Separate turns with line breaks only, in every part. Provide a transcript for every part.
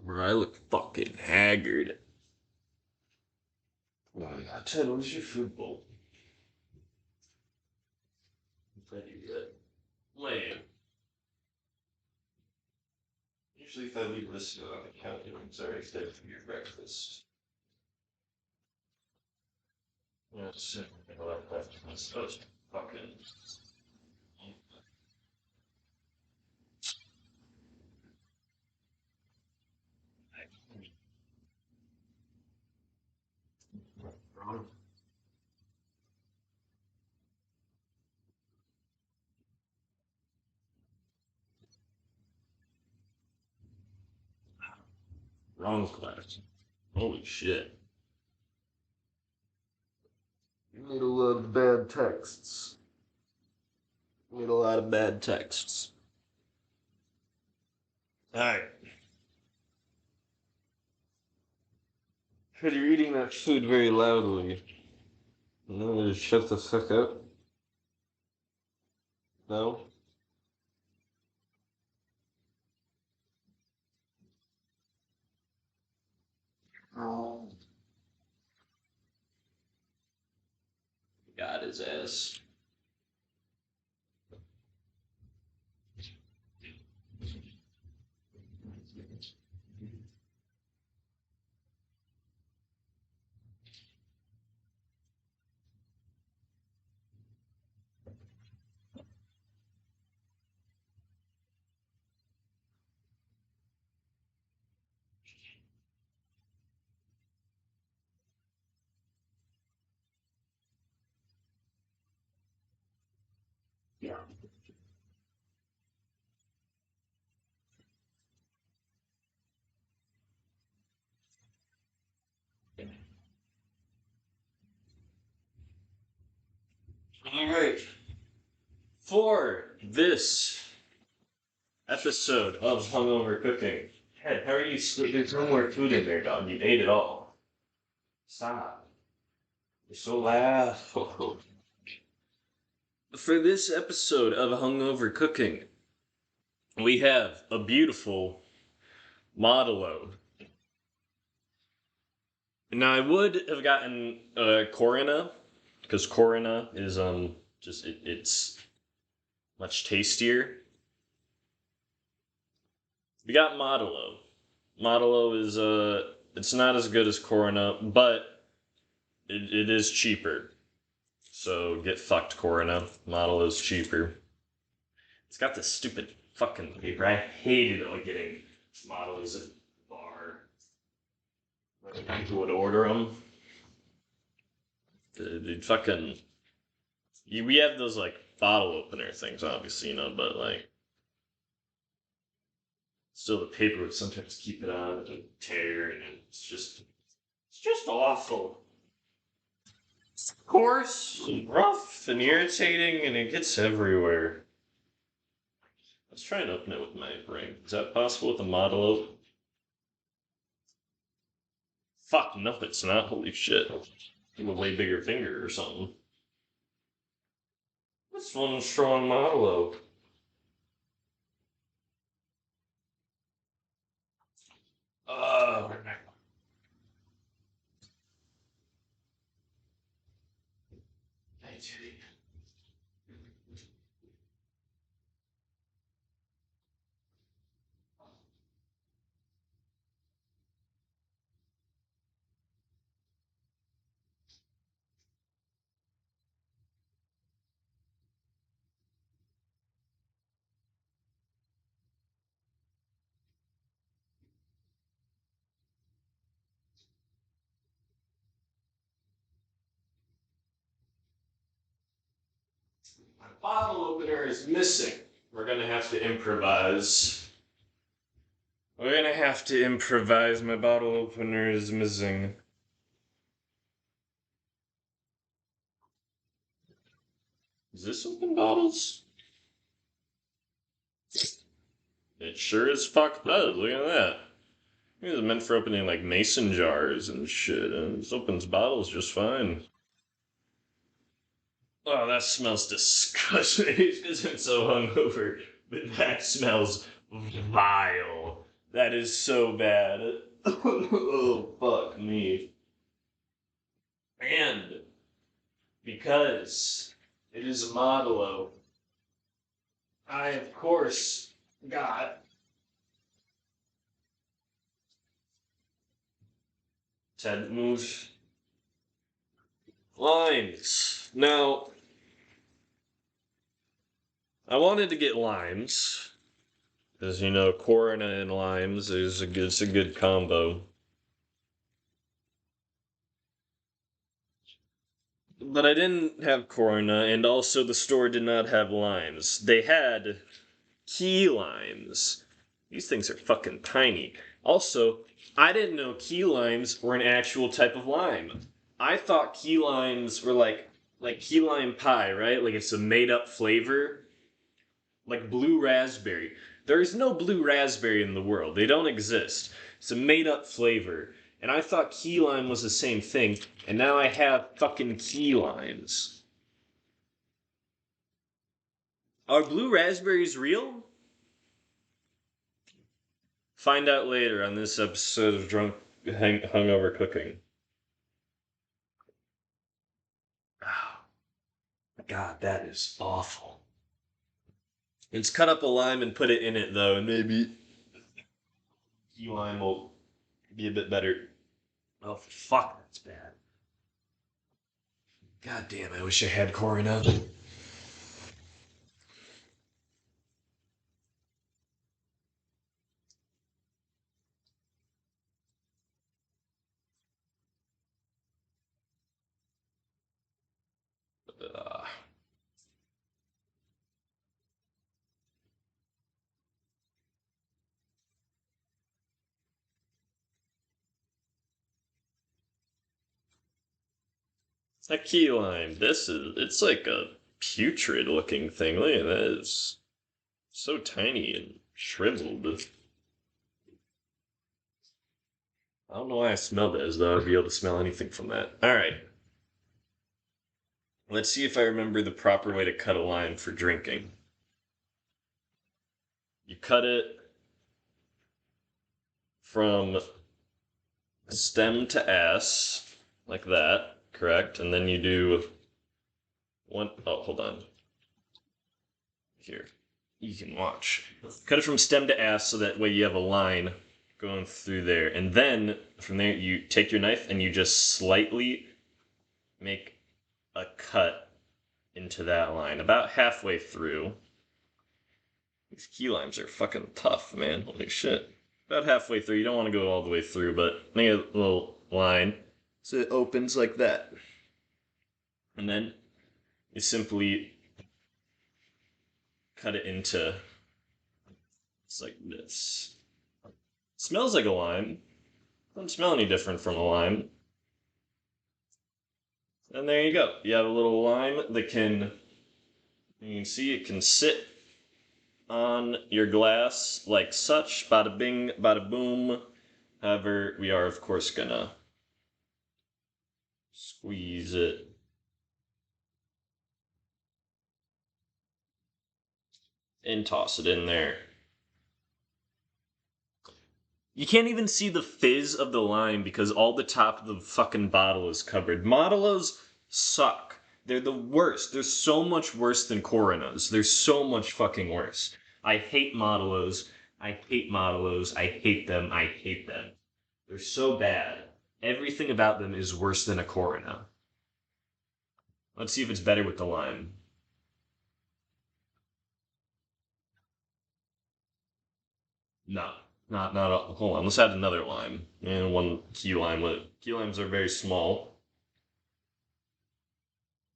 Bro, I look fucking haggard. Oh my god, Ted, what is your food bowl? Pretty good. Lame. Usually if I leave this on the counter, it's already dead for your breakfast. Yeah, it's a lot of breakfast. Oh, it's fucking wrong. Wrong class. Holy shit. You made a lot of bad texts. You made a lot of bad texts. Alright. But you're eating that food very loudly. No, just shut the fuck up. No? Oh. Got his ass. Yeah. Alright. For this episode of Hungover Cooking. Ted, how are you? There's no more food in there, dog. You ate it all. Stop. You're so loud. For this episode of Hungover Cooking, we have a beautiful Modelo. Now I would have gotten Corona because Corona is just it's much tastier. We got Modelo. Modelo is it's not as good as Corona, but it is cheaper. So get fucked, Corona. Modelo is cheaper. It's got this stupid fucking paper. I hated it getting Modelos at the bar. When people would order them. The fucking we have those like bottle opener things, obviously, but like still the paper would sometimes keep it on and tear, and it's just awful. Coarse, and rough, and irritating, and it gets everywhere. Let's try and open it with my ring. Is that possible with a Modelo? Fuck, no, it's not. Holy shit. You have a way bigger finger or something. This one's strong Modelo. Uh, my bottle opener is missing. We're gonna have to improvise. We're gonna have to improvise. My bottle opener is missing. Is this open bottles? It sure as fuck does. Look at that. It was meant for opening like mason jars and shit, and this opens bottles just fine. Oh, that smells disgusting. It's because I'm so hungover, but that smells vile. That is so bad. Oh, fuck me. And because it is a Modelo, I, of course, got Ted moves limes. Now, I wanted to get limes, because, you know, Corona and limes is it's a good combo. But I didn't have Corona, and also the store did not have limes. They had key limes. These things are fucking tiny. Also, I didn't know key limes were an actual type of lime. I thought key limes were like key lime pie, right? Like it's a made up flavor, like blue raspberry. There is no blue raspberry in the world. They don't exist. It's a made up flavor. And I thought key lime was the same thing, and now I have fucking key limes. Are blue raspberries real? Find out later on this episode of Hungover Cooking. Oh, God, that is awful. Let's cut up a lime and put it in it, though, and maybe key lime will be a bit better. Oh, fuck, that's bad. God damn, I wish I had Corona. Uh, it's not key lime. It's like a putrid looking thing. Look at that. It's so tiny and shriveled. I don't know why I smelled it as though I'd be able to smell anything from that. Alright. Let's see if I remember the proper way to cut a lime for drinking. You cut it from stem to ass, like that, correct? And then you do one, oh, hold on. Here, you can watch. Cut it from stem to ass so that way you have a line going through there. And then from there, you take your knife and you just slightly make a cut into that line, about halfway through. These key limes are fucking tough, man. Holy shit. About halfway through. You don't want to go all the way through, but make a little line so it opens like that. And then you simply cut it into. It's like this. Smells like a lime. Doesn't smell any different from a lime. And there you go. You have a little lime that can. You can see it can sit on your glass like such. Bada bing, bada boom. However, we are of course gonna squeeze it and toss it in there. You can't even see the fizz of the lime because all the top of the fucking bottle is covered. Modelos suck. They're the worst. They're so much worse than Coronas. They're so much fucking worse. I hate Modelos. I hate Modelos. I hate them. I hate them. They're so bad. Everything about them is worse than a Corona. Let's see if it's better with the lime. No. Not. Hold on. Let's add another lime. And one key lime. Key limes are very small.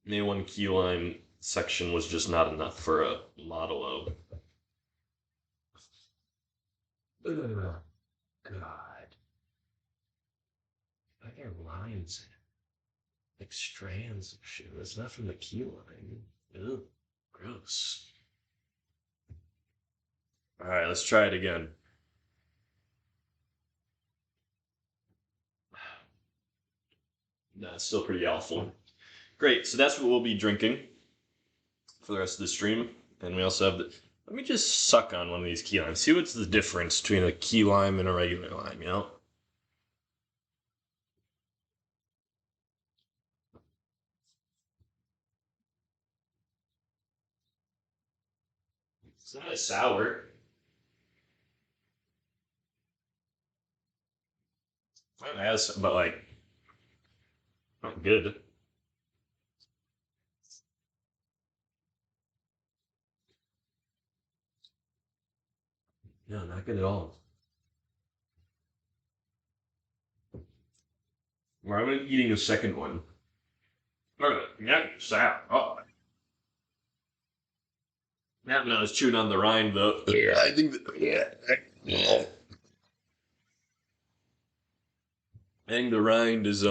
Maybe one key lime section was just not enough for a Modelo. Ugh, God. I got lines in it. Like strands of shit. It's not from the key lime. Ugh. Gross. Alright, let's try it again. Nah, it's still pretty awful. Great, so that's what we'll be drinking for the rest of the stream. And we also have Let me just suck on one of these key limes. See what's the difference between a key lime and a regular lime, you know? It's not as sour. Not as, but like, not good. No, not good at all. Why am I eating a second one? Yeah, sour. Oh, yeah, no, I was chewing on the rind though. Yeah, I think that, yeah. I think the rind is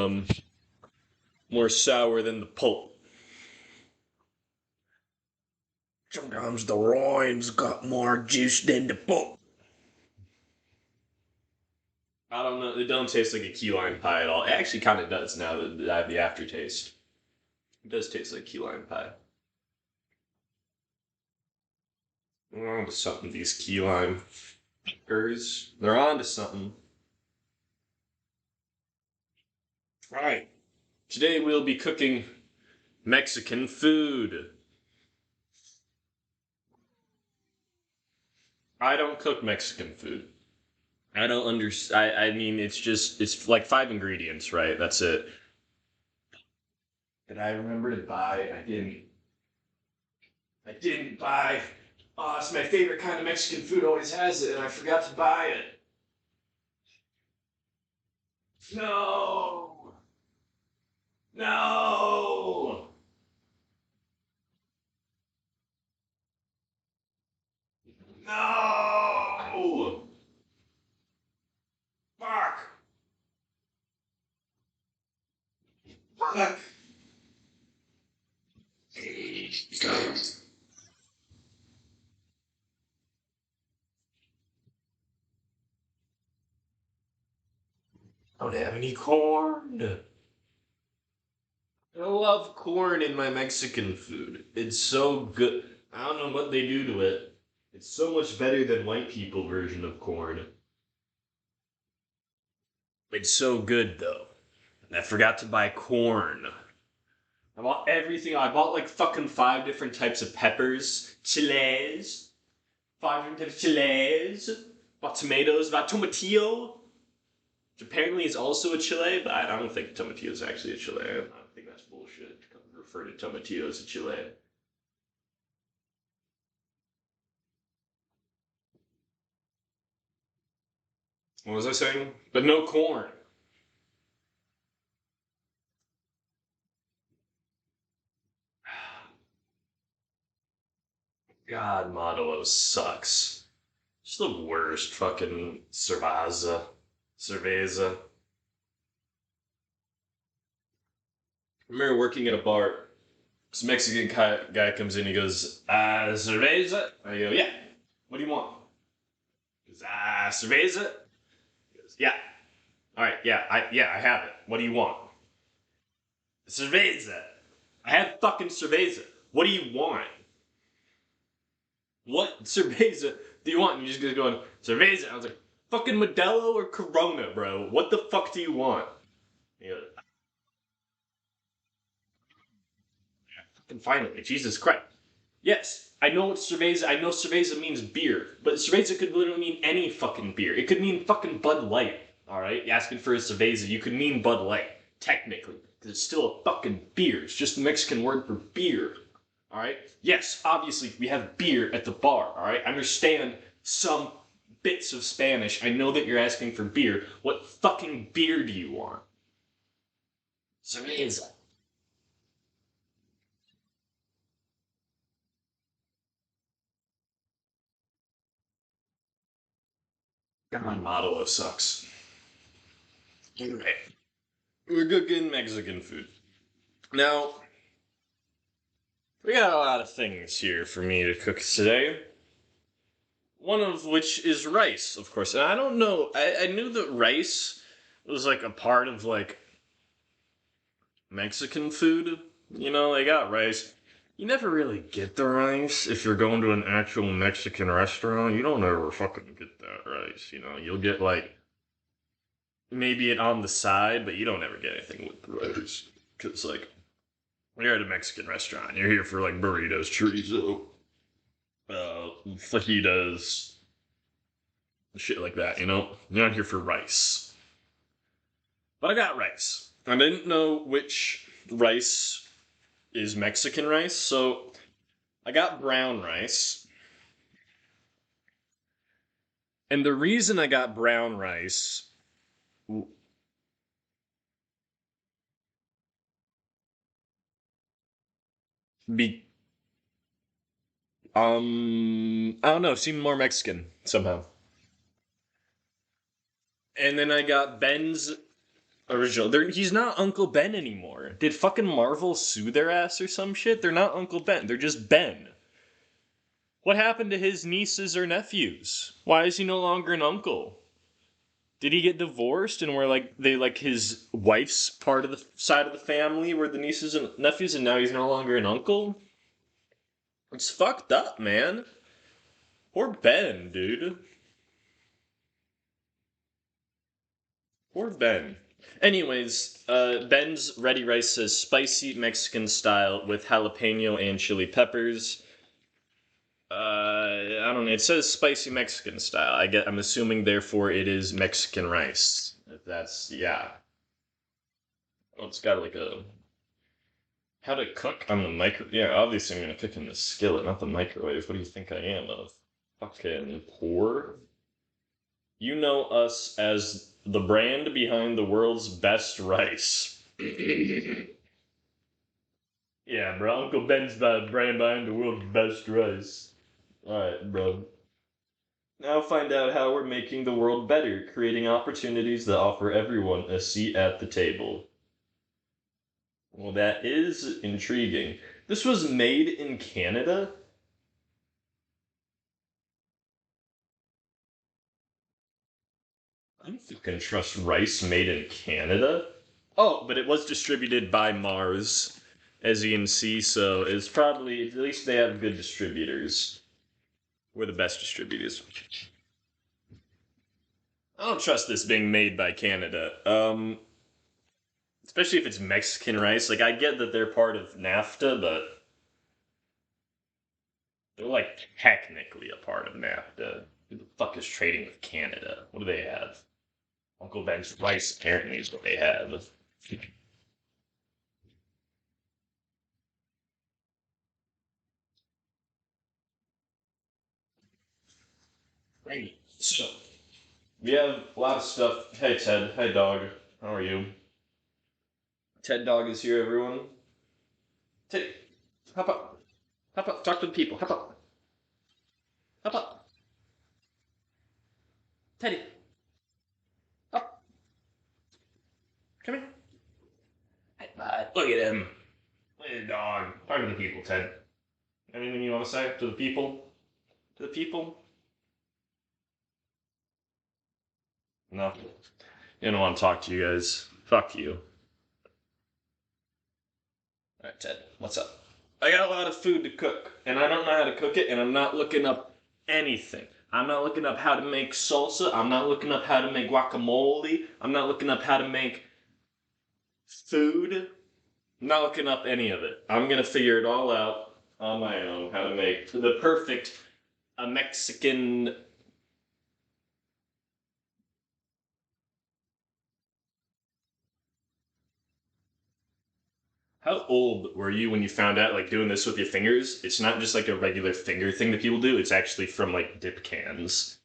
more sour than the pulp. Sometimes the rind's got more juice than the pulp. I don't know. It don't taste like a key lime pie at all. It actually kind of does now that I have the aftertaste. It does taste like key lime pie. They're on to something, these key lime fuckers. They're on to something. Alright. Today we'll be cooking Mexican food. I don't cook Mexican food. I don't understand. I mean, it's like five ingredients, right? That's it. Did I remember to buy? I didn't. I didn't buy. Oh, it's my favorite kind of Mexican food. Always has it, and I forgot to buy it. No. No. No. Fuck. Fuck. I don't have any corn. I love corn in my Mexican food. It's so good. I don't know what they do to it. It's so much better than white people version of corn. It's so good though. And I forgot to buy corn. I bought everything. I bought like fucking five different types of peppers, chiles, five different types of chiles. Bought tomatoes. Bought tomatillo, which apparently is also a chile, but I don't think tomatillo is actually a chile. I think that's bullshit. To refer to tomatillo as a chile. What was I saying? But no corn. God, Modelo sucks. It's the worst fucking cerveza. I remember working at a bar. This Mexican guy comes in. He goes, cerveza. I go, yeah. What do you want? He goes, cerveza. He goes, yeah. All right, yeah, I have it. What do you want? Cerveza. I have fucking cerveza. What do you want? What cerveza do you want? And you just going, cerveza. I was like, fucking Modelo or Corona, bro? What the fuck do you want? He goes, fucking finally, Jesus Christ. Yes, I know what cerveza. I know cerveza means beer, but cerveza could literally mean any fucking beer. It could mean fucking Bud Light. All right, you asking for a cerveza, you could mean Bud Light technically, because it's still a fucking beer. It's just the Mexican word for beer. All right. Yes, obviously we have beer at the bar. All right. I understand some bits of Spanish. I know that you're asking for beer. What fucking beer do you want? Cerveza. God, Modelo sucks. Anyway, we're cooking Mexican food. Now, we got a lot of things here for me to cook today. One of which is rice, of course. And I don't know, I knew that rice was like a part of like Mexican food. You know, they got rice. You never really get the rice if you're going to an actual Mexican restaurant. You don't ever fucking get that rice. You know, you'll get like maybe it on the side, but you don't ever get anything with the rice. Because like you're at a Mexican restaurant, you're here for like burritos, chorizo, fajitas, shit like that. You know, you're not here for rice. But I got rice. I didn't know which rice is Mexican rice, so I got brown rice. And the reason I got brown rice be I don't know, seemed more Mexican somehow. And then I got Ben's original. He's not Uncle Ben anymore. Did fucking Marvel sue their ass or some shit? They're not Uncle Ben. They're just Ben. What happened to his nieces or nephews? Why is he no longer an uncle? Did he get divorced and were like they like his wife's part of the side of the family were the nieces and nephews and now he's no longer an uncle? It's fucked up, man. Poor Ben, dude. Poor Ben. Anyways, Ben's Ready Rice says spicy Mexican style with jalapeno and chili peppers. I don't know. It says spicy Mexican style. I'm assuming, therefore, it is Mexican rice. If that's yeah. Well, it's got like a how to cook on the micro. Yeah, obviously I'm gonna cook in the skillet, not the microwave. What do you think I am, a fucking poor? You know us as the brand behind the world's best rice. Yeah, bro. Uncle Ben's the brand behind the world's best rice. Alright, bro. Now find out how we're making the world better, creating opportunities that offer everyone a seat at the table. Well, that is intriguing. This was made in Canada? I don't fucking trust rice made in Canada. Oh, but it was distributed by Mars, as you can see, so it's probably, at least they have good distributors. We're the best distributors. I don't trust this being made by Canada. Especially if it's Mexican rice. Like, I get that they're part of NAFTA, but they're like technically a part of NAFTA. Who the fuck is trading with Canada? What do they have? Uncle Ben's rice apparently is what they have. Right. So, we have a lot of stuff. Hey, Ted. Hey, dog. How are you? Ted Dog is here, everyone. Ted, hop up. Hop up. Talk to the people. Hop up. Hop up. Teddy, up. Come here. Hey, bud. Look at him. Look at the dog. Talk to the people, Ted. Anything you want to say to the people? To the people? No. You don't want to talk to you guys. Fuck you. Alright, Ted. What's up? I got a lot of food to cook, and I don't know how to cook it, and I'm not looking up anything. I'm not looking up how to make salsa. I'm not looking up how to make guacamole. I'm not looking up how to make food. I'm not looking up any of it. I'm gonna figure it all out on my own how to make the perfect a Mexican. How old were you when you found out like doing this with your fingers? It's not just like a regular finger thing that people do. It's actually from like dip cans.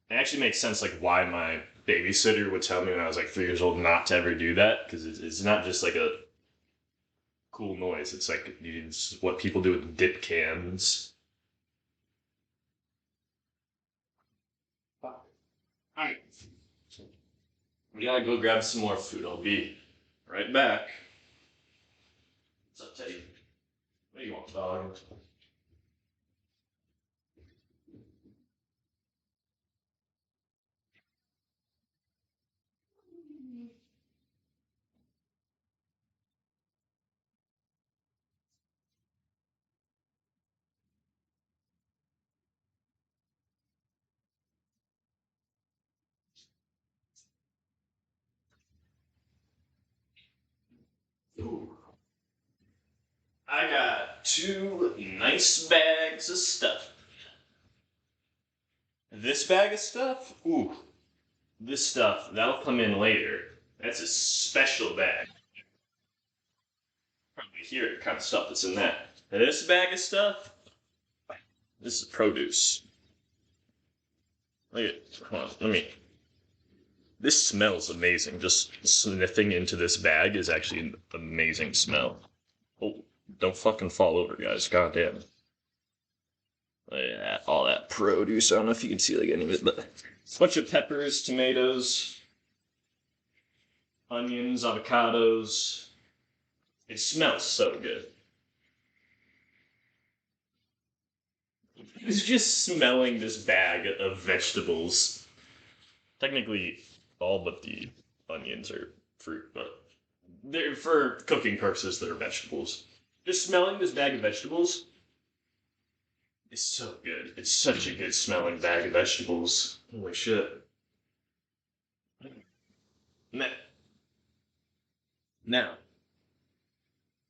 It actually makes sense like why my babysitter would tell me when I was like 3 years old not to ever do that because it's not just like a cool noise. It's like it's what people do with dip cans. All right, we gotta go grab some more food. I'll be right back. What's up, Teddy? What do you want, dog? Ooh. I got two nice bags of stuff. This bag of stuff? Ooh. This stuff, that'll come in later. That's a special bag. Probably hear the kind of stuff that's in that. This bag of stuff, this is produce. Look at, hold on, let me. This smells amazing. Just sniffing into this bag is actually an amazing smell. Oh, don't fucking fall over, guys. Goddamn. Look at that, all that produce. I don't know if you can see like any of it, but a bunch of peppers, tomatoes, onions, avocados. It smells so good. It's just smelling this bag of vegetables. Technically, all but the onions are fruit, but they're for cooking purposes. They're vegetables. Just smelling this bag of vegetables is so good. It's such a good smelling bag of vegetables. Holy shit! Now,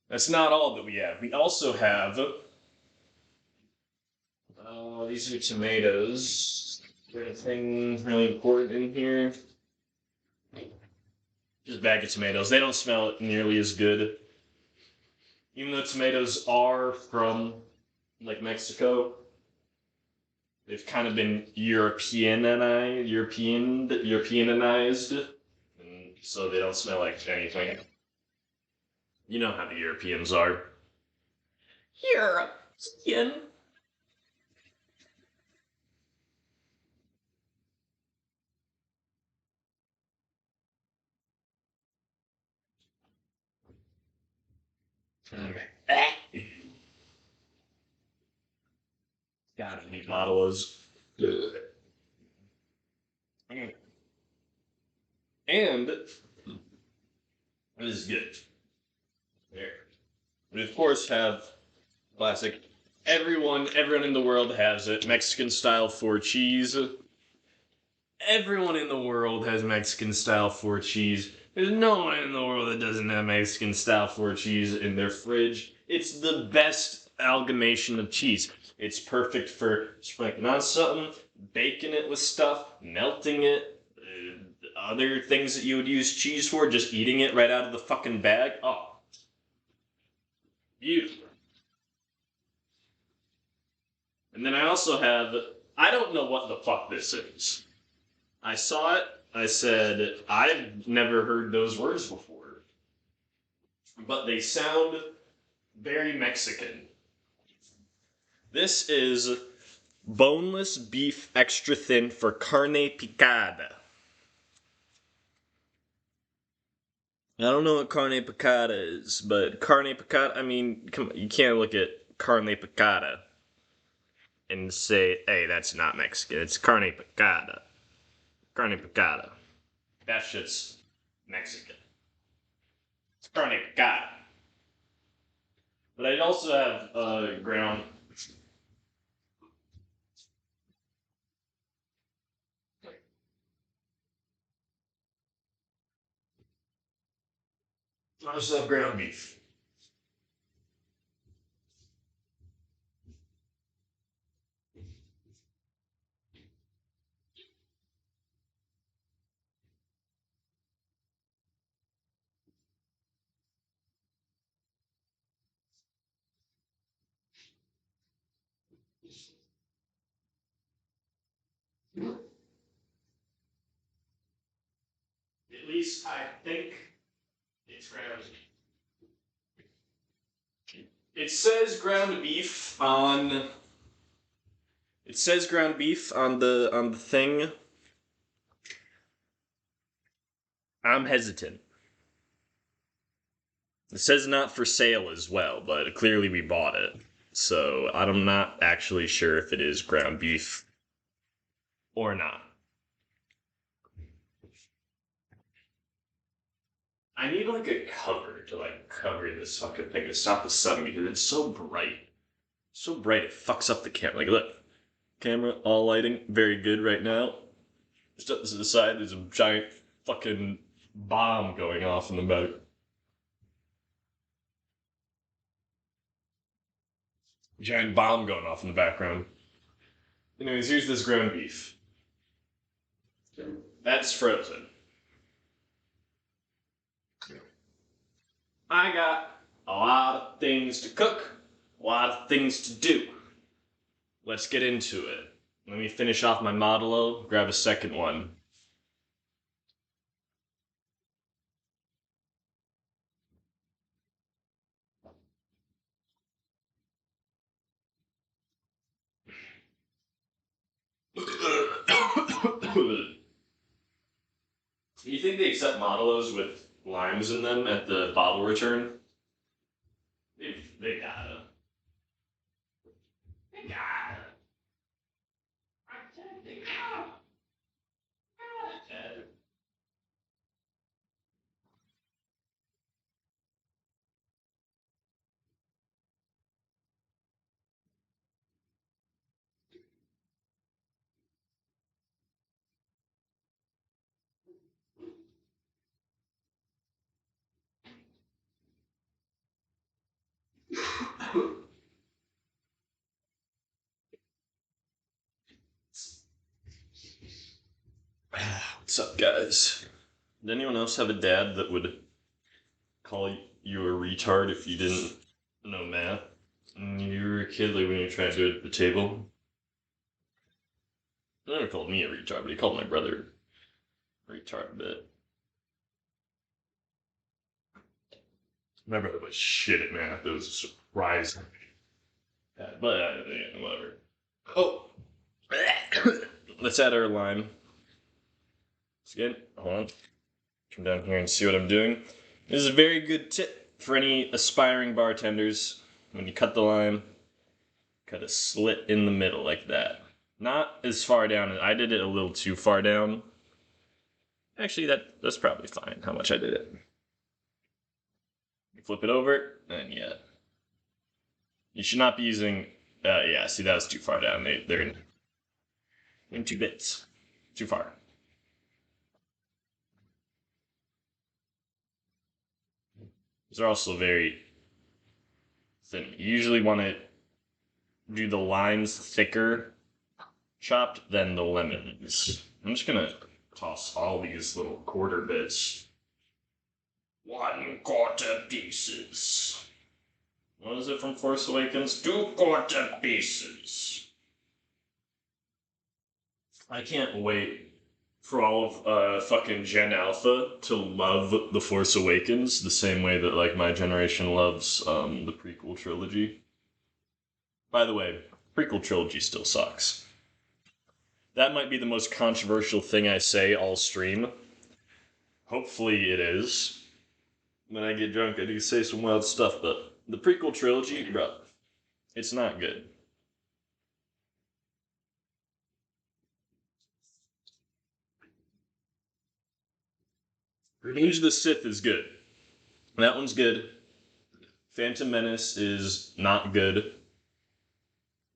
that's not all that we have. We also have these are tomatoes. Is there anything really important in here? Just a bag of tomatoes. They don't smell nearly as good. Even though tomatoes are from like Mexico, they've kind of been Europeanized, and so they don't smell like anything. You know how the Europeans are. European. Gotta be modelos. And this is good. There. We of course have classic. Everyone in the world has it. Mexican style four cheese. Everyone in the world has Mexican style four cheese. There's no one in the world that doesn't have Mexican style four cheese in their fridge. It's the best amalgamation of cheese. It's perfect for sprinkling on something, baking it with stuff, melting it, other things that you would use cheese for, just eating it right out of the fucking bag. Oh, beautiful. And then I also have, I don't know what the fuck this is. I saw it, I said, I've never heard those words before. But they sound very Mexican. This is boneless beef extra thin for carne picada. I don't know what carne picada is, but carne picada, I mean, come on, you can't look at carne picada and say, hey, that's not Mexican. It's carne picada. Carne picada. That shit's Mexican. It's carne picada. But I'd also have ground. I also have ground beef. At least I think it's ground beef. It says ground beef on. It says ground beef on the thing. I'm hesitant. It says not for sale as well, but clearly we bought it. So I'm not actually sure if it is ground beef or not. I need like a cover to like cover this fucking thing to stop the sun because it's so bright. So bright it fucks up the camera. Like look, camera all lighting very good right now. Just up to the side, there's a giant fucking bomb going off in the back. Giant bomb going off in the background. Anyways, here's this ground beef. That's frozen. I got a lot of things to cook, a lot of things to do. Let's get into it. Let me finish off my Modelo, grab a second one. You think they accept Modelos with limes in them at the bottle return? They gotta. They gotta. I said they gotta. Gotta. What's up, guys? Did anyone else have a dad that would call you a retard if you didn't know math? And you were a kid, like when you were trying to do it at the table? He never called me a retard, but he called my brother a retard a bit. My brother was shit at math. It was a surprise. Yeah, but yeah, whatever. Oh, let's add our lime. Let's get. Hold on. Come down here and see what I'm doing. This is a very good tip for any aspiring bartenders. When you cut the lime, cut a slit in the middle like that. Not as far down. I did it a little too far down. Actually, that's probably fine. How much I did it. You flip it over, and yeah. You should not be using. Yeah, see, that was too far down. They're in 2 bits. Too far. These are also very thin. You usually want to do the limes thicker chopped than the lemons. I'm just gonna toss all these little quarter bits. 1/4 pieces. What is it from Force Awakens? 2/4 pieces. I can't wait for all of fucking Gen Alpha to love The Force Awakens the same way that like my generation loves the prequel trilogy. By the way, prequel trilogy still sucks. That might be the most controversial thing I say all stream. Hopefully it is. When I get drunk, I do say some wild stuff, but the prequel trilogy, bro, it's not good. Revenge of the Sith is good. That one's good. Phantom Menace is not good.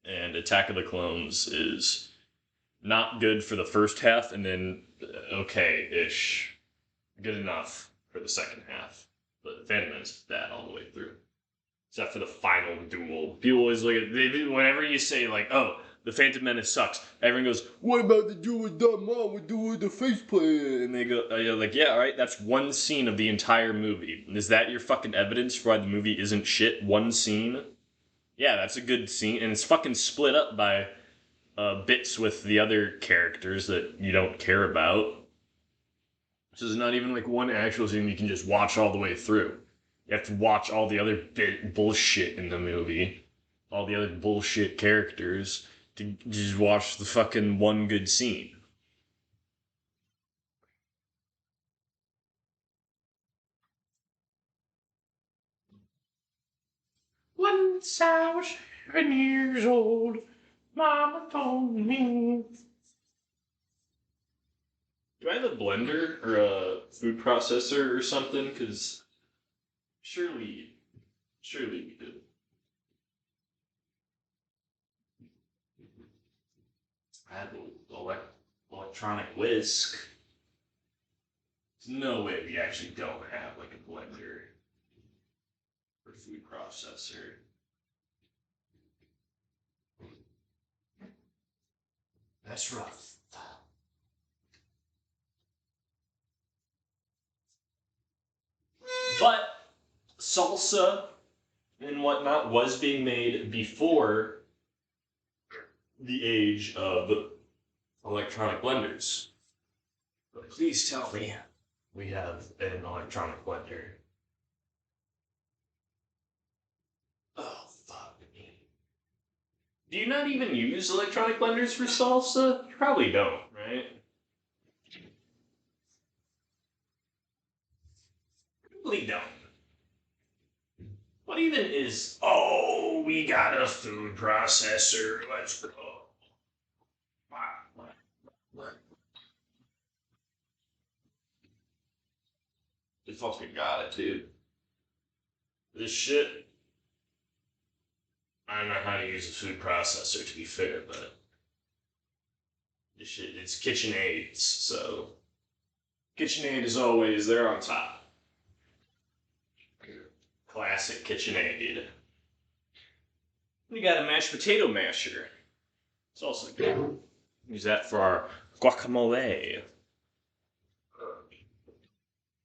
And Attack of the Clones is not good for the first half, and then okay-ish. Good enough for the second half. But Phantom Menace is bad all the way through. Except for the final duel. People always look at whenever you say like, "Oh, the Phantom Menace sucks," everyone goes, "What about the duel with Darth Maul? With duel with the faceplate?" And they go, "You're like, yeah, all right. That's one scene of the entire movie. Is that your fucking evidence for why the movie isn't shit? One scene? Yeah, that's a good scene, and it's fucking split up by bits with the other characters that you don't care about. This is not even like one actual scene you can just watch all the way through. You have to watch all the other bullshit in the movie, all the other bullshit characters, to just watch the fucking one good scene. Once I was 7 years old, Mama told me. Do I have a blender or a food processor or something? Because surely we do. I have an electronic whisk. There's no way we actually don't have like a blender or food processor. That's rough. But salsa and whatnot was being made before the age of electronic blenders. But please tell me we have an electronic blender. Oh, fuck me. Do you not even use electronic blenders for salsa? You probably don't, right? Probably don't. What even is... Oh, we got a food processor. Let's go. What? They fucking got it, dude. This shit... I don't know how to use a food processor, to be fair, but... This shit, it's KitchenAids, so... KitchenAid, as always, they're on top. Classic KitchenAid. We got a mashed potato masher. It's also good. Use that for our guacamole.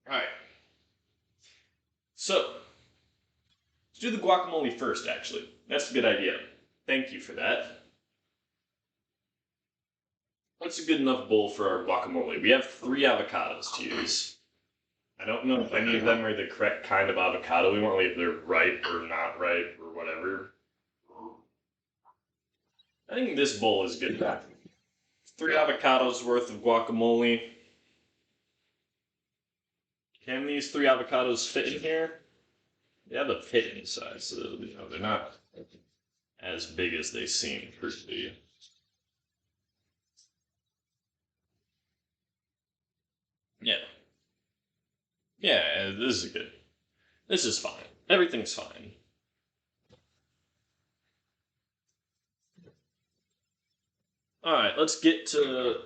Alright. So, let's do the guacamole first, actually. That's a good idea. Thank you for that. What's a good enough bowl for our guacamole? We have 3 avocados to use. I don't know if any of them are the correct kind of avocado we want, like if they're ripe or not ripe or whatever. I think this bowl is good enough. 3 avocados worth of guacamole. Can these 3 avocados fit in here? They have a pit inside, so you know, they're not as big as they seem to be. Yeah. Yeah, this is good. This is fine. Everything's fine. Alright, let's get to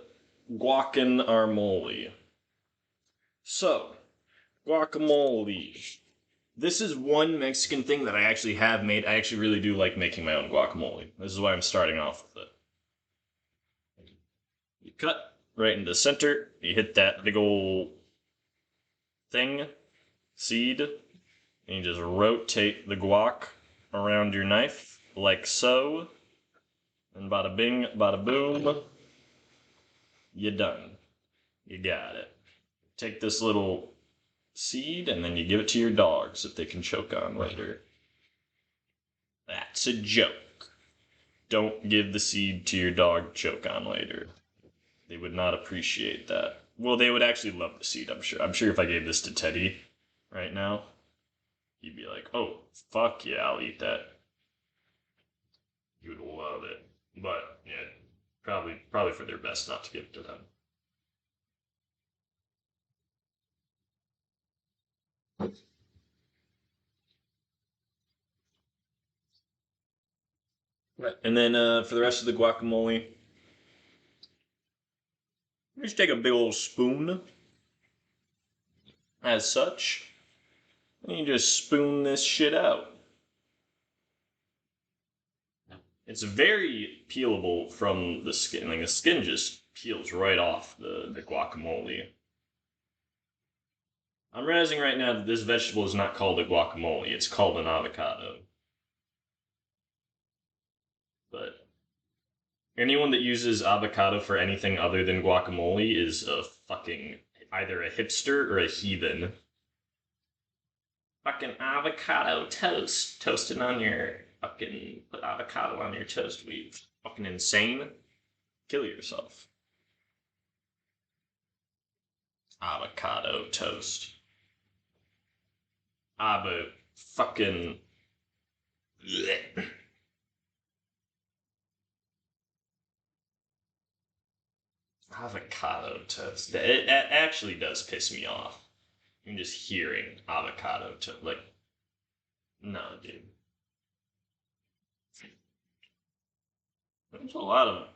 guacin our mole. So, guacamole. This is one Mexican thing that I actually have made. I actually really do like making my own guacamole. This is why I'm starting off with it. You cut right into the center. You hit that big old thing, seed, and you just rotate the guac around your knife like so. And bada bing, bada boom, you're done. You got it. Take this little seed and then you give it to your dogs if they can choke on later. That's a joke. Don't give the seed to your dog choke on later. They would not appreciate that. Well, they would actually love the seed, I'm sure. I'm sure if I gave this to Teddy right now, he'd be like, oh, fuck yeah, I'll eat that. He would love it. But, yeah, probably for their best not to give it to them. Right. And then for the rest of the guacamole, just take a big old spoon, as such, and you just spoon this shit out. It's very peelable from the skin. Like the skin just peels right off the guacamole. I'm realizing right now that this vegetable is not called a guacamole, it's called an avocado. But anyone that uses avocado for anything other than guacamole is a fucking either a hipster or a heathen. Fucking avocado toast. Toasting on your fucking put avocado on your toast. We fucking insane. Kill yourself. Avocado toast. Avo fucking bleh. Avocado toast. It actually does piss me off. I'm just hearing avocado toast. Like, no, dude. There's a lot of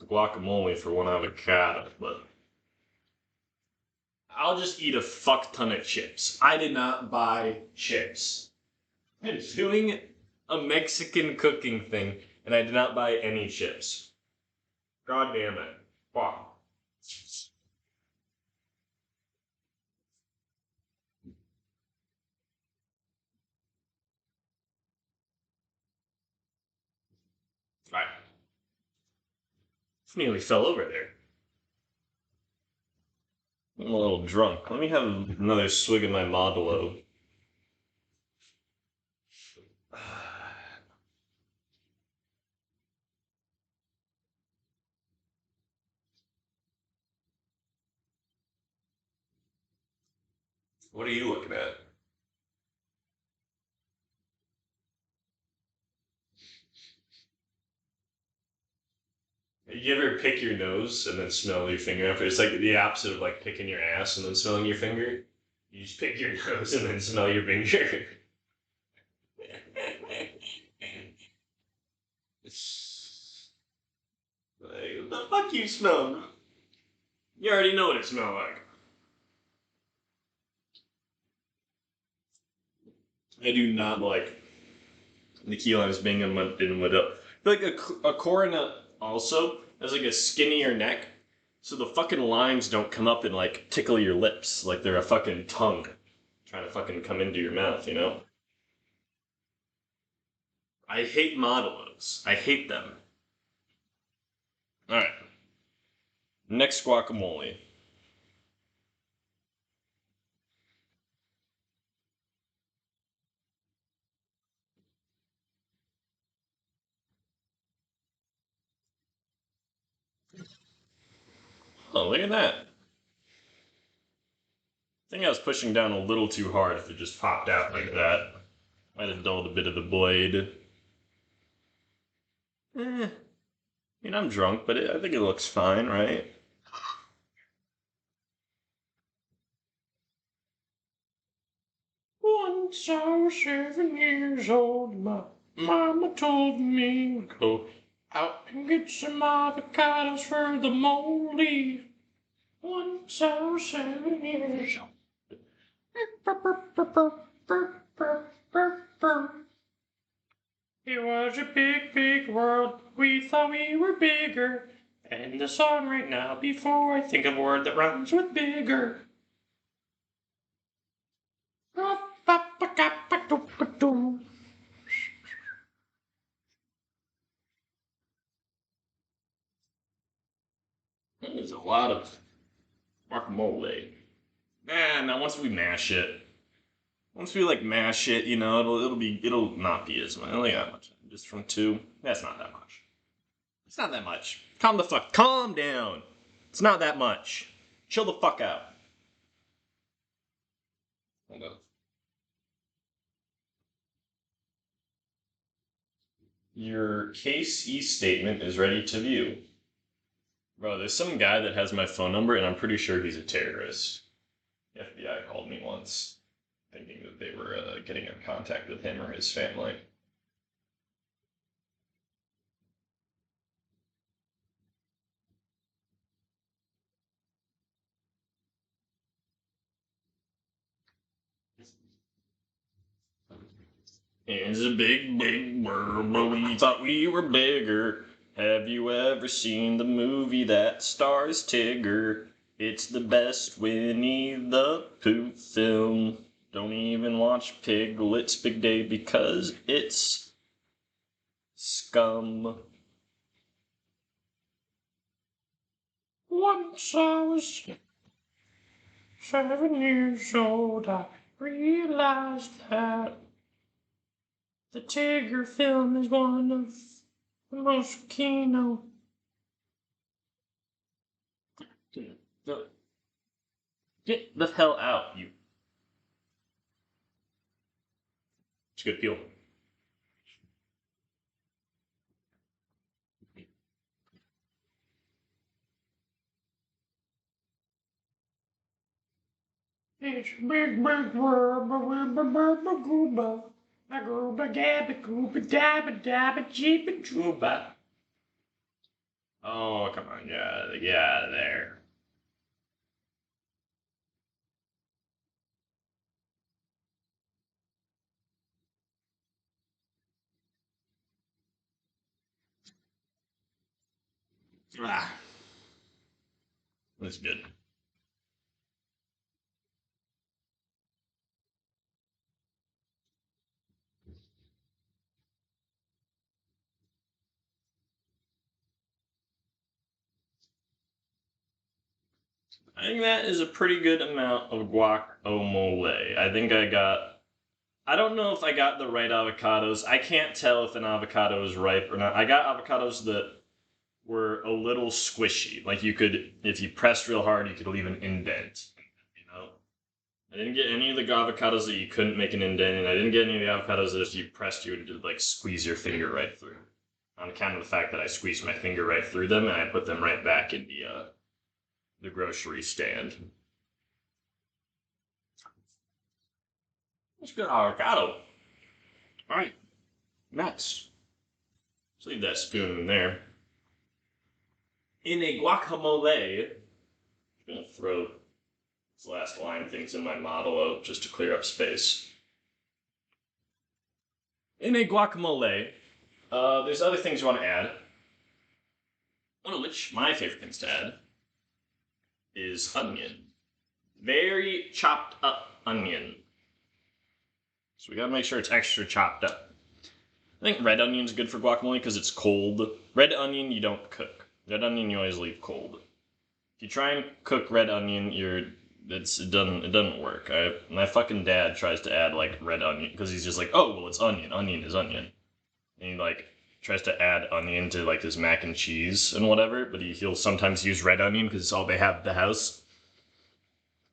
guacamole for one avocado, but I'll just eat a fuck ton of chips. I did not buy chips. I'm doing a Mexican cooking thing, and I did not buy any chips. God damn it. Fuck. I nearly fell over there. I'm a little drunk. Let me have another swig of my Modelo. What are you looking at? You ever pick your nose and then smell your finger after? It's like the opposite of like picking your ass and then smelling your finger. You just pick your nose and then smell your finger. Like, what the fuck you smell? You already know what it smells like. I do not like the key limes being in my up. Like a Corona also has like a skinnier neck, so the fucking limes don't come up and like tickle your lips like they're a fucking tongue trying to fucking come into your mouth, you know? I hate modelos. I hate them. Alright. Next guacamole. Oh, look at that. I think I was pushing down a little too hard if it just popped out like that. Might have dulled a bit of the blade. I mean, I'm drunk, but I think it looks fine, right? Once I was 7 years old, my mama told me to go out and get some avocados for the moldy. Once I was 7 years old. It was a big, big world. We thought we were bigger. And the song right now, before I think of a word that rhymes with bigger. There's a lot of guacamole. And now once we mash it, once we like mash it, you know, it'll not be as much. Only that much. Just from two. That's not that much. It's not that much. Calm down. It's not that much. Chill the fuck out. Hold on. Your case E statement is ready to view. Bro, there's some guy that has my phone number, and I'm pretty sure he's a terrorist. The FBI called me once, thinking that they were getting in contact with him or his family. It's a big, big world, but we thought we were bigger. Have you ever seen the movie that stars Tigger? It's the best Winnie the Pooh film. Don't even watch Piglet's Big Day because it's scum. Once I was 7 years old, I realized that the Tigger film is one of the most keynote. Get the hell out, you. It's a good feel. It's a big, big world, but we're gooba. A gooba gabba gooba dabba dabba jeeba jooba. Oh, come on, get out of there. Ah, that's good. I think that is a pretty good amount of guacamole. I think I got. I don't know if I got the right avocados. I can't tell if an avocado is ripe or not. I got avocados that were a little squishy. Like you could, if you pressed real hard, you could leave an indent. You know, I didn't get any of the avocados that you couldn't make an indent, and I didn't get any of the avocados that if you pressed, you would just like squeeze your finger right through. On account of the fact that I squeezed my finger right through them, and I put them right back in the grocery stand. That's good avocado. All right, next. Let's leave that spoon in there. In a guacamole, I'm gonna throw this last line things in my model out just to clear up space. In a guacamole, there's other things you want to add. One of which, my favorite things to add, is onion. Very chopped up onion. So we gotta make sure it's extra chopped up. I think red onion's good for guacamole because it's cold. Red onion you don't cook. Red onion you always leave cold. If you try and cook red onion, it doesn't work. My fucking dad tries to add like red onion because he's just like, oh well, it's onion. Onion is onion, and he like tries to add onion to like his mac and cheese and whatever. But he'll sometimes use red onion because it's all they have at the house,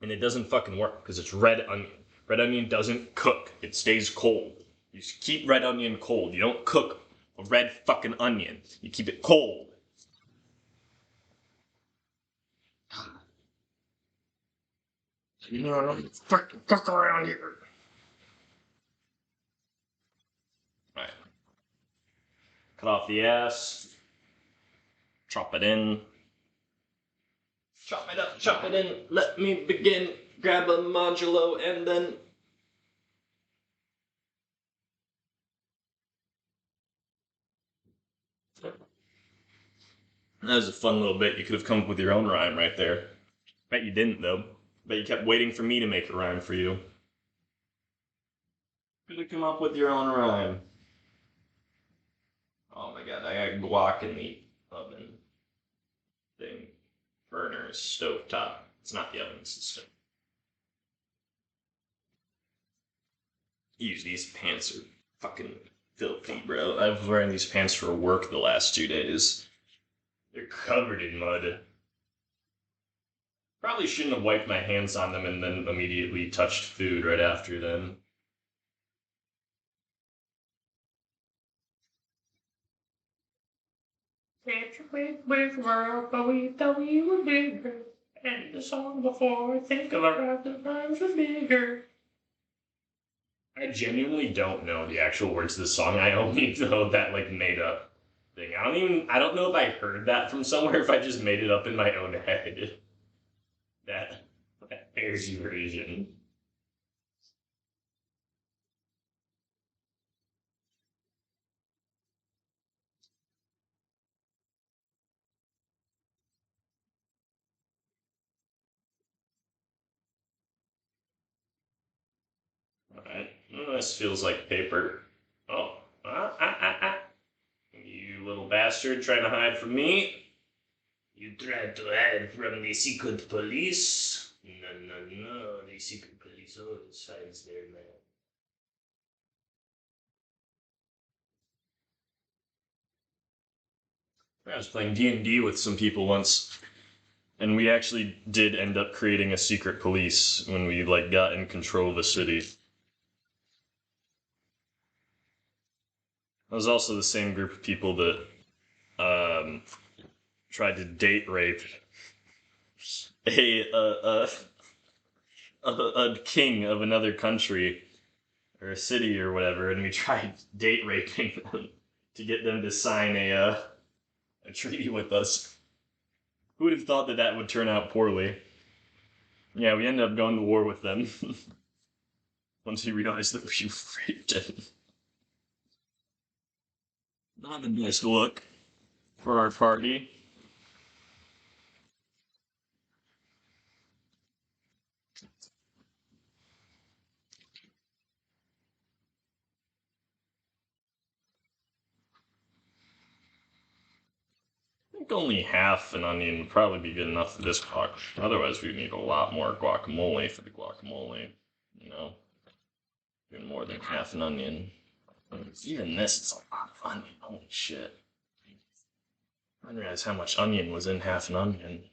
and it doesn't fucking work because it's red onion. Red onion doesn't cook. It stays cold. You keep red onion cold. You don't cook a red fucking onion. You keep it cold. You know, I don't fucking cook around here. Alright. Cut off the ass. Chop it in. Chop it up, chop it in. Let me begin. Grab a modulo and then. That was a fun little bit. You could have come up with your own rhyme right there. Bet you didn't, though. Bet you kept waiting for me to make a rhyme for you. Could have come up with your own rhyme. Oh my god, I got guac in the oven thing. Burner, stove top. It's not the oven, it's the stove. Use these pants are fucking filthy, bro. I was wearing these pants for work the last 2 days. They're covered in mud. Probably shouldn't have wiped my hands on them and then immediately touched food right after then. It's a big, big world, but we thought we were bigger. And the song before, think of our other rhymes were bigger. I genuinely don't know the actual words of the song. I only know that like made up thing. I don't know if I heard that from somewhere, if I just made it up in my own head. That airsy version. Alright. This feels like paper. Oh. You little bastard trying to hide from me. You tried to hide from the secret police? No, no, no. The secret police always finds their man. I was playing D&D with some people once, and we actually did end up creating a secret police when we like got in control of a city. It was also the same group of people that um, tried to date rape a king of another country or a city or whatever, and we tried date raping them to get them to sign a treaty with us. Who would have thought that that would turn out poorly? Yeah, we ended up going to war with them once we realized that we raped him. Not the best look for our party. I think only half an onion would probably be good enough for this guac. Otherwise, we'd need a lot more guacamole for the guacamole. You know, even more than half an onion. Even this is a lot of onion. Holy shit. I didn't realize how much onion was in half an onion.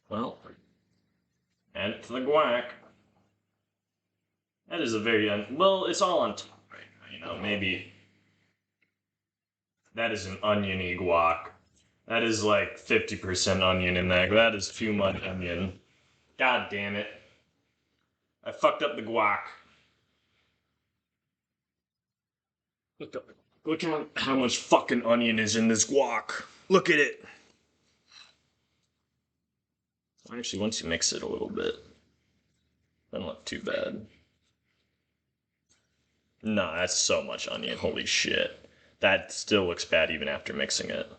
Well, add it to the guac. That is a very well. It's all on top right now. You know, maybe that is an oniony guac. That is like 50% onion in that. That is too much onion. God damn it! I fucked up the guac. Look up. Look how much fucking onion is in this guac. Look at it. Actually, once you mix it a little bit, doesn't look too bad. No, that's so much onion. Holy shit. That still looks bad even after mixing it.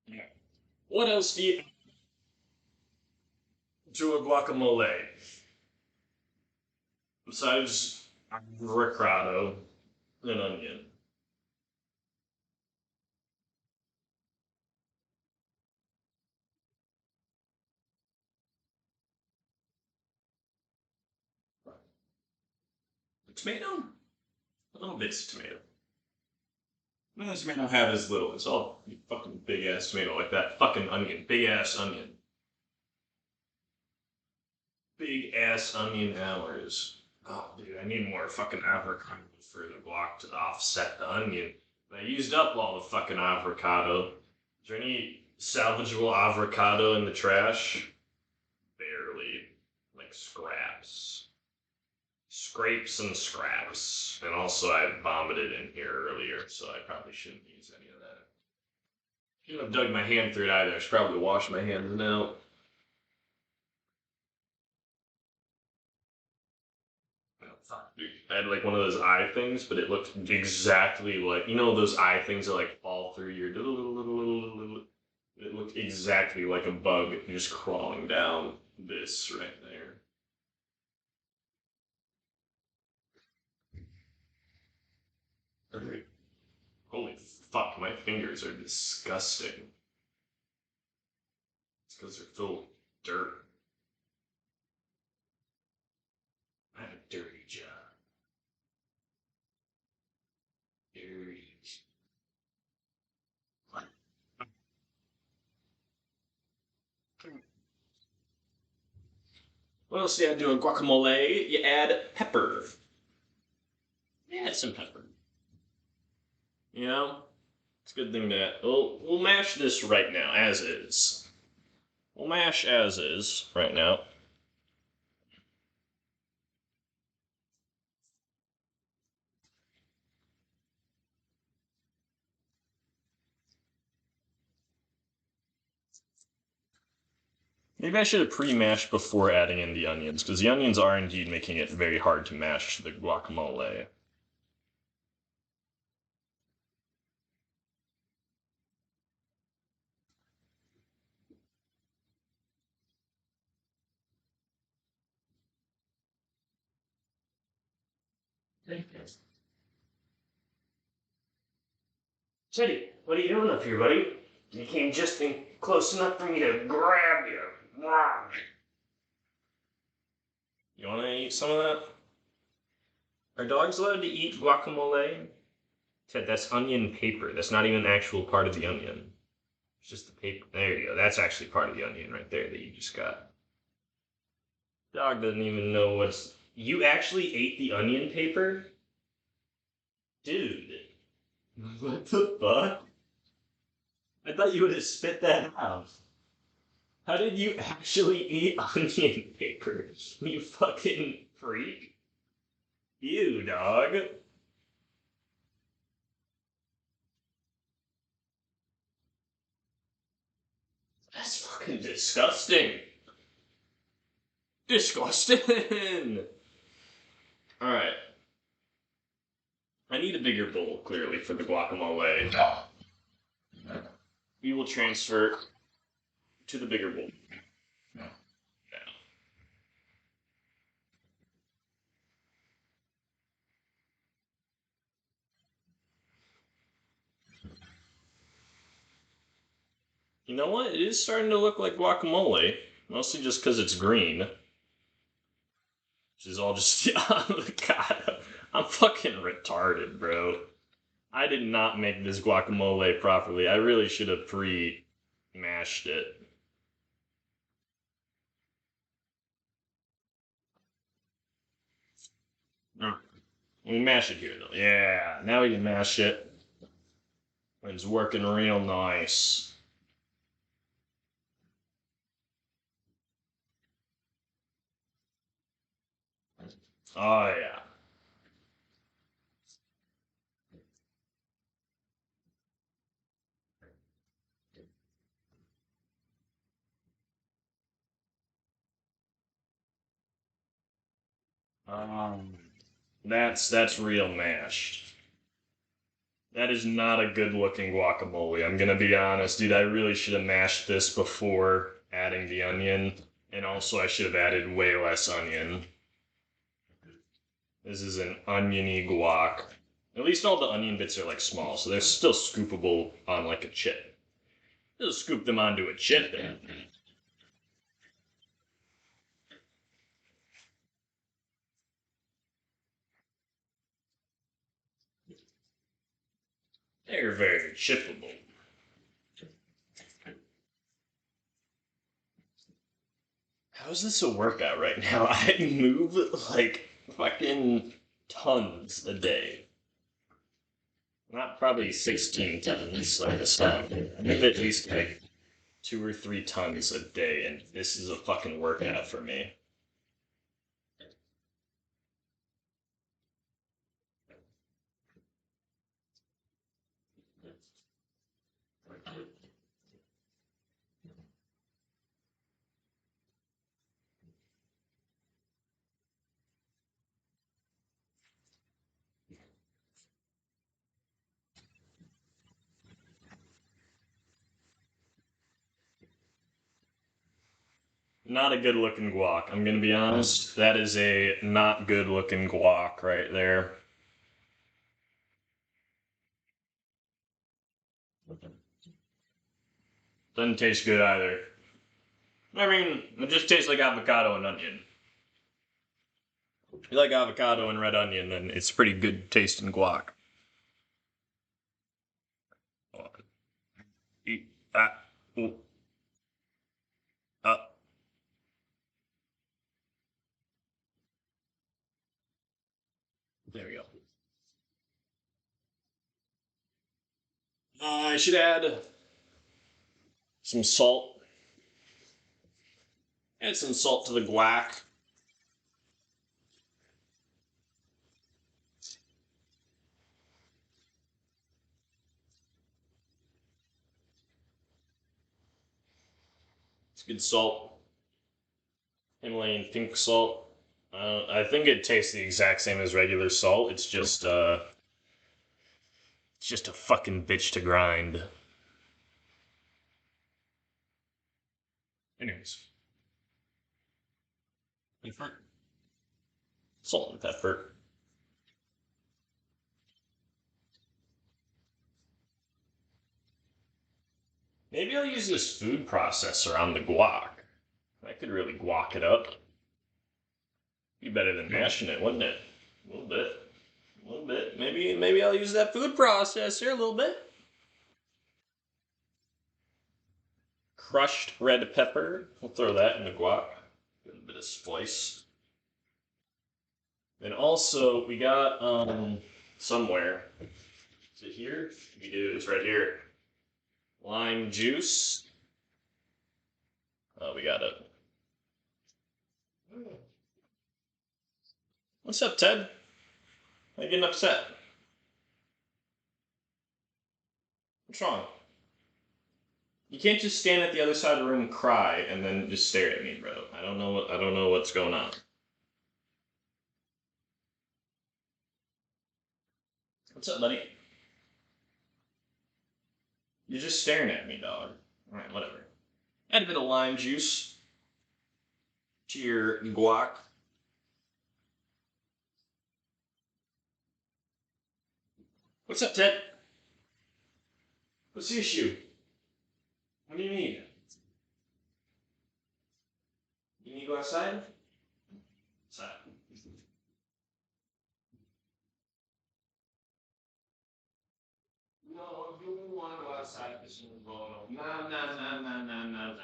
Yeah. What else do you do a guacamole besides avocado and onion? Tomato? Little bits of tomato. No, this tomato have as little. It's all fucking big ass tomato like that. Fucking onion. Big ass onion. Big ass onion hours. Oh, dude, I need more fucking avocado for the guac to offset the onion. I used up all the fucking avocado. Is there any salvageable avocado in the trash? Barely. Like scraps. Scrapes and scraps. And also, I vomited in here earlier, so I probably shouldn't use any of that. Shouldn't have dug my hand through it either. I should probably wash my hands now. I had like one of those eye things, but it looked exactly like those eye things that like fall through your. It looked exactly like a bug just crawling down this right there. Alright. Holy fuck, my fingers are disgusting. It's because they're filled with dirt. I have a dirty job. Dirty. What else do you add to a guacamole? You add pepper. You add some pepper. You know? It's a good thing to. We'll mash this right now, as is. We'll mash as is right now. Maybe I should have pre-mashed before adding in the onions, because the onions are indeed making it very hard to mash the guacamole. Teddy, what are you doing up here, buddy? You came just in close enough for me to grab you. You want to eat some of that? Are dogs allowed to eat guacamole? Ted, that's onion paper. That's not even an actual part of the onion. It's just the paper. There you go. That's actually part of the onion right there that you just got. Dog doesn't even know what's. You actually ate the onion paper? Dude. What the fuck? I thought you would have spit that out. How did you actually eat onion paper? You fucking freak. You dog. That's fucking disgusting. Disgusting. Alright. I need a bigger bowl, clearly, for the guacamole. We will transfer to the bigger bowl now. You know what? It is starting to look like guacamole. Mostly just because it's green. Which is all just avocado. I'm fucking retarded, bro. I did not make this guacamole properly. I really should have pre-mashed it. Alright. We mash it here, though. Yeah, now we can mash it. It's working real nice. Oh, yeah. Um, that's real mashed. That is not a good looking guacamole. I'm gonna be honest, dude. I really should have mashed this before adding the onion, and also I should have added way less onion. This is an oniony guac. At least all the onion bits are like small, so they're still scoopable on like a chip. Just scoop them onto a chip then. They're very chippable. How is this a workout right now? I move like fucking tons a day. Not probably 16 tons, like some. I move at least like 2 or 3 tons a day, and this is a fucking workout for me. Not a good looking guac. I'm gonna be honest. That is a not good looking guac right there. Doesn't taste good either. I mean, it just tastes like avocado and onion. If you like avocado and red onion, then it's pretty good tasting guac. Eat that. Ooh, uh, there we go. I should add some salt. Add some salt to the guac. It's good salt. Himalayan pink salt. I think it tastes the exact same as regular salt. It's just a fucking bitch to grind. Anyways, pepper, salt and pepper. Maybe I'll use this food processor on the guac. That could really guac it up. Be better than mashing it, wouldn't it? A little bit. A little bit. Maybe I'll use that food processor a little bit. Crushed red pepper. We'll throw that in the guac. Get a bit of spice. And also we got somewhere. Is it here? We do. It's right here. Lime juice. Oh, we got it. What's up, Ted? Why are you getting upset? What's wrong? You can't just stand at the other side of the room and cry and then just stare at me, bro. I don't know what's going on. What's up, buddy? You're just staring at me, dog. Alright, whatever. Add a bit of lime juice to your guac. What's up, Ted? What's the issue? What do you need? You need to go outside? Outside. No, you want to go outside this is going on. Nah, nah, nah, nah, nah, nah, nah.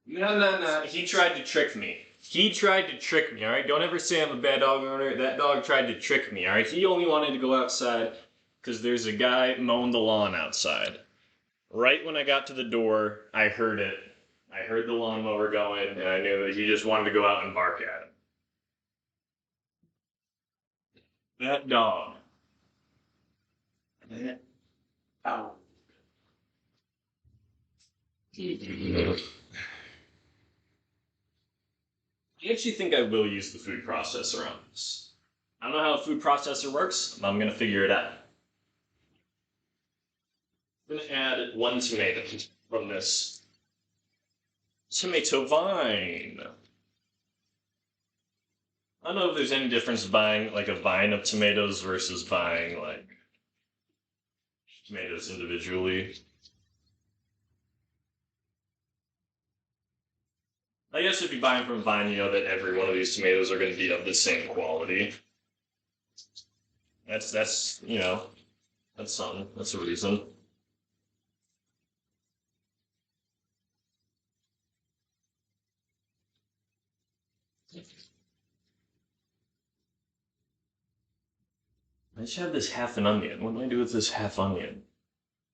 No, no, no. He tried to trick me. He tried to trick me, alright? Don't ever say I'm a bad dog owner. That dog tried to trick me, alright? He only wanted to go outside because there's a guy mowing the lawn outside. Right when I got to the door, I heard it. I heard the lawnmower going, and I knew that he just wanted to go out and bark at him. That dog. Ow. I actually think I will use the food processor on this. I don't know how a food processor works, but I'm gonna figure it out. I'm gonna add 1 tomato from this tomato vine. I don't know if there's any difference buying like a vine of tomatoes versus buying like tomatoes individually. I guess if you buy them from Vine, you know that every one of these tomatoes are going to be of the same quality. That's you know that's something. That's a reason. I just have this half an onion. What do I do with this half onion?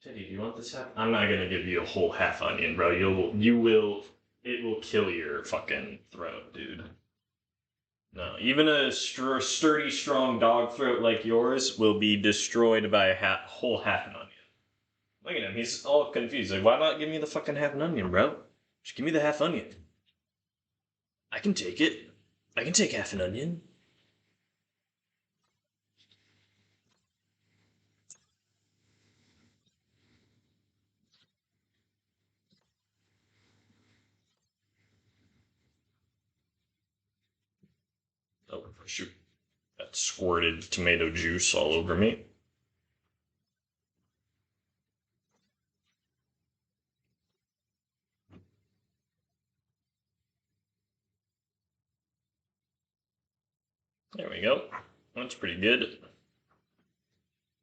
Teddy, do you want this half? I'm not gonna give you a whole half onion, bro. You will. It will kill your fucking throat, dude. No, even a sturdy, strong dog throat like yours will be destroyed by a whole half an onion. Look at him. He's all confused. Like, why not give me the fucking half an onion, bro? Just give me the half onion. I can take it. I can take half an onion. Oh, shoot. That squirted tomato juice all over me. There we go. That's pretty good.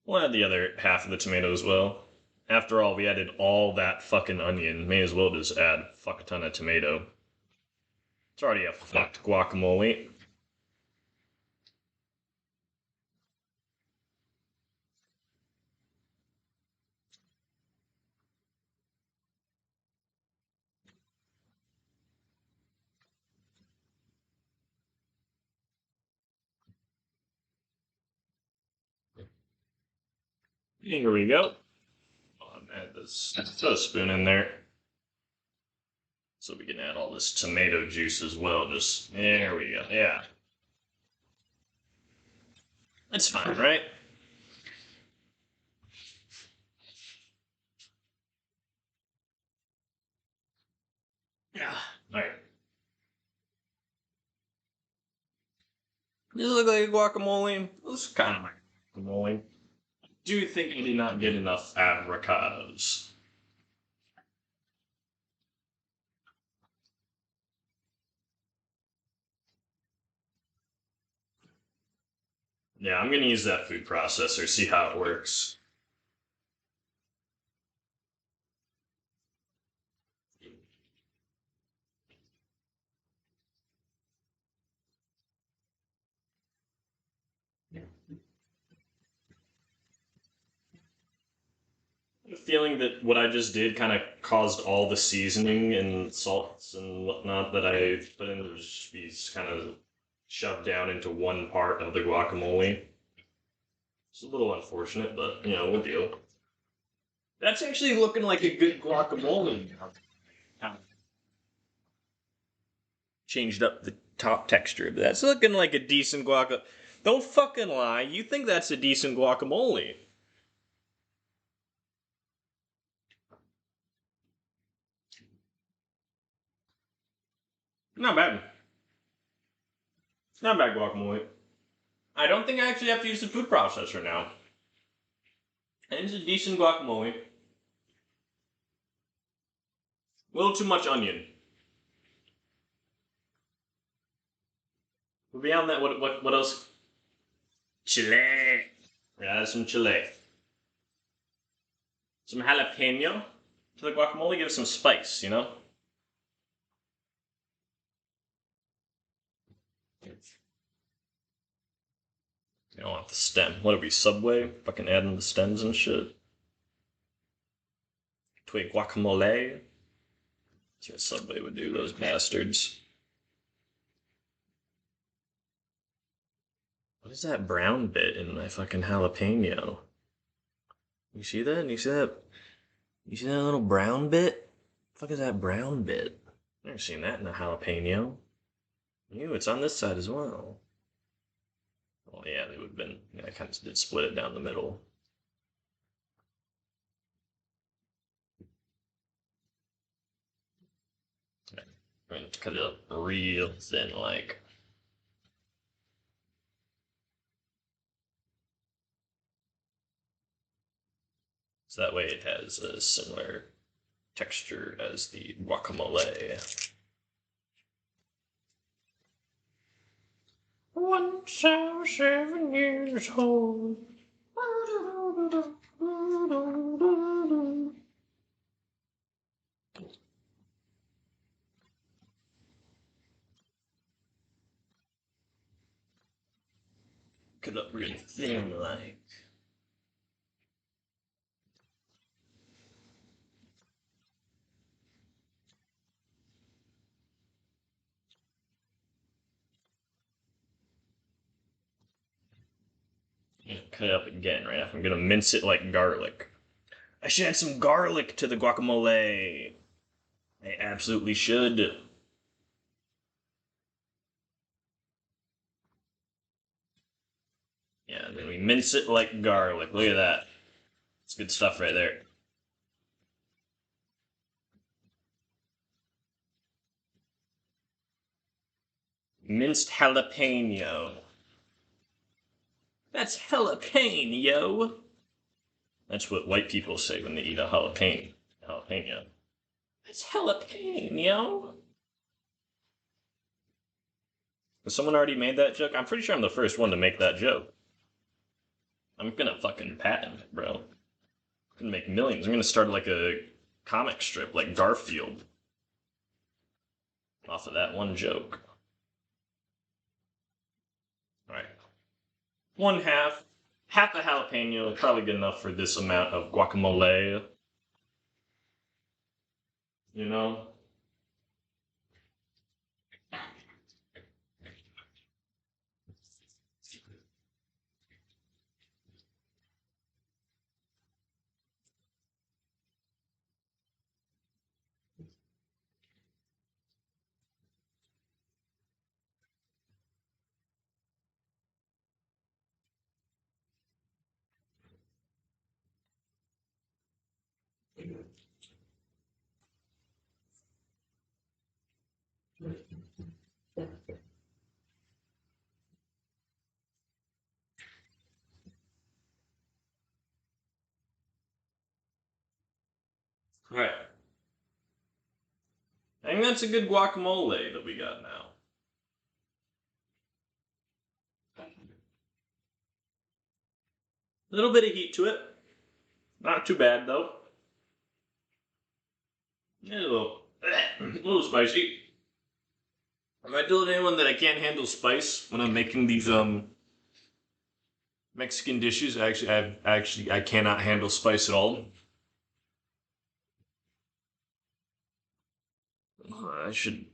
We'll add the other half of the tomato as well. After all, we added all that fucking onion. May as well just add a fuck ton of tomato. It's already a fucked guacamole. Here we go. I'll add this throw a spoon in there. So we can add all this tomato juice as well. Just, there we go. Yeah. That's fine, right? Yeah. Alright. Does it look like a guacamole? It looks kind of like guacamole. I do think I did not get enough avocados. Yeah, I'm gonna use that food processor, see how it works. feeling that what I just did kind of caused all the seasoning and salts and whatnot that I put in to just be kind of shoved down into one part of the guacamole. It's a little unfortunate, but you know, we'll deal. That's actually looking like a good guacamole. Changed up the top texture, but that's looking like a decent guacamole. Don't fucking lie. You think that's a decent guacamole? Not bad. Not bad guacamole. I don't think I actually have to use the food processor now. And it's a decent guacamole. A little too much onion. But beyond that, what else? Chile. Yeah, some chile. Some jalapeno to the guacamole, give it some spice, you know? You don't want the stem. What are we, Subway? Fucking adding the stems and shit. To a guacamole. That's what Subway would do, those bastards. What is that brown bit in my fucking jalapeno? You see that? You see that? You see that little brown bit? The fuck is that brown bit? I've never seen that in a jalapeno. Ew, it's on this side as well. Well, yeah, they would have been. Yeah, I kind of did split it down the middle. I'm gonna cut it up real thin, like. So that way it has a similar texture as the guacamole. Once I was 7 years old. Cut up really thin, like. Cut it up again right after. I'm gonna mince it like garlic. I should add some garlic to the guacamole. I absolutely should. Yeah, then we mince it like garlic. Look at that. It's good stuff right there. Minced jalapeno. That's jalapeno. That's what white people say when they eat a jalapeno. Jalapeno. That's jalapeno. Has someone already made that joke? I'm pretty sure I'm the first one to make that joke. I'm gonna fucking patent it, bro. I'm gonna make millions. I'm gonna start like a comic strip like Garfield off of that one joke. Alright. One half. Half a jalapeno, probably good enough for this amount of guacamole. You know? Alright. I think that's a good guacamole that we got now. A little bit of heat to it. Not too bad though. Yeah, a little spicy. Have I told anyone that I can't handle spice when I'm making these Mexican dishes? I cannot handle spice at all. I should.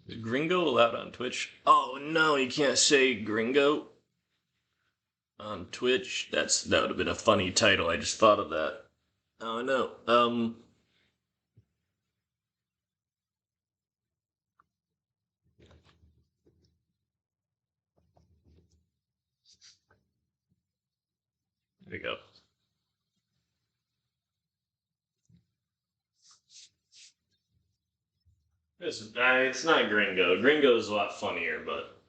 Is Gringo allowed on Twitch? Oh no, you can't say Gringo on Twitch. That would have been a funny title. I just thought of that. Oh no. There we go. It's not Gringo. Gringo is a lot funnier, but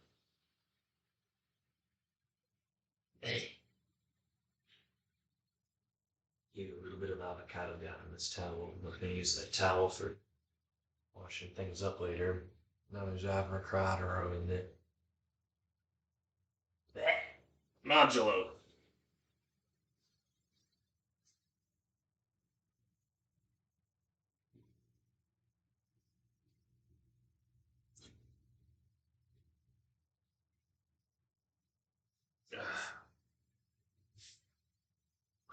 get a little bit of avocado down in this towel. I'm not gonna use that towel for washing things up later. Now there's avocado in it. Modulo.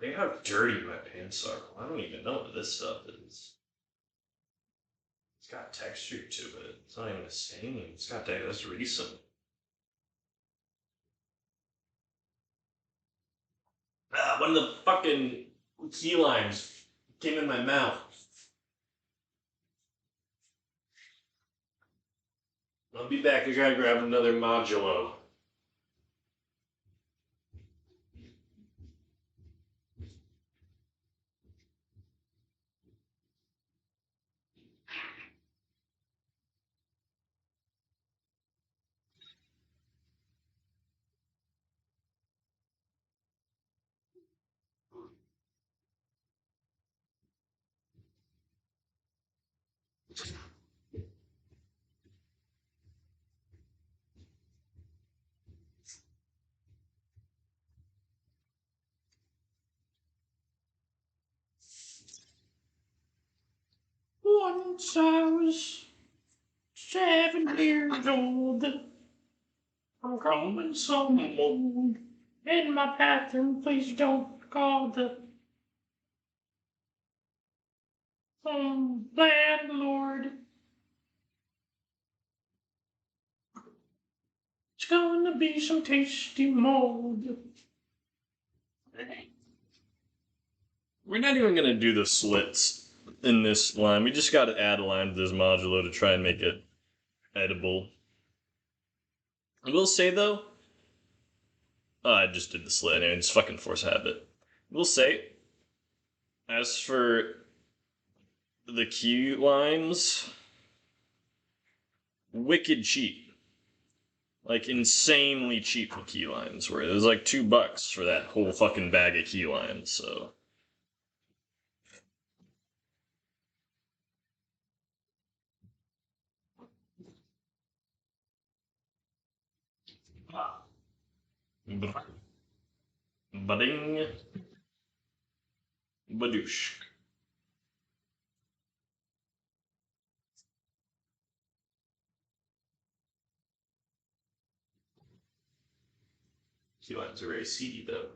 Look at how dirty my pants are. I don't even know what this stuff is. It's got texture to it. It's not even a stain. It's got that. That's recent. One of the fucking key limes came in my mouth. I'll be back. I gotta grab another modulo. Once I was 7 years old. I'm growing some mold in my bathroom. Please don't call the landlord. It's gonna be some tasty mold. We're not even gonna do the slits in this line. We just gotta add a line to this modulo to try and make it edible. I will say though, I just did the slit anyway, it's fucking force habit. I will say, as for the key lines, wicked cheap. Like insanely cheap for key limes, where it was like $2 for that whole fucking bag of key limes, so. Bading. Badoosh. Key limes are very seedy, though.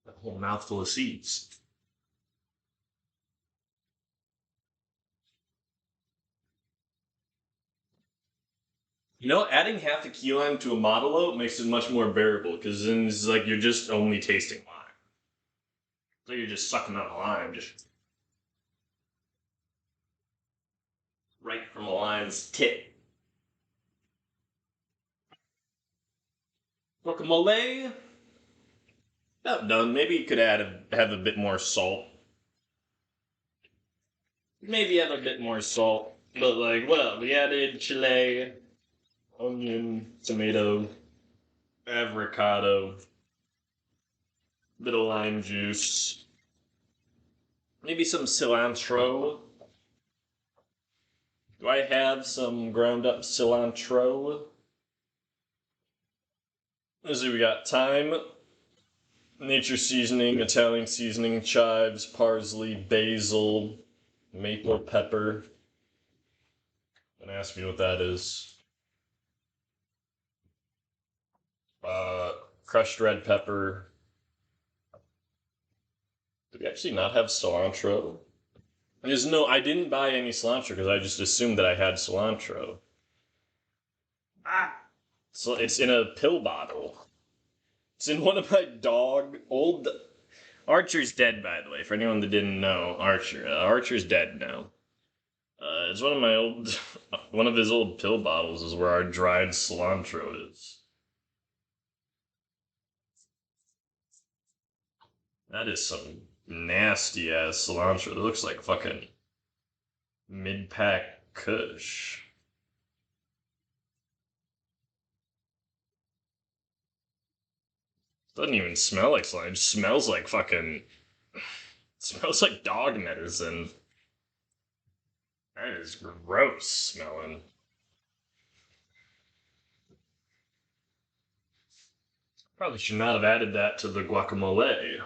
A whole mouthful of seeds. You know, adding half a key lime to a Modelo makes it much more bearable, because then it's like you're just only tasting lime. So you're just sucking on a lime, just right from a lime's tip. Guacamole. About done. Maybe you could have a bit more salt. Maybe add a bit more salt. But like, well, we added chile, onion, tomato, avocado, bit of lime juice, maybe some cilantro. Do I have some ground up cilantro? Let's see, we got thyme, Nature seasoning, Italian seasoning, chives, parsley, basil, maple pepper. Don't ask me what that is. Uh, Crushed red pepper. Do we actually not have cilantro? There's no. I didn't buy any cilantro because I just assumed that I had cilantro. Ah. So it's in a pill bottle. It's in one of my dog old. Archer's dead, by the way. For anyone that didn't know, Archer's dead now. It's one of my old, one of his old pill bottles is where our dried cilantro is. That is some nasty ass cilantro. It looks like fucking mid pack Kush. Doesn't even smell like cilantro. It just smells like fucking. Smells like dog medicine. That is gross smelling. Probably should not have added that to the guacamole.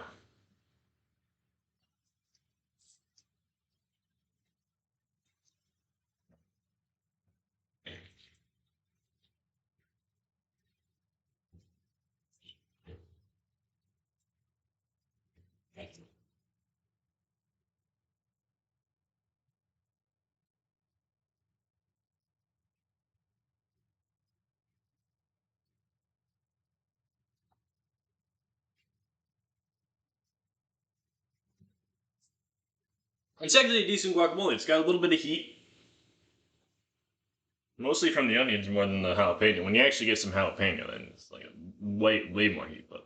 It's actually a decent guacamole. It's got a little bit of heat, mostly from the onions more than the jalapeno. When you actually get some jalapeno, then it's like way more heat. But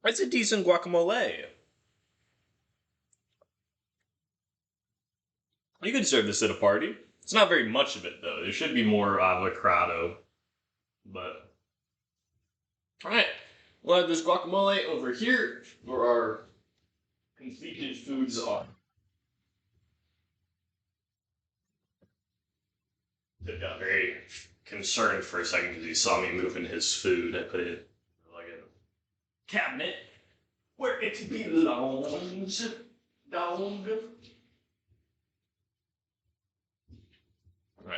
it's a decent guacamole. You could serve this at a party. It's not very much of it though. There should be more avocado. But all right, we'll have this guacamole over here where our completed foods are. Dave got very concerned for a second because he saw me moving his food. I put it like a cabinet where it belongs. Dog. Right.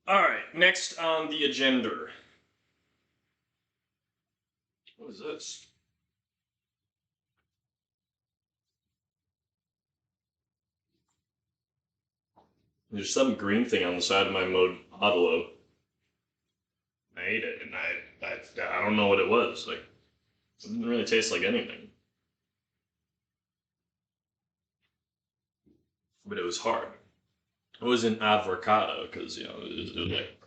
All right. Next on the agenda. What is this? There's some green thing on the side of my modelo. I ate it, and I don't know what it was. Like, it didn't really taste like anything. But it was hard. It wasn't avocado because it was like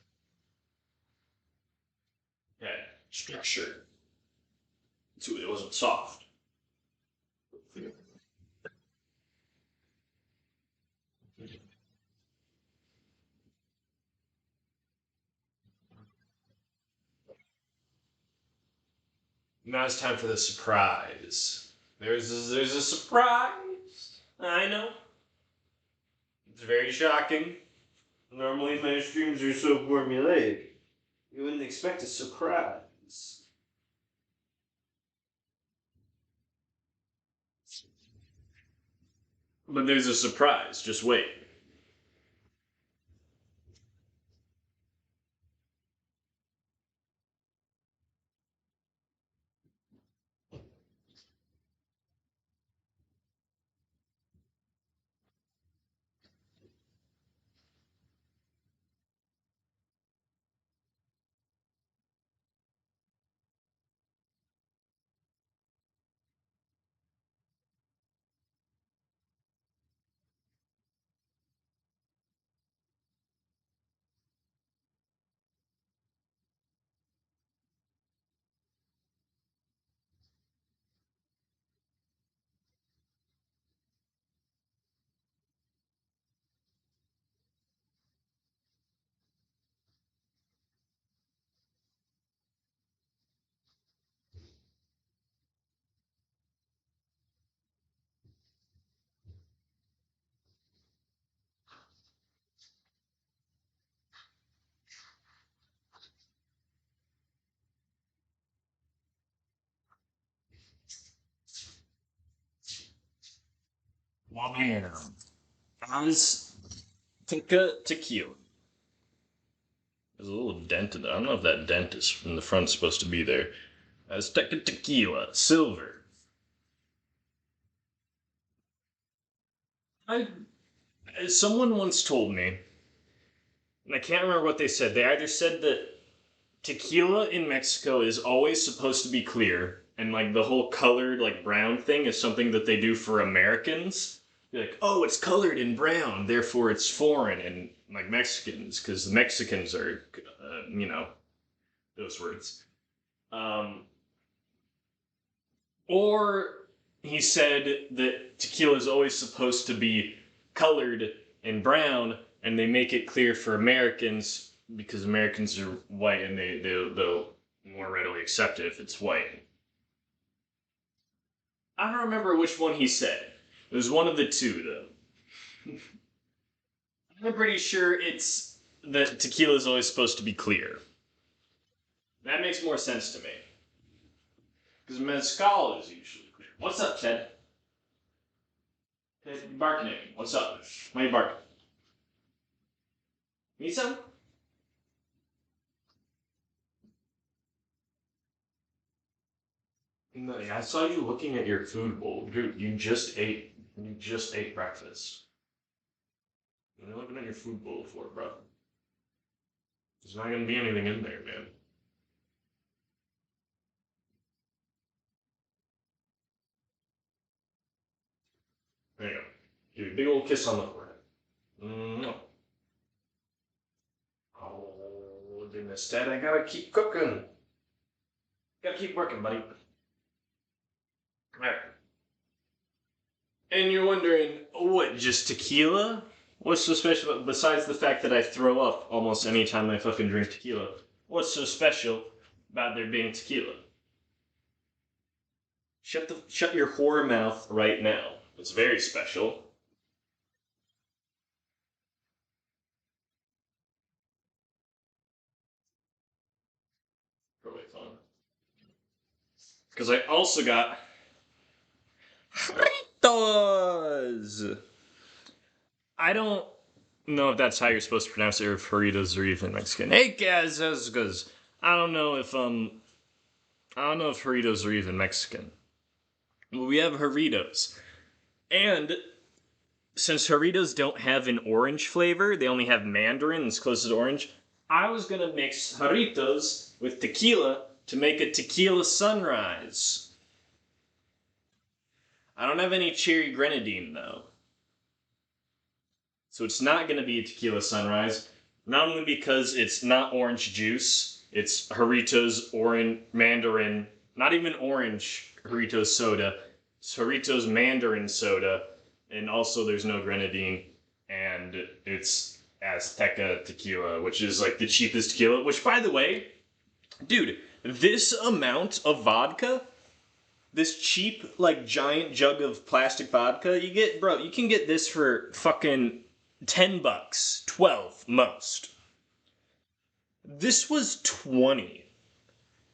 yeah structure. So it wasn't soft. Now it's time for the surprise. There's a surprise. I know. It's very shocking. Normally my streams are so formulaic. You wouldn't expect a surprise. But there's a surprise. Just wait. Man. Azteca tequila. There's a little dent in there. I don't know if that dent is from the front supposed to be there. Azteca tequila, silver. I Someone once told me, and I can't remember what they said. They either said that tequila in Mexico is always supposed to be clear, and like the whole colored like brown thing is something that they do for Americans. You're like, oh, it's colored in brown, therefore it's foreign, and like Mexicans, because the Mexicans are, those words. Um, or he said that tequila is always supposed to be colored in brown, and they make it clear for Americans because Americans are white and they'll more readily accept it if it's white. I don't remember which one he said. It was one of the two, though. I'm pretty sure it's that tequila is always supposed to be clear. That makes more sense to me. Because mezcal is usually clear. What's up, Ted? Ted, you barking at me. What's up? Why are you barking? Need some? No, I saw you looking at your food bowl. Dude, you just ate breakfast. What are you looking at your food bowl for, bro? There's not gonna be anything in there, man. There you go. Give you a big old kiss on the forehead. No. Oh, goodness, Dad, I gotta keep cooking. Gotta keep working, buddy. Alright. And you're wondering, what, just tequila? What's so special, besides the fact that I throw up almost any time I fucking drink tequila? What's so special about there being tequila? Shut your whore mouth right now. It's very special. Probably fun. Because I also got Fritos! I don't know if that's how you're supposed to pronounce it, or if burritos are even Mexican. Hey guys, how's it goes? I don't know if burritos are even Mexican. Well, we have burritos, and since burritos don't have an orange flavor, they only have mandarin. It's close to orange. I was gonna mix burritos with tequila to make a tequila sunrise. I don't have any cherry grenadine though. So it's not going to be a tequila sunrise, not only because it's not orange juice, it's Jarritos orange mandarin, not even orange Jarritos soda, it's Jarritos mandarin soda, and also there's no grenadine, and it's Azteca tequila, which is like the cheapest tequila, which by the way, dude, this amount of vodka, this cheap like giant jug of plastic vodka, you can get this for fucking $10, 12 most. This was 20.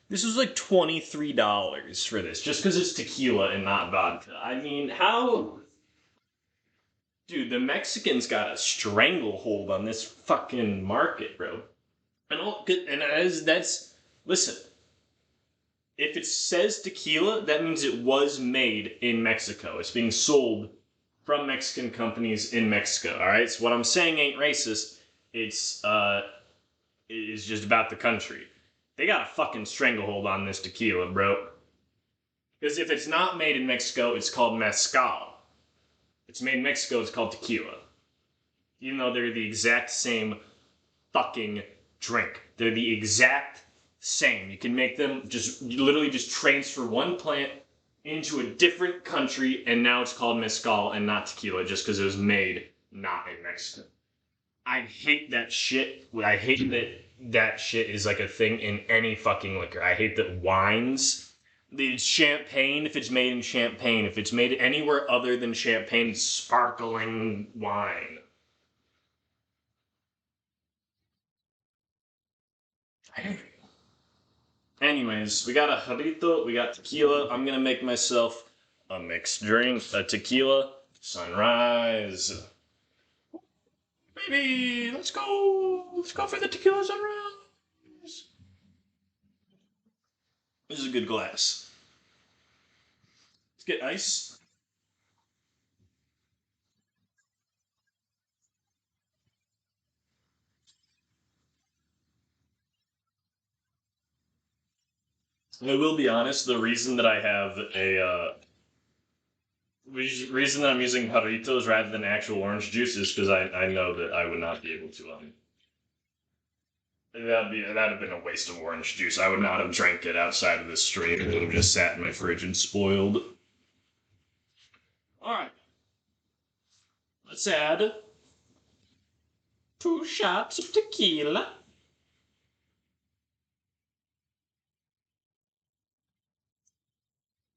This was like $23 for this, just because it's tequila and not vodka. I mean, how? Dude, the Mexicans got a stranglehold on this fucking market, bro. And that's listen. If it says tequila, that means it was made in Mexico. It's being sold from Mexican companies in Mexico. All right. So what I'm saying ain't racist. It is just about the country. They got a fucking stranglehold on this tequila, bro. Because if it's not made in Mexico, it's called mezcal. If it's made in Mexico, it's called tequila. Even though they're the exact same fucking drink. They're the exact same. You can make them literally just transfer one plant into a different country, and now it's called mezcal and not tequila just because it was made not in Mexico. I hate that shit. I hate that shit is like a thing in any fucking liquor. I hate that wines, the champagne, if it's made in Champagne, if it's made anywhere other than Champagne, it's sparkling wine. Anyways, we got a jarrito, we got tequila. I'm gonna make myself a mixed drink, a tequila Sunrise. Baby, let's go. Let's go for the tequila sunrise. This is a good glass. Let's get ice. I will be honest. The reason that I have reason that I'm using Jarritos rather than actual orange juice is because I know that I would not be able to that'd have been a waste of orange juice. I would not have drank it outside of this stream. It would have just sat in my fridge and spoiled. All right, let's add 2 shots of tequila.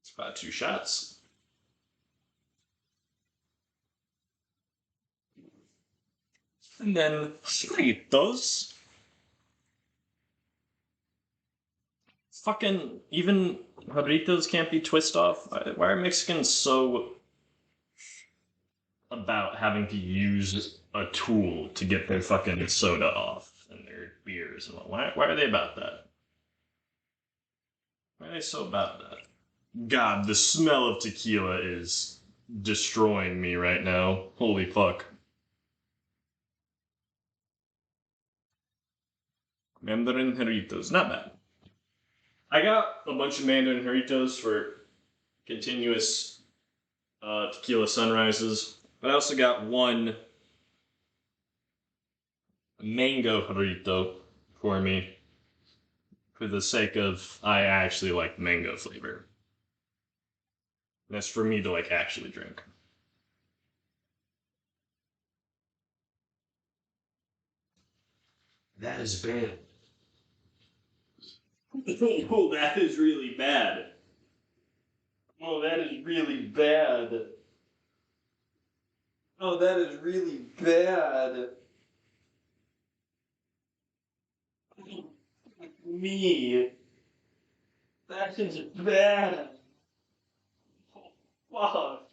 It's about 2 shots. And then fritos. Fucking even Jarritos can't be twist off. Why are Mexicans so about having to use a tool to get their fucking soda off and their beers and all? Why are they about that? Why are they so about that? God, the smell of tequila is destroying me right now. Holy fuck. Mandarin Jarritos, not bad. I got a bunch of Mandarin Jarritos for continuous tequila sunrises, but I also got one mango Jarrito for me for the sake of I actually like mango flavor. That's for me to like actually drink. That is bad. Oh, that is really bad. Oh, that is really bad. Oh, that is really bad. Me. That is bad. Fuck.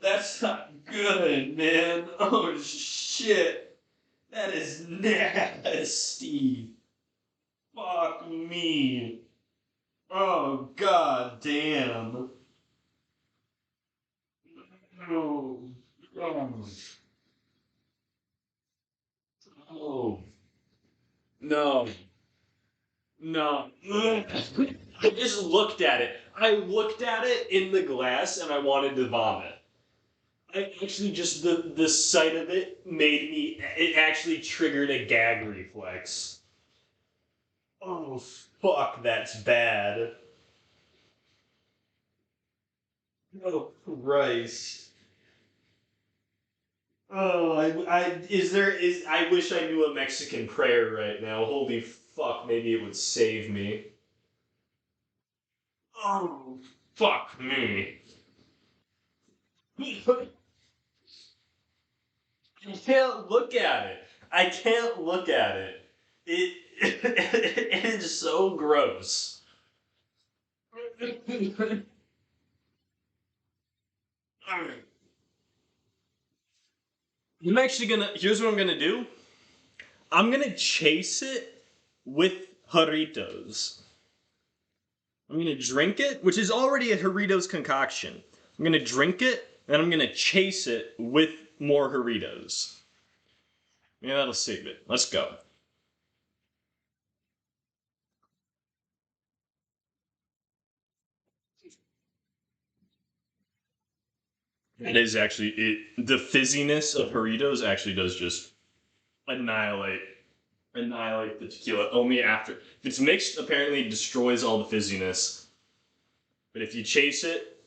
That's not good, man. Oh, shit. That is nasty. Fuck me. Oh, god damn. Oh. Oh. Oh. No. No. I just looked at it. I looked at it in the glass and I wanted to vomit. I actually just the sight of it made me it actually triggered a gag reflex. Oh fuck, that's bad. Oh Christ. Oh, I wish I knew a Mexican prayer right now. Holy fuck, maybe it would save me. Oh, fuck me. I can't look at it. I can't look at it. It, it is so gross. I'm actually gonna. Here's what I'm gonna do. I'm gonna chase it with Jarritos. I'm gonna drink it, which is already a Jarritos concoction. I'm gonna drink it, and I'm gonna chase it with more Jarritos. Yeah, that'll save it. Let's go. It is actually the fizziness of Jarritos actually does just annihilate the tequila. Only after if it's mixed, apparently it destroys all the fizziness. But if you chase it,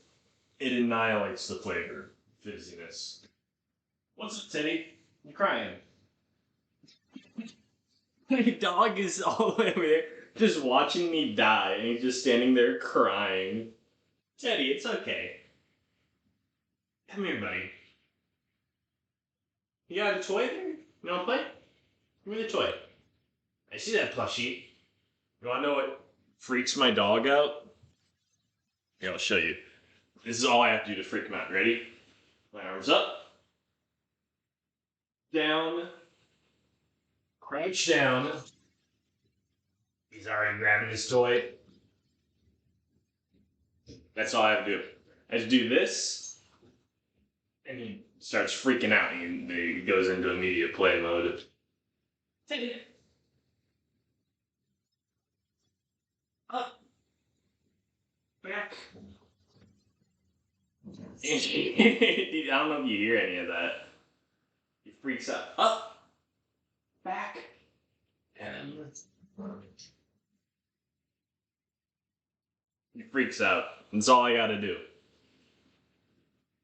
it annihilates the flavor fizziness. What's up, Teddy? You crying? My dog is all the way over there, just watching me die, and he's just standing there crying. Teddy, it's okay. Come here, buddy. You got a toy there? You wanna play? Give me the toy. I see that plushie. You wanna know what freaks my dog out? Here, I'll show you. This is all I have to do to freak him out. Ready? My arms up, down, crouch down. He's already grabbing his toy. That's all I have to do. I just do this, and he starts freaking out. He goes into immediate play mode. Up, back. I don't know if you hear any of that. He freaks out. Up, back, and he freaks out. That's all I gotta do.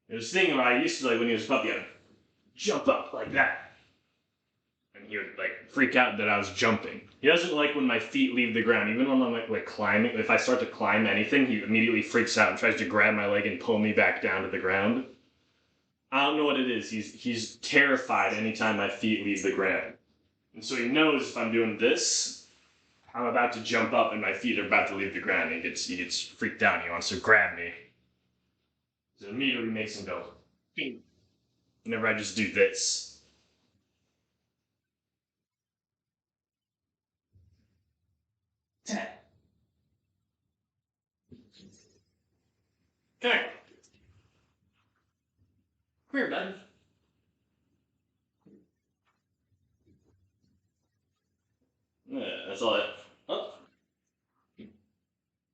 There's a thing I used to, like, when he was a puppy, I'd jump up like that. And he would, like, freak out that I was jumping. He doesn't like when my feet leave the ground. Even when I'm, like climbing, if I start to climb anything, he immediately freaks out and tries to grab my leg and pull me back down to the ground. I don't know what it is. He's terrified anytime my feet leave the ground. And so he knows if I'm doing this, I'm about to jump up and my feet are about to leave the ground. He gets freaked out and he wants to grab me. So it immediately makes him go, "Ping." Whenever I just do this. Okay. Come here, bud. Yeah, that's all it. Up.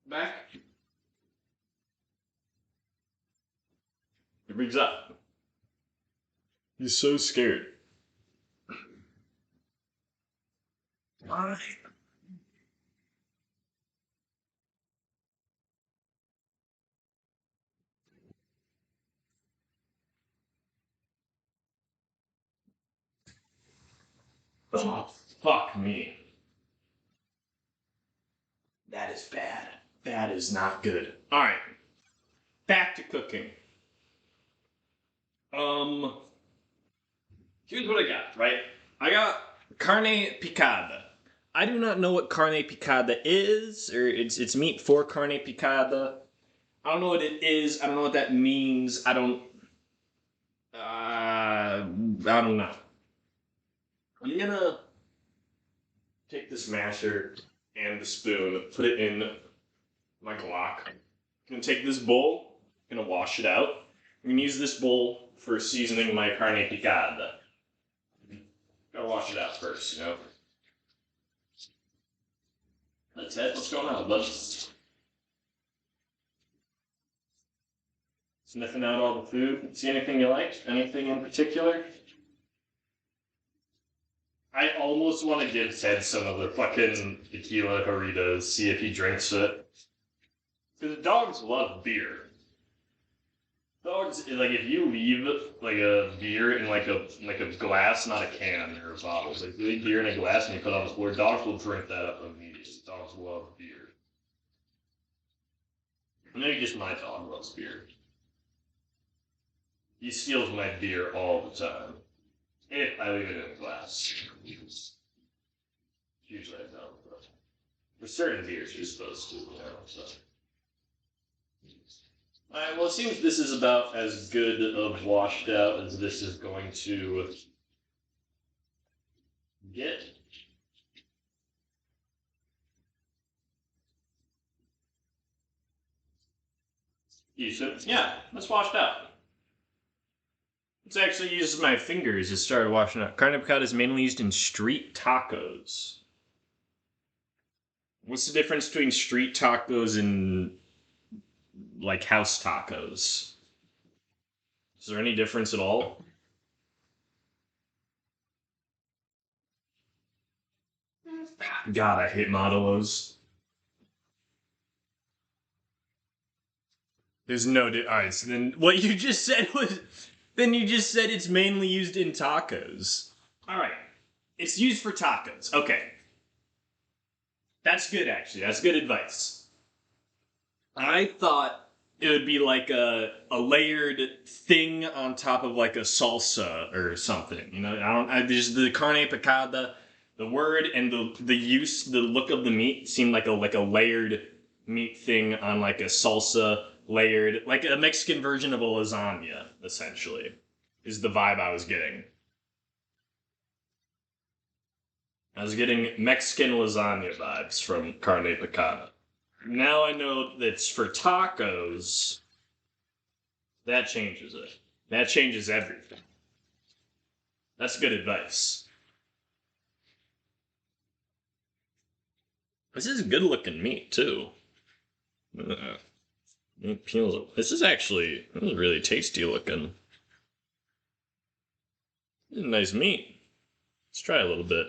Back. He brings up. He's so scared. Why? Oh, fuck me. That is bad. That is not good. Alright. Back to cooking. Um, Here's what I got, right? I got carne picada. I do not know what carne picada is, or it's meat for carne picada. I don't know what it is. I don't know what that means. I don't know. I'm gonna take this masher and the spoon, put it in my Glock. I'm gonna take this bowl, gonna wash it out. I'm gonna use this bowl for seasoning my carne picada. Gotta wash it out first, you know. That's it. What's going on, bud? Sniffing out all the food. See anything you like? Anything in particular? I almost want to give Ted some of the fucking tequila Doritos, see if he drinks it. Because dogs love beer. Dogs, like, if you leave like a beer in like a glass, not a can or a bottle, like if you leave beer in a glass and you put it on the floor, dogs will drink that up immediately. Dogs love beer. Maybe just my dog loves beer. He steals my beer all the time. If I leave it in a glass. Usually I don't, but for certain beers you're supposed to, you know, so. Alright, well, it seems this is about as good of washed out as this is going to get. Decent. Yeah, that's washed out. Let's actually use my fingers to start washing out. Carne picada is mainly used in street tacos. What's the difference between street tacos and, like, house tacos? Is there any difference at all? God, I hate modelos. There's no alright, so then what you just said was then you just said it's mainly used in tacos. Alright. It's used for tacos. Okay. That's good actually. That's good advice. I thought it would be like a layered thing on top of like a salsa or something. You know, there's the carne picada, the word and the look of the meat seemed like a layered meat thing on like a salsa layered, like a Mexican version of a lasagna, essentially, is the vibe I was getting. I was getting Mexican lasagna vibes from carne picada. Now I know that's for tacos. That changes it. That changes everything. That's good advice. This is good looking meat too. It peels. This is really tasty looking. This is nice meat. Let's try a little bit.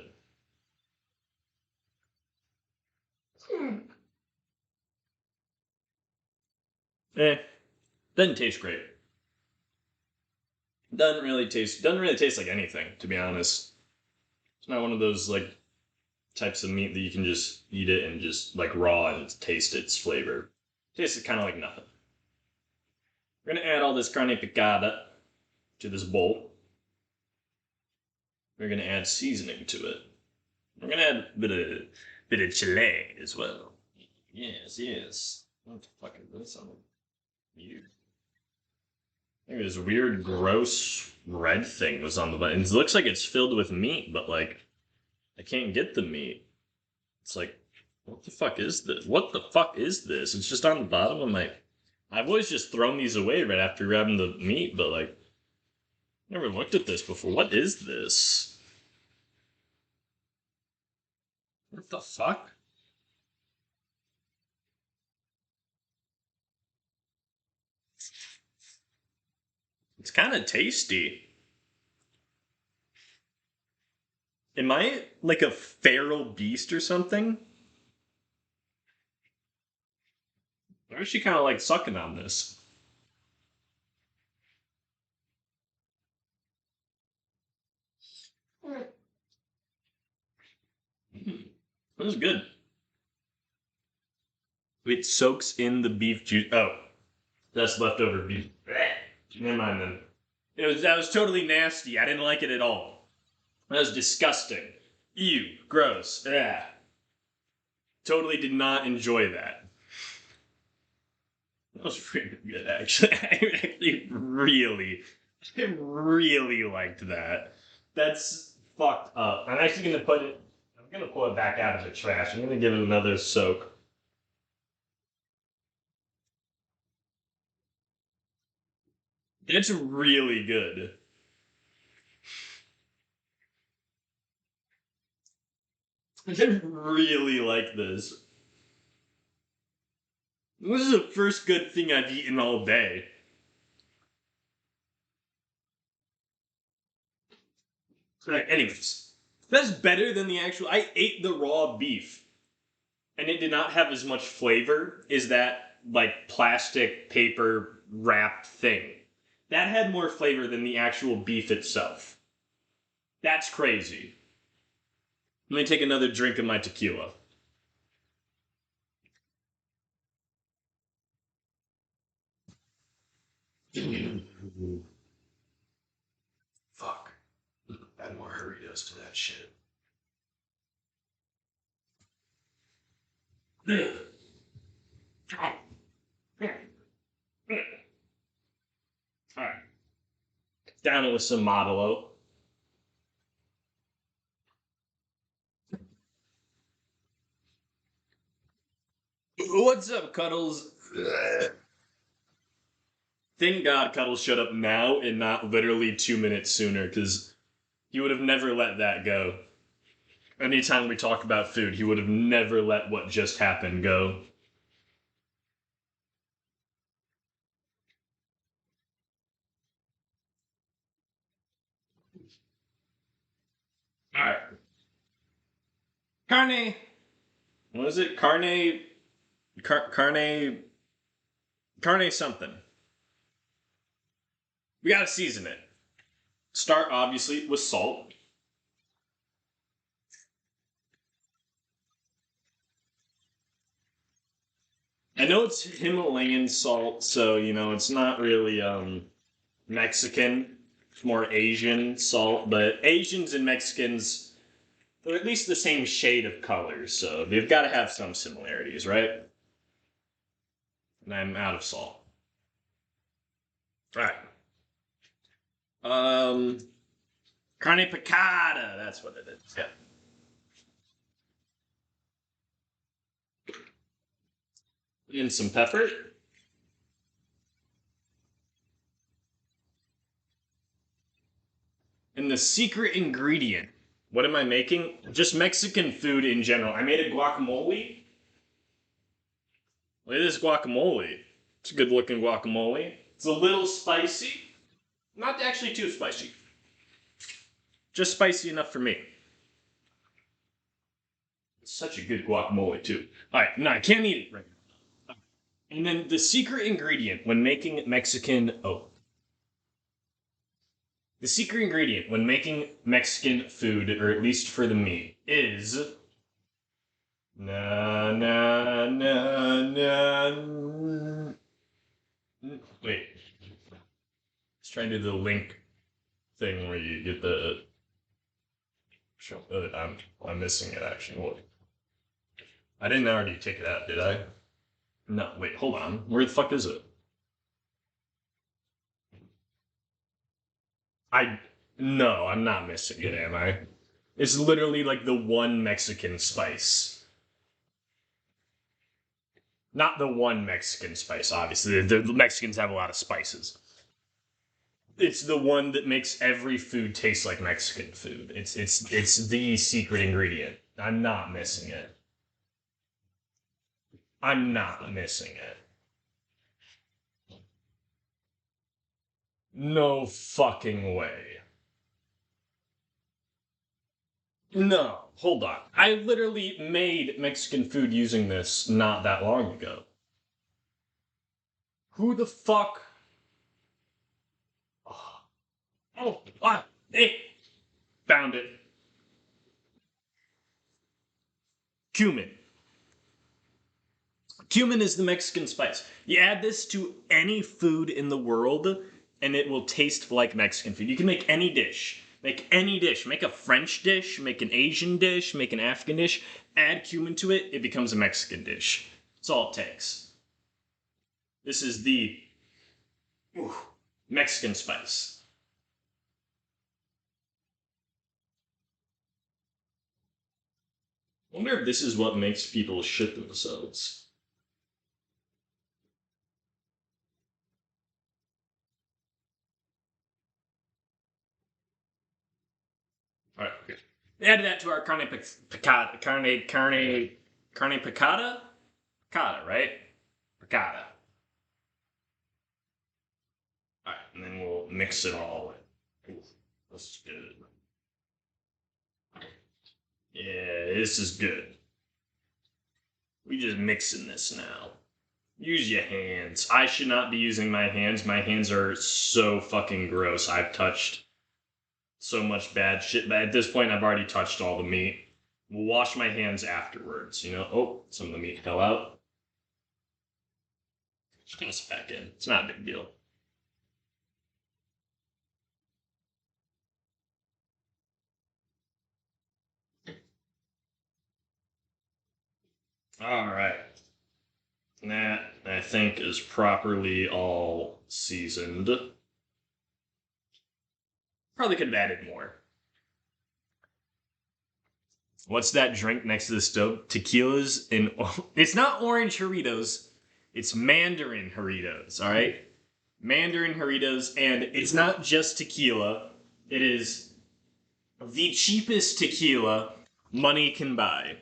Eh, doesn't taste great. Doesn't really taste like anything, to be honest. It's not one of those like types of meat that you can just eat it and just like raw and taste its flavor. Tastes kind of like nothing. We're gonna add all this carne picada to this bowl. We're gonna add seasoning to it. We're gonna add a bit of chile as well. Yes, yes. What the fuck is this on you? I think this weird, gross red thing was on the button. It looks like it's filled with meat, but like I can't get the meat. It's like, what the fuck is this? What the fuck is this? It's just on the bottom of my. I've always just thrown these away right after grabbing the meat, but like, never looked at this before. What is this? What the fuck? It's kind of tasty. Am I like a feral beast or something? Or is she kind of like sucking on this? Mm, this is good. It soaks in the beef juice. Oh, that's leftover beef. Never mind then. That was totally nasty. I didn't like it at all. That was disgusting. Ew, gross. Yeah. Totally did not enjoy that. That was really good, actually. I really liked that. That's fucked up. I'm gonna pull it back out of the trash. I'm gonna give it another soak. It's really good. I really like this. This is the first good thing I've eaten all day. Right, anyways, that's better than the actual. I ate the raw beef, and it did not have as much flavor as that like plastic paper wrapped thing. That had more flavor than the actual beef itself. That's crazy. Let me take another drink of my tequila. Fuck. Add more Doritos to that shit. Alright. Down it with some Modelo. What's up, Cuddles? Thank God Cuddles showed up now and not literally 2 minutes sooner, because he would have never let that go. Anytime we talk about food, he would have never let what just happened go. Alright. Carne. What is it? Carne. Carne something. We gotta season it. Start, obviously, with salt. I know it's Himalayan salt, so, it's not really, Mexican. It's more Asian salt, but Asians and Mexicans, they're at least the same shade of color, so they've got to have some similarities, right? And I'm out of salt. All right. Um, carne picada. That's what it is. Yeah. And some pepper. And the secret ingredient. What am I making? Just Mexican food in general. I made a guacamole. Look at this guacamole. It's a good looking guacamole. It's a little spicy. Not actually too spicy. Just spicy enough for me. It's such a good guacamole, too. Alright, no, I can't eat it right now. And then the secret ingredient when making Mexican. Oh. The secret ingredient when making Mexican food, or at least for the meat, is. Na na na na. Wait. Let's try and do the link thing where you get the. I'm missing it actually. What? I didn't already take it out, did I? No, wait, hold on. Where the fuck is it? No, I'm not missing it, am I? It's literally like the one Mexican spice. Not the one Mexican spice, obviously. The Mexicans have a lot of spices. It's the one that makes every food taste like Mexican food. It's the secret ingredient. I'm not missing it. I'm not missing it. No fucking way. No, hold on. I literally made Mexican food using this not that long ago. Who the fuck? Oh, hey, found it. Cumin. Cumin is the Mexican spice. You add this to any food in the world, and it will taste like Mexican food. You can make any dish. Make any dish. Make a French dish, make an Asian dish, make an African dish. Add cumin to it, it becomes a Mexican dish. That's all it takes. This is the Mexican spice. I wonder if this is what makes people shit themselves. All right, okay. Added that to our carne picada. Carne picada? Picada, right? Picada. Alright, and then we'll mix it all in. Ooh, this is good. Yeah, this is good. We just mixing this now. Use your hands. I should not be using my hands. My hands are so fucking gross. I've touched so much bad shit. But at this point, I've already touched all the meat. We'll wash my hands afterwards, you know? Oh, some of the meat fell out. Just toss it back in. It's not a big deal. Alright. That, I think, is properly all seasoned. Probably could have added more. What's that drink next to the stove? Tequilas and it's not orange Doritos, it's Mandarin Doritos. All right, Mandarin Doritos, and it's not just tequila. It is the cheapest tequila money can buy.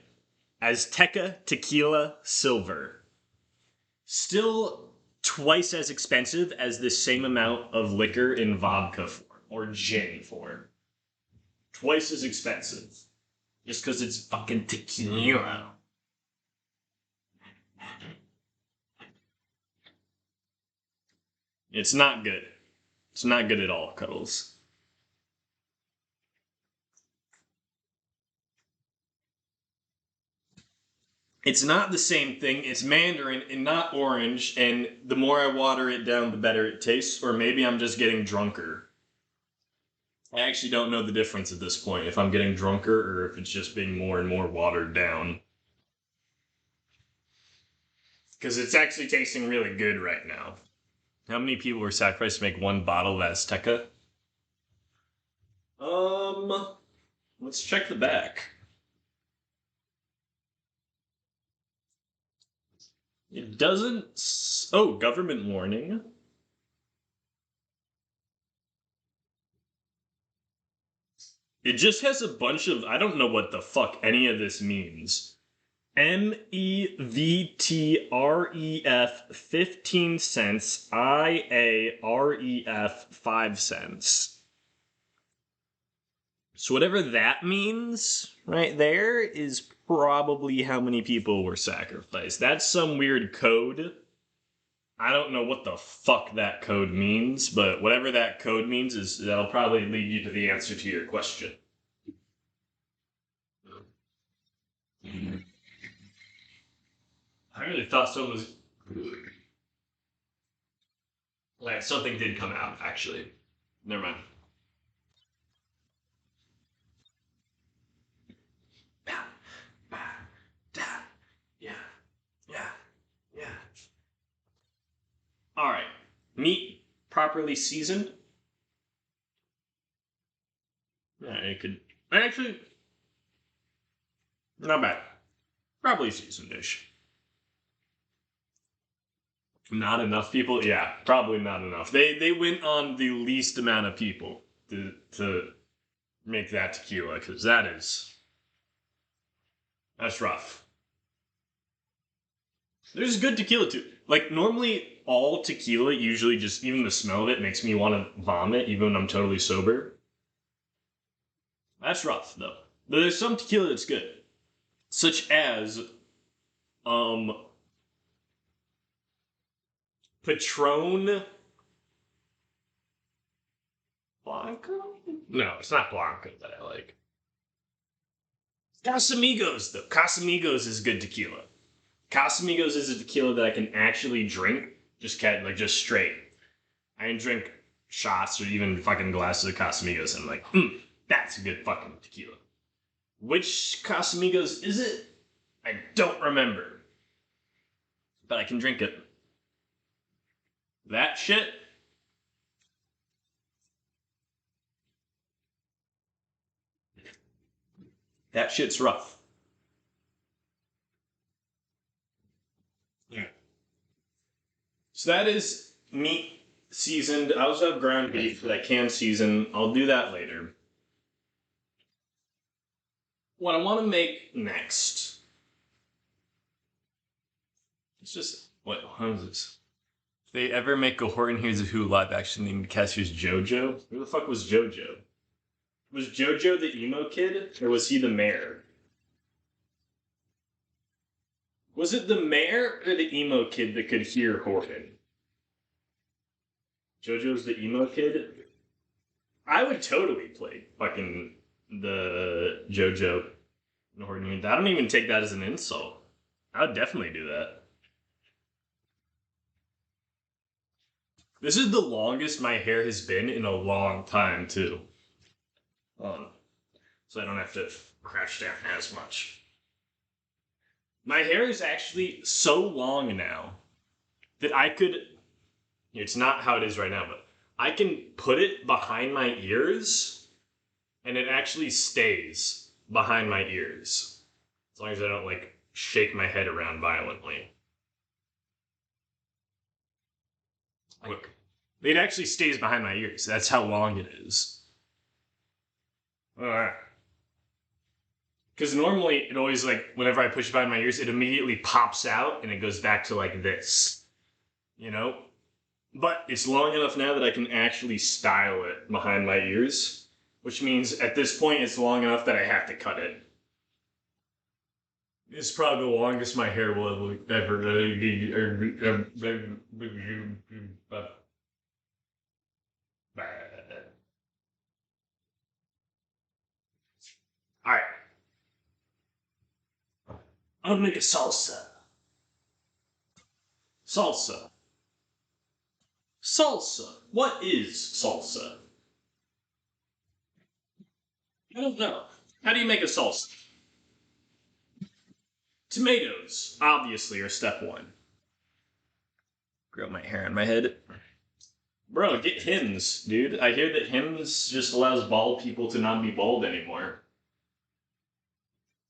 Azteca Tequila Silver. Still twice as expensive as the same amount of liquor in vodka for, or gin for. Twice as expensive. Just because it's fucking tequila. It's not good. It's not good at all, Cuddles. It's not the same thing. It's Mandarin and not orange, and the more I water it down, the better it tastes. Or maybe I'm just getting drunker. I actually don't know the difference at this point, if I'm getting drunker or if it's just being more and more watered down. Because it's actually tasting really good right now. How many people were sacrificed to make one bottle of Azteca? Let's check the back. It doesn't. Oh, government warning. It just has a bunch of. I don't know what the fuck any of this means. MEVTREF 15 cents, IAREF 5 cents. So whatever that means right there is probably how many people were sacrificed. That's some weird code. I don't know what the fuck that code means, but whatever that code means is that'll probably lead you to the answer to your question. I really thought someone was. Like, something did come out, actually. Never mind. Yeah, yeah, yeah. Alright. Meat properly seasoned. Yeah, it could. Actually, not bad. Properly seasoned dish. Not enough people? Yeah, probably not enough. They went on the least amount of people to make that tequila, because that's rough. There's good tequila too. Like normally all tequila usually just even the smell of it makes me want to vomit even when I'm totally sober. That's rough though. But there's some tequila that's good. Such as um Patron Blanco? No, it's not Blanco that I like. Casamigos though. Casamigos is good tequila. Casamigos is a tequila that I can actually drink, just straight. I can drink shots or even fucking glasses of Casamigos, and I'm like, that's a good fucking tequila. Which Casamigos is it? I don't remember, but I can drink it. That shit. That shit's rough. Yeah. So that is meat seasoned. I also have ground beef that I can season. I'll do that later. What I want to make next. It's just what is this? If they ever make a Horton Hears a Who live action named Cassier's JoJo, who the fuck was JoJo? Was JoJo the emo kid, or was he the mayor? Was it the mayor or the emo kid that could hear Horton? JoJo's the emo kid? I would totally play fucking the JoJo in Horton. I don't even take that as an insult. I would definitely do that. This is the longest my hair has been in a long time, too. So I don't have to crouch down as much. My hair is actually so long now that I could. It's not how it is right now, but I can put it behind my ears and it actually stays behind my ears. As long as I don't, like, shake my head around violently. Look, it actually stays behind my ears. That's how long it is. Alright. Because normally it always, like, whenever I push it behind my ears, it immediately pops out and it goes back to, like, this. You know? But it's long enough now that I can actually style it behind my ears. Which means at this point it's long enough that I have to cut it. It's probably the longest my hair will ever. Alright. I'm gonna make a salsa. Salsa. Salsa. What is salsa? I don't know. How do you make a salsa? Tomatoes, obviously, are step one. Grow my hair on my head. Bro, get Hims, dude. I hear that Hims just allows bald people to not be bald anymore.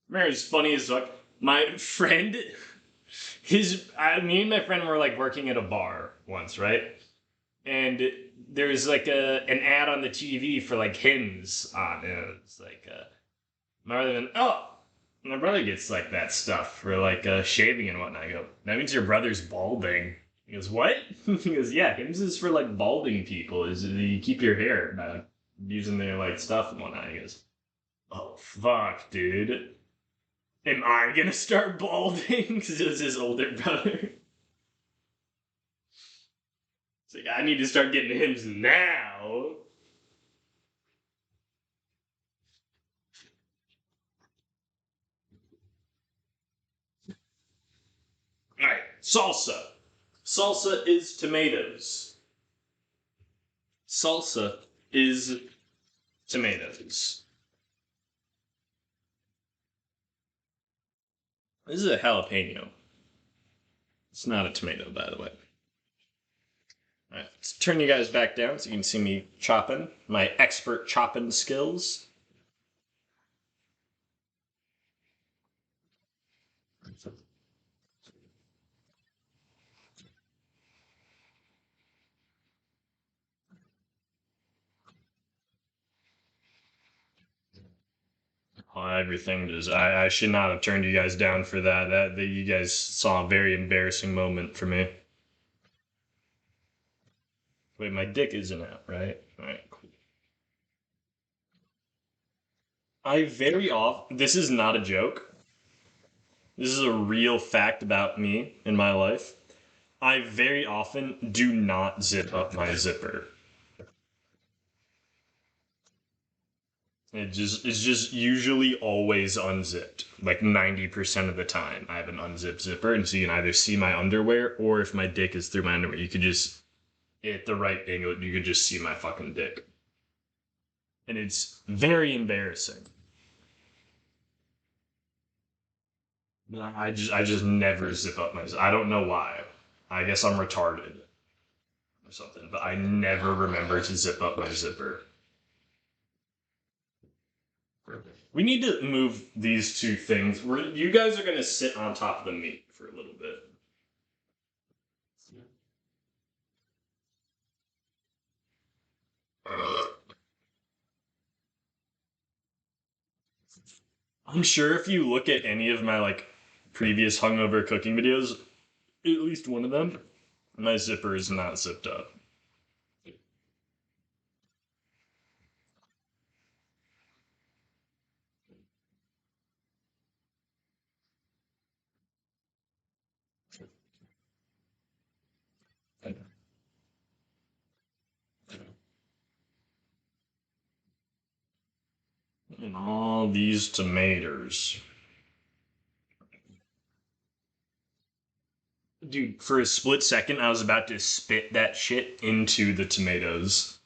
Remember, it's funny as fuck. My friend, me and my friend were like working at a bar once, right? And there's like an ad on the TV for like Hims on it. It's like, my brother gets like that stuff for like shaving and whatnot. I go, that means your brother's balding. He goes, what? He goes, yeah, Hims is for like balding people. Is you keep your hair by like, using their like stuff and whatnot. He goes, oh fuck, dude. Am I gonna start balding? Because it was his older brother. It's like, I need to start getting Hims now. Alright, salsa. Salsa is tomatoes. Salsa is tomatoes. This is a jalapeno. It's not a tomato, by the way. Alright, let's turn you guys back down so you can see me chopping. My expert chopping skills. Oh, everything is. I should not have turned you guys down for that. That you guys saw a very embarrassing moment for me. Wait, my dick isn't out, right? Alright, cool. I very often. This is not a joke. This is a real fact about me in my life. I very often do not zip up my zipper. It's just usually always unzipped. Like 90% of the time I have an unzipped zipper, and so you can either see my underwear, or if my dick is through my underwear, you could just at the right angle, you could just see my fucking dick. And it's very embarrassing. I just never zip up my I don't know why. I guess I'm retarded or something, but I never remember to zip up my zipper. We need to move these two things. You guys are gonna sit on top of the meat for a little bit. I'm sure if you look at any of my like previous hungover cooking videos, at least one of them, my zipper is not zipped up. And all these tomatoes. Dude, for a split second, I was about to spit that shit into the tomatoes.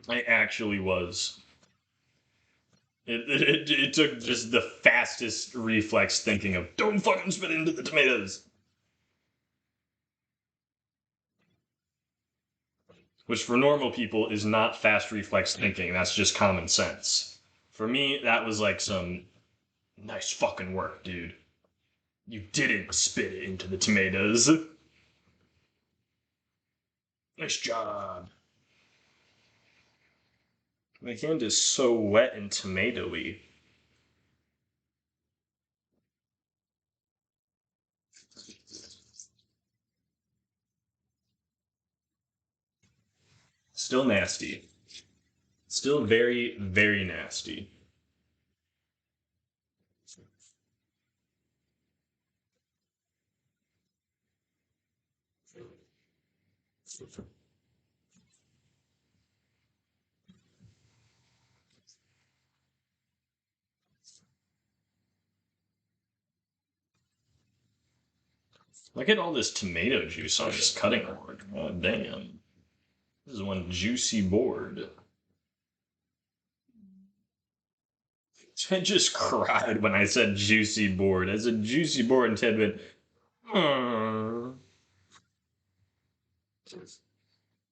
I actually was. It took just the fastest reflex thinking of, don't fucking spit into the tomatoes. Which for normal people is not fast reflex thinking, that's just common sense. For me, that was like some nice fucking work, dude. You didn't spit it into the tomatoes. Nice job. My hand is so wet and tomatoey. Still nasty. Still very, very nasty. Look at all this tomato juice on this cutting board. God damn. This is one juicy board. I just cried when I said juicy board. As a juicy board and Ted went, "Hmm."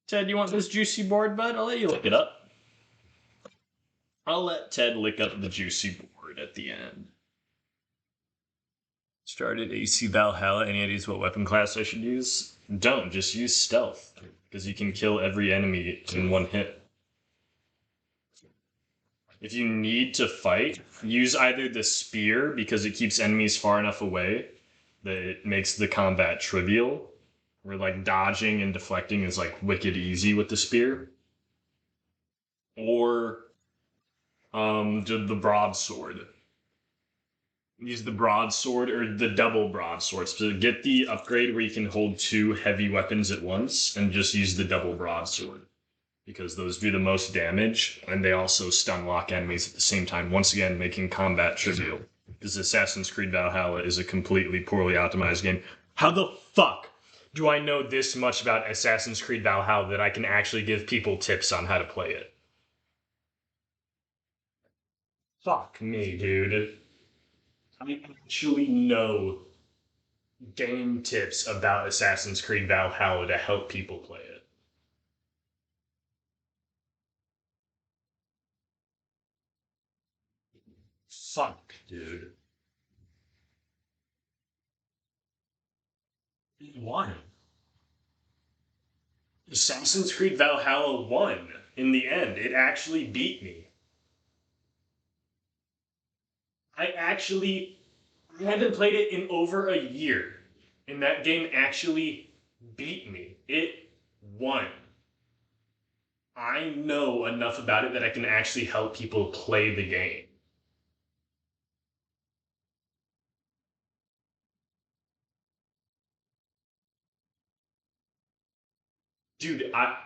Ted, you want this juicy board, bud? I'll let you look it up. I'll let Ted lick up the juicy board at the end. Started AC Valhalla. Any ideas what weapon class I should use? Don't. Just use stealth. Because you can kill every enemy in one hit. If you need to fight, use either the spear because it keeps enemies far enough away that it makes the combat trivial. Where like dodging and deflecting is like wicked easy with the spear. Or the broadsword. Use the broadsword or the double broadsword. So get the upgrade where you can hold two heavy weapons at once and just use the double broadsword. Because those do the most damage and they also stun lock enemies at the same time, once again making combat trivial. Because Assassin's Creed Valhalla is a completely poorly optimized game. How the fuck do I know this much about Assassin's Creed Valhalla that I can actually give people tips on how to play it? Fuck me, dude. I actually know game tips about Assassin's Creed Valhalla to help people play it. Fuck, dude. It won. Assassin's Creed Valhalla won in the end. It actually beat me. I haven't played it in over a year, and that game actually beat me. It won. I know enough about it that I can actually help people play the game. Dude, I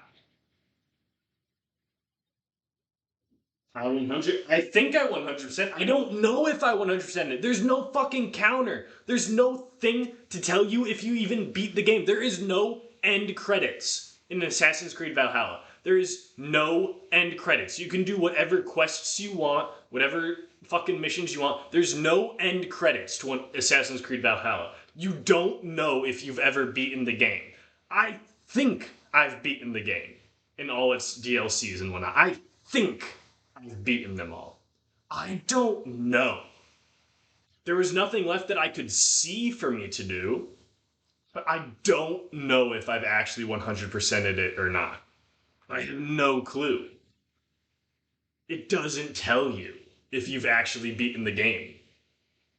100. I think I 100%. I don't know if I 100% it. There's no fucking counter. There's no thing to tell you if you even beat the game. There is no end credits in Assassin's Creed Valhalla. There is no end credits. You can do whatever quests you want, whatever fucking missions you want. There's no end credits to Assassin's Creed Valhalla. You don't know if you've ever beaten the game. I think I've beaten the game in all its DLCs and whatnot. I think I've beaten them all. I don't know. There was nothing left that I could see for me to do, but I don't know if I've actually 100%ed it or not. I have no clue. It doesn't tell you if you've actually beaten the game.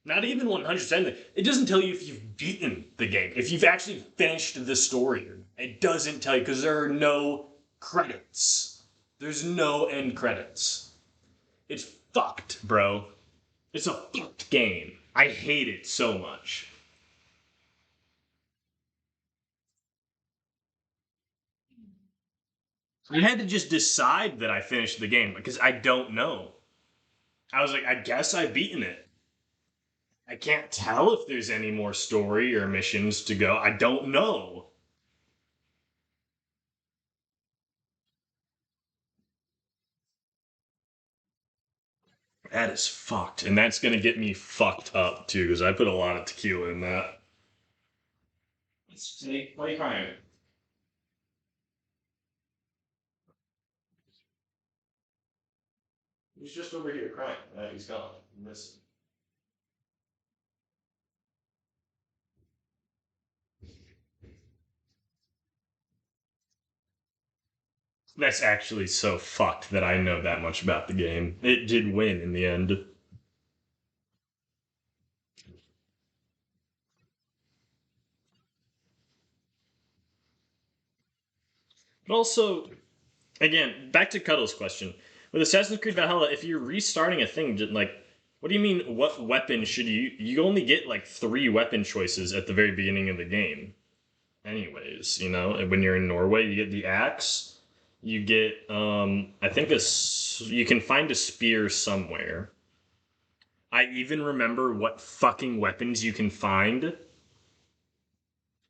Not even 100%. It doesn't tell you if you've beaten the game, if you've actually finished the story. It doesn't tell you because there are no credits. There's no end credits. It's fucked, bro. It's a fucked game. I hate it so much. I had to just decide that I finished the game because I don't know. I was like, I guess I've beaten it. I can't tell if there's any more story or missions to go. I don't know. That is fucked. And that's gonna get me fucked up too, because I put a lot of tequila in that. See, why are you crying? He's just over here crying. He's gone. Listen. That's actually so fucked that I know that much about the game. It did win in the end. But also, again, back to Cuddle's question. With Assassin's Creed Valhalla, if you're restarting a thing, like, what do you mean, what weapon should you... You only get, like, 3 weapon choices at the very beginning of the game. Anyways, you know, when you're in Norway, you get the axe. You get, I think you can find a spear somewhere. I even remember what fucking weapons you can find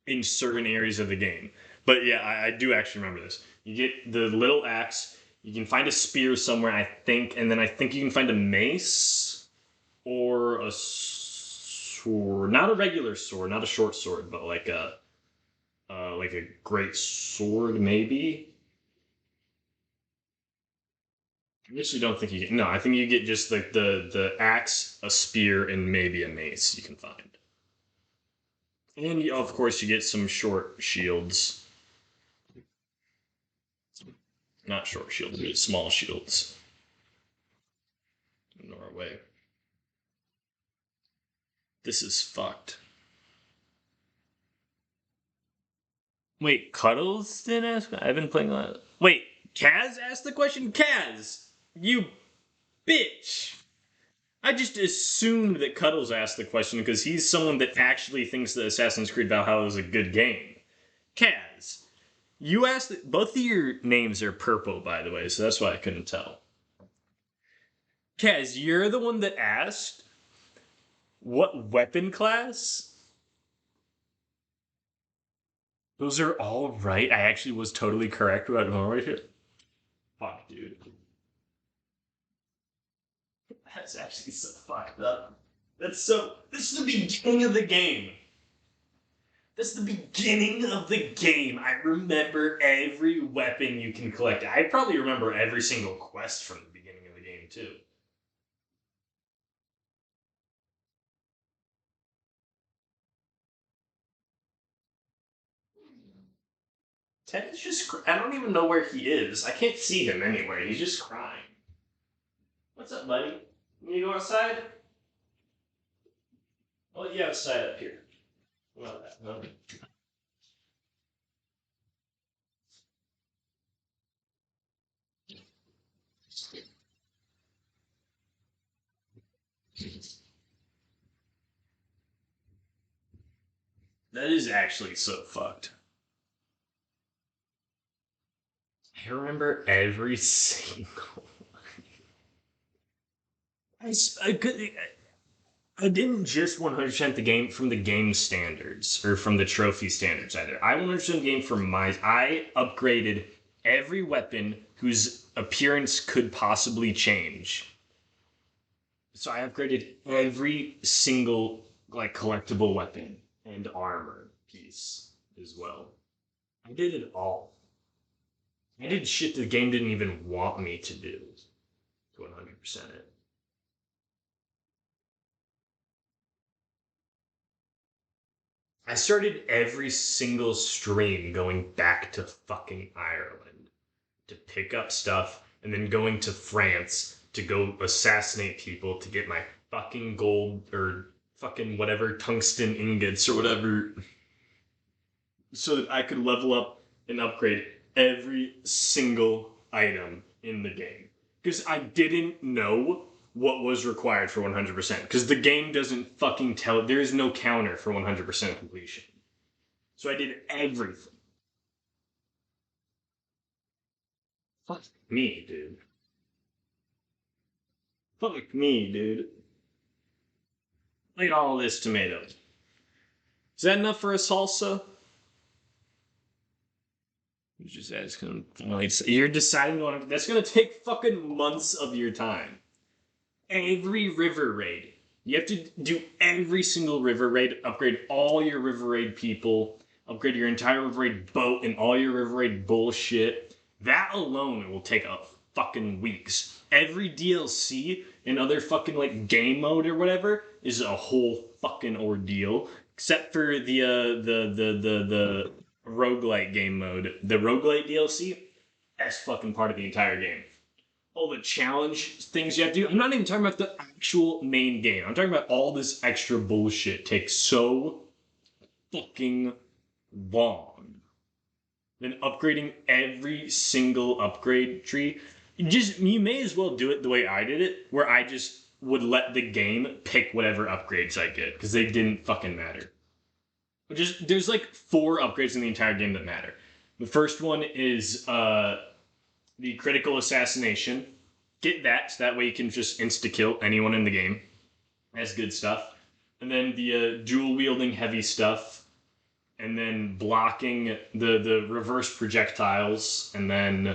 in certain areas of the game. But yeah, I do actually remember this. You get the little axe. You can find a spear somewhere, I think, and then I think you can find a mace or a sword. Not a regular sword, not a short sword, but like a great sword, maybe. I actually don't think you get. No, I think you get just like the axe, a spear, and maybe a mace you can find. And of course, you get some short shields. Not short shields, but small shields. In Norway. This is fucked. Wait, Cuddles didn't ask? I've been playing a lot. Wait, Kaz asked the question? Kaz! You bitch! I just assumed that Cuddles asked the question because he's someone that actually thinks that Assassin's Creed Valhalla is a good game. Kaz, you asked. Both of your names are purple, by the way, so that's why I couldn't tell. Kaz, you're the one that asked what weapon class? Those are all right. I actually was totally correct about Norway shit. Fuck, dude. That's actually so fucked up. That's so. This is the beginning of the game. That's the beginning of the game. I remember every weapon you can collect. I probably remember every single quest from the beginning of the game, too. Ted is just. I don't even know where he is. I can't see him anywhere. He's just crying. What's up, buddy? You go outside? I'll let you outside up here. Well, no. That is actually so fucked. I remember every single. I could. I didn't just 100% the game from the game standards or from the trophy standards either. I 100% the game from my. I upgraded every weapon whose appearance could possibly change. So I upgraded every single like collectible weapon and armor piece as well. I did it all. I did shit the game didn't even want me to do to 100% it. I started every single stream going back to fucking Ireland to pick up stuff and then going to France to go assassinate people to get my fucking gold or fucking whatever tungsten ingots or whatever so that I could level up and upgrade every single item in the game. Because I didn't know what was required for 100%. Because the game doesn't fucking tell. There is no counter for 100% completion. So I did everything. Fuck me, dude. Fuck me, dude. Look at all this tomato. Is that enough for a salsa? You just ask him. You're deciding on. That's gonna take fucking months of your time. Every river raid. You have to do every single river raid, upgrade all your river raid people, upgrade your entire river raid boat and all your river raid bullshit. That alone will take a fucking weeks. Every DLC and other fucking like game mode or whatever is a whole fucking ordeal. Except for the roguelite game mode. The roguelite DLC, that's fucking part of the entire game. All the challenge things you have to do. I'm not even talking about the actual main game. I'm talking about all this extra bullshit takes so fucking long. Then upgrading every single upgrade tree. You may as well do it the way I did it, where I just would let the game pick whatever upgrades I get, because they didn't fucking matter. There's like 4 upgrades in the entire game that matter. The first one is the critical assassination. Get that, so that way you can just insta kill anyone in the game. That's good stuff. And then the dual wielding heavy stuff, and then blocking the reverse projectiles, and then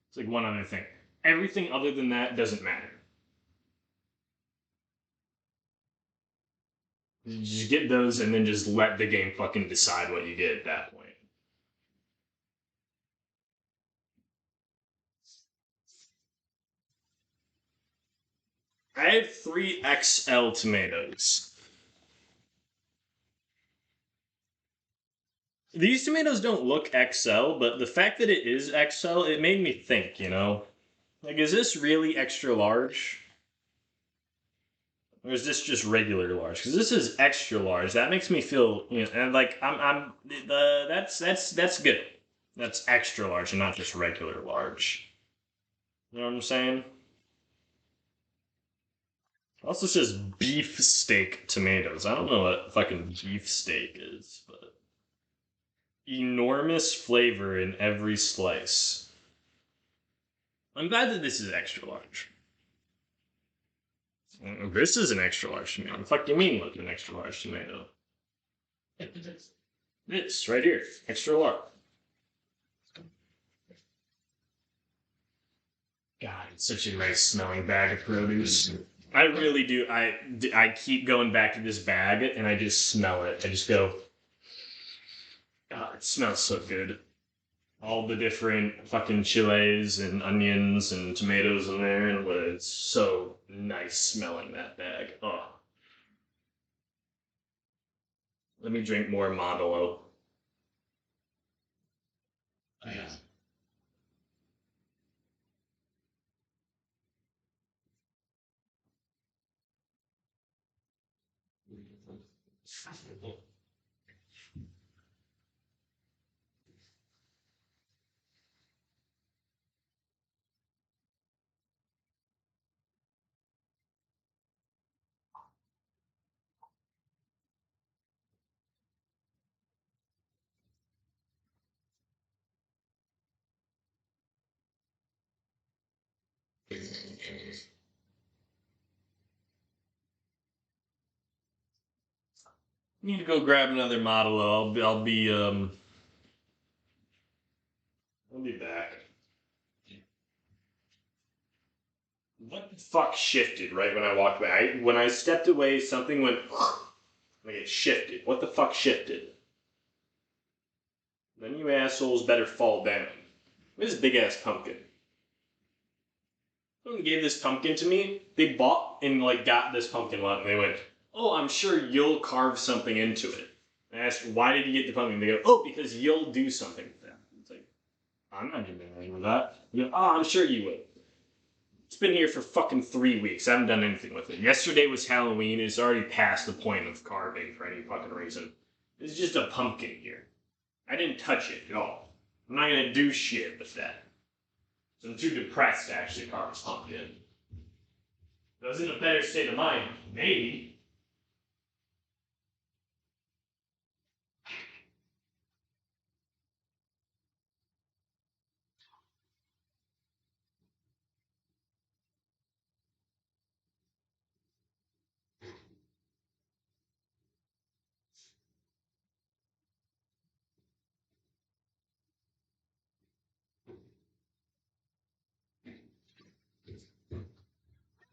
it's like one other thing. Everything other than that doesn't matter. You just get those, and then just let the game fucking decide what you get at that point. I have 3XL tomatoes. These tomatoes don't look XL, but the fact that it is XL, it made me think, you know? Like, is this really extra large? Or is this just regular large? Because this is extra large. That makes me feel, you know, and like that's good. That's extra large and not just regular large. You know what I'm saying? Also says beef steak tomatoes. I don't know what fucking beef steak is, but enormous flavor in every slice. I'm glad that this is extra large. This is an extra large tomato. What the fuck do you mean, look, an extra large tomato? This right here, extra large. God, it's such a nice smelling bag of produce. I really do. I keep going back to this bag and I just smell it. I just go, God, it smells so good. All the different fucking chiles and onions and tomatoes in there, and it's so nice smelling that bag. Oh, let me drink more Modelo. Yeah. Need to go grab another Modelo. I'll be back. What the fuck shifted right when I walked by? When I stepped away, something went like it shifted. What the fuck shifted? Then you assholes better fall down. This big ass pumpkin. Someone gave this pumpkin to me. They bought and like got this pumpkin lot, and they went, "Oh, I'm sure you'll carve something into it." I asked, "Why did you get the pumpkin?" They go, "Oh, because you'll do something with that." It's like, I'm not doing anything with that. You go, "Oh, I'm sure you will." It's been here for fucking 3 weeks. I haven't done anything with it. Yesterday was Halloween. It's already past the point of carving for any fucking reason. It's just a pumpkin here. I didn't touch it at all. I'm not gonna do shit with that. So I'm too depressed to actually carve a pumpkin. If I was in a better state of mind, maybe.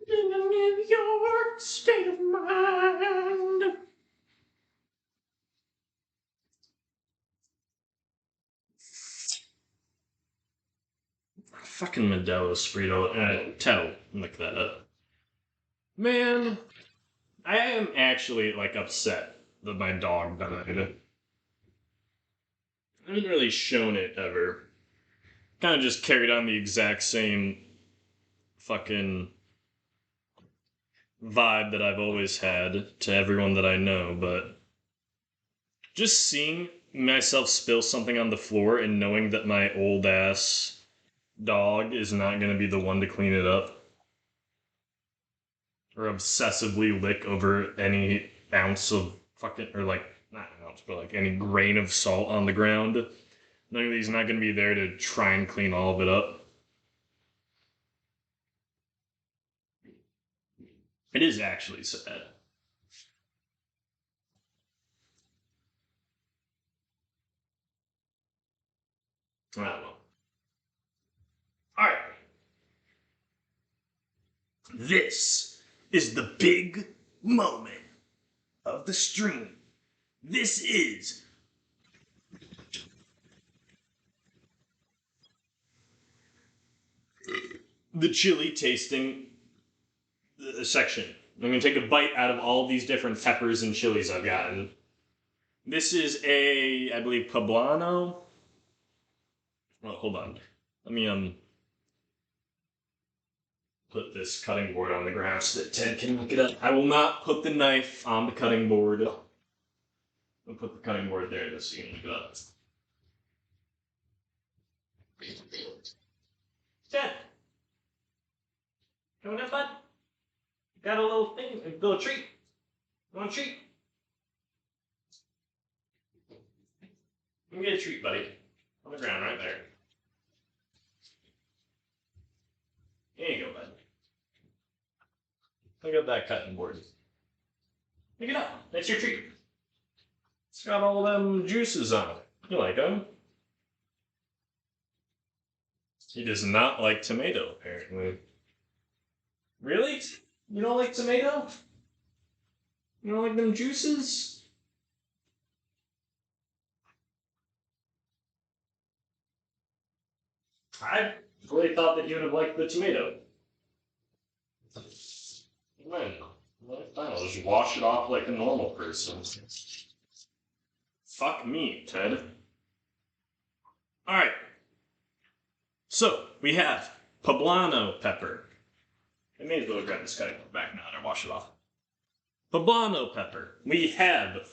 In a New York state of mind. Fucking Modelo Sprito. Tell. Look that up. Man, I am actually like upset that my dog died. I haven't really shown it ever. Kind of just carried on the exact same fucking vibe that I've always had to everyone that I know, but just seeing myself spill something on the floor and knowing that my old ass dog is not going to be the one to clean it up or obsessively lick over any ounce of fucking, or like, not an ounce, but like any grain of salt on the ground. Knowing that he's not going to be there to try and clean all of it up. It is actually sad. I don't know. Alright. This is the big moment of the stream. This is the chili tasting section. I'm gonna take a bite out of all these different peppers and chilies I've gotten. This is a, I believe, poblano. Oh, hold on. Let me put this cutting board on the ground so that Ted can look it up. I will not put the knife on the cutting board. I'll put the cutting board there just so you can look it up. Ted, coming up, bud? Got a little thing, a little treat. You want a treat? Let me get a treat, buddy. On the ground, right there. There you go, bud. Look at that cutting board. Pick it up. That's your treat. It's got all them juices on it. You like them? He does not like tomato, apparently. Really? You don't like tomato? You don't like them juices? I really thought that you would have liked the tomato. Man, I'll just wash it off like a normal person. Fuck me, Ted. Alright. So, we have poblano pepper. I may as well grab this cutting board back now and wash it off. Poblano pepper. We have,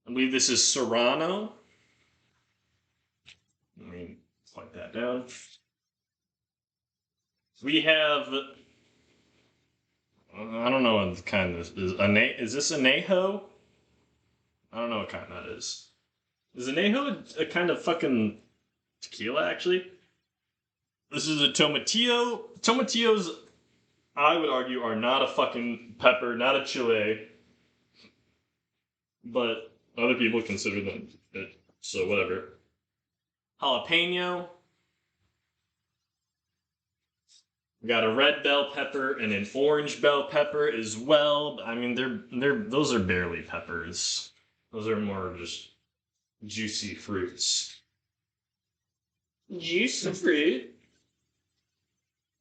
I believe this is serrano. Let me plug that down. We have, I don't know what kind this is. Is this anejo? I don't know what kind that is. Is anejo a kind of fucking tequila, actually? This is a tomatillo. Tomatillos, I would argue, are not a fucking pepper, not a chile. But other people consider them it, so whatever. Jalapeno. We got a red bell pepper and an orange bell pepper as well. I mean, those are barely peppers. Those are more just juicy fruits. Juicy fruit.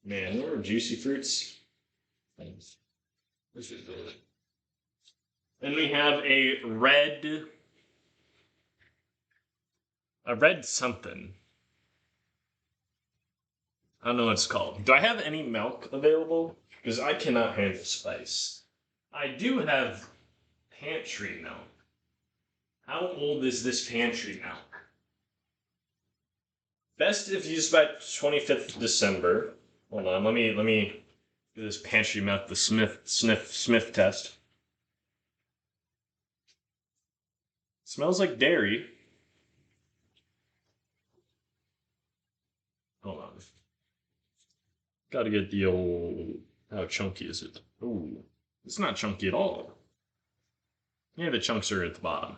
Man, there are juicy fruits. Then we have a red something. I don't know what it's called. Do I have any milk available? Because I cannot handle spice. I do have pantry milk. How old is this pantry milk? Best if used by 25th December. Hold on, let me do this pantry milk, the Smith test. Smells like dairy. Hold on. Gotta get the old... How chunky is it? Ooh, it's not chunky at all. Yeah, the chunks are at the bottom.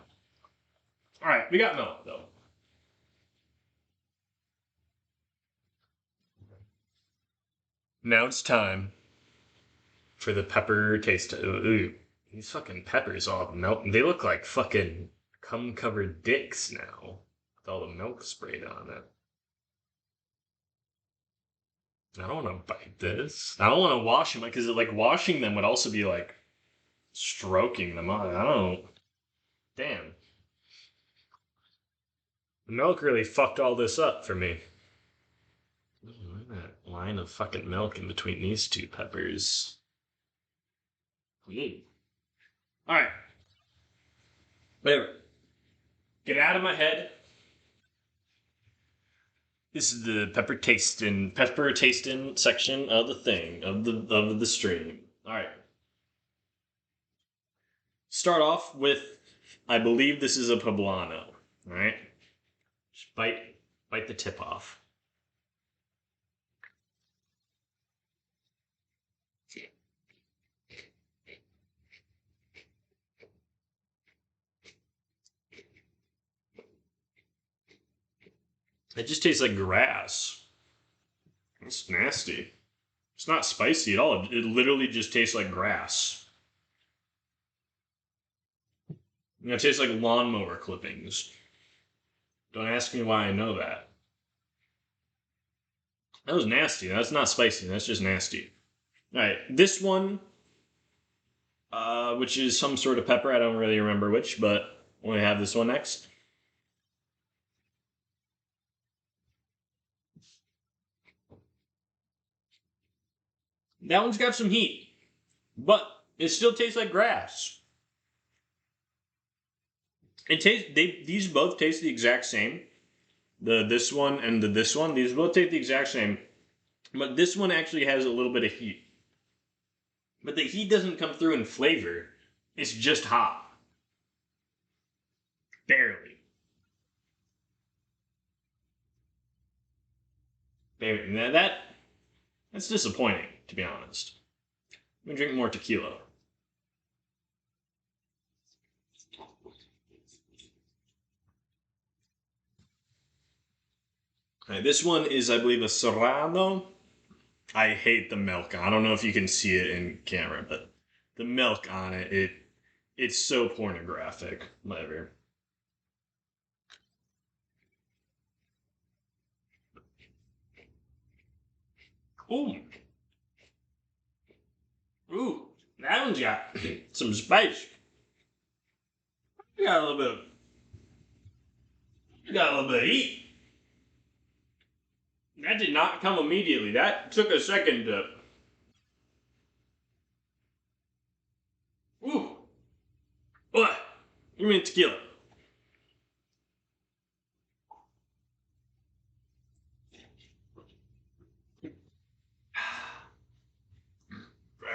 Alright, we got milk, though. Now it's time for the pepper taste. Ooh, these fucking peppers all melt. They look like fucking cum-covered dicks now. With all the milk sprayed on it. I don't want to bite this. I don't want to wash them because like washing them would also be like stroking them on. I don't. Damn. The milk really fucked all this up for me. Look at that line of fucking milk in between these two peppers. Alright. Whatever. Get out of my head. This is the pepper tasting section of the thing, of the stream. Alright. Start off with, I believe this is a poblano. Alright? Just bite the tip off. It just tastes like grass. It's nasty. It's not spicy at all. It literally just tastes like grass. It tastes like lawnmower clippings. Don't ask me why I know that. That was nasty. That's not spicy. That's just nasty. All right, this one, which is some sort of pepper. I don't really remember which, but we have this one next. That one's got some heat, but it still tastes like grass. It tastes. These both taste the exact same. The this one and the this one. These both taste the exact same, but this one actually has a little bit of heat. But the heat doesn't come through in flavor. It's just hot. Barely. Barely. Now that's disappointing, to be honest. I'm gonna drink more tequila. All right, this one is, I believe, a Serrano. I hate the milk. I don't know if you can see it in camera, but the milk on it's so pornographic. Whatever. Ooh, ooh, that one's got some spice. You got a little bit. You got a little bit of heat. That did not come immediately. That took a second to. Ooh, what? You mean tequila?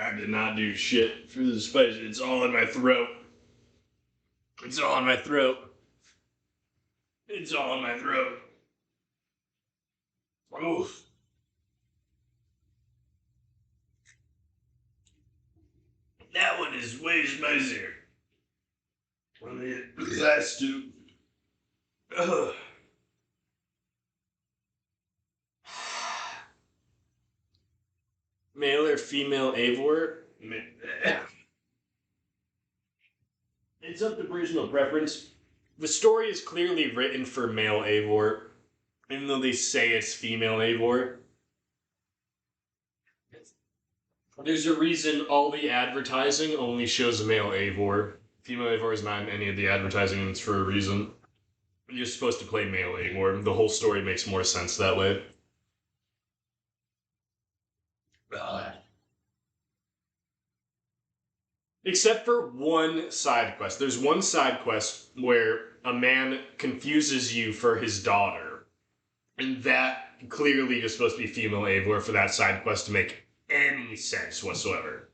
I did not do shit for the spice. It's all in my throat. It's all in my throat. It's all in my throat. Oof. That one is way spicier. Than the last two. Ugh. Male or female Avor? It's up to personal preference. The story is clearly written for male Avor, even though they say it's female Avor. There's a reason all the advertising only shows a male Avor. Female Avor is not in any of the advertising, and it's for a reason. You're supposed to play male Avor. The whole story makes more sense that way. Except for one side quest. There's one side quest where a man confuses you for his daughter. And that clearly is supposed to be female Eivor for that side quest to make any sense whatsoever.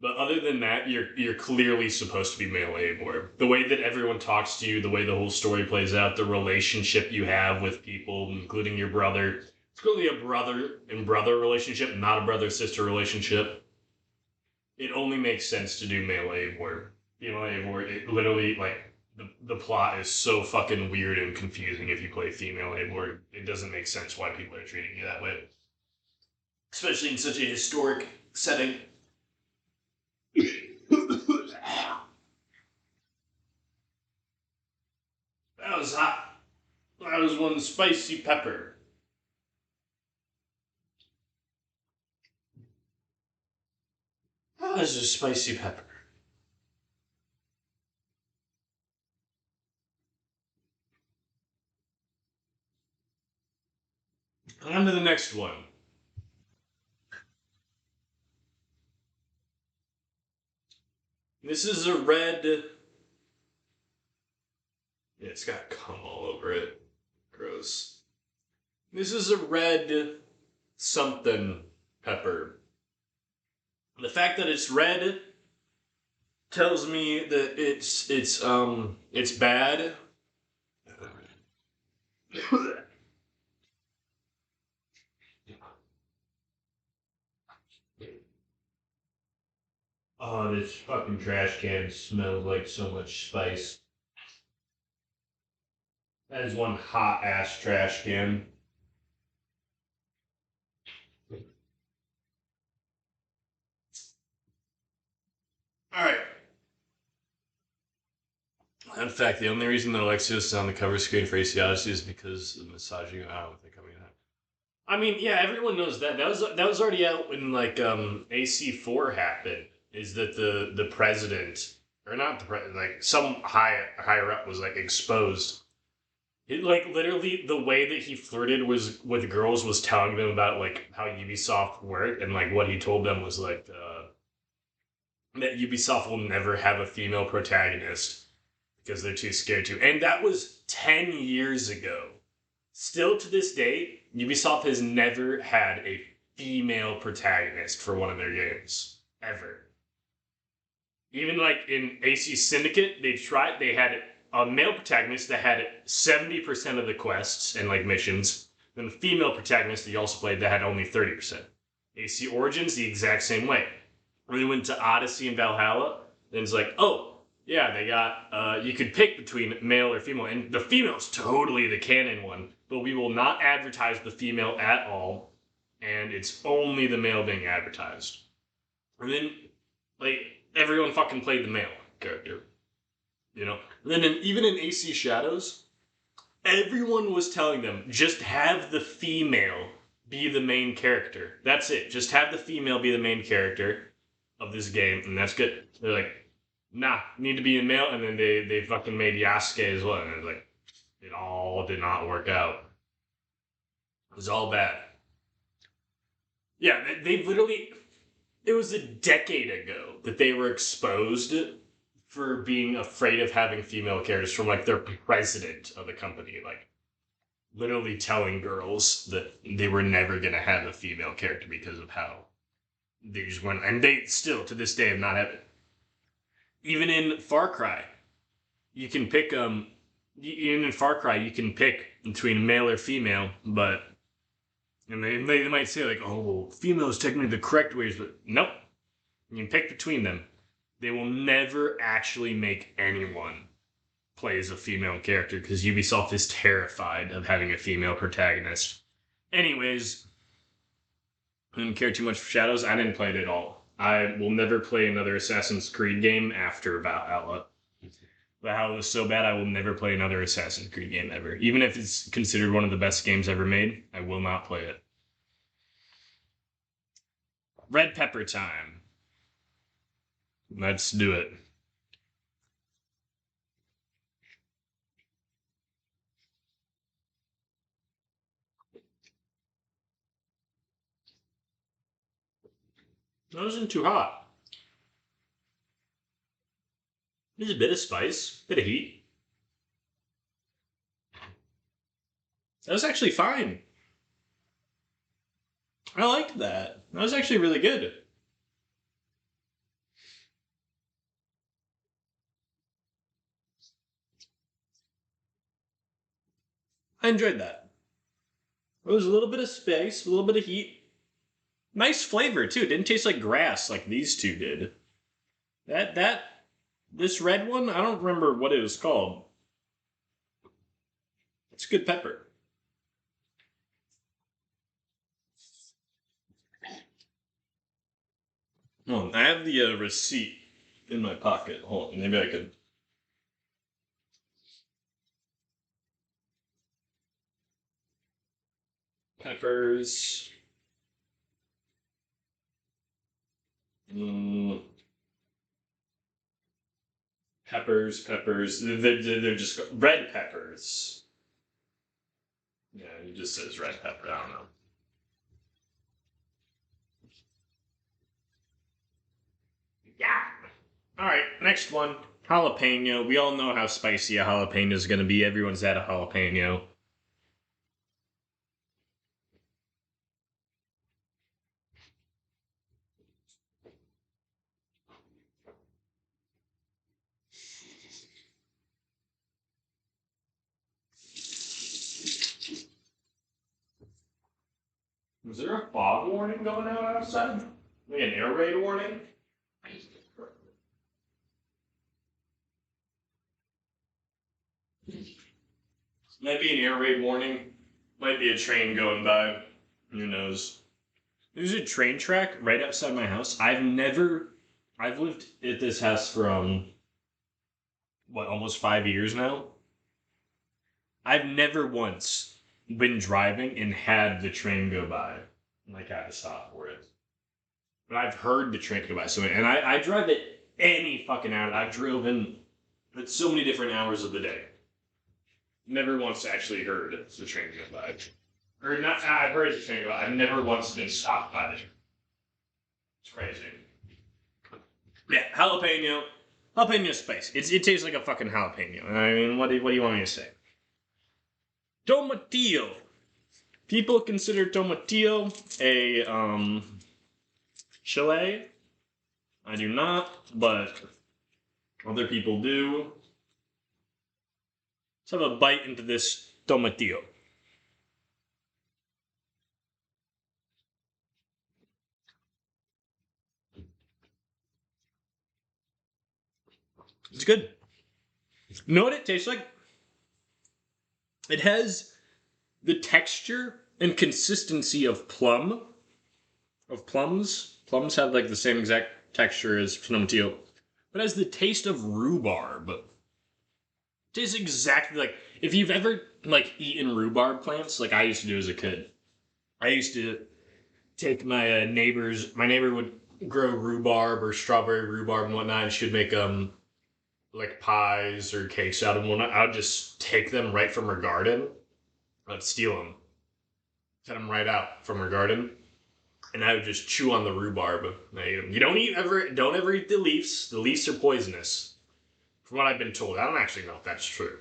But other than that, you're clearly supposed to be male Eivor. The way that everyone talks to you, the way the whole story plays out, the relationship you have with people, including your brother. It's clearly a brother and brother relationship, not a brother sister relationship. It only makes sense to do male Eivor. Female Eivor, it literally like the plot is so fucking weird and confusing if you play female Eivor. It doesn't make sense why people are treating you that way. Especially in such a historic setting. That was hot. That was one spicy pepper. That was a spicy pepper. On to the next one. This is a red. Yeah, it's got cum all over it. Gross. This is a red something pepper. The fact that it's red tells me that it's bad. Oh, this fucking trash can smells like so much spice. That is one hot ass trash can. Alright. In fact, the only reason that Alexios is on the cover screen for AC Odyssey is because of massaging. I don't think I mean that.
I mean, yeah, everyone knows that. That was already out when like AC4 happened. Is that the president or not the president? Like some higher up was like exposed. It, like literally the way that he flirted was with girls was telling them about like how Ubisoft worked, and like what he told them was like that Ubisoft will never have a female protagonist because they're too scared to. And that was 10 years ago. Still to this day, Ubisoft has never had a female protagonist for one of their games. Ever. Even like in AC Syndicate, they had a male protagonist that had 70% of the quests and like missions, then a female protagonist that you also played that had only 30%. AC Origins, the exact same way. When they went to Odyssey and Valhalla, then it's like, oh, yeah, they got, you could pick between male or female, and the female's totally the canon one, but we will not advertise the female at all, and it's only the male being advertised. And then, like, everyone fucking played the male character, you know? And then even in AC Shadows, everyone was telling them, just have the female be the main character. That's it. Just have the female be the main character of this game, and that's good. They're like, nah, need to be a male, and then they fucking made Yasuke as well, and it was like, it all did not work out. It was all bad. Yeah, they literally, it was a decade ago that they were exposed for being afraid of having female characters from like their president of the company, like literally telling girls that they were never gonna have a female character because of how they just went, and they still to this day have not had it. Even in Far Cry, you can pick even in Far Cry you can pick between male or female, but and they might say like, oh well, female is technically the correct ways, but nope. You can pick between them. They will never actually make anyone play as a female character because Ubisoft is terrified of having a female protagonist. Anyways, I didn't care too much for Shadows. I didn't play it at all. I will never play another Assassin's Creed game after Valhalla. Valhalla was so bad, I will never play another Assassin's Creed game ever. Even if it's considered one of the best games ever made, I will not play it. Red pepper time. Let's do it. That wasn't too hot. There's a bit of spice, bit of heat. That was actually fine. I liked that. That was actually really good. I enjoyed that. It was a little bit of spice, a little bit of heat. Nice flavor too. It didn't taste like grass like these two did. This red one, I don't remember what it was called. It's good pepper. Oh, I have the receipt in my pocket. Hold on, maybe I could. Peppers. Mm, peppers. They're just red peppers. Yeah, it just says red pepper. I don't know. Yeah. All right, next one. Jalapeno. We all know how spicy a jalapeno is going to be. Everyone's had a jalapeno. Is there a fog warning going out outside? Like an air raid warning? Might be an air raid warning. Might be a train going by. Who knows? There's a train track right outside my house. I've lived at this house for, what, almost 5 years now? I've never once been driving and had the train go by. Like, I had to stop for it. But I've heard the train go by. So, and I drive it any fucking hour. I've driven at so many different hours of the day. Never once actually heard the train go by. Or not, I've heard the train go by. I've never once been stopped by it. It's crazy. Yeah, jalapeno. Jalapeno spice. It tastes like a fucking jalapeno. I mean, what do you want me to say? Tomatillo. People consider tomatillo a chile. I do not, but other people do. Let's have a bite into this tomatillo. It's good. You know what it tastes like? It has the texture and consistency of plum. Of plums. Plums have like the same exact texture as tomatillo. But it has the taste of rhubarb. It tastes exactly like if you've ever like eaten rhubarb plants, like I used to do as a kid. I used to take my my neighbor would grow rhubarb or strawberry rhubarb and whatnot, and she would make like pies or cakes out of them. I would just take them right from her garden. I'd steal them, cut them right out from her garden, and I would just chew on the rhubarb. And I eat them. You don't ever eat the leaves. The leaves are poisonous, from what I've been told. I don't actually know if that's true.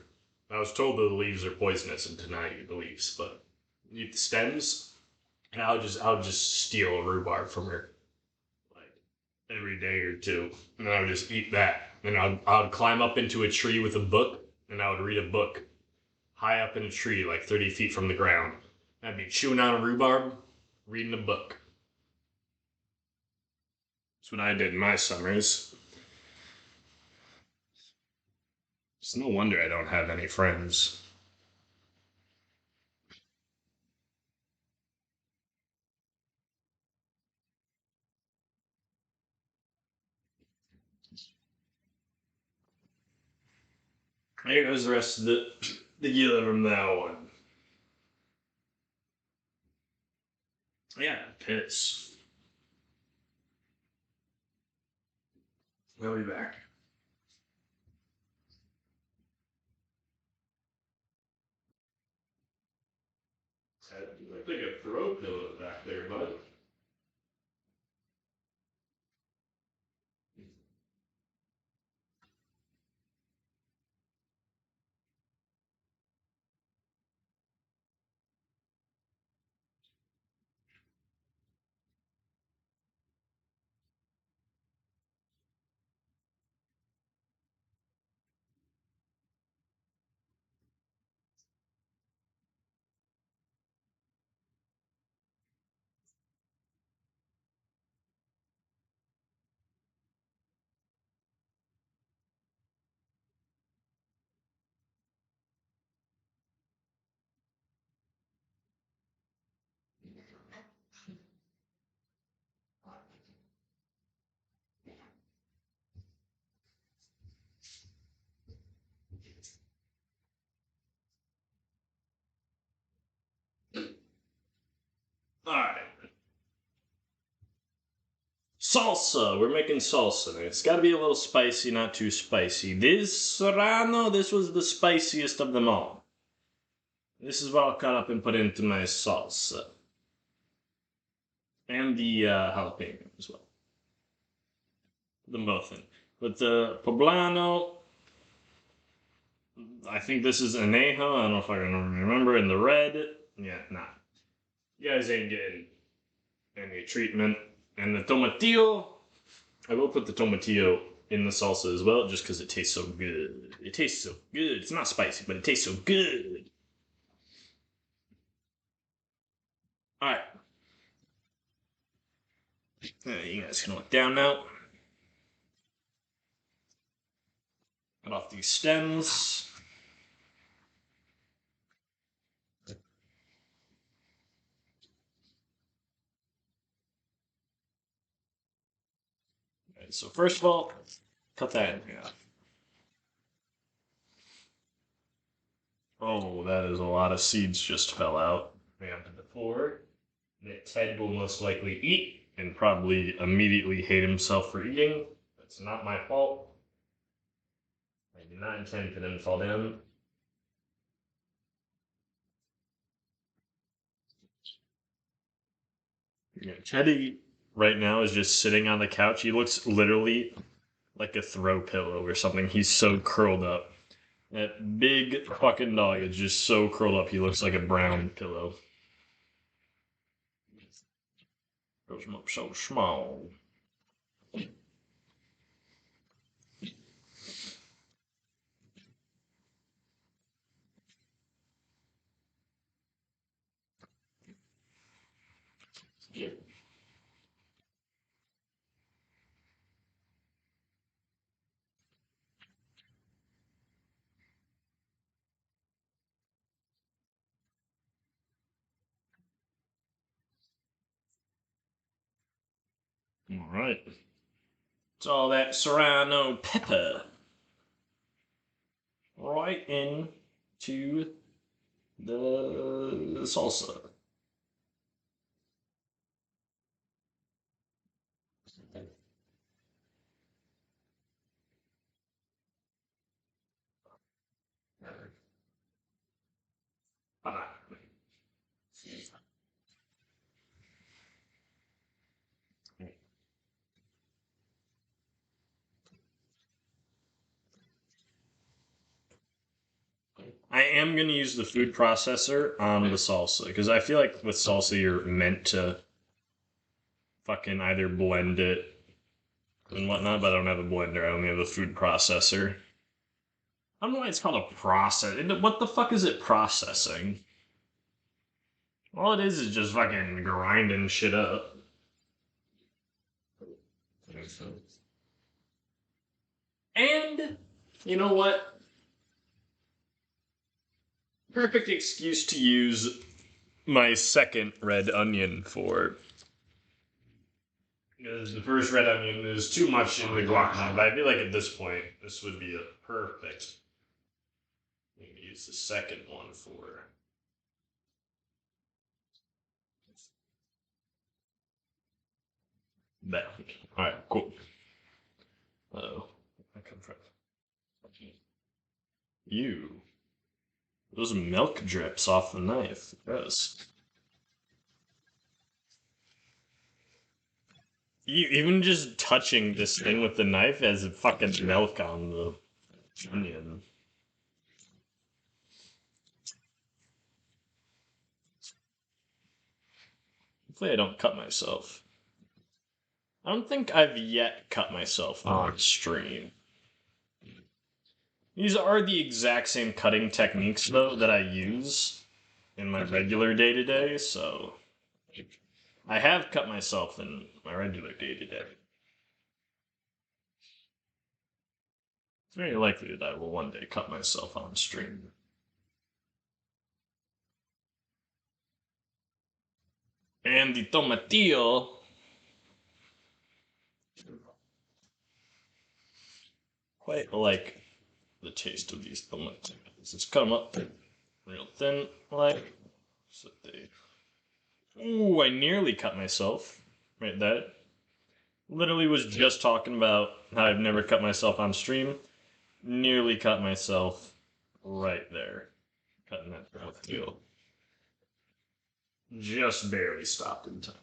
I was told that the leaves are poisonous and to not eat the leaves, but you eat the stems. And I would just steal a rhubarb from her, like every day or two, and I would just eat that. And I would climb up into a tree with a book, and I would read a book high up in a tree, like 30 feet from the ground. I'd be chewing on a rhubarb, reading a book. That's what I did in my summers. It's no wonder I don't have any friends. Here goes the rest of the tequila from that one. Yeah, piss. We'll be back. I think a throw pillow back there, bud. Alright. Salsa. We're making salsa. It's got to be a little spicy, not too spicy. This serrano, this was the spiciest of them all. This is what I'll cut up and put into my salsa. And the jalapeno as well. Put them both in. But the poblano, I think this is anejo. I don't know if I can remember. And the red, yeah, nah. You guys ain't getting any treatment. And the tomatillo, I will put the tomatillo in the salsa as well, just because it tastes so good. It tastes so good. It's not spicy, but it tastes so good. Alright. You guys can look down now. Cut off these stems. Alright, so first of all, cut that in half.
Oh, that is a lot of seeds just fell out.
Down to the floor. That Ted will most likely eat.
And probably immediately hate himself for eating.
That's not my fault. I did not intend for them to fall down.
Yeah, Teddy right now is just sitting on the couch. He looks literally like a throw pillow or something. He's so curled up. That big fucking dog is just so curled up. He looks like a brown pillow. Goes up so small. All right. It's all that serrano pepper right into the salsa. I am going to use the food processor on the salsa because I feel like with salsa you're meant to fucking either blend it and whatnot, but I don't have a blender. I only have a food processor. I don't know why it's called a process. What the fuck is it processing? All it is just fucking grinding shit up. And you know what? Perfect excuse to use my second red onion for.
Because the first red onion is too much in the guacamole, but I feel like at this point, this would be a perfect. I'm going to use the second one for.
That. Alright, cool. Uh-oh. I come from. You. Those milk drips off the knife. Gross. Even just touching this thing with the knife has fucking milk on the onion. Hopefully I don't cut myself. I don't think I've yet cut myself on stream. These are the exact same cutting techniques, though, that I use in my regular day-to-day, so... I have cut myself in my regular day-to-day. It's very likely that I will one day cut myself on stream. And the tomatillo... quite like the taste of these tomatillos. Just cut them up real thin, like... so they... Ooh, I nearly cut myself. Right there. Literally was just talking about how I've never cut myself on stream. Nearly cut myself right there. Cutting that with steel. Just barely stopped in time.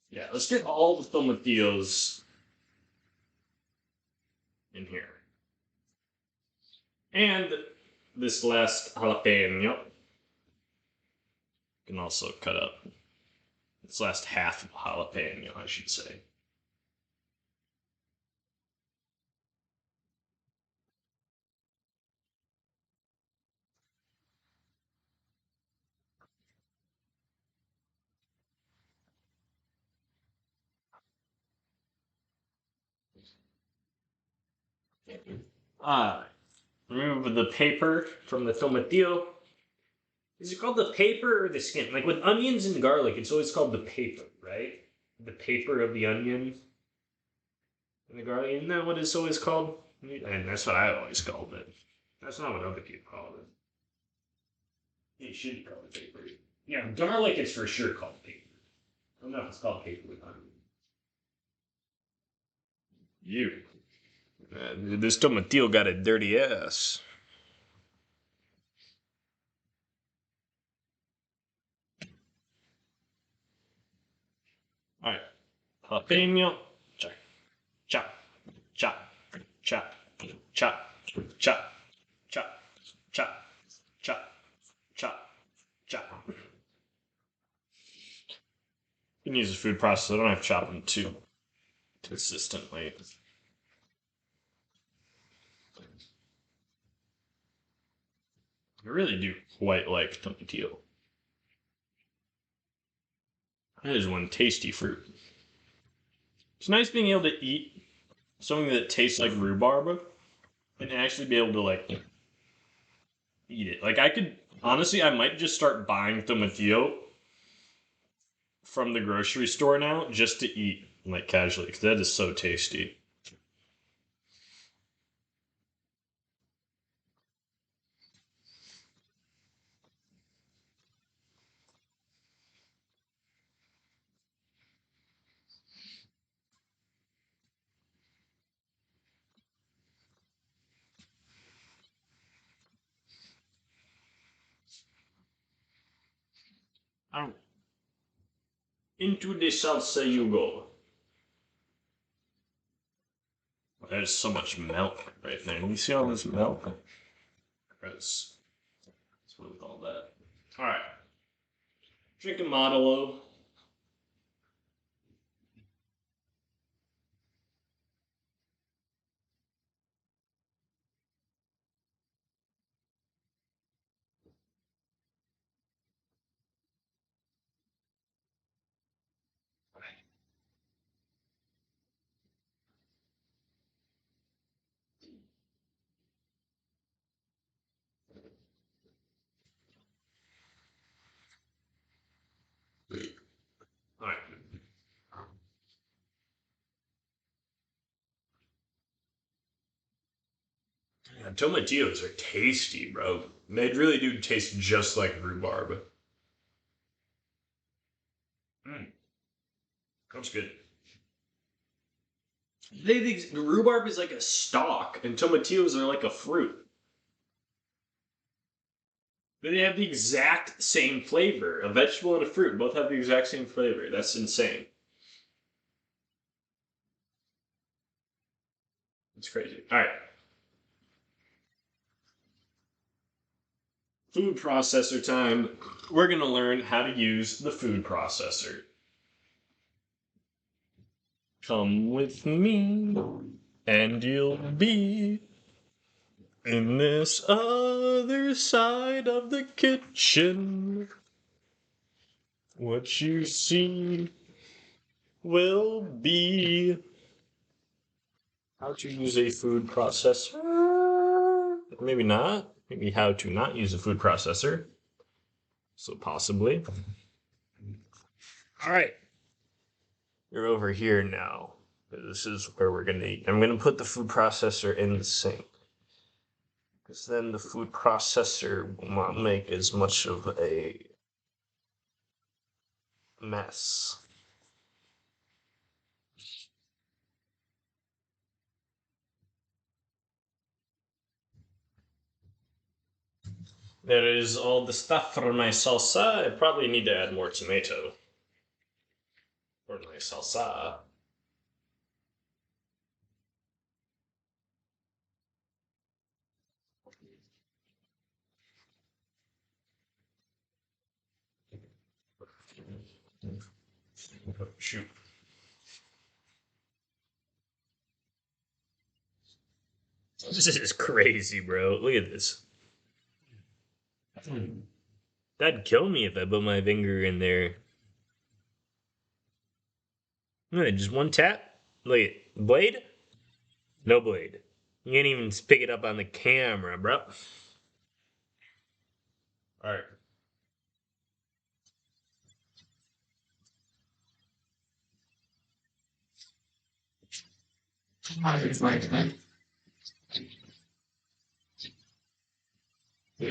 Yeah, let's get all the tomatillos in here. And this last jalapeno can also cut up. This last half of jalapeno, I should say. Remove the paper from the tomatillo. Is it called the paper or the skin? Like with onions and garlic, it's always called the paper, right? The paper of the onion and the garlic. Isn't that what it's always called?
And that's what I always called it. That's not what other people call it. It should be called paper. Yeah, garlic is for sure called paper. I don't know if it's called paper with onion. You. This tomatillo got a dirty ass. Alright. Jalapeno. Chop. Chop. Chop. Chop. Chop. Chop. Chop. Chop. Chop. Chop. Chop. You can use a food processor. I don't have to chop them too consistently. I really do quite like tomatillo. That is one tasty fruit. It's nice being able to eat something that tastes like rhubarb and actually be able to like eat it. Like I could honestly, I might just start buying tomatillo from the grocery store now just to eat like casually because that is so tasty. I don't. Into the salsa you go. There's so much milk right there. You see all this milk? Gross. What's with all that? All right. Drink a Modelo. All right. Yeah, tomatillos are tasty, bro. They really do taste just like rhubarb. Mm, that's good. Rhubarb is like a stalk, and tomatillos are like a fruit. But they have the exact same flavor. A vegetable and a fruit both have the exact same flavor. That's insane. It's crazy. All right. Food processor time. We're going to learn how to use the food processor. Come with me, and you'll be in this other side of the kitchen. What you see will be how to use a food processor. Maybe not. Maybe how to not use a food processor. So possibly. All right. You're over here now. This is where we're gonna eat. I'm gonna put the food processor in the sink. Because then the food processor will not make as much of a mess. There is all the stuff for my salsa. I probably need to add more tomato for my salsa. Oh, shoot. This is crazy, bro. Look at this. That'd kill me if I put my finger in there. Look at just one tap. Look at blade. No blade. You can't even pick it up on the camera, bro. All right. I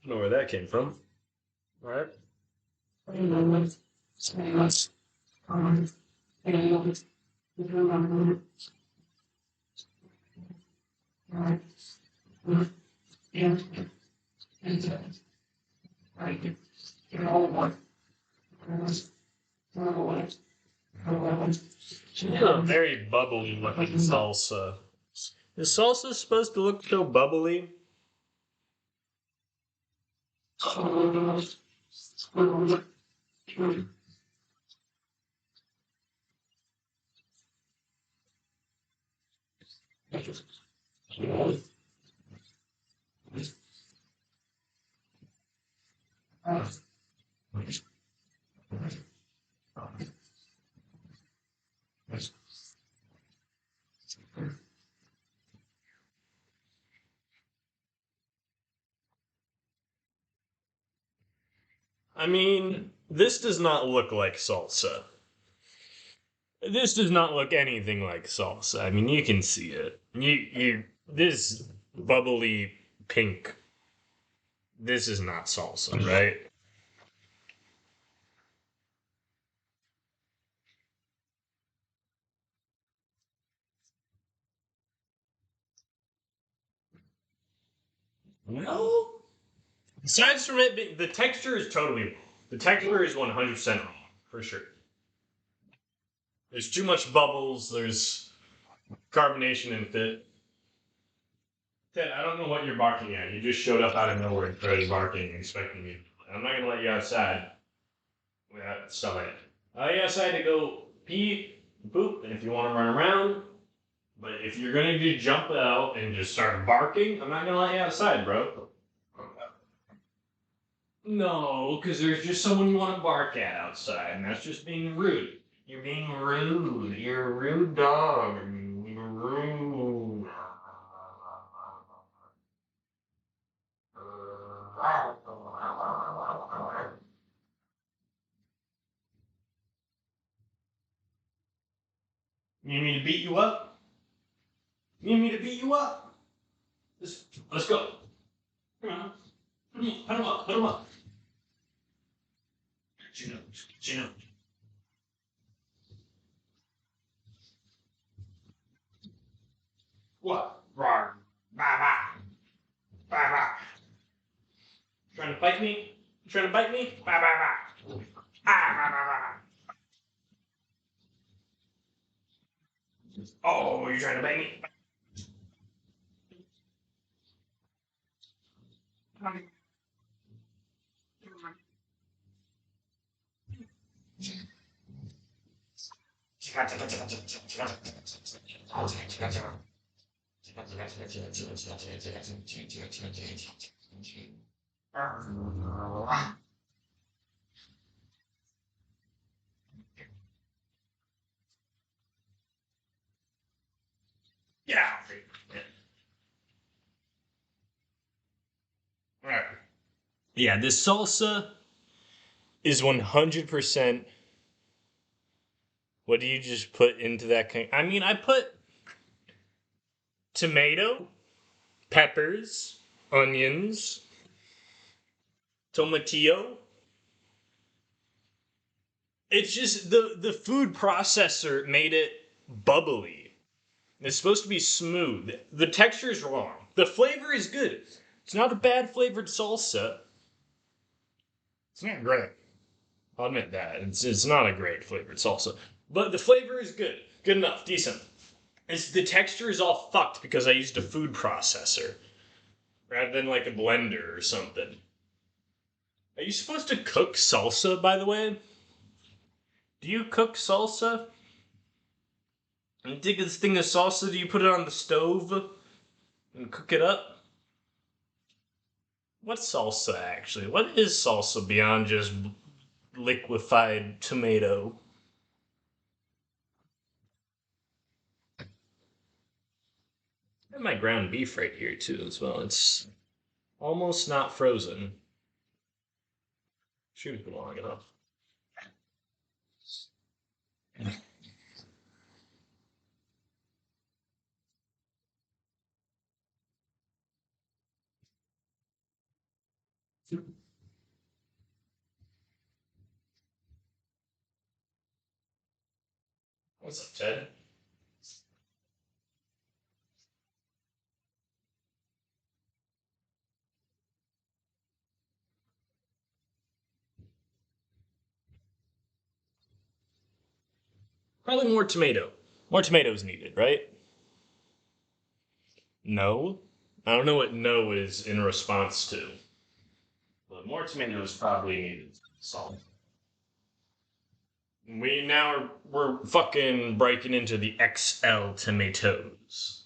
don't know where that came from. All right. Very bubbly looking salsa. Is salsa supposed to look so bubbly? I mean, this does not look like salsa. This does not look anything like salsa. I mean, you can see it. This bubbly pink. This is not salsa, right? No. Aside from it, the texture is totally. The texture is 100% wrong for sure. There's too much bubbles. There's carbonation in it. Ted, I don't know what you're barking at. You just showed up out of nowhere and started barking, expecting me. I'm not gonna let you outside without stomach. I'll let you outside to go pee, poop, and if you want to run around. But if you're gonna just jump out and just start barking, I'm not gonna let you outside, bro. No, because there's just someone you want to bark at outside, and that's just being rude. You're being rude. You're a rude dog. You're rude. You need me to beat you up? You need me to beat you up? Let's go. Come on. Put him up. Put him up. Chin up. Chin up. What? Rawr. Bah, bah. Bah, bah. Trying to bite me? You trying to bite me? Bah, bah, bah. Ah, bah, bah, bah. Oh, you're trying to bite me? Get out. Alright. Yeah, this salsa is 100%. What do you just put into that? I mean, I put tomato, peppers, onions, tomatillo. It's just the food processor made it bubbly. It's supposed to be smooth. The texture is wrong. The flavor is good. It's not a bad flavored salsa. It's not great. I'll admit that. It's not a great flavored salsa. But the flavor is good. Good enough. Decent. It's the texture is all fucked because I used a food processor rather than like a blender or something. Are you supposed to cook salsa, by the way? Do you cook salsa? You take this thing of salsa, do you put it on the stove and cook it up? What's salsa actually? What is salsa beyond just liquefied tomato? I have my ground beef right here too as well. It's almost not frozen. Should have been long enough. What's up, Ted? Probably more tomato. More tomatoes needed, right? No? I don't know what no is in response to. But more tomatoes probably needed. Salt. We now we're fucking breaking into the XL tomatoes.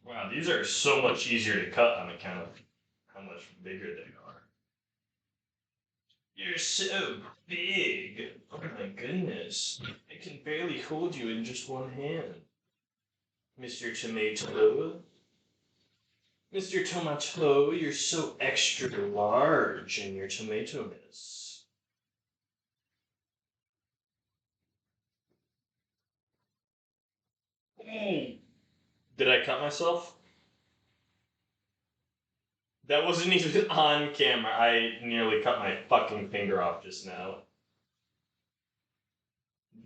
Wow, these are so much easier to cut on account of how much bigger they are. You're so big. Oh my goodness. I can barely hold you in just one hand. Mr. Tomato. Mr. Tomato, you're so extra large in your tomato-ness. Mm. Did I cut myself? That wasn't even on camera. I nearly cut my fucking finger off just now.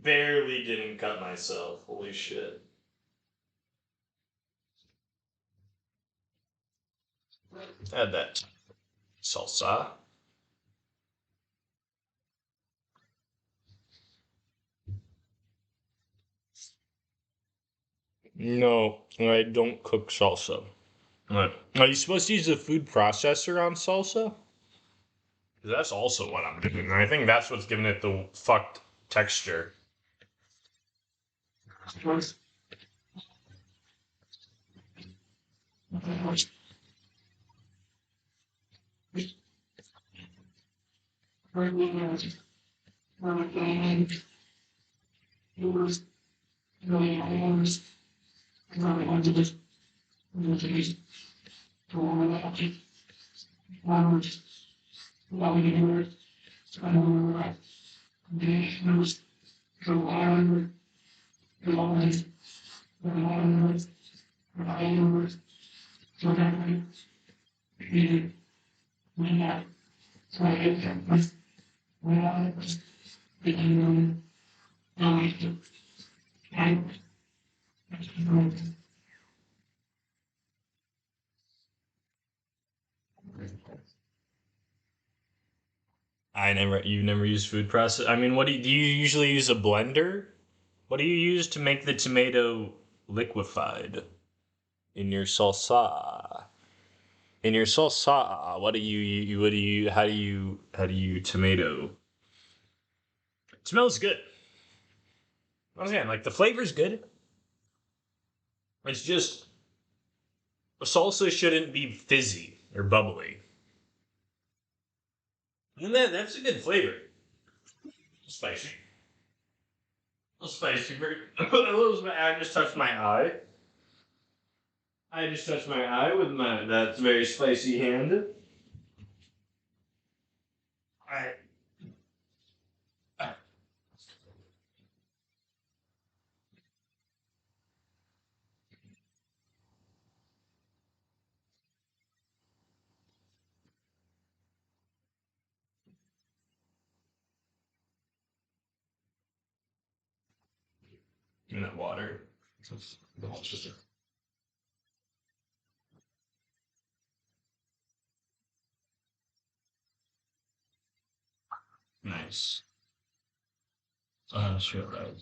Barely didn't cut myself. Holy shit. Add that salsa. No, I don't cook salsa. What? Are you supposed to use a food processor on salsa? 'Cause that's also what I'm doing. I think that's what's giving it the fucked texture. You never use food process. I mean, do you usually use a blender? What do you use to make the tomato liquefied in your salsa? In your salsa, how do you tomato? It smells good. Once again, like the flavor's good. It's just a salsa shouldn't be fizzy or bubbly. And that's a good flavor. Spicy. A little spicy. I just touched my eye. I just touched my eye with my that very spicy hand. I in that water. Nice. Sure, right.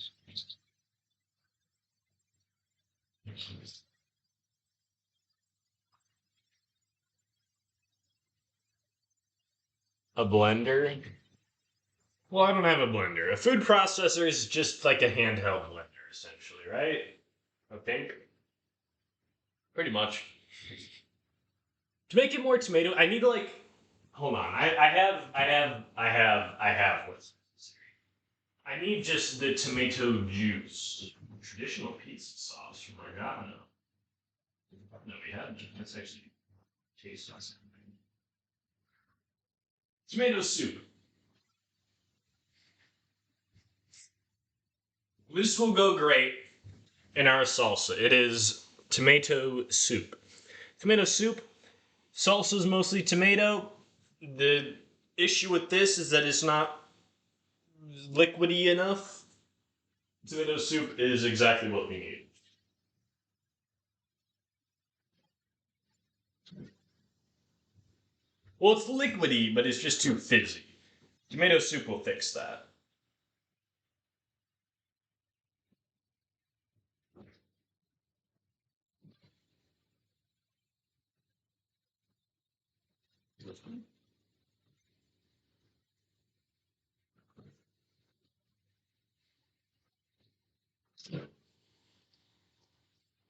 A blender? Well, I don't have a blender. A food processor is just like a handheld blender, essentially, right? I think. Pretty much. To make it more tomato, I need to like. Hold on. I have what's necessary. I need just the tomato juice. Traditional pizza sauce from Regano. No, we had that. That's actually tasty. Tomato soup. This will go great in our salsa. It is tomato soup. Tomato soup. Salsa is mostly tomato. The issue with this is that it's not liquidy enough. Tomato soup is exactly what we need. Well, it's liquidy, but it's just too fizzy. Tomato soup will fix that.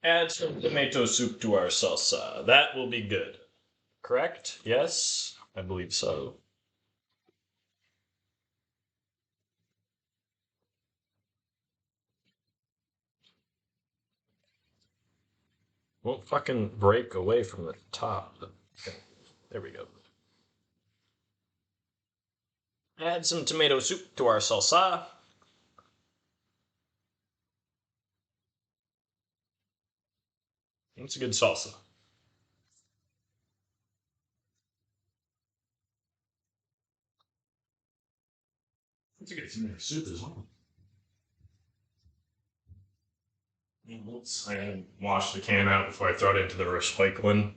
Add some tomato soup to our salsa. That will be good. Correct? Yes? I believe so. Won't fucking break away from the top. Okay, there we go. Add some tomato soup to our salsa. It's a good salsa. It's a good tomato soup as well. Oops, I gotta wash the can out before I throw it into the recycling.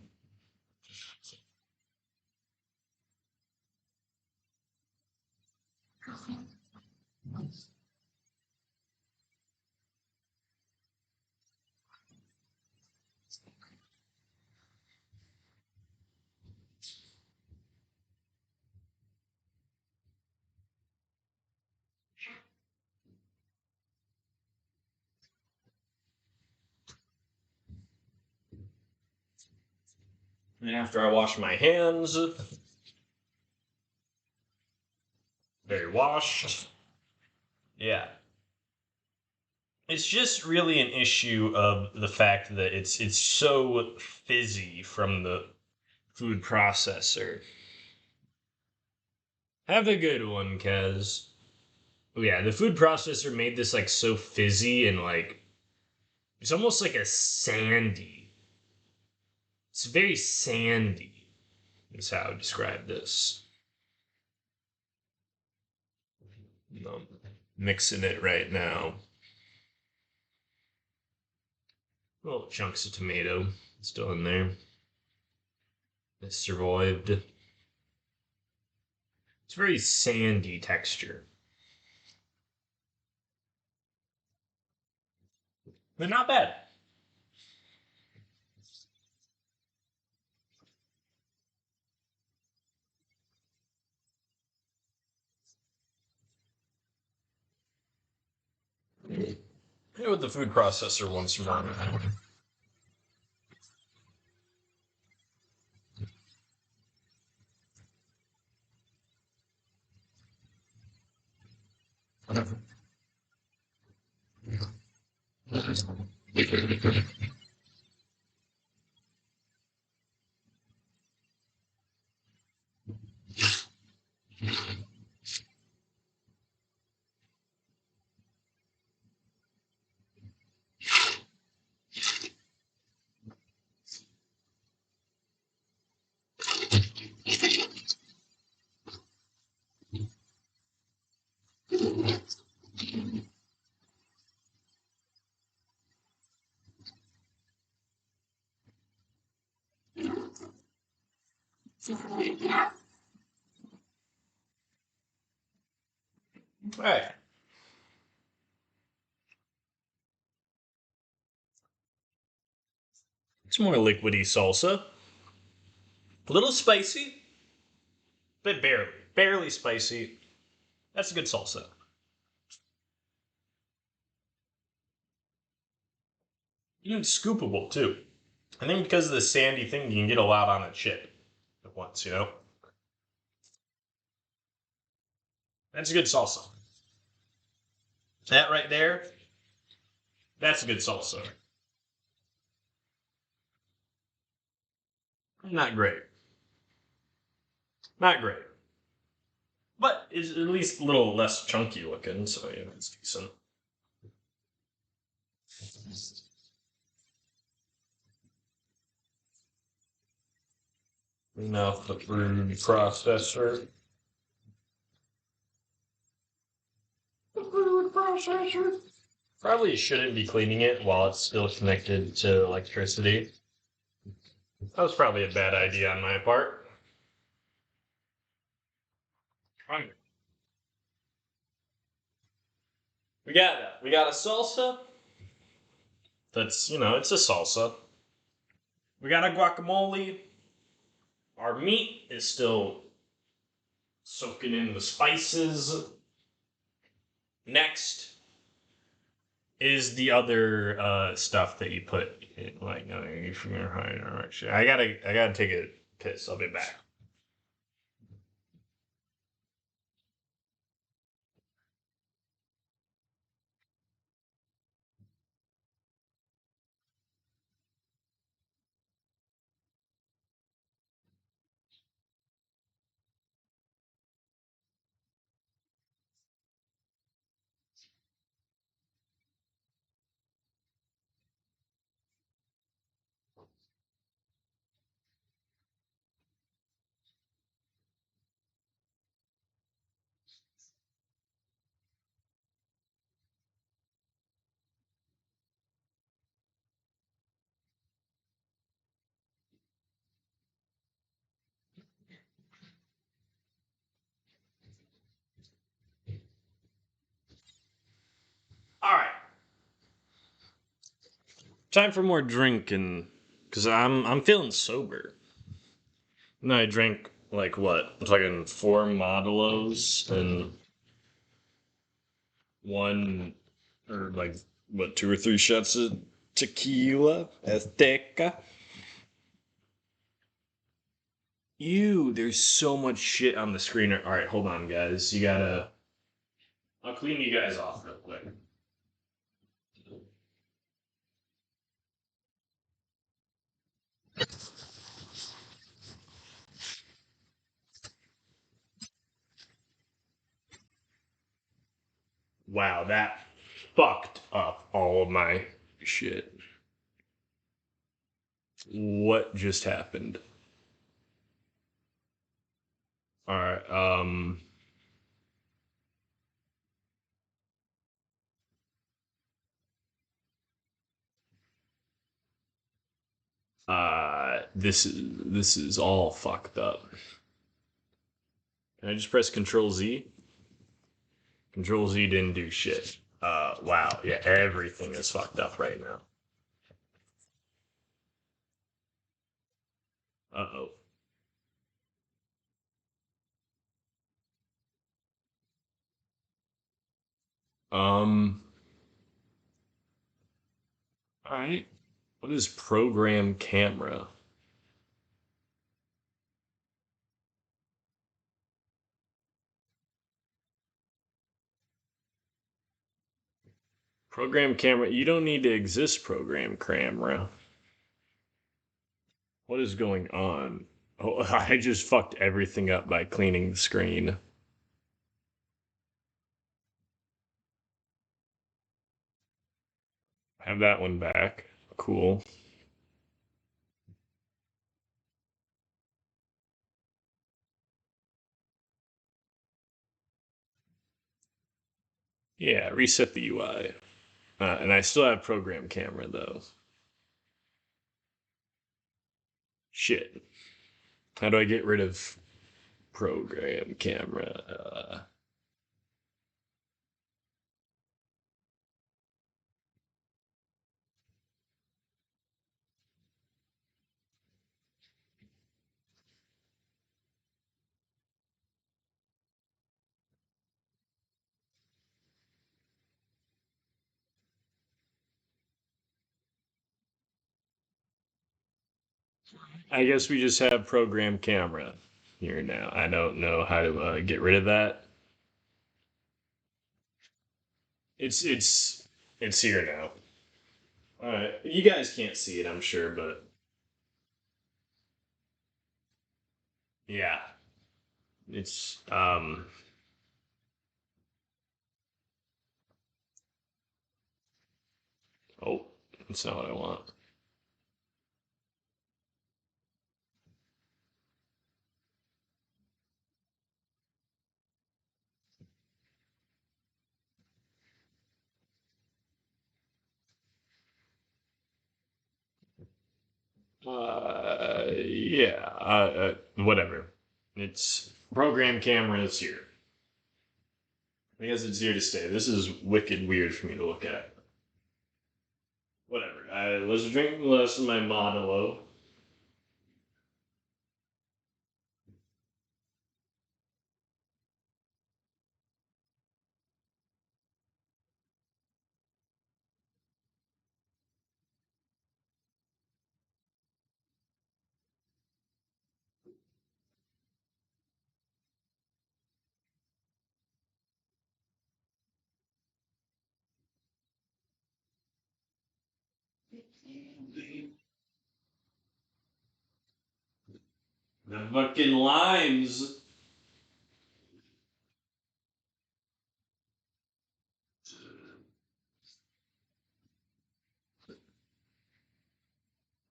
And after I wash my hands, very washed. Yeah. It's just really an issue of the fact that it's so fizzy from the food processor. Have a good one, Kez. Oh, yeah, the food processor made this like so fizzy and like it's almost like a sandy. It's very sandy, is how I would describe this. I'm mixing it right now. Little chunks of tomato still in there. It survived. It's very sandy texture. But not bad. Hit with the food processor once more. All right. It's more liquidy salsa. A little spicy, but barely spicy. That's a good salsa. It's scoopable too. I think because of the sandy thing, you can get a lot on a chip at once. That's a good salsa. That right there, that's a good salsa. Not great. Not great. But it's at least a little less chunky looking, so yeah, it's decent. Enough the food processor. The food processor. Probably shouldn't be cleaning it while it's still connected to electricity. That was probably a bad idea on my part. Right. We got that. We got a salsa. That's, it's a salsa. We got a guacamole. Our meat is still soaking in the spices. Next is the other stuff that you put in, I gotta take a piss. I'll be back. All right, time for more drinking, cause I'm feeling sober. And I drank like what? It's like in four Modelos and one or like what, two or three shots of tequila Azteca. Ew, there's so much shit on the screen. All right, hold on, guys. I'll clean you guys off real quick. Wow, that fucked up all of my shit. What just happened? All right, this is all fucked up. Can I just press Control Z? Control Z didn't do shit. Wow, yeah, everything is fucked up right now. Uh oh. Um. All right. What is program camera? Program camera. You don't need to exist. Program camera. What is going on? Oh, I just fucked everything up by cleaning the screen. Have that one back. Cool. Yeah, reset the UI. And I still have program camera though. Shit.
How do I get rid of program camera? I guess we just have program camera here now. I don't know how to get rid of that. It's here now. All right, you guys can't see it, I'm sure, but yeah, it's. Oh, that's not what I want. Yeah, whatever. It's program camera is here. I guess it's here to stay. This is wicked weird for me to look at. Whatever. I was drinking less of my Modelo. The fucking limes.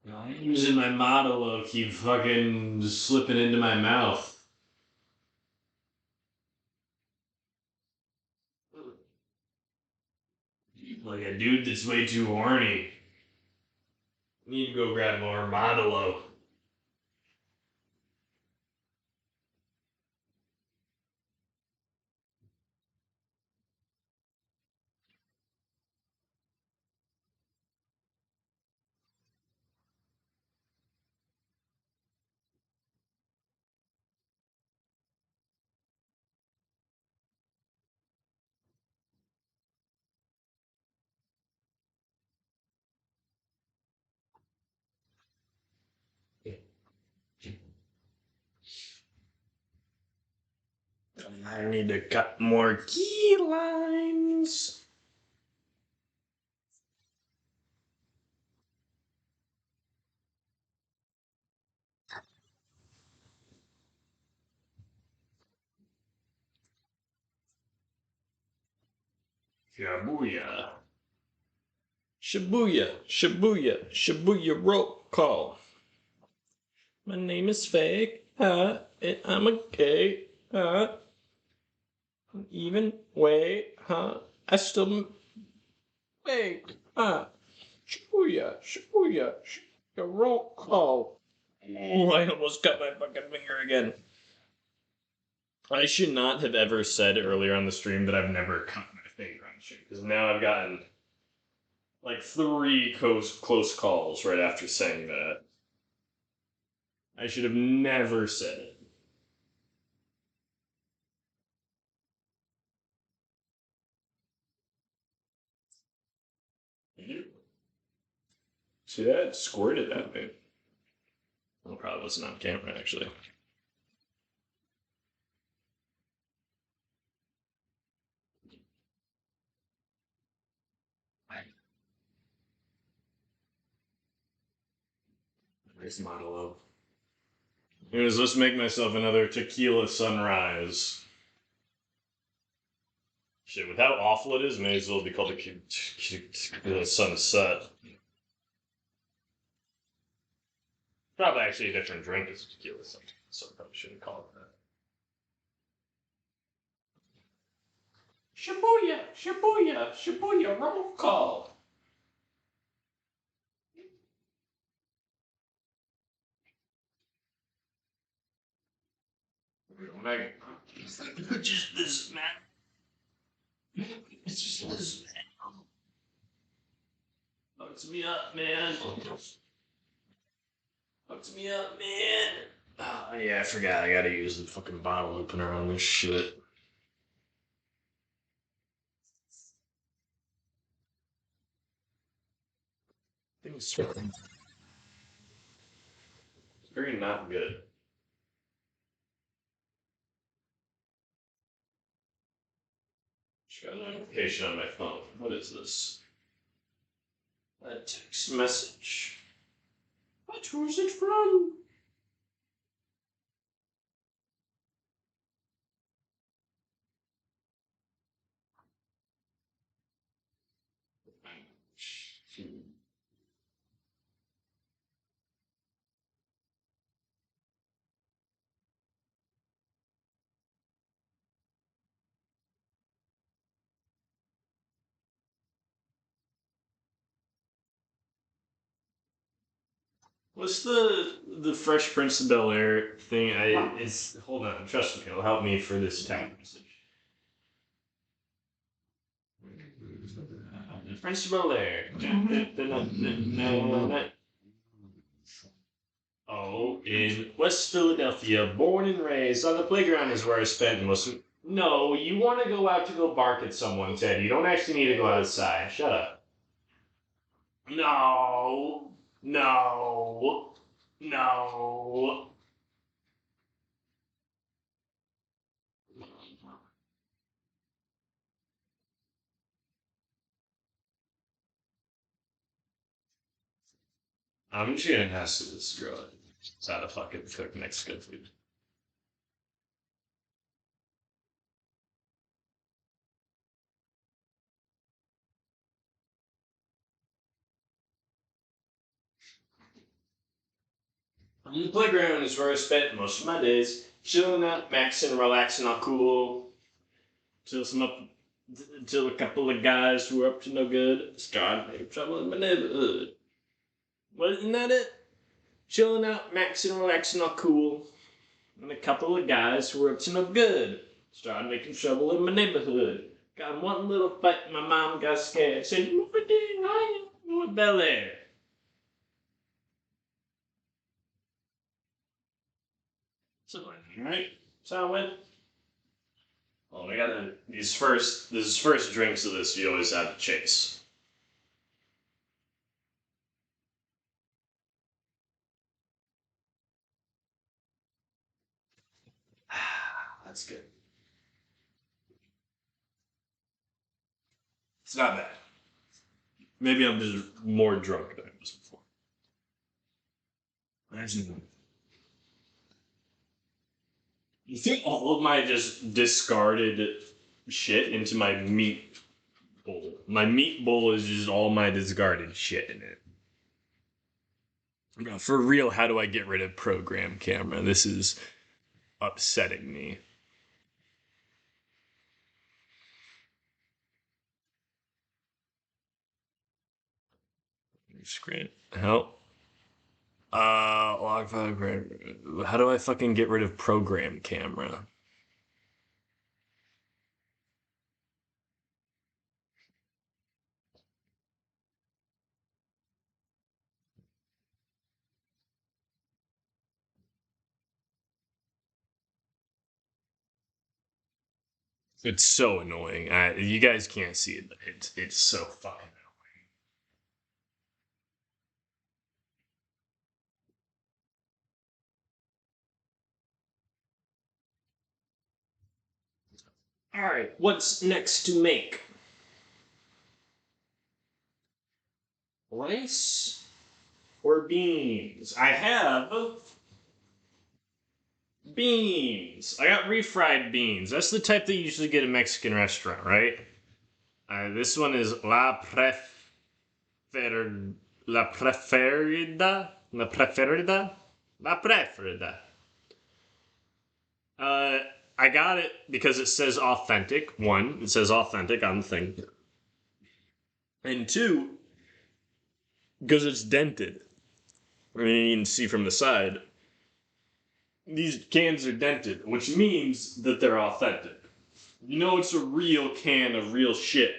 Limes in my Modelo keep fucking slipping into my mouth. Like a dude that's way too horny. Need to go grab more Modelo. I need to cut more key lines. Shabuya. Shibuya, Shibuya, Shibuya roll call. My name is Fake, and I'm a gay, even way, I still wait, Shibuya, Shibuya, Shibuya roll call. Oh, I almost cut my fucking finger again. I should not have ever said earlier on the stream that I've never cut my finger on shit, because now I've gotten like three close calls right after saying that. I should have never said it. See that? It squirted at me. Well, probably wasn't on camera, actually. Nice Modelo. Anyways, let's make myself another tequila sunrise. Shit, with how awful it is, may as well be called a tequila sunset. Probably actually a different drink as tequila sunset, so I probably shouldn't call it that. Shibuya, Shibuya, Shibuya, roll call.
Like, just this man. It's just this man. Fucks me up, man. Fucks me up, man. Oh, yeah, I forgot. I gotta use the fucking bottle opener on this shit. Things very not good. Just got a notification on my phone. What is this? A text message. What? Who's it from? What's the Fresh Prince of Bel Air thing? It's hold on. Trust me, it'll help me for this text message. Prince of Bel Air. Oh, in West Philadelphia, born and raised on the playground is where I spent most of. No, you want to go out to go bark at someone, Ted. You don't actually need to go outside. Shut up. No, no, no. I'm just gonna ask this girl how to fucking cook Mexican food. On the playground is where I spent most of my days, chilling out, maxing, relaxing, all cool. Till some up, till a couple of guys who were up to no good started making trouble in my neighborhood. Wasn't that it? Chilling out, maxing, relaxing, all cool. And a couple of guys who were up to no good started making trouble in my neighborhood. Got in one little fight, my mom got scared. Said, "You over there, I am with Bel Air." So, alright. So I went. Oh, I gotta. These first drinks of this, you always have to chase. That's good. It's not bad. Maybe I'm just more drunk than I was before. Imagine. You think all of my just discarded shit into my meat bowl? My meat bowl is just all my discarded shit in it. Bro, for real, how do I get rid of program camera? This is upsetting me. Screen help. Log file. How do I fucking get rid of program camera? It's so annoying. You guys can't see it, but it's so fucking annoying. All right, what's next to make? Rice or beans? I have beans. I got refried beans. That's the type that you usually get at a Mexican restaurant, right? This one is Prefer- La preferida? La preferida? La preferida. Uh, I got it because it says authentic. One, it says authentic on the thing. And two, because it's dented. I mean, you can see from the side. these cans are dented, which means that they're authentic. You know it's a real can of real shit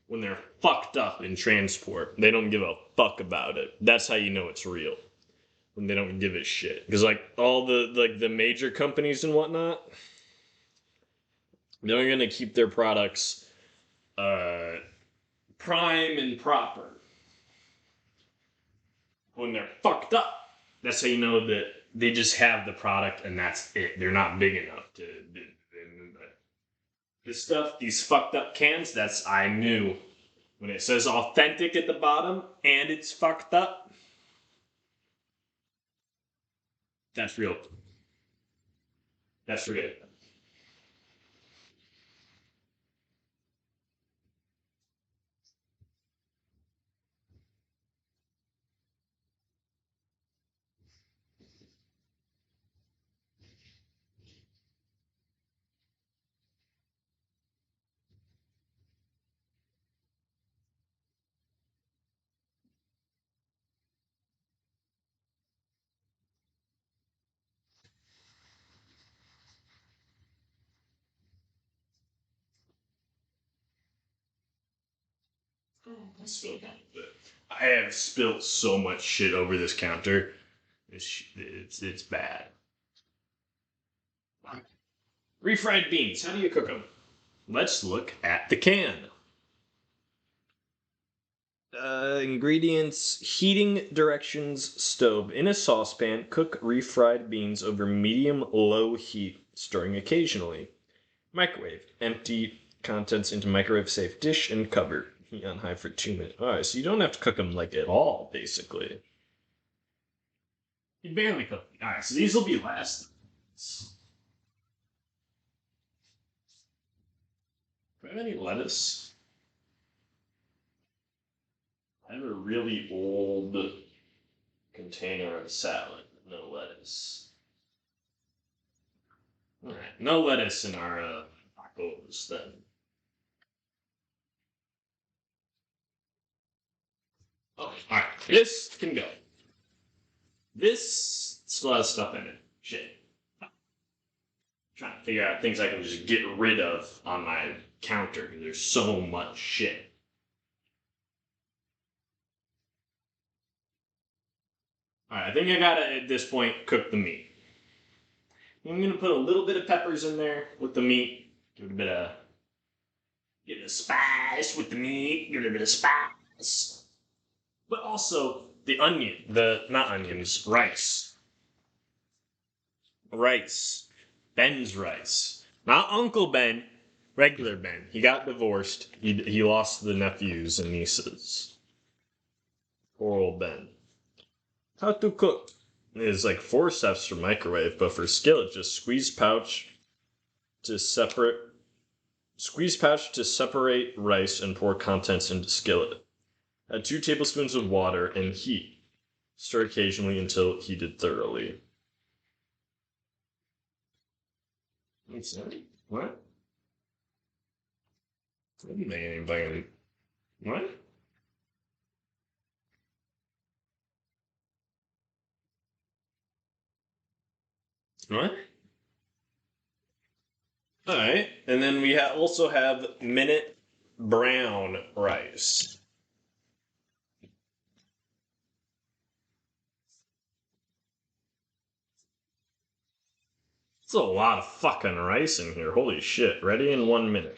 when they're fucked up in transport. They don't give a fuck about it. That's how you know it's real. When they don't give a shit. Because like all the major companies and whatnot, they're gonna keep their products prime and proper. When they're fucked up, that's how you know that they just have the product and that's it. They're not big enough to. This stuff, these fucked up cans, that's I knew. When it says authentic at the bottom and it's fucked up, that's real. That's real. I spilled a bit. I have spilled so much shit over this counter. It's bad. Refried beans. How do you cook them? Let's look at the can. Ingredients: heating directions, stove. In a saucepan, cook refried beans over medium-low heat, stirring occasionally. Microwave. Empty contents into microwave-safe dish and cover. Heat on high for 2 minutes. Alright, so you don't have to cook them like at all, basically. You barely cook them. Alright, so these will be last. Do I have any lettuce? I have a really old container of salad. No lettuce. Alright, no lettuce in our tacos then. Oh, alright. This can go. This still has stuff in it. Shit. Trying to figure out things I can just get rid of on my counter because there's so much shit. Alright, I think I gotta, at this point, cook the meat. I'm gonna put a little bit of peppers in there with the meat. Give it a bit of. Get a spice with the meat. Give it a bit of spice. But also, the onion. Not onions, rice. Rice. Ben's rice. Not Uncle Ben. Regular Ben. He got divorced. He lost the nephews and nieces. Poor old Ben. How to cook is like 4 steps for microwave, but for skillet, just to separate squeeze pouch to separate rice and pour contents into skillet. Add 2 tablespoons of water and heat. Stir occasionally until heated thoroughly. What's that? What? I didn't make anything. What? What? Alright, and then we also have minute brown rice. It's a lot of fucking rice in here. Holy shit. Ready in 1 minute.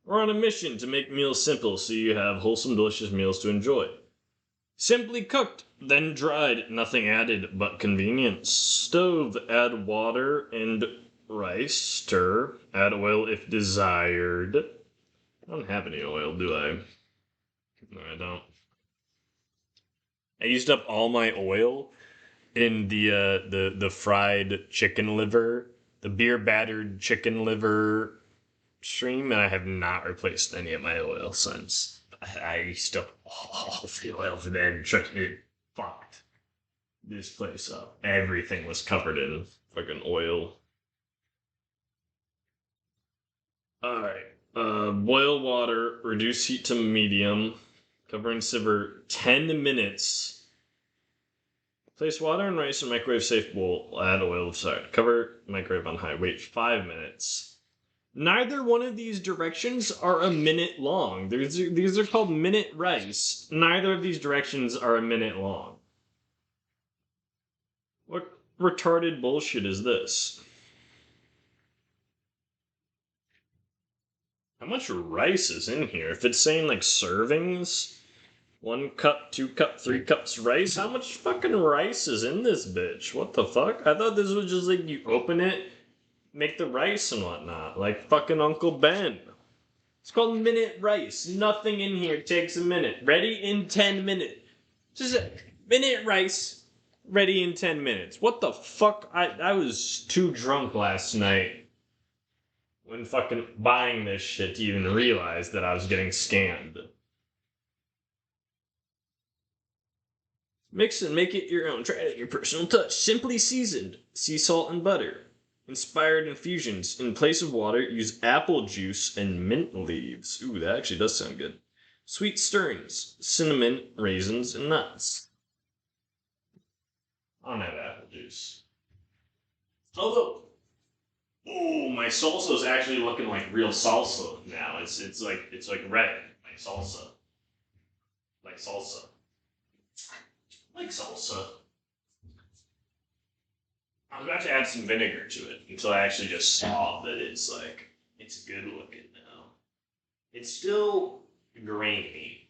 We're on a mission to make meals simple so you have wholesome, delicious meals to enjoy. Simply cooked, then dried, nothing added but convenience. Stove, add water and rice, stir, add oil if desired. I don't have any oil, do I? No, I don't. I used up all my oil in the fried chicken liver, the beer battered chicken liver stream, and I have not replaced any of my oil since. I used up all the oil for then. Trust me, it fucked this place up. Everything was covered in fucking oil. Alright. Boil water, reduce heat to medium, cover and simmer 10 minutes
Place water and rice in microwave safe bowl. Add oil side. Cover microwave on high. Wait 5 minutes. Neither one of these directions are a minute long. These are called minute rice. Neither of these directions are a minute long. What retarded bullshit is this? How much rice is in here? If it's saying like servings, 1 cup, 2 cup, 3 cups rice, how much fucking rice is in this bitch? What the fuck? I thought this was just like you open it, make the rice and whatnot, like fucking Uncle Ben. It's called minute rice. Nothing in here takes a minute. Ready in 10 minutes. Just a minute rice, ready in 10 minutes. What the fuck? I was too drunk last night when fucking buying this shit to even realize that I was getting scammed. Mix and make it your own. Try it at your personal touch. Simply seasoned. Sea salt and butter. Inspired infusions. In place of water, use apple juice and mint leaves. Ooh, that actually does sound good. Sweet stirrings. Cinnamon, raisins, and nuts. I don't have apple juice. Although, ooh, my salsa is actually looking like real salsa now. It's like red, like salsa. Like salsa. Like salsa. I was about to add some vinegar to it until I actually just saw that it's good looking now. It's still grainy.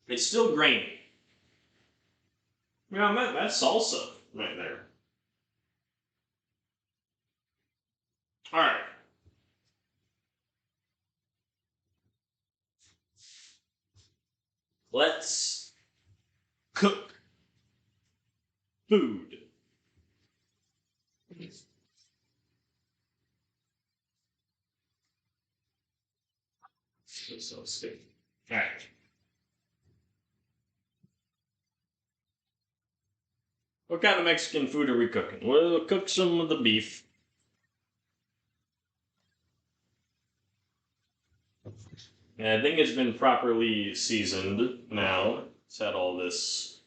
It's still grainy. Yeah, that's salsa right there. Alright. Let's cook food. So sticky. Alright. What kind of Mexican food are we cooking? We'll cook some of the beef. And I think it's been properly seasoned now. It's had all this.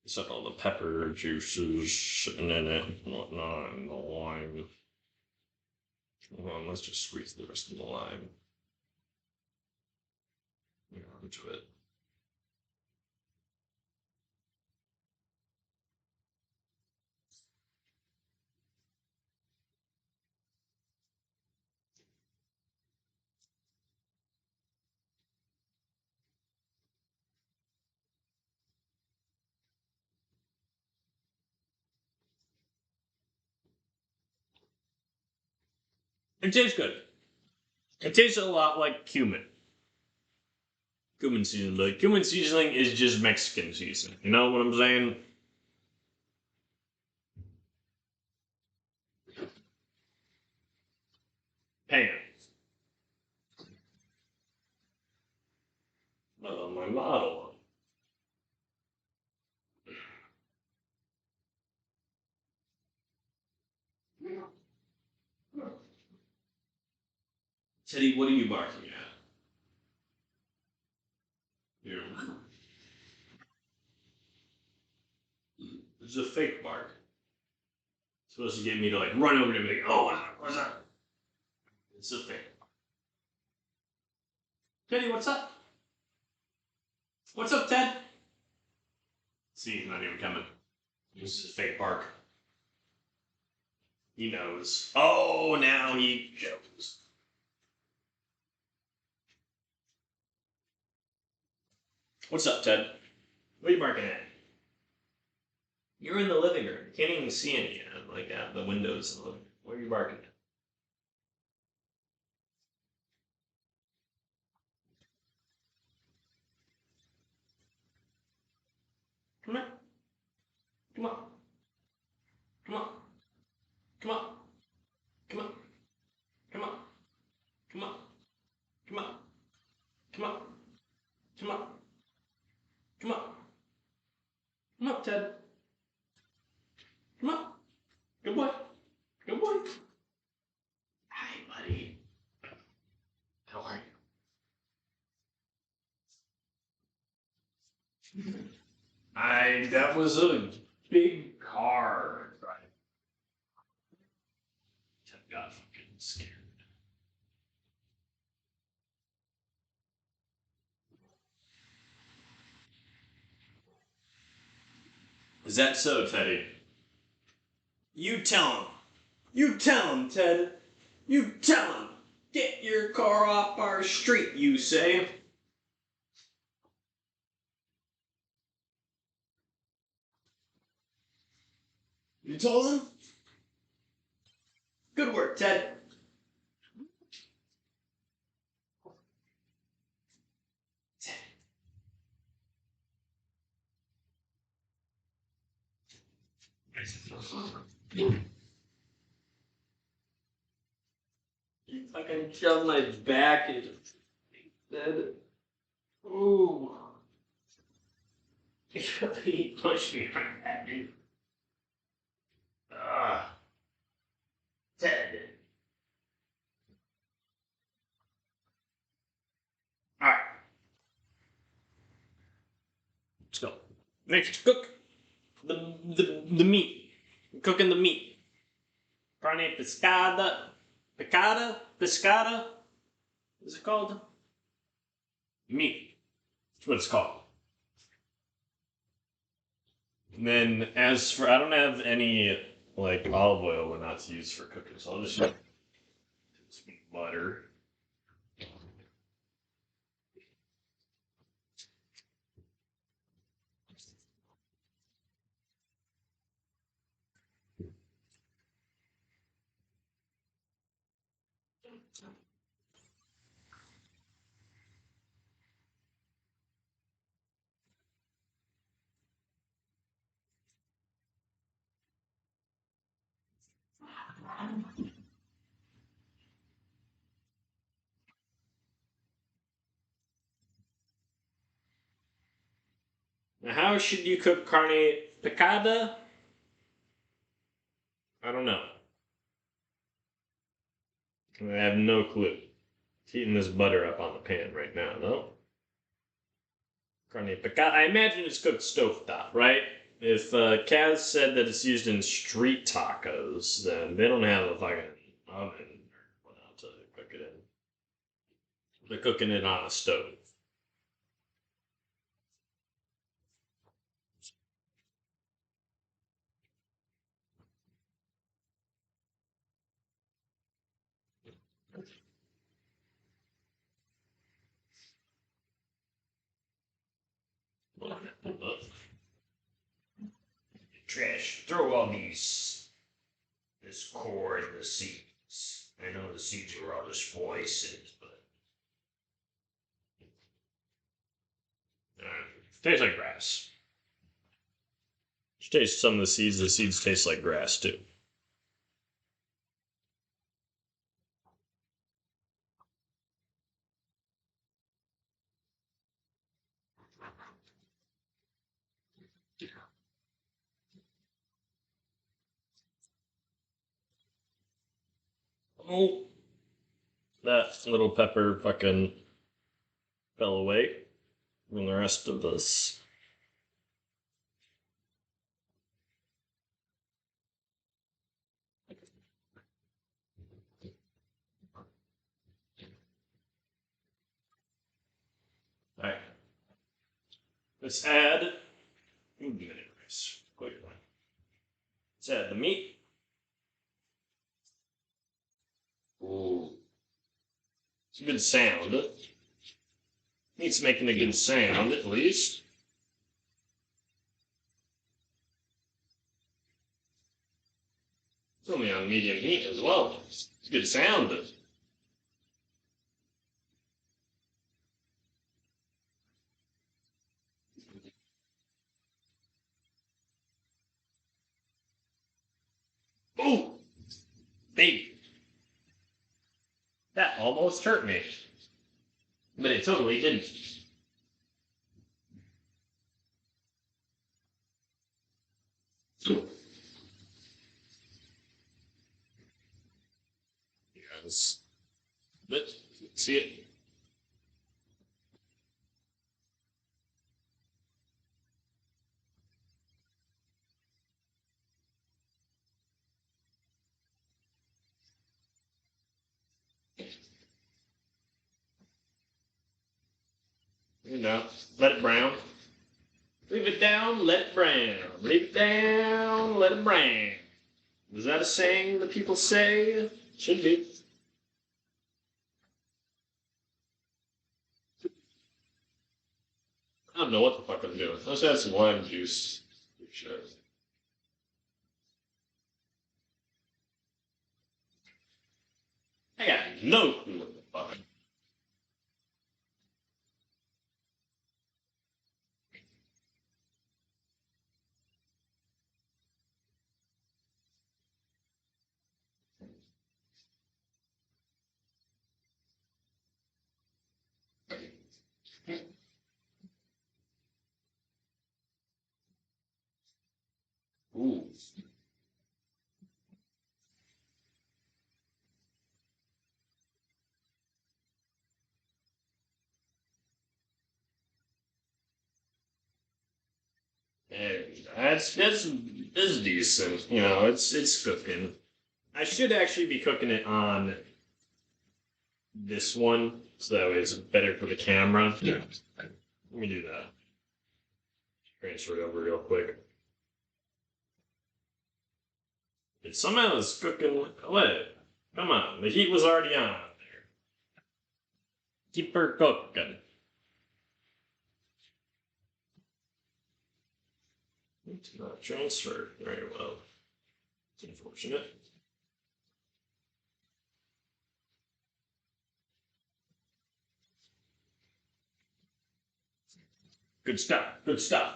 It's had all the pepper juices in it and whatnot, and the lime. Hold on, let's just squeeze the rest of the lime into it. It tastes good. It tastes a lot like cumin. Cumin seasoning, but cumin seasoning is just Mexican seasoning. You know what I'm saying? Pan. My model. Teddy, what are you barking at? You. This is a fake bark. It's supposed to get me to like run over to him and be like, oh, what's that? It's a fake. Teddy, what's up? What's up, Ted? See, he's not even coming. This is a fake bark. He knows. Oh, now he shows. What's up, Ted? What are you barking at? You're in the living room. You can't even see any like out the windows in the living room. What are you barking at? Come on. Come on. Come on. Come on. Come on. Come on. Come on. Come on. Come on. Come on. Come on. Come on, Ted. Come on. Good boy. Good boy. Hi, buddy. How are you?
That was a big car. Right. I got fucking scared.
Is that so, Teddy?
You tell him. You tell him, Ted. You tell him. Get your car off our street, you say. You told him? Good work, Ted. You fucking shoved my back into Ted. Ooh.
He pushed me right at me. Ah, Ted. All right, let's go. Next, cook the meat. Cooking the meat. Carne pescada, pescada. What's it called? Meat. That's what it's called. And then, as for, I don't have any like olive oil or not to use for cooking, so I'll just use some butter. Now, how should you cook carne picada? I don't know. I have no clue. Heating this butter up on the pan right now, though. Carne picada. I imagine it's cooked stovetop, right? If Kaz said that it's used in street tacos, then they don't have a fucking oven or whatnot to cook it in. They're cooking it on a stove. Trash. Throw all this core in the seeds. I know the seeds are all just voices, but tastes like grass. Just taste some of the seeds. The seeds taste like grass too. Oh, that little pepper fucking fell away from the rest of this. Alright. Let's add. Let's add the meat. Ooh. It's a good sound. Meat's making a good sound, at least. It's only on medium heat as well. It's a good sound. Ooh! Baby. That almost hurt me. But it totally didn't. Yes. But, see it? You know, let it brown. Leave it down, let it brown. Leave it down, let it brown. Is that a saying that people say? Should be. I don't know what the fuck I'm doing. Let's add some lime juice. Sure. I got no clue what the fuck. Ooh. And that's decent. You know, it's cooking. I should actually be cooking it on this one, so that way it's better for the camera. Yeah. Let me do that. Transfer it over real quick. It somehow is cooking away. Come on, the heat was already on there. Keep her cooking. It's not transferred very well. It's unfortunate. Good stuff. Good stuff.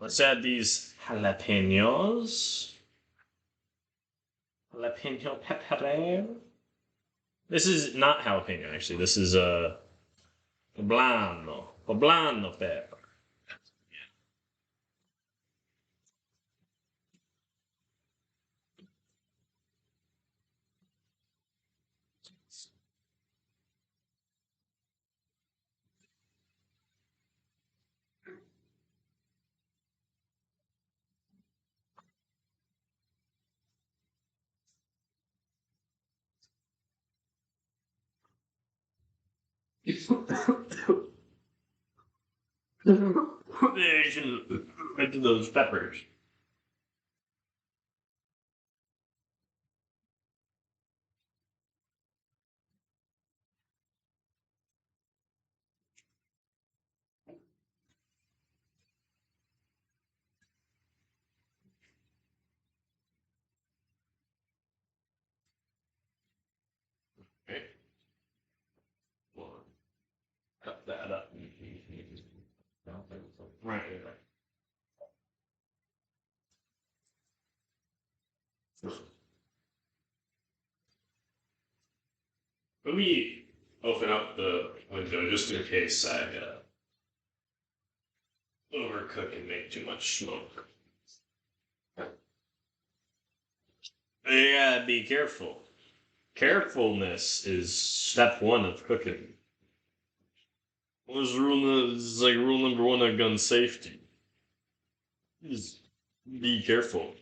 Let's add these jalapenos. Jalapeno pepper. This is not jalapeno, actually. This is poblano. Poblano pepper. Into those peppers. Okay. Well, cut that up. Right. Let me open up the window just in case I overcook and make too much smoke. You gotta be careful. Carefulness is step one of cooking. What's it's like rule number one of gun safety? Just be careful.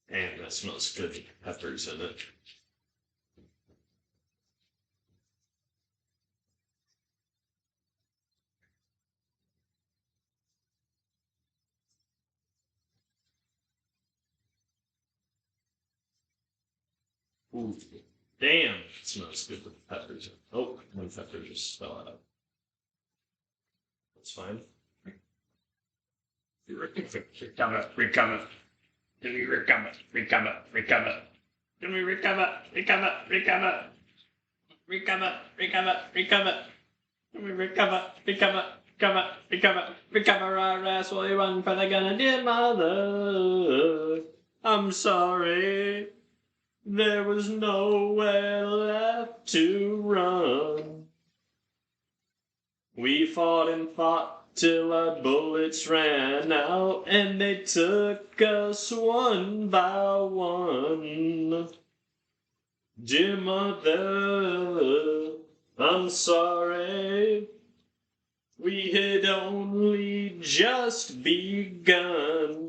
Damn, that smells good. Peppers in it. Ooh, damn, it smells good with peppers. Oh, one pepper just fell out. That's fine. Recover, recover. Can we recover, recover, recover? Can we recover, recover, recover? Recover, recover, recover. Can we recover, recover, recover, recover, recover our ass while we run for the gun and dear mother?
I'm sorry. There was nowhere left to run. We fought and fought till our bullets ran out, and they took us one by one. Dear mother, I'm sorry. We had only just begun.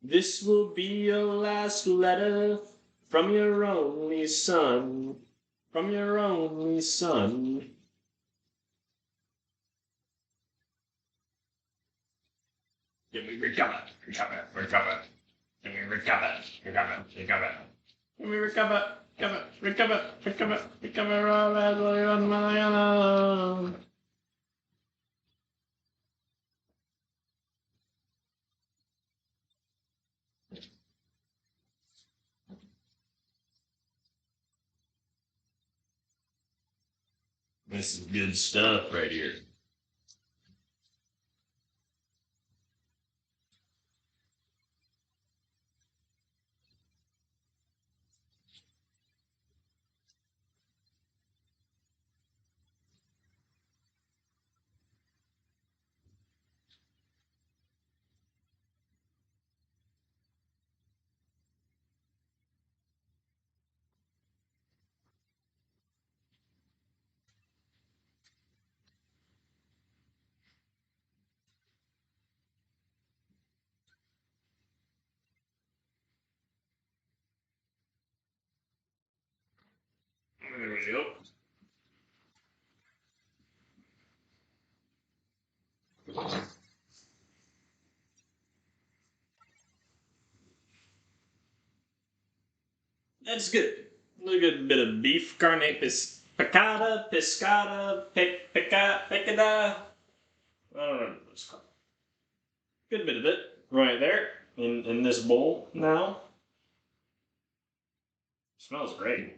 This will be your last letter from your only son. From your only son.
Give me recover. Give me recover.
Let me recover. Recover all that way on my own. This is good stuff right here.
There we go.
That's good. A good bit of beef carne picada, piscada, picada. I don't know what it's called. Good bit of it right there in this bowl now. Smells great.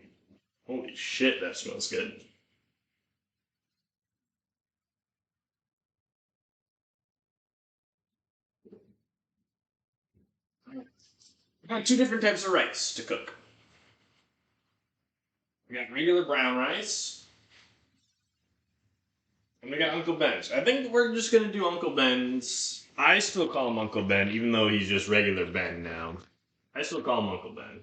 Holy shit, that smells good. We got two different types of rice to cook. We got regular brown rice, and we got Uncle Ben's. I think we're just gonna do Uncle Ben's. I still call him Uncle Ben, even though he's just regular Ben now. I still call him Uncle Ben.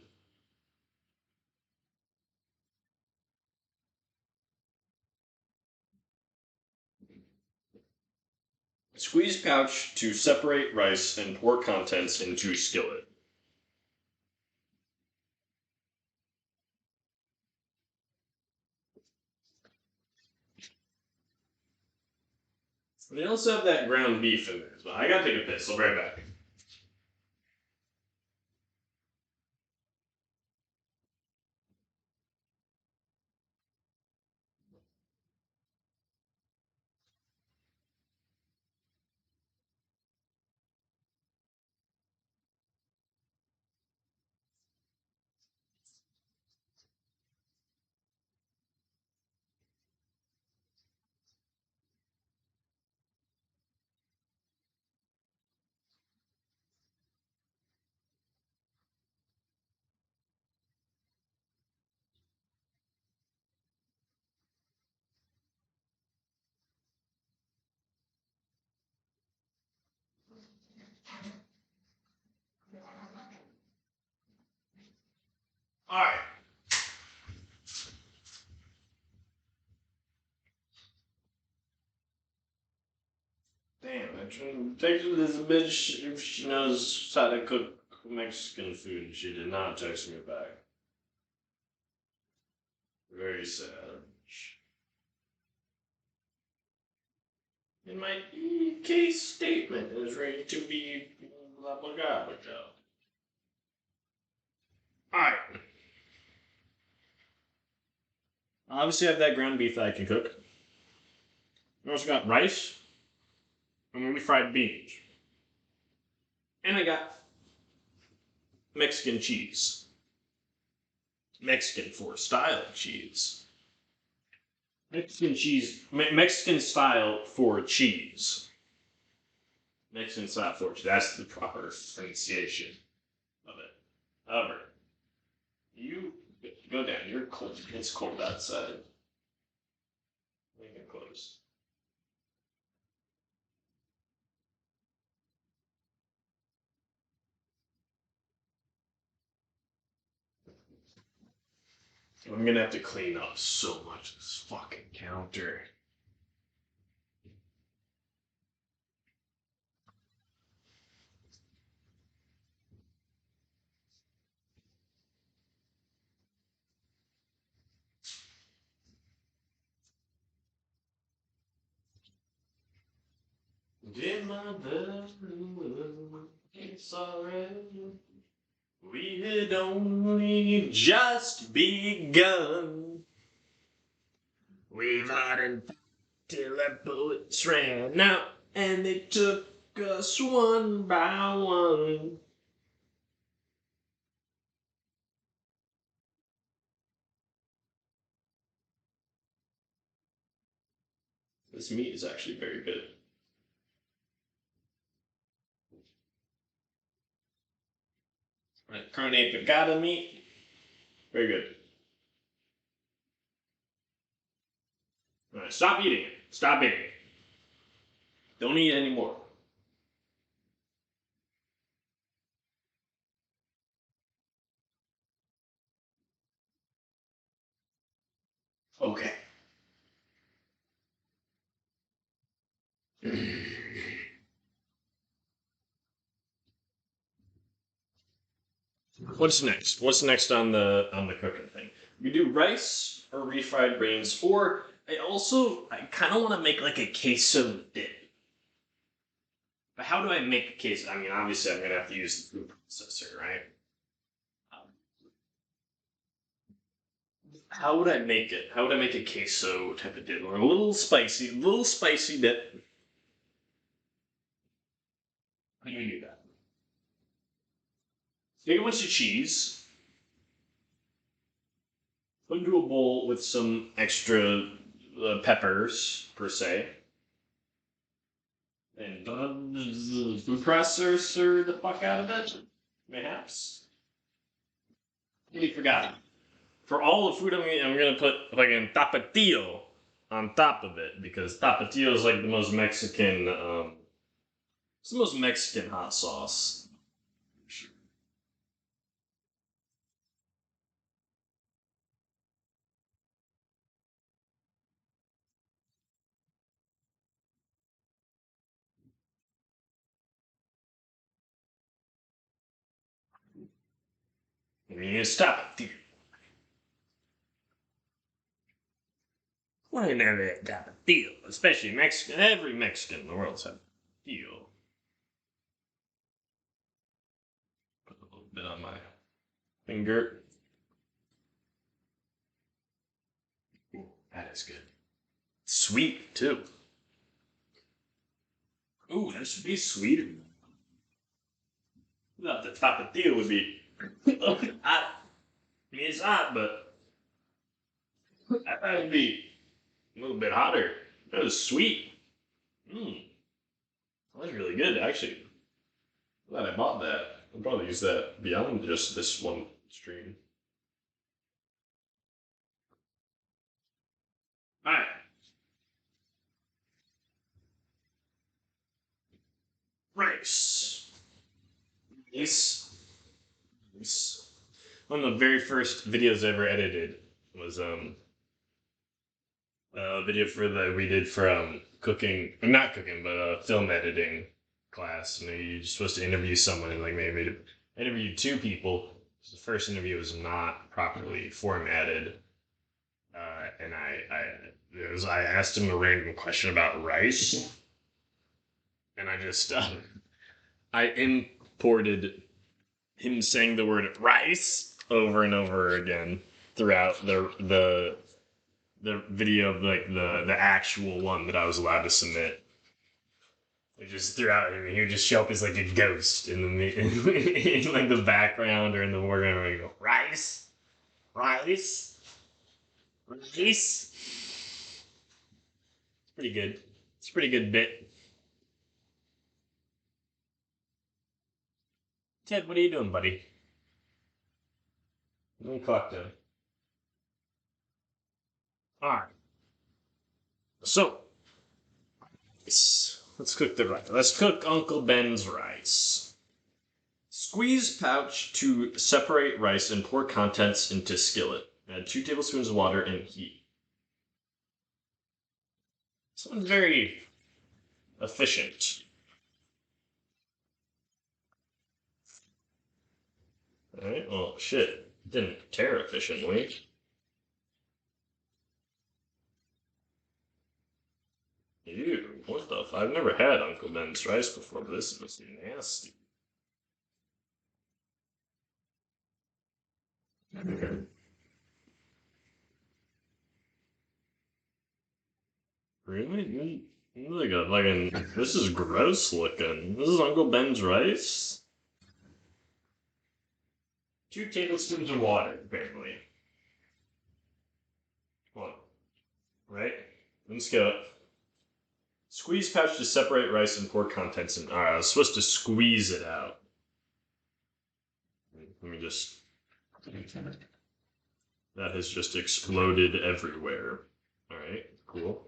Squeeze pouch to separate rice and pour contents into skillet. They also have that ground beef in there as well. I gotta take a piss. I'll be right back. Alright. Damn, I tried to text with this bitch if she knows how to cook Mexican food. She did not text me back. Very sad. And my case statement is ready to be blah blah blah blah. Alright. Obviously, I have that ground beef that I can cook. I also got rice and maybe fried beans. And I got Mexican cheese. Mexican for style cheese. Mexican cheese. Mexican style for cheese.
Mexican style fortune. That's the proper pronunciation of it. However, you go down. You're cold. It's cold outside. Make it close. I'm gonna have to clean up so much of this fucking counter. In my bedroom, it's alright. We had only just begun. We've had till the bullets ran out, and they took us one by one. This meat is actually very good. Right, carne picada meat, very good. All right, stop eating it. Stop eating it. Don't eat anymore. Okay. What's next? What's next on the cooking thing? You do rice or refried beans, or I kind of want to make like a queso dip. But how do I make a queso? I mean, obviously, I'm gonna have to use the food processor, right? Um, how would I make it? How would I make a queso type of dip? Or a little spicy dip. How do you do that? Take a bunch of cheese, put into a bowl with some extra peppers per se, and food processor the fuck out of it, mayhaps. Totally forgot. For all the food, I'm gonna put fucking tapatio on top of it because tapatio is like the most Mexican. It's the most Mexican hot sauce. I mean, it's tapatio. Why never tapatio? Especially Mexican. Every Mexican in the world's tapatio. Put a little bit on my finger. Ooh, that is good. Sweet too. Ooh, that should be sweeter. Not the tapatio would be. I mean, it's hot, but that would be a little bit hotter. That was sweet. Mmm, that's really good, actually. Glad I bought that. I'll probably use that beyond just this one stream. Alright. Rice. Rice. Rice. One of the very first videos I ever edited was a video for the we did for cooking, not cooking, but film editing class. And you're supposed to interview someone, and like maybe interview two people. So the first interview was not properly formatted, and I asked him a random question about rice, and I just I imported him saying the word rice over and over again throughout the video of like the actual one that I was allowed to submit. They just threw out. I mean, he would just show up as like a ghost in the in like the background or in the foreground. Where you go rice, rice, rice. It's pretty good. It's a pretty good bit. Ted, what are you doing, buddy?
Let me collect him.
Alright. So, let's cook the rice. Let's cook Uncle Ben's rice.
Squeeze pouch to separate rice and pour contents into skillet. Add 2 tablespoons of water and heat.
Sounds very efficient.
Alright, well, shit. Didn't tear efficiently. Ew, what the f- I've never had Uncle Ben's rice before, but this is nasty. Really? This is gross looking. This is Uncle Ben's rice?
2 tablespoons of water, apparently.
What? Right? Let's go. Squeeze pouch to separate rice and pour contents in. Alright, I was supposed to squeeze it out. Let me just. That has just exploded everywhere. Alright, cool.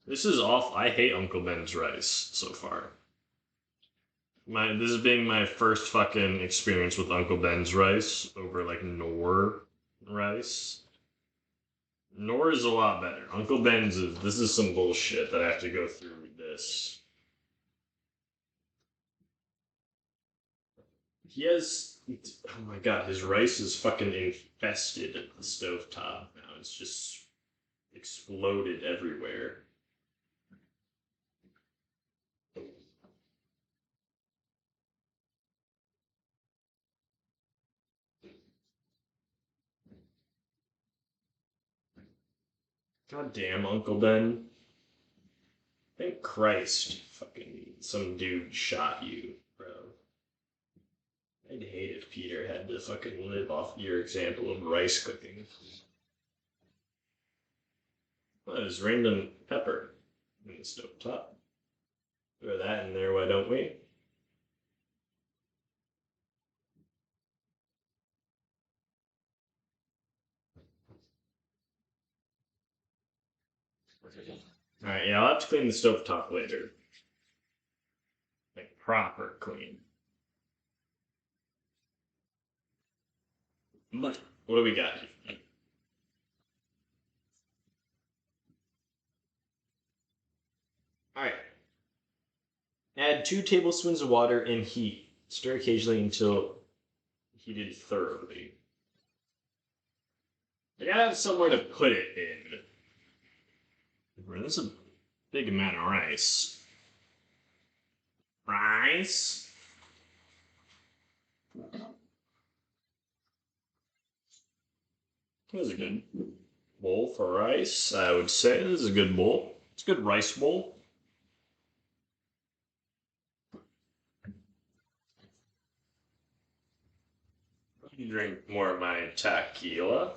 This is off. I hate Uncle Ben's rice so far. This is being my first fucking experience with Uncle Ben's rice over like Knorr rice. Knorr is a lot better. Uncle Ben's is this is some bullshit that I have to go through with this. He has oh my god, his rice is fucking infested at the stovetop now. It's just exploded everywhere. God damn, Uncle Ben. Thank Christ, fucking some dude shot you, bro. I'd hate if Peter had to fucking live off your example of rice cooking. Well, there's random pepper in the stovetop. Throw that in there, why don't we? Alright, yeah, I'll have to clean the stovetop later. Like, proper clean. But, what do we got here? Alright. Add 2 tablespoons of water and heat. Stir occasionally until heated thoroughly. I gotta have somewhere to put it in. This is a big amount of rice. Rice? This is a good bowl for rice, I would say. This is a good bowl. It's a good rice bowl. Drink more of my tequila.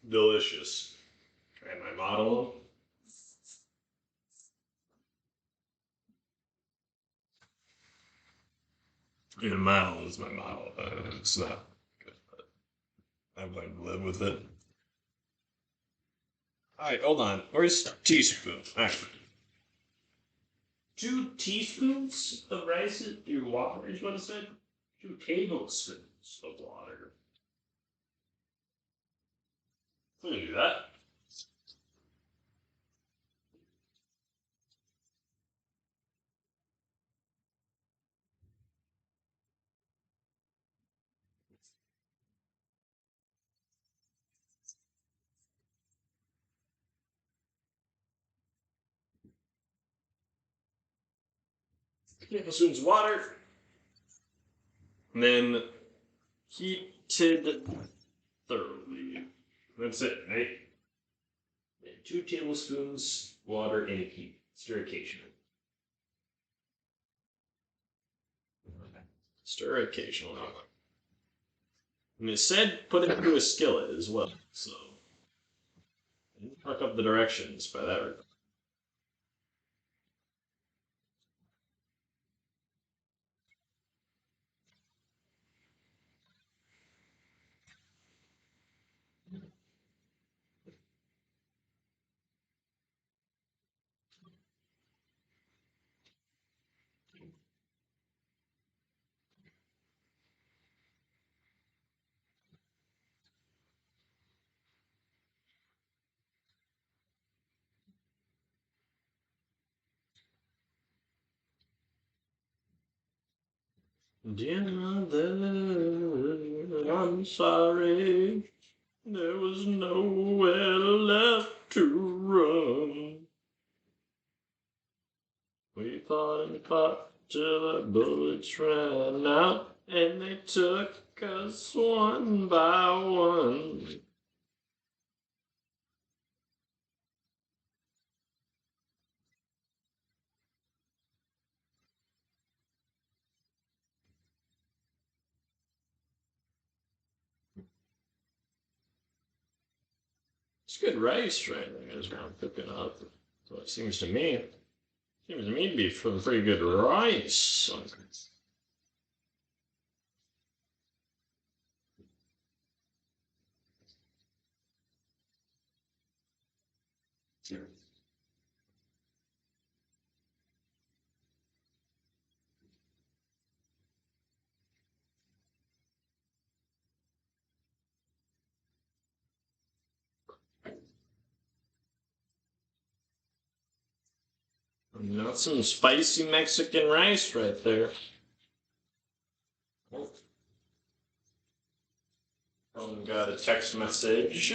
Delicious. And my model. Yeah, model is my model. It's not good, but I'm going to live with it. Alright, hold on. Where's teaspoon? Alright. 2 teaspoons of rice in water is what it said? 2 tablespoons of water. I'm gonna do that. Tablespoons of water. And then heated thoroughly. That's it, right? And 2 tablespoons water and heat. Stir occasionally. Stir occasionally. And it said put it into a skillet as well, so I didn't fuck up the directions by that regard. Dear mother, I'm sorry. There was nowhere left to run. We fought and fought till our bullets ran out, and they took us one by one. It's good rice right there is what I'm cooking up. So it seems to me. Seems to me to be some pretty good rice. Not some spicy Mexican rice right there. Got a text message.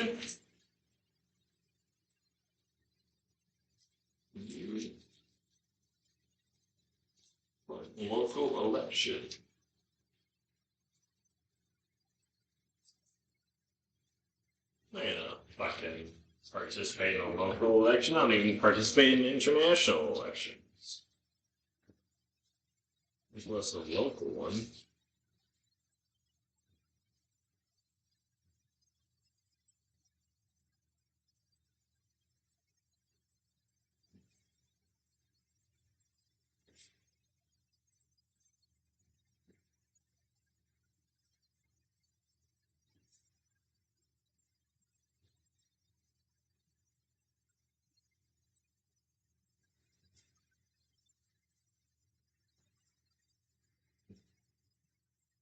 Local election. I don't fucking participate in a local election. I don't even participate in international elections. Much less a local one.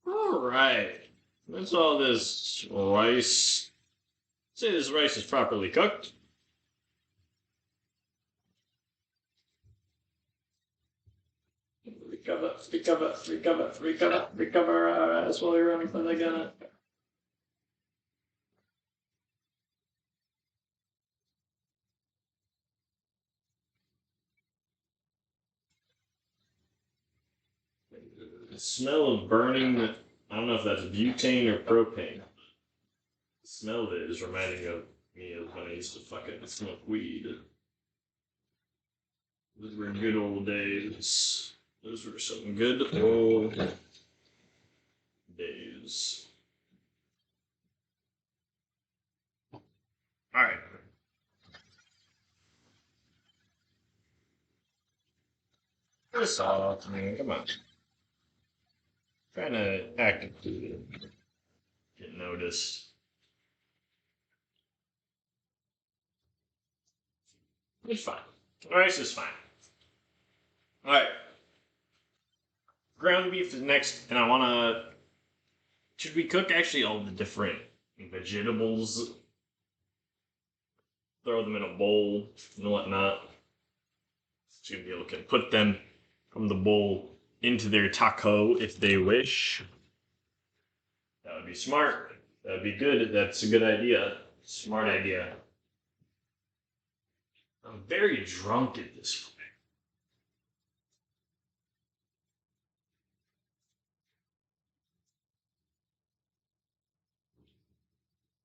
Alright. That's all this rice. Say this rice is properly cooked. Recover our ass while you're running for the gun. The smell of burning, I don't know if that's butane or propane. The smell of it is reminding me of when I used to fucking smoke weed. Those were good old days. Those were some good old days. Alright. Piss off, man. Come on. Trying to actively get noticed. It's fine. Rice is fine. Alright. Ground beef is next, and I wanna. Should we cook actually all the different vegetables? Throw them in a bowl and whatnot. So you'll be able to put them from the bowl into their taco if they wish. That would be smart. That would be good. That's a good idea. Smart idea. I'm very drunk at this point.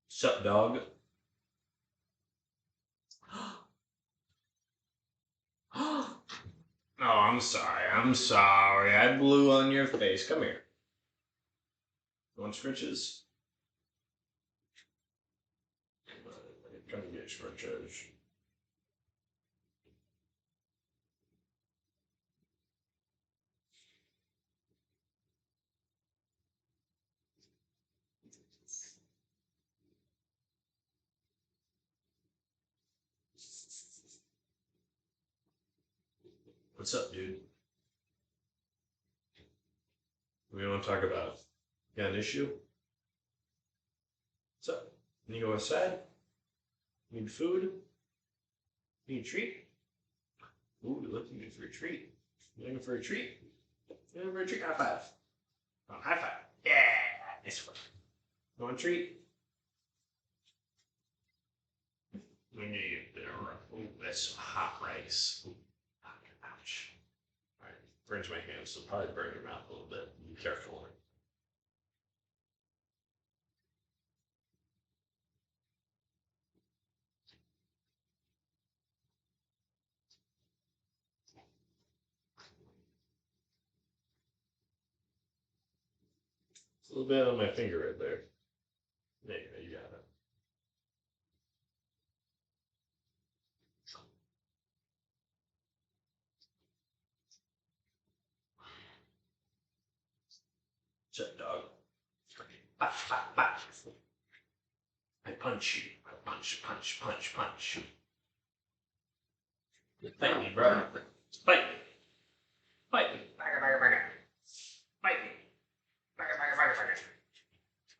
Sup, dog? Oh, I'm sorry. I'm sorry. I blew on your face. Come here.
Want scritches? I'm trying to get scritches. What's up, dude? What do you want to talk about? Got an issue? What's up? Can you go outside? Need food? Need a treat? Ooh, you're looking good for a treat. You looking for a treat? You looking for a treat? High five. Oh, high five. Yeah, nice one. You want a treat? We need dinner. Ooh, that's some hot rice. Ooh, ouch. Alright, burns my hands, so probably burn your mouth a little bit. Be careful. It's a little bit on my finger right there. There you go, you got it. Shut dog. Ah, ah, ah. I punch you. I punch, punch, punch, punch. Fight me, bro. Fight me. Fight me. Bugger, bugger, bugger. Fight me. Bugger, bugger, bugger, bugger.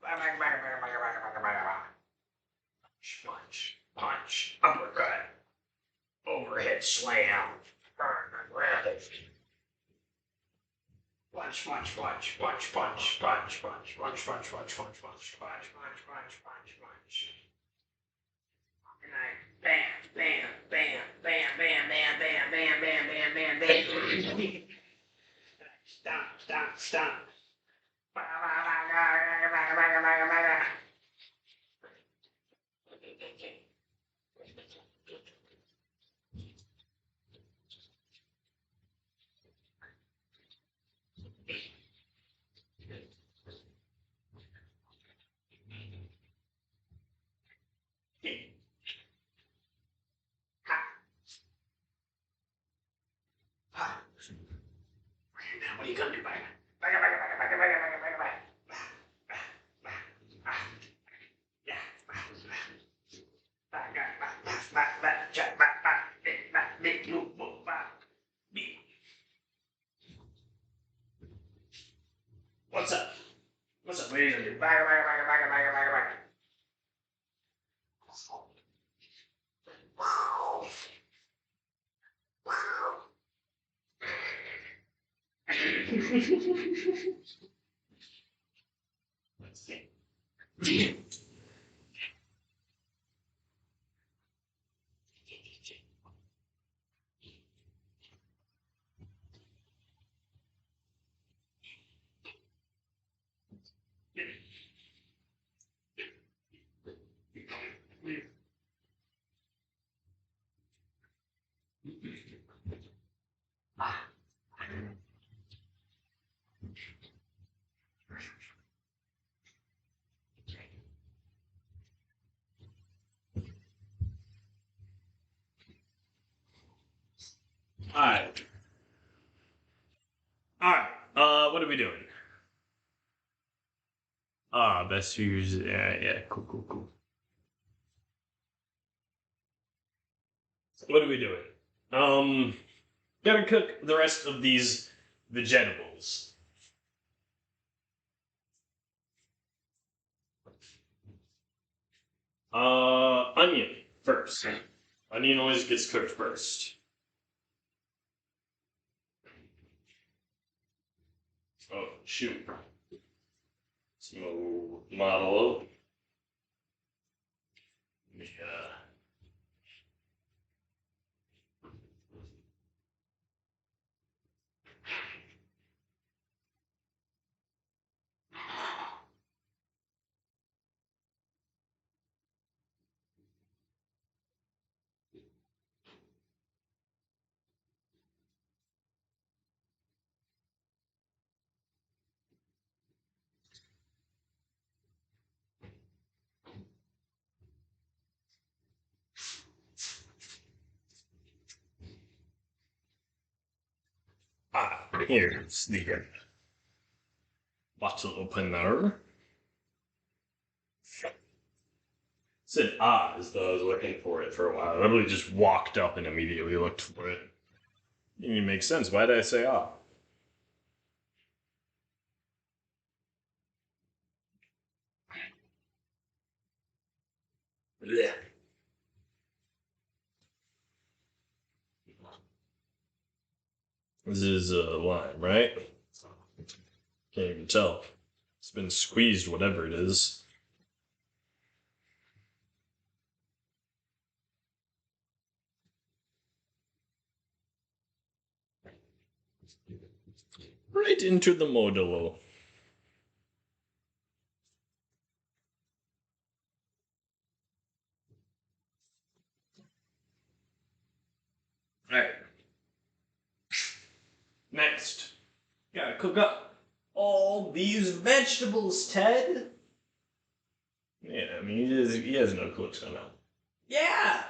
Bugger, bugger, bugger, bugger, bugger, bugger, bugger. Punch, punch, uppercut. Overhead slam. Punch, punch, punch, punch, punch, punch, punch, punch, punch, punch, punch, punch, punch, punch, punch, punch, punch. Bam, bam, bam, bam, bam, bam, bam, bam, bam, bam, bam, bam. Stop, stop, stop. What are you gonna do, Bagger? Bagger, bagger, bagger, bagger, bagger, bagger, bagger, What's up? What's up? What are you gonna do? Bagger, bagger, bagger, bagger, bagger, bagger, bagger. Alright. Alright. What are we doing? Best figures. Yeah, cool, cool. What are we doing? Gotta cook the rest of these vegetables. Onion first. Onion always gets cooked first. Oh, shoot. Some model. Yeah. Here's the bottle opener. Said as though I was looking for it for a while. I really just walked up and immediately looked for it. It makes sense. Why did I say ah? Blech. This is lime, right? Can't even tell. It's been squeezed, whatever it is. Right into the modulo. Alright. Next.
Gotta cook up all these vegetables, Ted.
Yeah, I mean, he has no clue what's going on.
Yeah!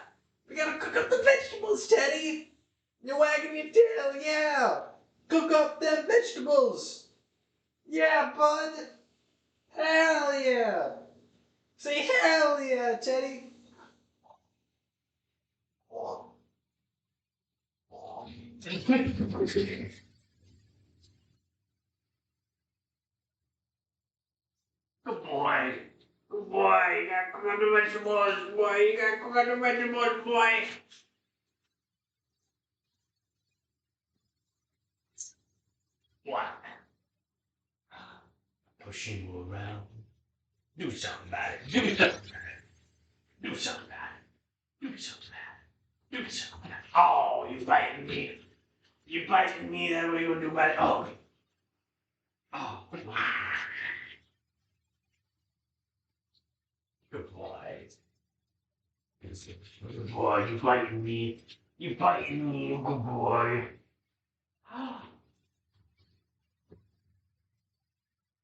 We gotta cook up the vegetables, Teddy! You're wagging your tail, yeah! Cook up them vegetables! Yeah, bud! Hell yeah! Say hell yeah, Teddy! Good boy! Good boy! You gotta cook up the vegetables, boy! You gotta cook up the vegetables, boy! What? Pushing you around. Do something about it. Do something about it. Do something about it. Do something about it. Do something about it. Oh, you biting me. You biting me. That's what you gonna do about it. Oh. Oh. Good boy. Good boy. You biting me. You biting me. Good boy.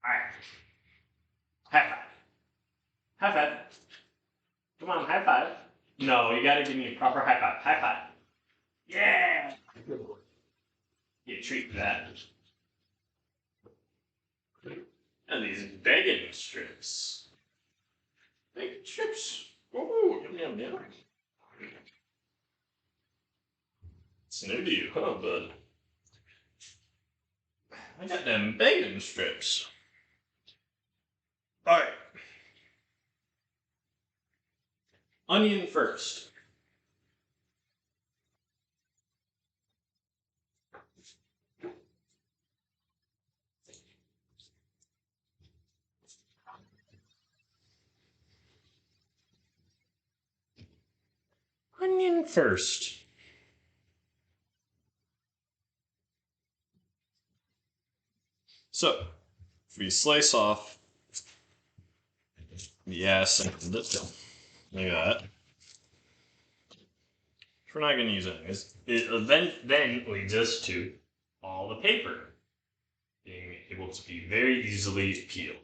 Alright. High five. High five. Come on, high five. No, you gotta give me a proper high five. High five. Yeah! Get a treat for that. And these bacon strips. Bacon strips. Ooh, yum yum yum. It's new to you, huh, bud? I got them bacon strips. Alright. Onion first. Onion first. So, if we slice off the ass and like that, we're not going to use anything. It then leads us to all the paper being able to be very easily peeled.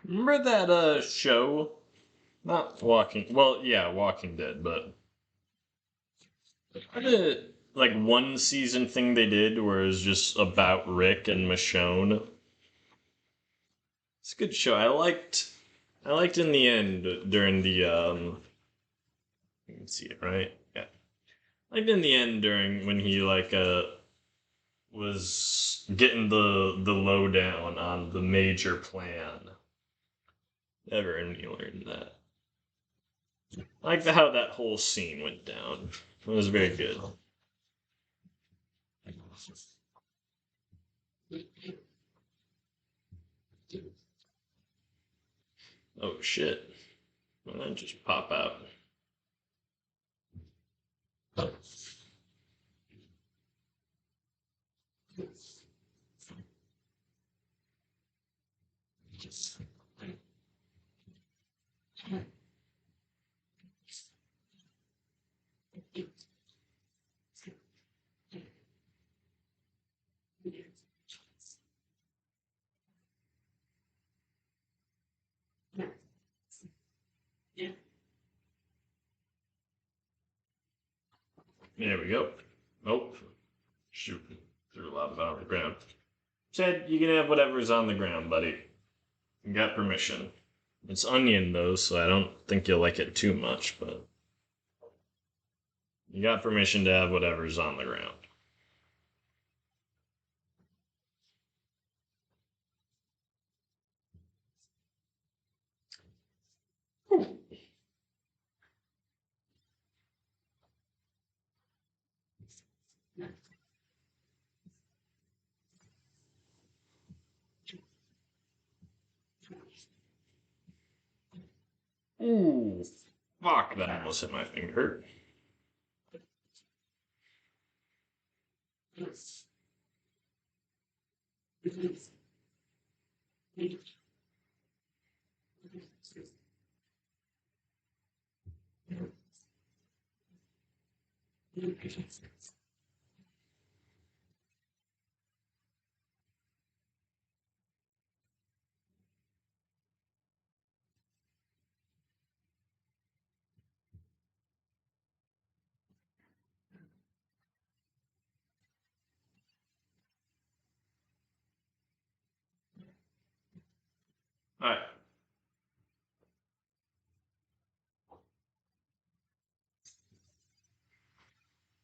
Remember that show? Not Walking. Well, yeah, Walking Dead, but what a like one season thing they did where it was just about Rick and Michonne. It's a good show. I liked in the end during the you can see it, right? Yeah. I liked in the end during when he was getting the lowdown on the major plan. Never and you learned that. I like how that whole scene went down. It was very good. Oh shit. Well, that just pop out.
There we go. Nope. Shoot. Threw a lot of it on the ground. Said you can have whatever's on the ground, buddy. You got permission. It's onion though, so I don't think you'll like it too much, but you got permission to have whatever's on the ground. Ooh, fuck, that almost hit my finger. Alright.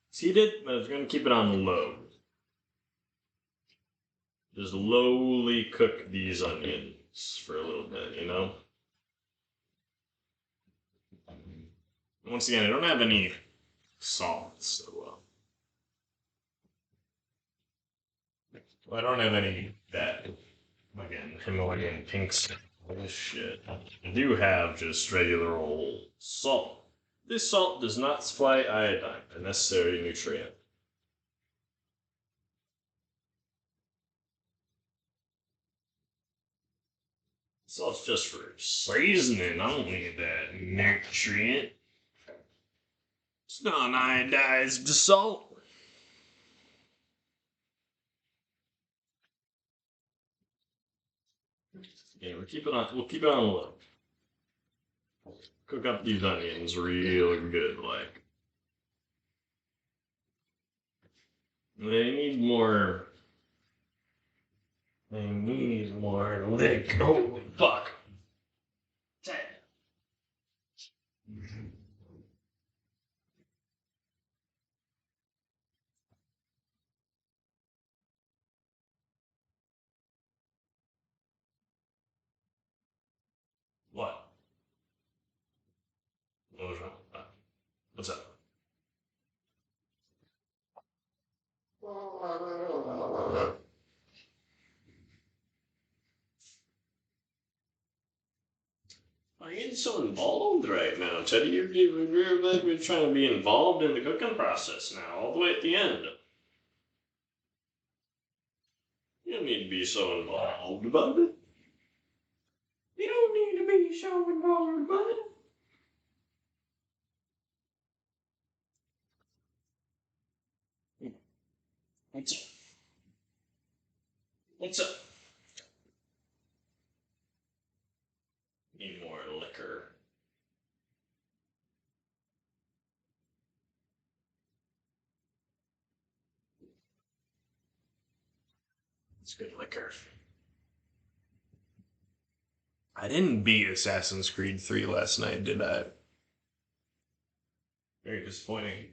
Seated, but I was going to keep it on low. Just lowly cook these onions for a little bit, you know? Once again, I don't have any salt, so well, I don't have any that again Himalayan pink stuff. This shit. I do have just regular old salt. This salt does not supply iodine, a necessary nutrient. Salt's just for seasoning. I don't need that nutrient. It's not iodized salt. Yeah, we'll keep it on. We'll keep it on low. Cook up these onions real good, like. They need more. They need more lick. Oh fuck! Damn. What? What was wrong? What's up? Why are you getting so involved right now, Teddy? You're trying to be involved in the cooking process now, all the way at the end. You don't need to be so involved about it. You don't need to be so involved about it. What's up? What's up? Need more liquor. It's good liquor.
I didn't beat Assassin's Creed 3 last night, did I?
Very disappointing.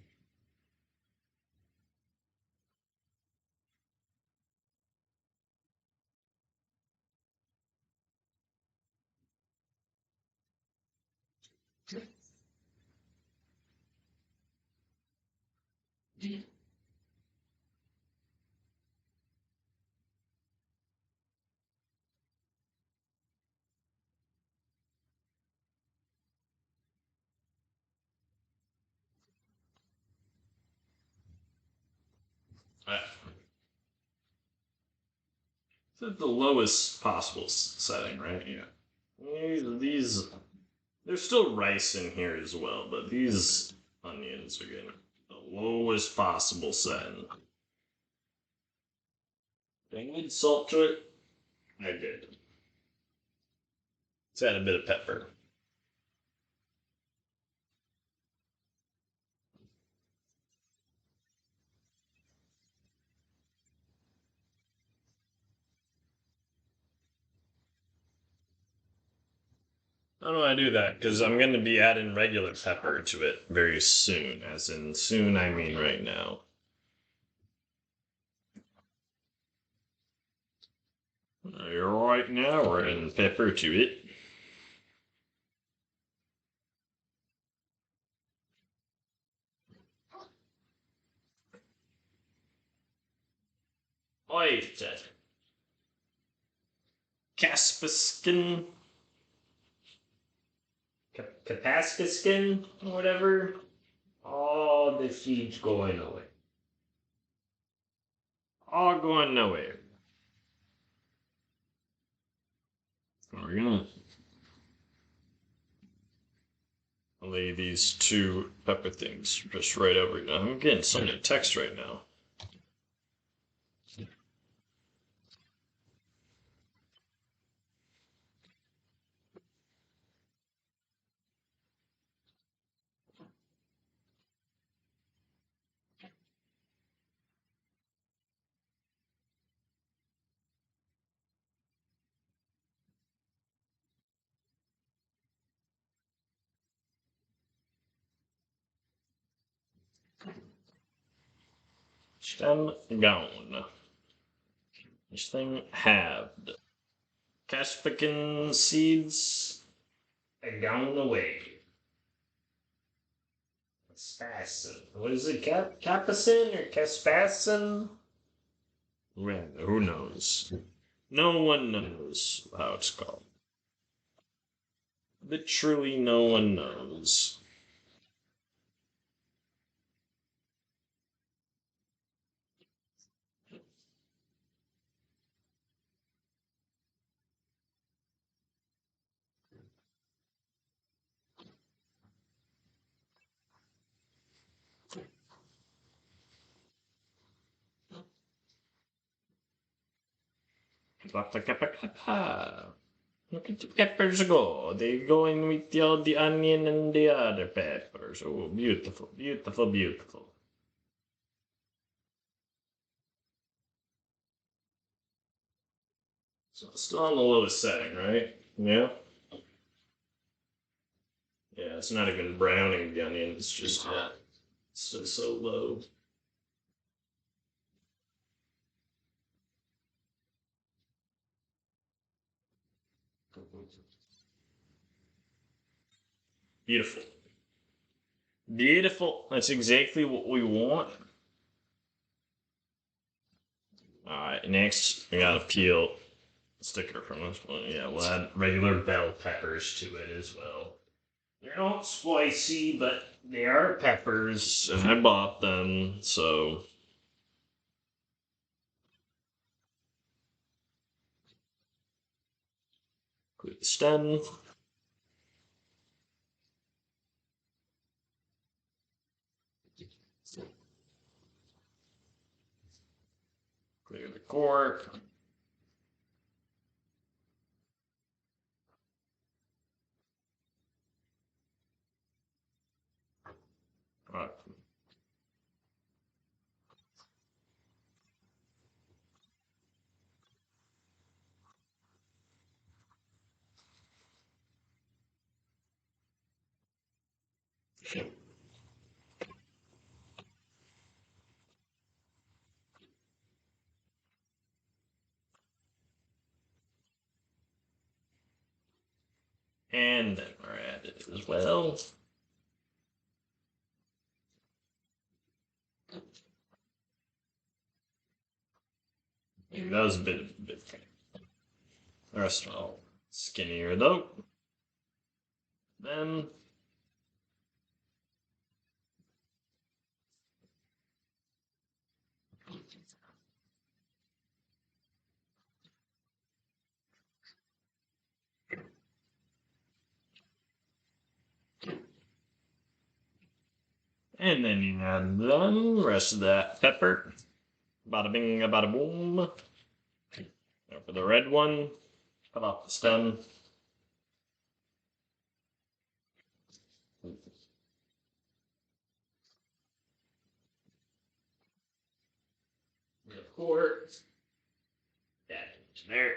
It's at the lowest possible setting, right? Yeah. These, there's still rice in here as well, but these onions are getting the lowest possible setting. Did I add salt to it? I did. Let's add a bit of pepper. How do I do that? Because I'm going to be adding regular pepper to it very soon. As in, soon, I mean right now. Right now, we're adding pepper to it. Oite. Kaspaskin. Kapaskaskin? Whatever. All the seeds going away. All going nowhere. We're gonna lay these two pepper things just right over here. I'm getting so many text right now. Stem gone. This thing halved. Kaspikin seeds are gone away. Kaspassin. What is it? Capacin or Kaspassin? Well, who knows? No one knows how it's called. Literally, no one knows. Look at the peppers go. They go in with the onion and the other peppers. Oh, beautiful, beautiful, beautiful. So it's still on the lowest setting, right? Yeah. Yeah, it's not even browning the onion. It's just so low. Beautiful. Beautiful. That's exactly what we want. Alright, next we gotta peel the sticker from this one. Yeah, we'll add regular bell peppers to it as well. They're not spicy, but they are peppers, and I bought them, so. Clear the stem. Clear the cork. Alright. And then we're at it as well. Maybe that was a bit. The rest are all skinnier though. Then And then you add the rest of that pepper. Bada bing, bada boom. Now for the red one, cut off the stem. Pour that into there.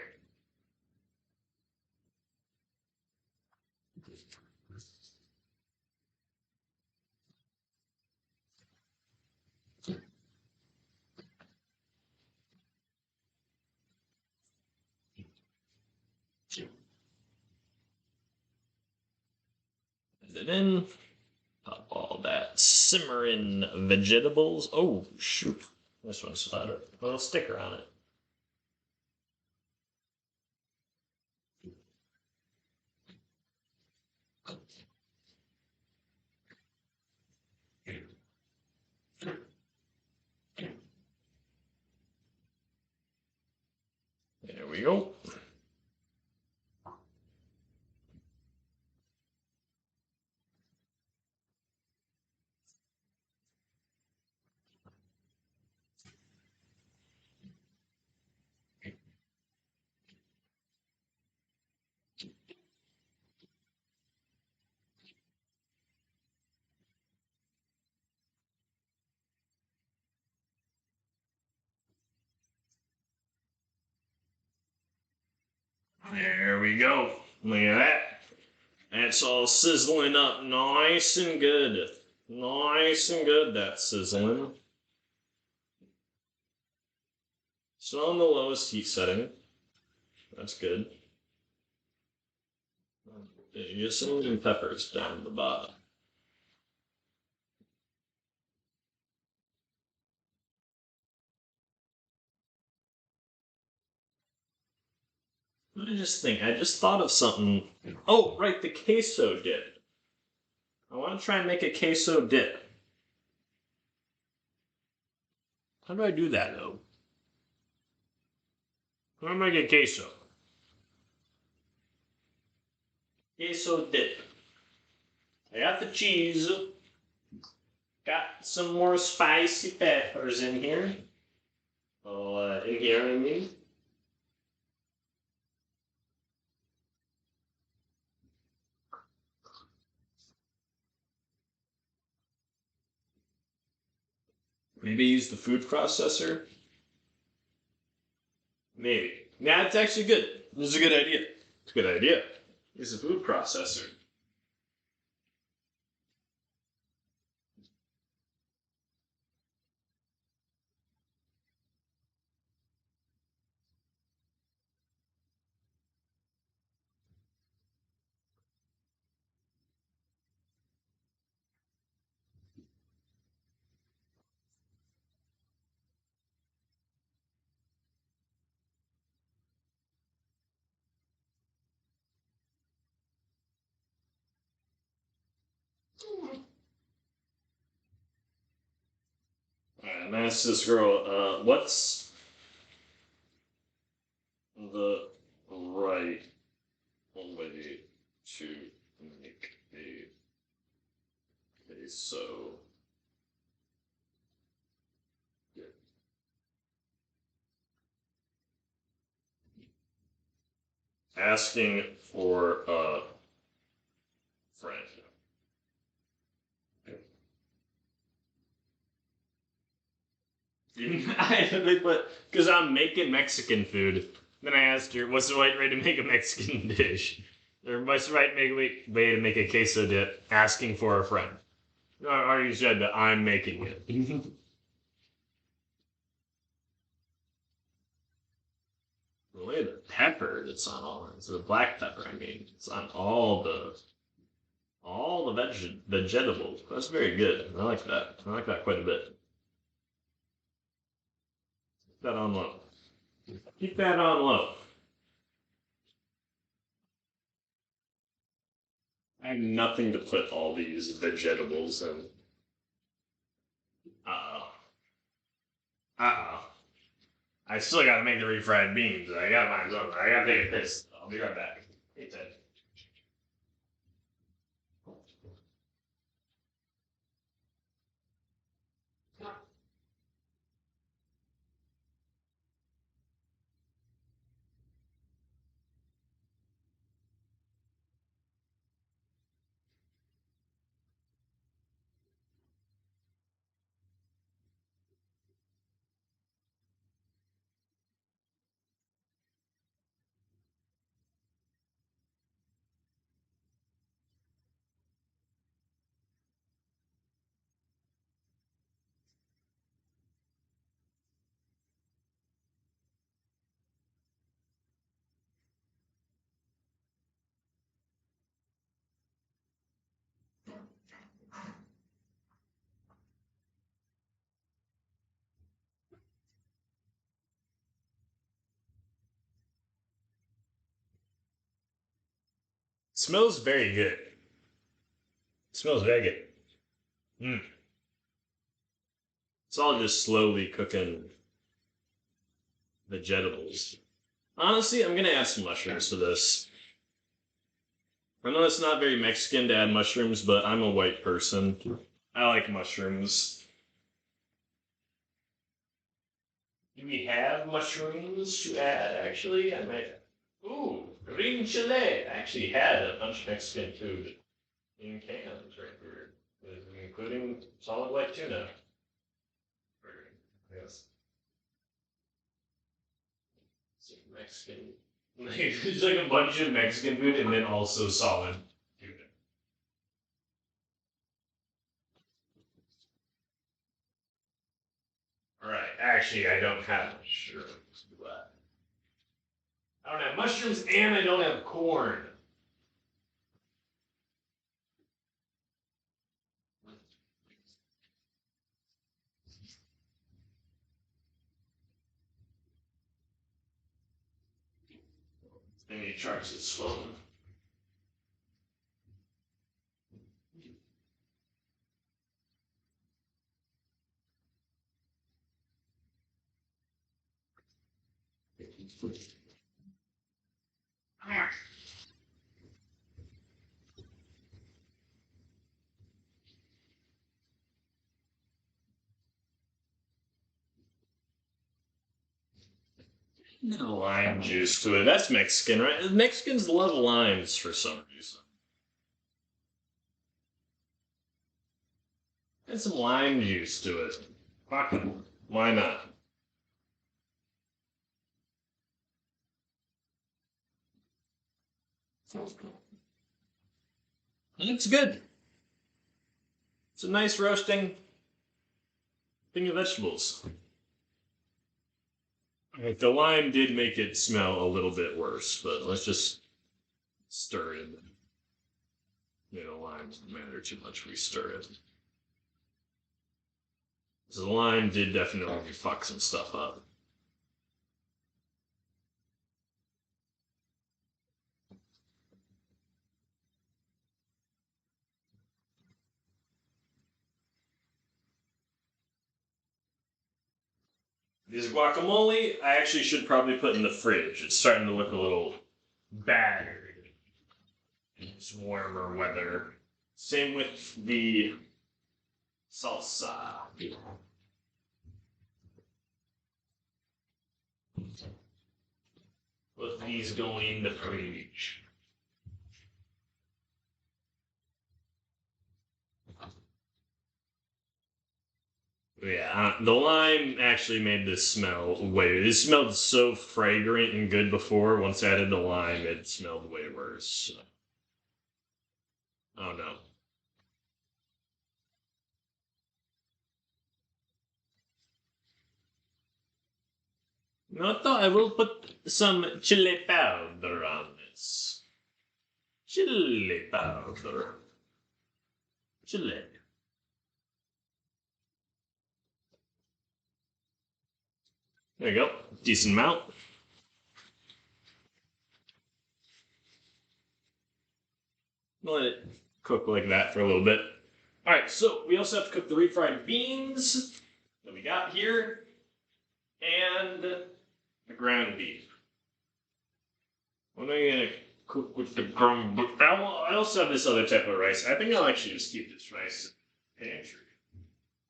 And then pop all that simmering vegetables. Oh, shoot. This one's got a little sticker on it. There we go. There we go. Look at that. That's all sizzling up nice and good. Nice and good, that's sizzling. Still on the lowest heat setting. That's good. You get some lemon peppers down at the bottom. I just thought of something. Oh, right, the queso dip. I want to try and make a queso dip. How do I do that, though? How do I make a queso? Queso dip. I got the cheese. Got some more spicy peppers in here. Oh, in here, I mean. Maybe use the food processor? Maybe. Yeah, it's actually good. This is a good idea. It's a good idea. Use the food processor. Alright, I'm ask this girl, what's the right way to make a queso dip? Asking for a friend. Because I'm making Mexican food. Then I asked her, what's the right way to make a Mexican dish? Or what's the right way to make a queso dip? Asking for a friend. I already said that I'm making it. The way the pepper that's on all it's the black pepper, I mean. It's on all the vegetables. That's very good. I like that. I like that quite a bit. Keep that on low. Keep that on low. I have nothing to put all these vegetables in. Uh-oh. Uh-oh. I still gotta make the refried beans. I got mine over. I gotta take a piss. I'll be right back. Hey, Ted.
Smells very good. Smells very good. Mm.
It's all just slowly cooking vegetables. Honestly, I'm gonna add some mushrooms to this. I know it's not very Mexican to add mushrooms, but I'm a white person. I like mushrooms.
Do we have mushrooms to add, actually? I might. Ooh, green chile. I actually had a bunch of Mexican food in cans right here, including solid white tuna. Yes. Some Mexican. It's like a bunch of Mexican food and then also solid tuna. Alright, actually, I don't have mushrooms. But I don't have mushrooms and I don't have corn. Maybe it charges its phone.
No lime juice to it. That's Mexican, right? Mexicans love limes for some reason. Add some lime juice to it. Fucking, why not? It's good. It's a nice roasting thing of vegetables. Like, the lime did make it smell a little bit worse, but let's just stir it. You know, lime doesn't matter too much. We stir it. So the lime did definitely fuck some stuff up. This guacamole, I actually should probably put in the fridge. It's starting to look a little battered. It's warmer weather. Same with the salsa. With these going in the fridge. Yeah, the lime actually made this smell way. It smelled so fragrant and good before. Once I added the lime, it smelled way worse. Oh no. No, I thought I will put some chili powder on this. Chili powder. Chili. There you go. Decent amount. Let it cook like that for a little bit. Alright, so we also have to cook the refried beans that we got here. And the ground beef. What are you gonna cook with the ground beef? I also have this other type of rice. I think I'll actually just keep this rice in the pantry.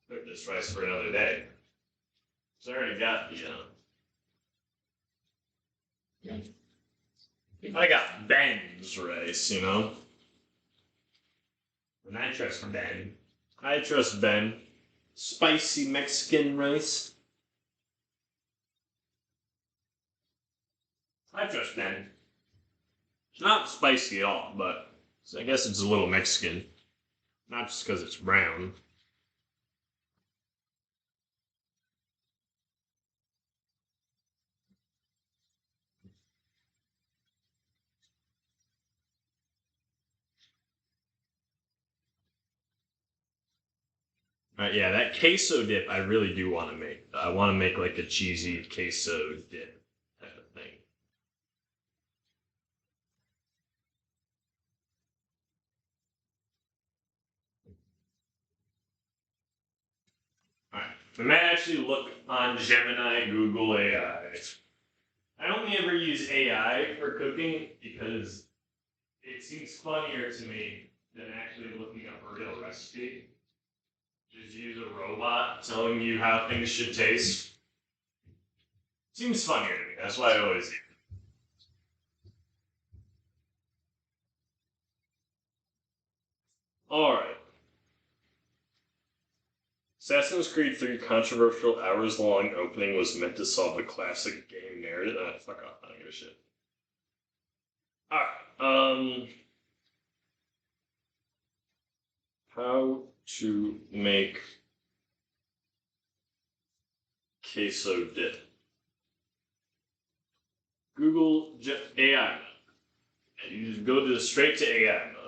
Cook this rice for another day. So I already got I got Ben's rice, you know? And I trust Ben. I trust Ben. Spicy Mexican rice. I trust Ben. It's not spicy at all, but I guess it's a little Mexican. Not just because it's brown. Yeah, that queso dip I really do want to make. I want to make like a cheesy queso dip type of thing. I might actually look on Gemini, Google AI. I only ever use AI for cooking because it seems funnier to me than actually looking up a real recipe. Just use a robot telling you how things should taste. Seems funnier to me. That's why I always use it. Alright. Assassin's Creed 3 controversial hours-long opening was meant to solve the classic game narrative. Fuck off. I don't give a shit. Alright. How to make queso dip. Google AI mode. And you just go straight to AI mode.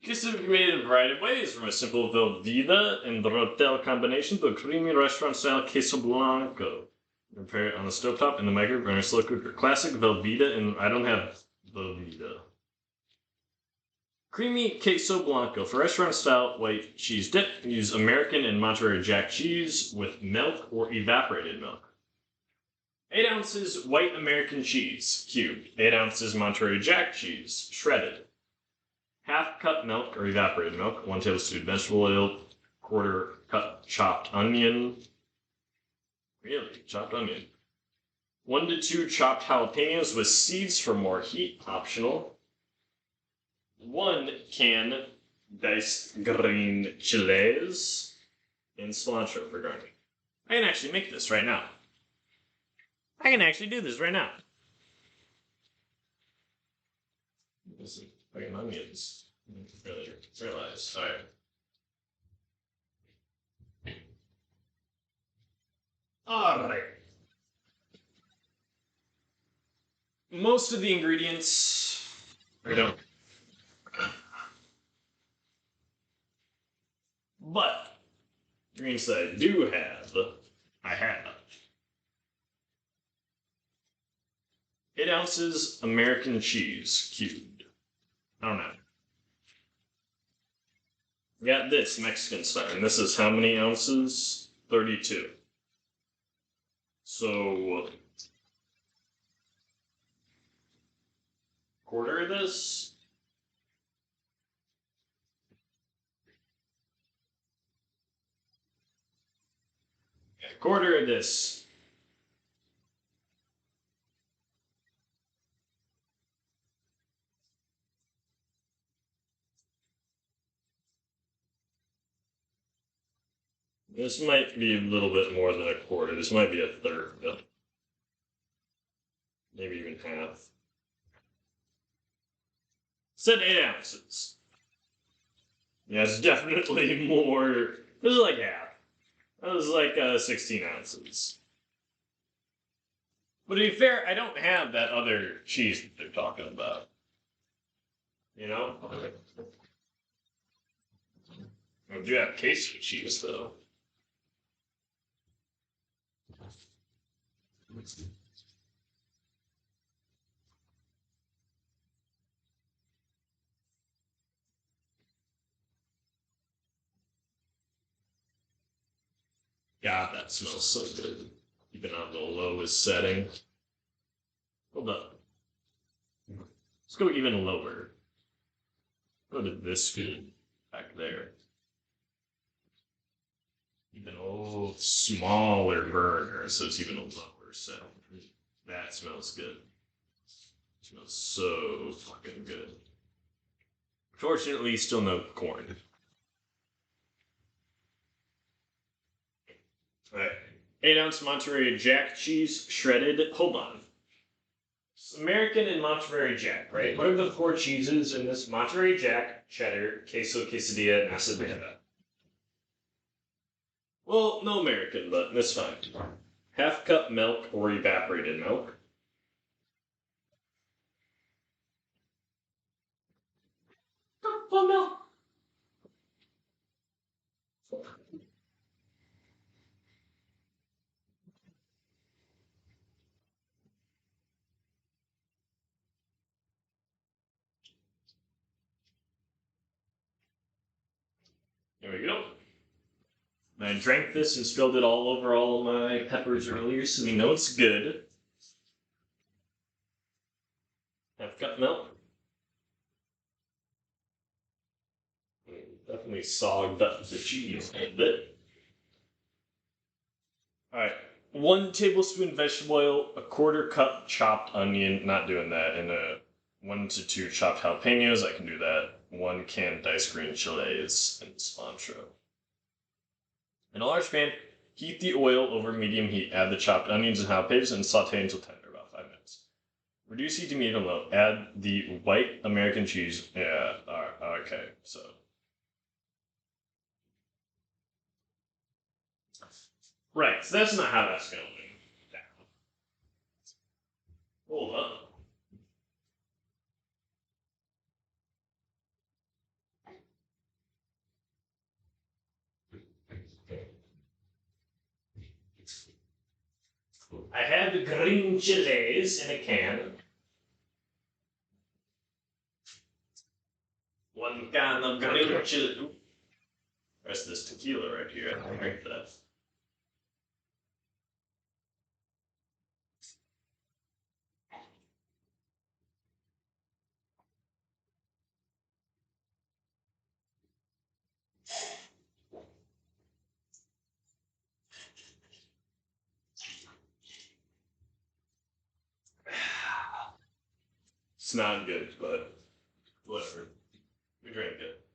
Queso can be made in a variety of ways, from a simple Velveeta and Rotel combination to a creamy restaurant-style queso blanco. Prepare it on the stovetop in the microwave or in a slow cooker. Classic Velveeta, and I don't have Velveeta. Creamy queso blanco. For restaurant-style white cheese dip, use American and Monterey Jack cheese with milk or evaporated milk. 8 ounces white American cheese, cubed. 8 ounces Monterey Jack cheese, shredded. Half cup milk or evaporated milk, 1 tablespoon vegetable oil, 1/4 cup chopped onion. Really? Chopped onion. 1 to 2 chopped jalapenos with seeds for more heat, optional. 1 can diced green chiles, and cilantro for garnish. I can actually make this right now. I can actually do this right now. This is fucking onions. Really realize. Alright. Alright. Most of the ingredients I don't. But ingredients that I do have, I have. 8 ounces American cheese, cubed. I don't know. Got this Mexican style, and this is how many ounces? 32. So, quarter of this. Yeah, quarter of this. This might be a little bit more than a quarter. This might be a third. Maybe even half. Said 8 ounces. Yeah, it's definitely more. This is like half. That was like 16 ounces. But to be fair, I don't have that other cheese that they're talking about. You know? I do have queso cheese, though. God, that smells so good. Even on the lowest setting. Hold up. Let's go even lower. Go to this food back there. Even smaller burner, so it's even a lower setting. That smells good. It smells so fucking good. Fortunately, still no corn. Alright. 8 ounce Monterey Jack cheese, shredded. Hold on. It's American and Monterey Jack, right? What are the 4 cheeses in this? Monterey Jack, cheddar, queso, quesadilla, and acebeda. Well, no American, but that's fine. Half cup milk or evaporated milk. Cup of milk. I drank this and spilled it all over all of my peppers earlier, so we know it's good. Have cut milk. Definitely sogged up the cheese a little bit. Alright. 1 tablespoon vegetable oil, a 1/4 cup chopped onion, not doing that, and 1 to 2 chopped jalapenos, I can do that. 1 can diced green chilies and cilantro. In a large pan, heat the oil over medium heat. Add the chopped onions and jalapenos and saute until tender, about 5 minutes. Reduce heat to medium low. Add the white American cheese. Yeah, okay, so. Right, so that's not how that's going. Hold up. I have the green chilies in a can. 1 can of green chili. Ooh. There's this tequila right here. I drink that. It's not good, but whatever. We drank it.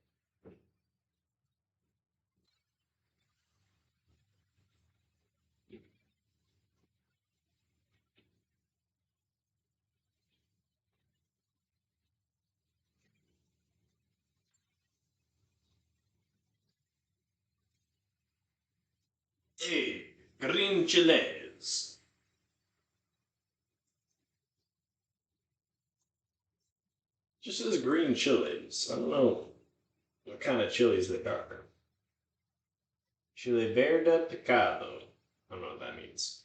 Hey, green chilies. Just says green chilies. I don't know what kind of chilies they are. Chile verde picado. I don't know what that means.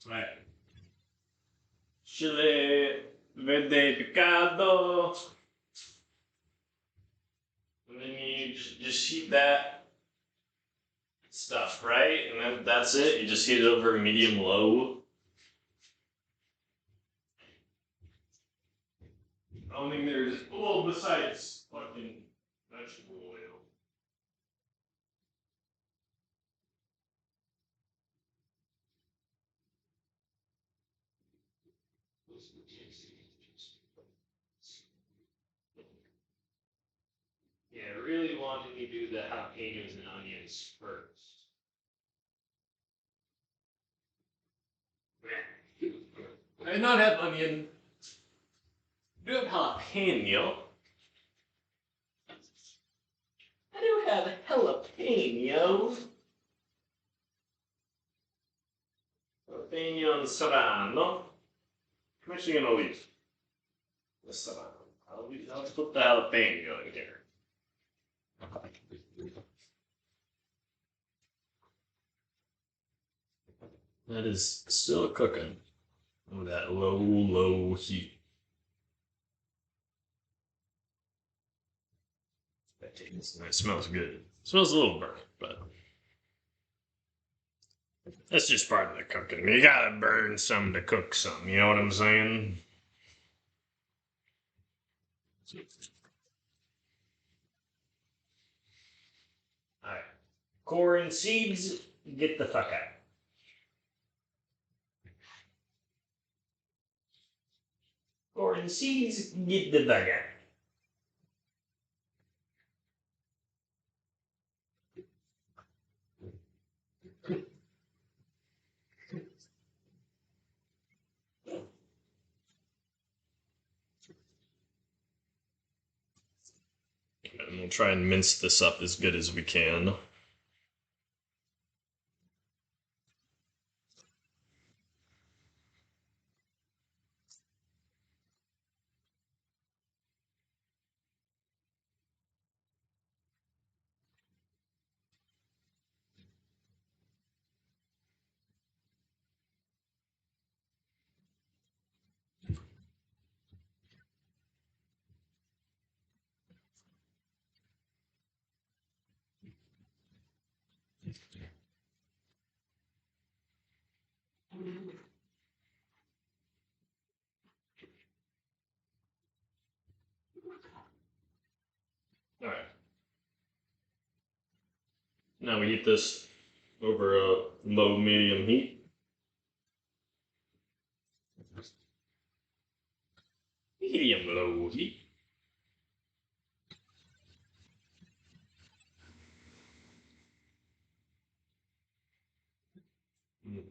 Right. Chile verde picado. And then you just heat that stuff, right? And then that's it. You just heat it over medium low. I don't think there's well besides fucking vegetable oil. Yeah, really wanted me to do the jalapenos and onions first. I do not have onion. I do have jalapeno. I do have jalapeno. Jalapeno and serrano. I'm actually gonna leave the serrano. I'll put the jalapeno in here. That is still cooking. Oh, that low heat. It smells good. It smells a little burnt, but that's just part of the cooking. You gotta burn some to cook some. You know what I'm saying? Alright. Corn seeds, get the fuck out. Corn seeds, get the fuck out. And we'll try and mince this up as good as we can. All right. Now we heat this over a low medium heat. Medium low heat.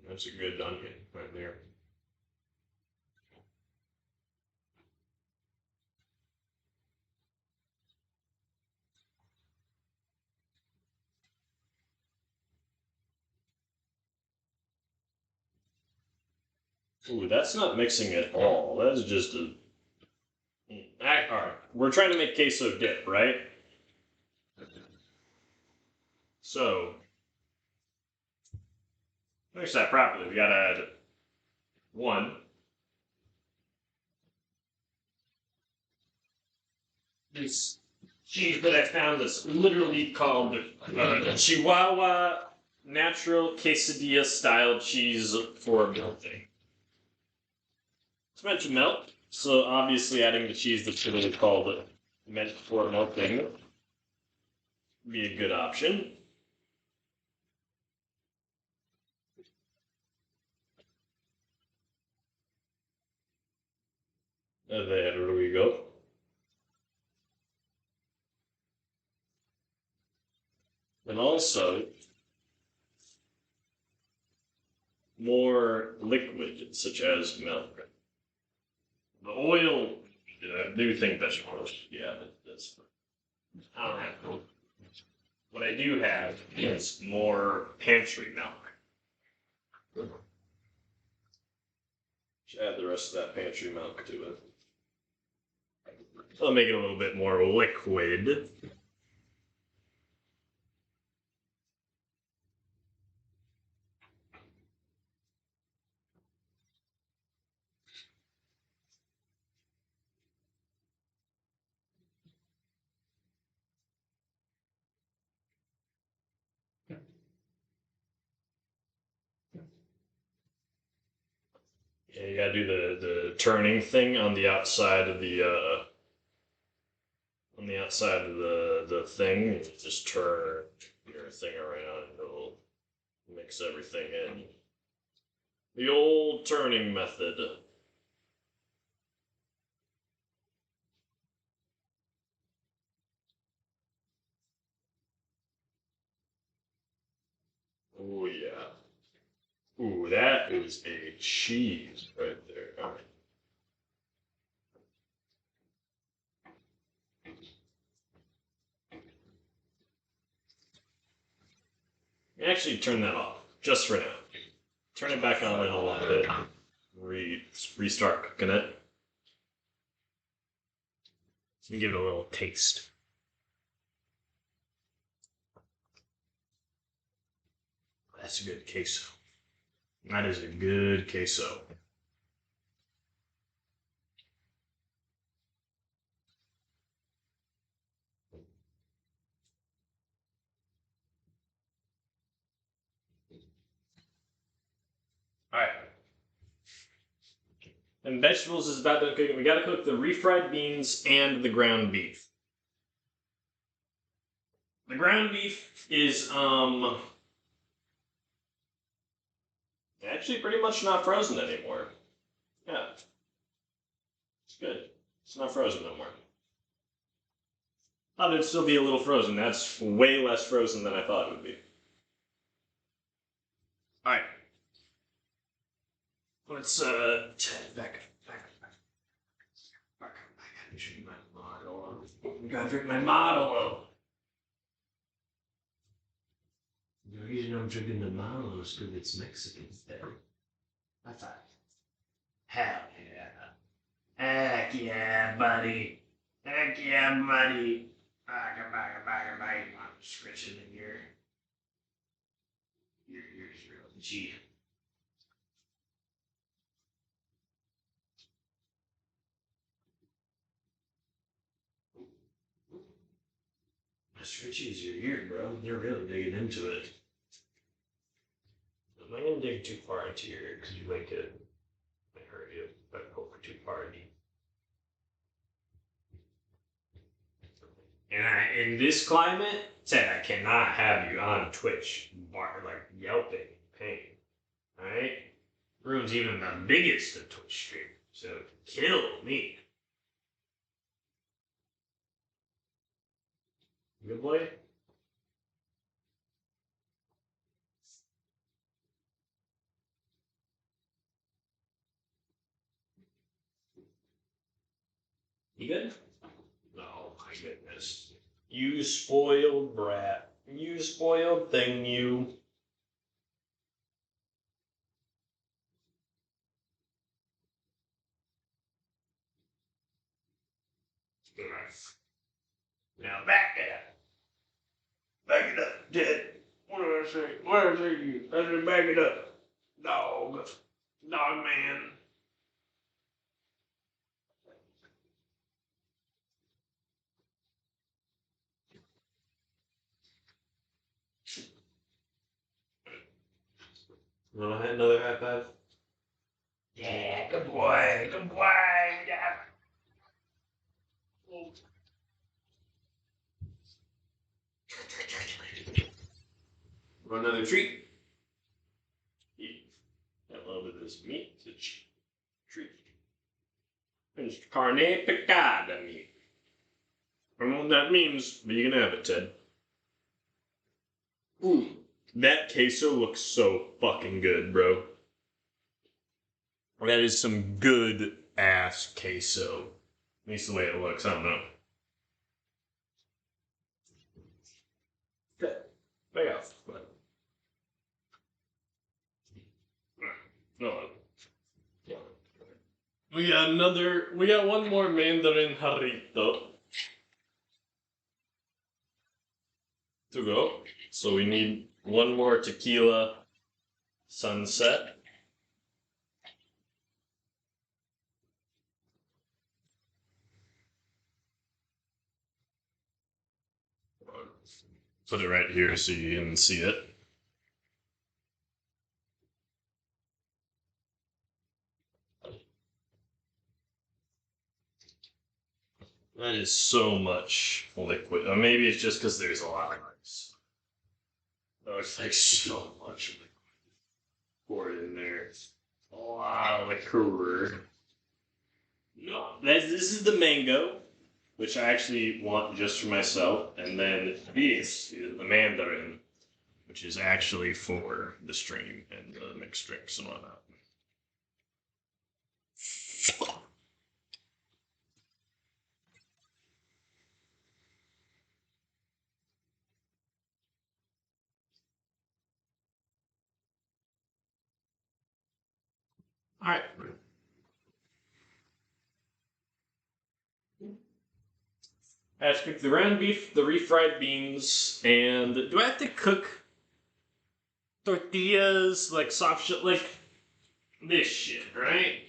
That's a good onion right there. Ooh, that's not mixing at all. That's just a. Alright, we're trying to make queso dip, right? So, mix that properly. We gotta add one. This cheese that I found that's literally called Chihuahua Natural Quesadilla Style Cheese for melting. It's meant to melt, so obviously adding the cheese that's literally called meant for melting would be a good option. There we go. And also, more liquid, such as milk. The oil, I do think vegetables. Yeah, that's. I don't have to. What I do have is more pantry milk. Should add the rest of that pantry milk to it. I'll make it a little bit more liquid. Yeah, you gotta do the turning thing on the outside of the the thing. You just turn your thing around and it'll mix everything in. The old turning method. Oh yeah. Ooh, that is a cheese right there. All right. Actually, turn that off just for now. Turn it back on in a little bit. Restart cooking it. Give it a little taste. That's a good queso. That is a good queso. All right. And vegetables is about to cook. We gotta cook the refried beans and the ground beef. The ground beef is actually pretty much not frozen anymore. Yeah. It's good. It's not frozen no more. Thought it'd still be a little frozen. That's way less frozen than I thought it would be. Alright. Let's back. I gotta drink my model. I gotta drink my model. The reason I'm drinking the model is because it's Mexican instead. High five. Hell yeah. Heck yeah, buddy. Heck yeah, buddy. Back. I'm scratching in your ears real G. Stretchy is your ear, bro. You're really digging into it.
Am I gonna dig too far into your because you might get might hurt you if I poke too far in. And in this climate, said I cannot have you on Twitch, like yelping pain. Alright? Ruins even the biggest of Twitch streamers. So kill me. Good boy? You good? Oh my goodness. You spoiled brat. You spoiled thing, you. Now back it up. Back it up, Ted. What did I say? What did I say to you? I said back it up. Dog. Dog man. Want another high five? Yeah, good boy. Good boy. Yeah. Want another treat? Eat. Got a little bit of this meat. It's a treat. It's carne picada meat. I don't know what that means, but you can have it, Ted. Ooh, that queso looks so fucking good, bro. That is some good ass queso. At least the way it looks, I don't know. Back off. No. We got one more Mandarin Jarrito to go. So we need one more tequila sunset. Put it right here so you can see it. That is so much liquid. Or maybe it's just because there's a lot of ice. Oh, it's like so much liquid. Pour it in there. A lot of liquor. No, this is the mango, which I actually want just for myself. And then this is the mandarin, which is actually for the stream and the mixed drinks and whatnot. All right. I have to cook the ground beef, the refried beans, and do I have to cook tortillas, like soft shit, like this shit, right?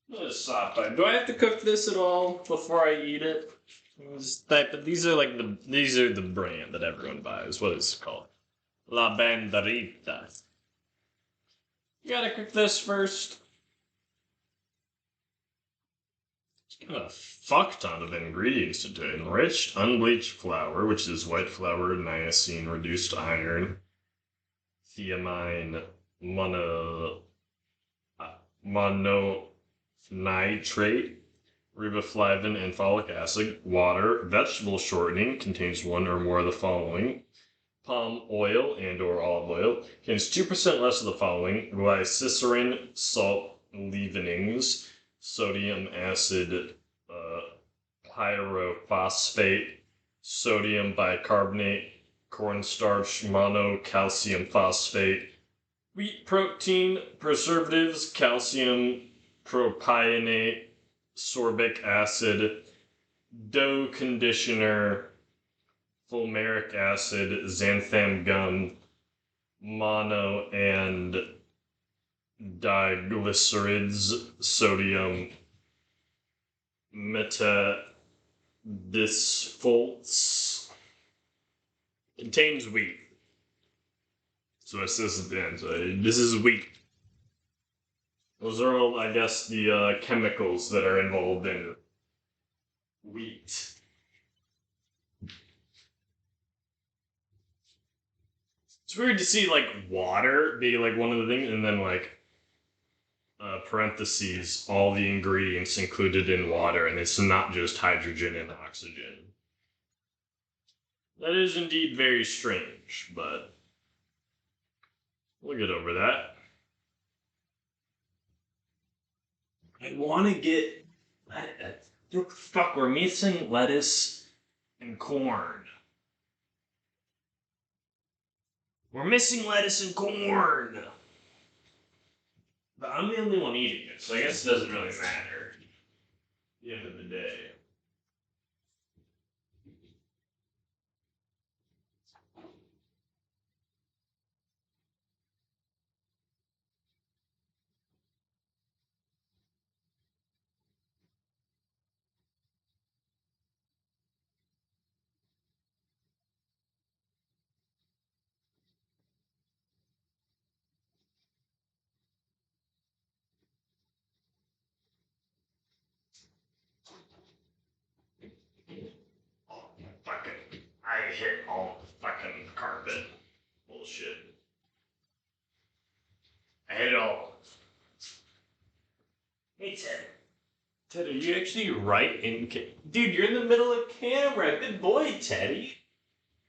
What is soft bite? Do I have to cook this at all before I eat it? These are like these are the brand that everyone buys. What is it called? La Banderita. You gotta cook this first. Got a fuck ton of ingredients to do. Enriched unbleached flour, which is white flour, niacin, reduced iron, thiamine, mononitrate, riboflavin, and folic acid. Water, vegetable shortening, contains one or more of the following. Palm oil and or olive oil contains 2% less of the following. Glycerin, salt, leavenings, sodium acid, pyrophosphate, sodium bicarbonate, cornstarch, monocalcium phosphate, wheat protein, preservatives, calcium propionate, sorbic acid, dough conditioner, fulmaric acid, xanthan gum, mono and diglycerides, sodium metadisfolts. Contains wheat. So it says at the end. So this is wheat. Those are all, I guess, the chemicals that are involved in wheat. It's weird to see like water be like one of the things, and then like parentheses, all the ingredients included in water, and it's not just hydrogen and oxygen. That is indeed very strange, but we'll get over that. I want to get. Fuck, we're missing lettuce and corn. We're missing lettuce and corn! But I'm the only one eating it, so I guess it doesn't really matter. At the end of the day. Fucking. I hit all the fucking carpet. Bullshit. I hit it all. Hey, Ted. Ted, are you actually right in. Dude, you're in the middle of camera. Good boy, Teddy.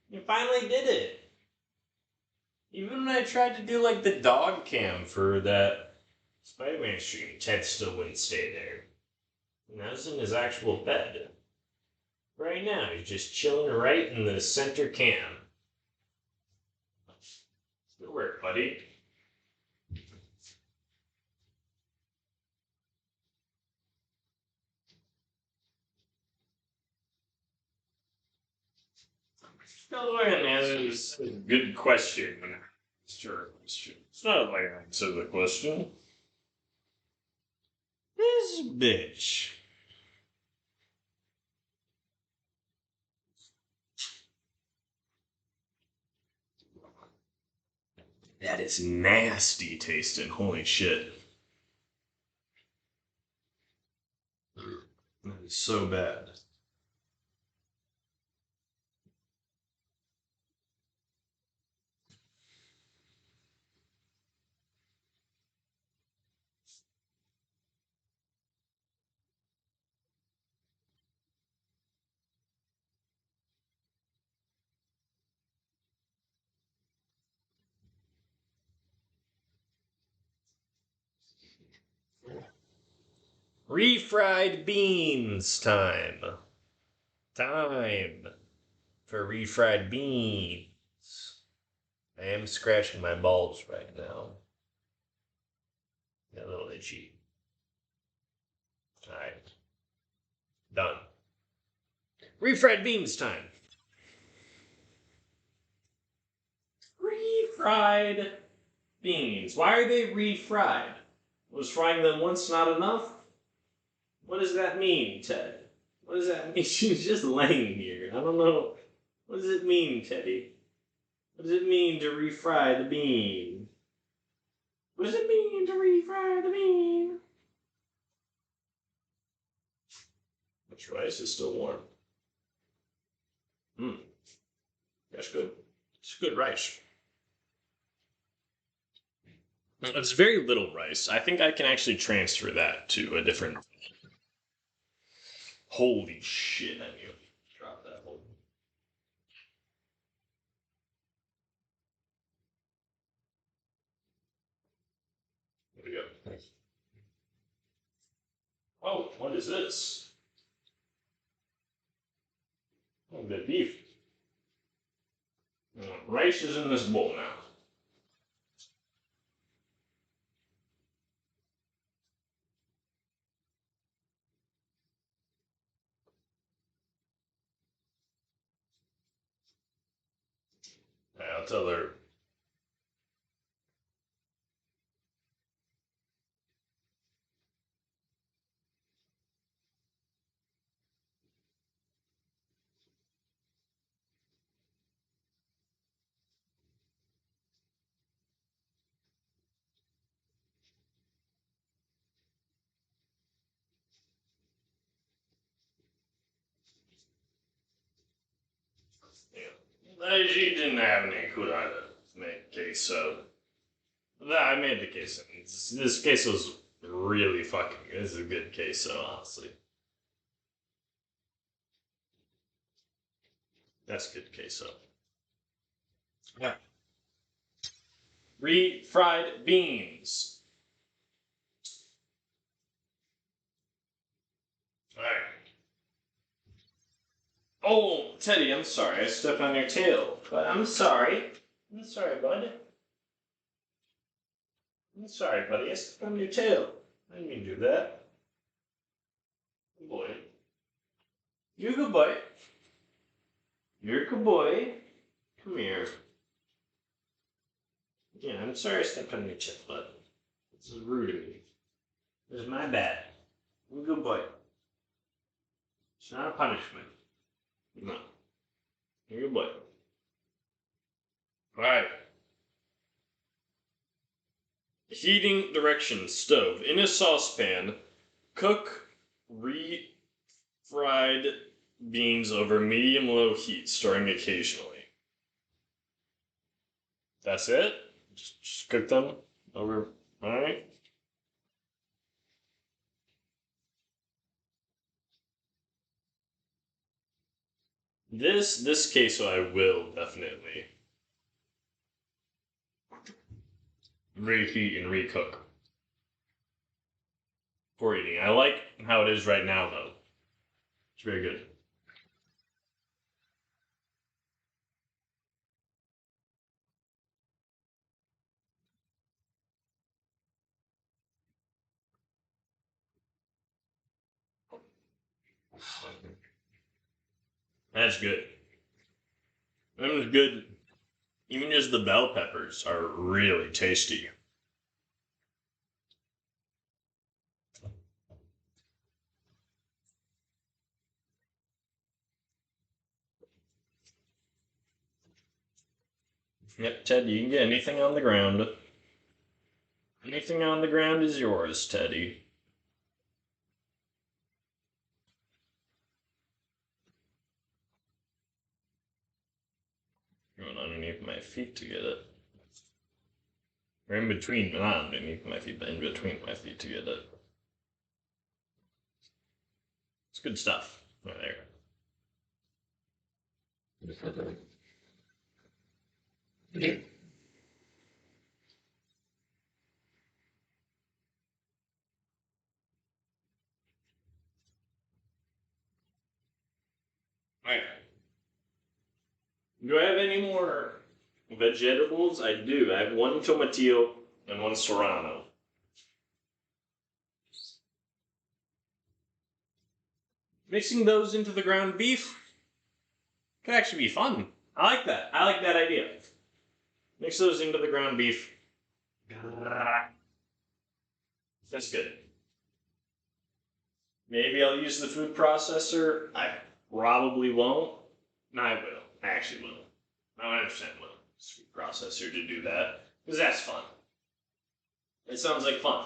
You finally did it. Even when I tried to do like the dog cam for that Spider-Man stream, Ted still wouldn't stay there. And I was in his actual bed. Right now, he's just chilling right in the center cam. Good work, buddy. No, man, that's a good question. Sure, question. It's not like I answer the question. This bitch. That is nasty tasting. Holy shit. That is so bad. Refried beans time. Time for refried beans. I am scratching my balls right now. A little itchy. Alright. Done. Refried beans time. Refried beans. Why are they refried? Was frying them once not enough? What does that mean, Ted? What does that mean? She's just laying here. I don't know. What does it mean, Teddy? What does it mean to refry the bean? What does it mean to refry the bean? Which rice is still warm? Mmm. That's good. It's good rice. It's very little rice. I think I can actually transfer that to a different. Holy shit! I knew drop that one. There we go. Oh, what is this? Oh, the beef. Rice is in this bowl now. I'll tell her. She didn't have any clue how to make queso. I made the queso. This queso's really fucking good. This is a good queso, honestly. That's good queso. Yeah. Refried beans. Alright. Oh, Teddy, I'm sorry. I stepped on your tail. But I'm sorry. I'm sorry, bud. I'm sorry, buddy. I stepped on your tail. I didn't mean to do that. Good boy. You're a good boy. You're a good boy. Come here. Yeah, I'm sorry I stepped on your tail, bud. This is rude of me. This is my bad. I'm a good boy. It's not a punishment. No. You're a good boy. Alright. Heating directions. Stove. In a saucepan, cook refried beans over medium-low heat, stirring occasionally. That's it? Just cook them over. Alright. This queso I will definitely reheat and recook for eating. I like how it is right now, though. It's very good. That's good. That was good. Even just the bell peppers are really tasty. Yep, Ted, you can get anything on the ground. Anything on the ground is yours, Teddy. Going underneath my feet to get it. Or in between, not underneath my feet, but in between my feet to get it. It's good stuff. Right there. Alright. Do I have any more vegetables? I do. I have one tomatillo and one serrano. Mixing those into the ground beef could actually be fun. I like that. I like that idea. Mix those into the ground beef. That's good. Maybe I'll use the food processor. I probably won't. No, I will. I actually will. I 100% will. Use food processor to do that. Because that's fun. It sounds like fun.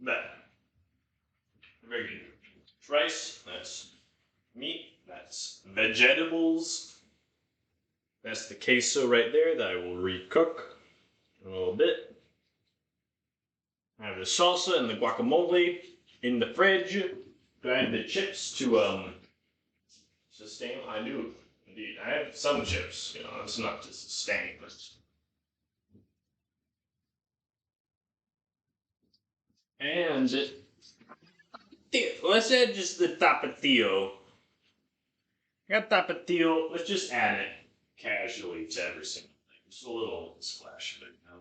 That. Very good. Rice, that's meat, that's vegetables. That's the queso right there that I will recook in a little bit. I have the salsa and the guacamole in the fridge. Do I have the chips to sustain? I do, indeed. I have some chips, it's not to sustain, but and let's add just the tapatio. I got tapatio. Let's just add it casually to every single thing.
Just a little splash of it, you know.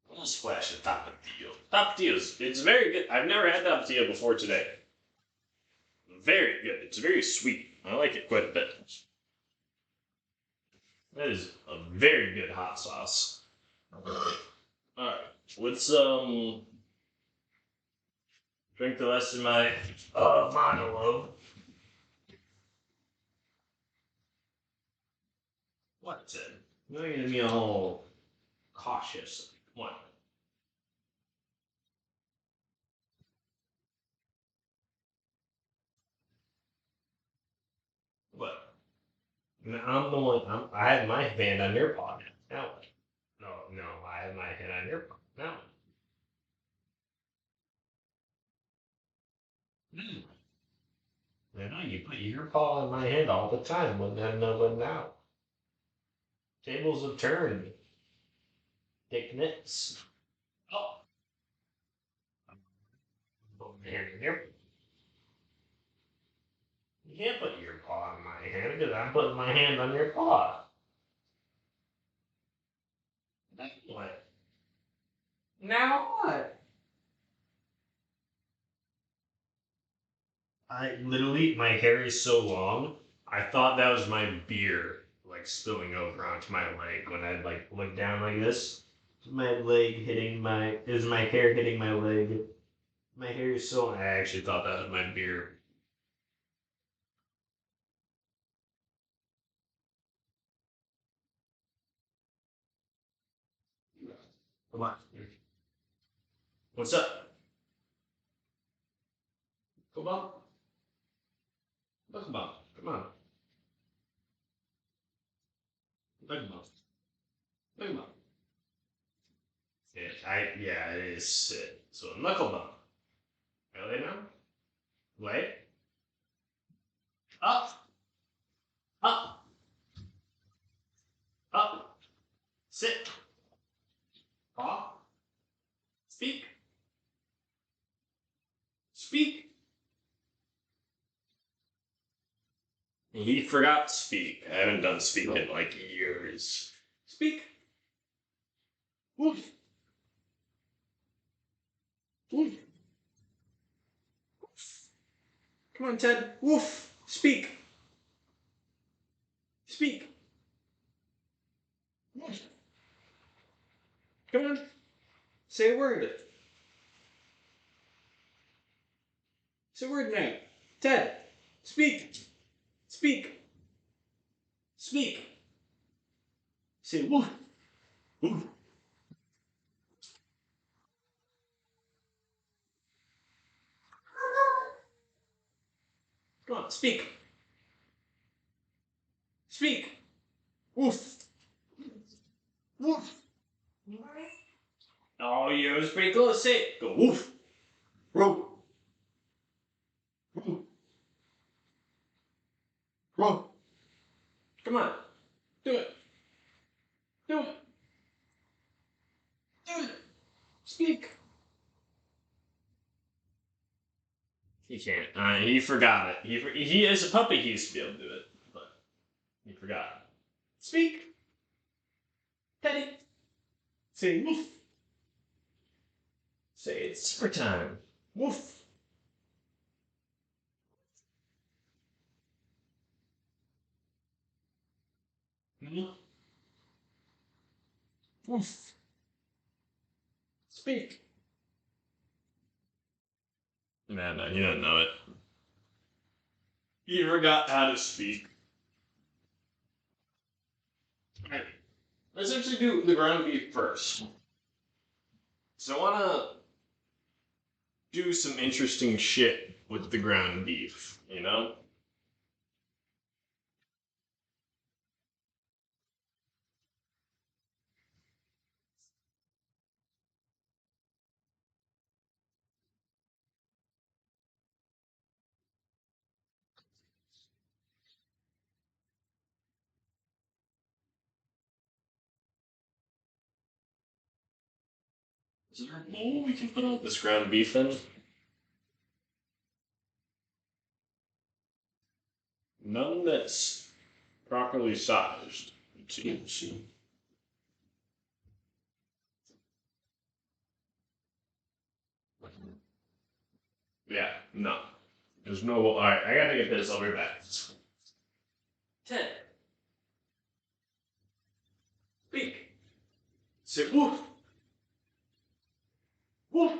A little splash of Tapatio. Tapatio's, it's very good. I've never had Tapatio before today. Very good. It's very sweet. I like it quite a bit. That is a very good hot sauce. Alright. Let's drink the rest of my monologue. What? You're gonna be all cautious. What? What? I'm the one. I had my hand on your paw now. Now what? No, no, I have my hand on your paw. Now what? You know, you put your paw on my hand all the time. When then, when now? Tables have turned. Take nits. Oh. Put my hand in your. You can't put your paw on my hand because I'm putting my hand on your paw. Now what? Now what? I literally, my hair is so long. I thought that was my beer, like spilling over onto my leg when I like look down like this. My leg hitting my, is my hair hitting my leg? My hair is so. I actually thought that was my beer. Come on. What's up? Come on. Come on. Come on. Come on. Come on. Yeah, it is. So knuckle bump. Really now? Lay. Up. Up. Up. Sit. Paw. Speak. Speak. He forgot to speak. I haven't done speak in like years. Speak. Woof. Woof. Come on, Ted. Woof. Speak. Speak. Woof. Come on. Say a word. Say a word now. Ted. Speak. Speak. Speak. Say woof. Woof. Come on. Speak. Speak. Woof. Woof. Oh, you was pretty close. Say it. Go woof. Woof. Woof. Woof. Come on. Do it. Do it. Do it. Speak. He can't. He forgot it. He as a puppy he used to be able to do it, but he forgot. Speak. Teddy. Say woof. Say it's supper time. Woof. Mhm. Woof. Speak. Man, no, he doesn't know it. He forgot how to speak. Alright, let's actually do the ground beef first. So I wanna do some interesting shit with the ground beef, you know? Is there a bowl we can put all this ground beef in? None that's properly sized, it seems. Yeah, no. There's no. Alright, I gotta get this. I'll be back. Ted. Speak. Say woof. Woof.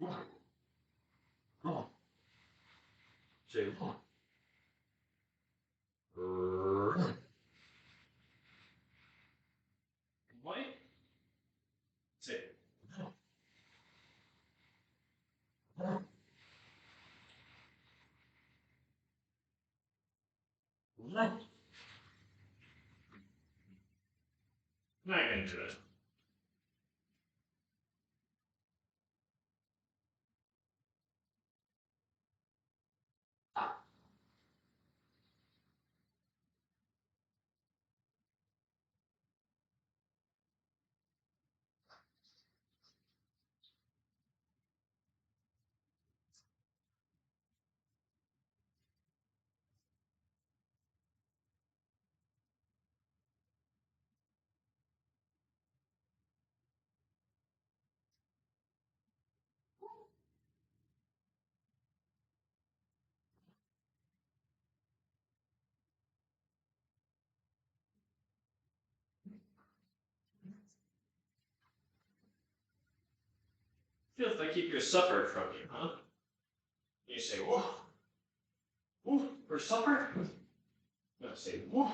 Woof. Oh. Say woof. What? Say. Not gonna do it. Feels like I keep your supper from you, huh? You say woof. Woof for supper? No, say woof.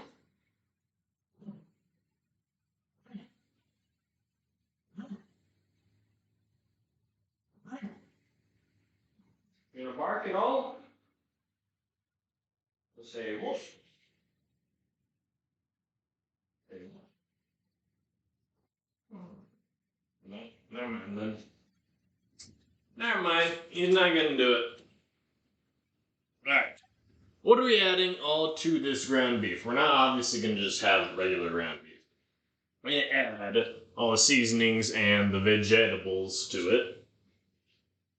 You gonna bark at all? We'll say woof. Say woof. No, never mind then. Never mind. He's not gonna do it. Alright. What are we adding all to this ground beef? We're not obviously gonna just have regular ground beef. We're gonna add all the seasonings and the vegetables to it.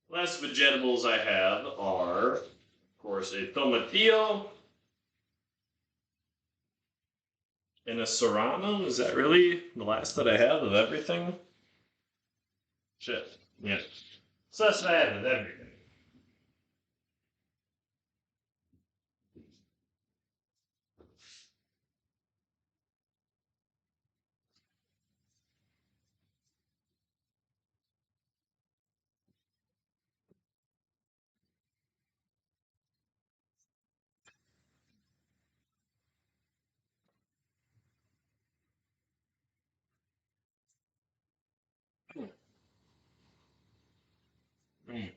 Last vegetables I have are, of course, a tomatillo and a serrano. Is that really the last that I have of everything? Shit. Yeah. So that's what I have with everything. Mm.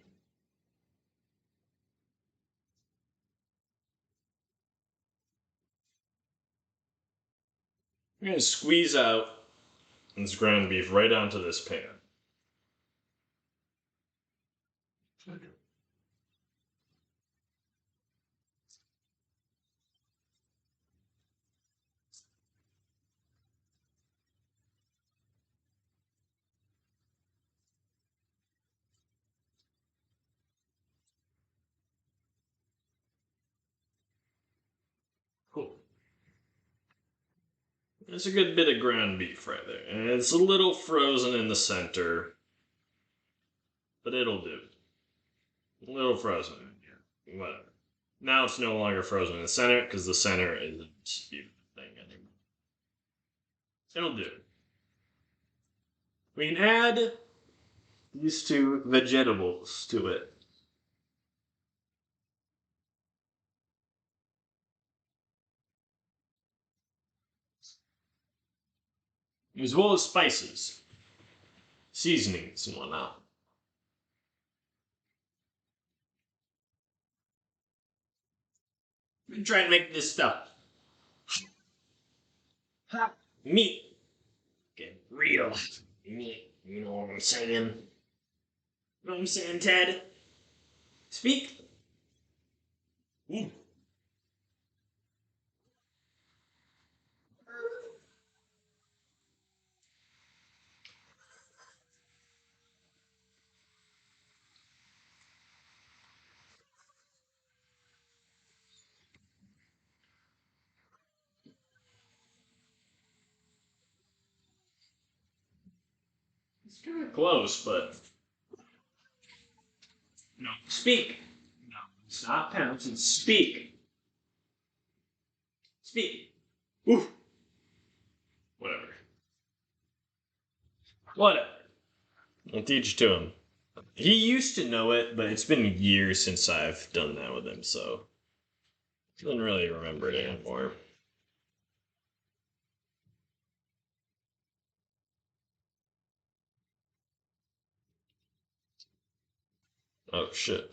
I'm gonna squeeze out this ground beef right onto this pan. Cool. That's a good bit of ground beef right there. And it's a little frozen in the center, but it'll do. A little frozen in here. Whatever. Now it's no longer frozen in the center because the center isn't even a thing anymore. It'll do. We can add these two vegetables to it. As well as spices, seasonings, and whatnot. We try to make this stuff meat. Get real meat. You know what I'm saying? You know what I'm saying, Ted? Speak. Ooh. It's kind of close, but no. Speak. No. Stop pouncing. Speak. Speak. Oof. Whatever. Whatever. I'll teach it to him. He used to know it, but it's been years since I've done that with him, so he doesn't really remember it anymore. Oh shit.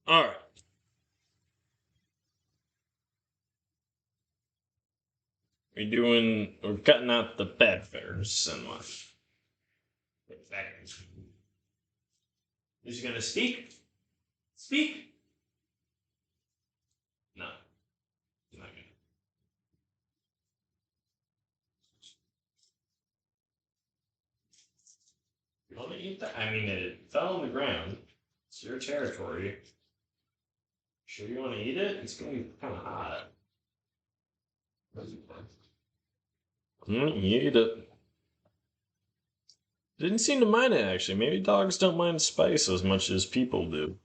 Alright. We're cutting out the peppers and what? Is he gonna speak? Speak? No. He's not gonna. You wanna eat that? I mean, it fell on the ground. It's your territory. Sure you wanna eat it? It's gonna be kinda hot. You eat it. Didn't seem to mind it actually. Maybe dogs don't mind spice as much as people do.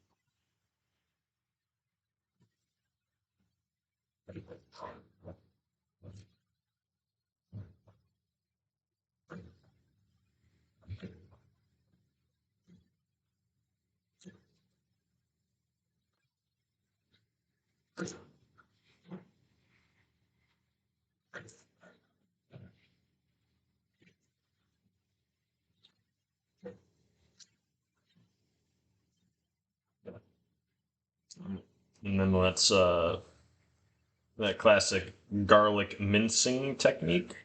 And then let's that classic garlic mincing technique.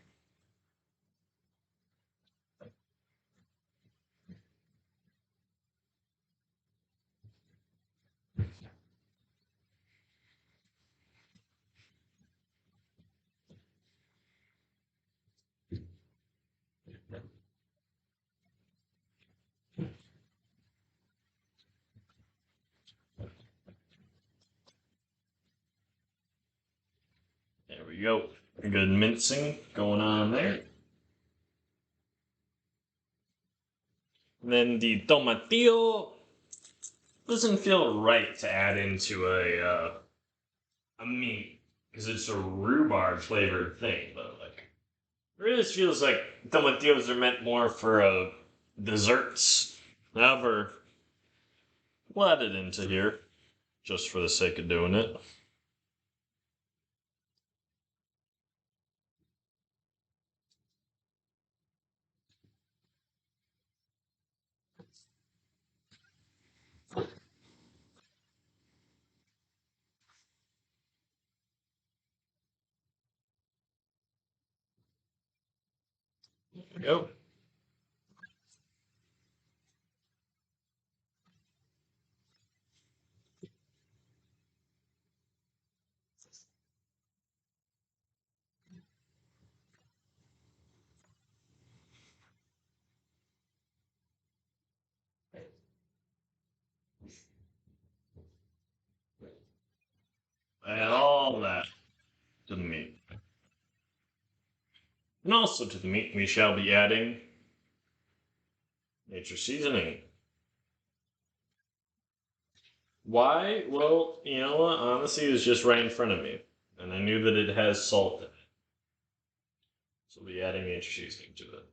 There we go. Good mincing going on there. And then the tomatillo doesn't feel right to add into a meat because it's a rhubarb flavored thing, but like it really just feels like tomatillos are meant more for desserts. However, we'll add it into here just for the sake of doing it. Yep. Add all that to the meat. And also to the meat, we shall be adding nature seasoning. Why? Well, you know what? Honestly, it was just right in front of me. And I knew that it has salt in it. So we'll be adding nature seasoning to it.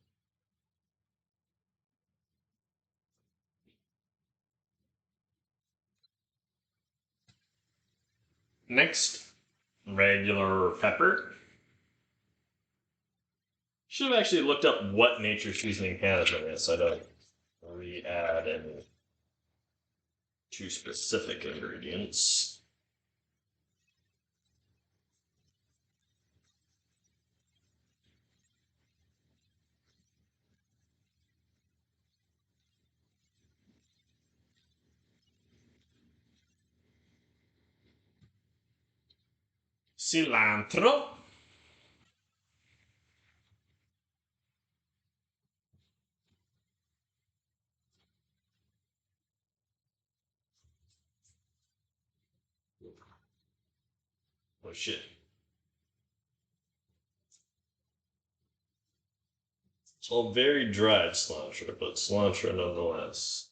Next, regular pepper. Should have actually looked up what nature seasoning has in it so I don't re-add any too specific ingredients. Cilantro. Oh shit. It's all very dried cilantro, but cilantro nonetheless.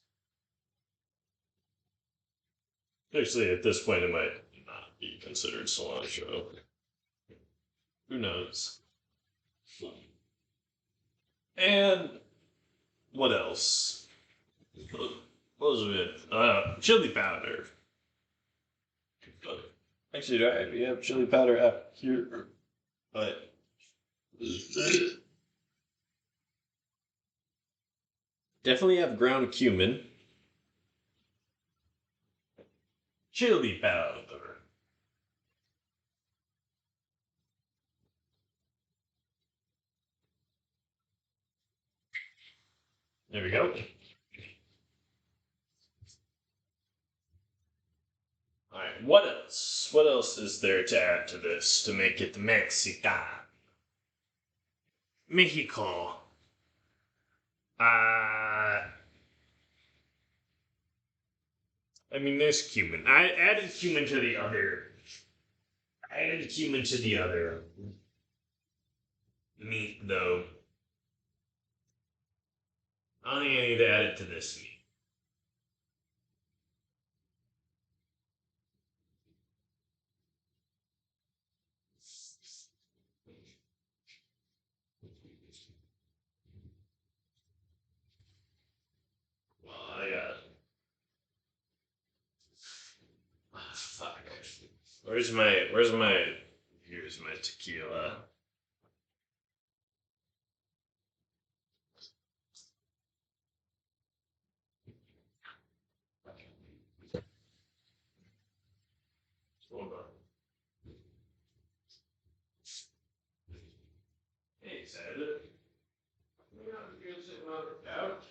Actually, at this point, it might not be considered cilantro. Who knows? And what else? What was it? Chili powder. Actually, do we have chili powder out here? But definitely have ground cumin. Chili powder. There we go. Alright, what else? What else is there to add to this to make it Mexican? Mexico. I mean, there's cumin. I added cumin to the other. I added cumin to the other meat, though. I don't think I need to add it to this meat. Well, I got. Fuck. Here's my tequila. Hold on. Hey, Saturday. You know, you're sitting on the couch.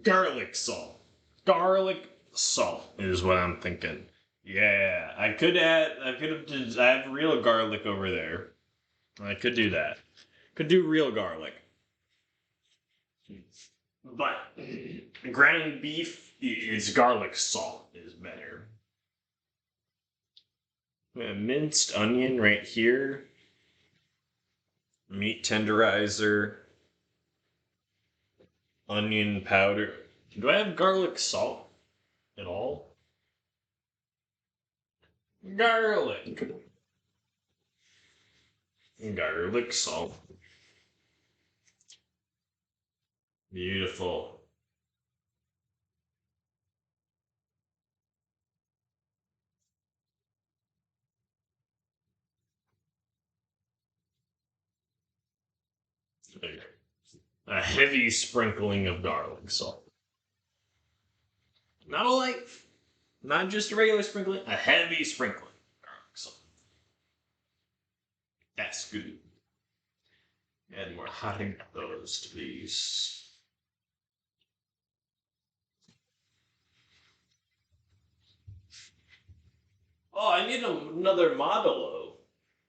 Garlic salt. Garlic salt is what I'm thinking. Yeah, I could add. I have real garlic over there. I could do that. Could do real garlic. But ground beef, it's garlic salt is better. Minced onion right here. Meat tenderizer. Onion powder. Do I have garlic salt at all? Garlic. Garlic salt. Beautiful. A heavy sprinkling of garlic salt. Not a light, not just a regular sprinkling, a heavy sprinkling of garlic salt. That's good. Add more jalapenos, please. Oh, I need another Modelo.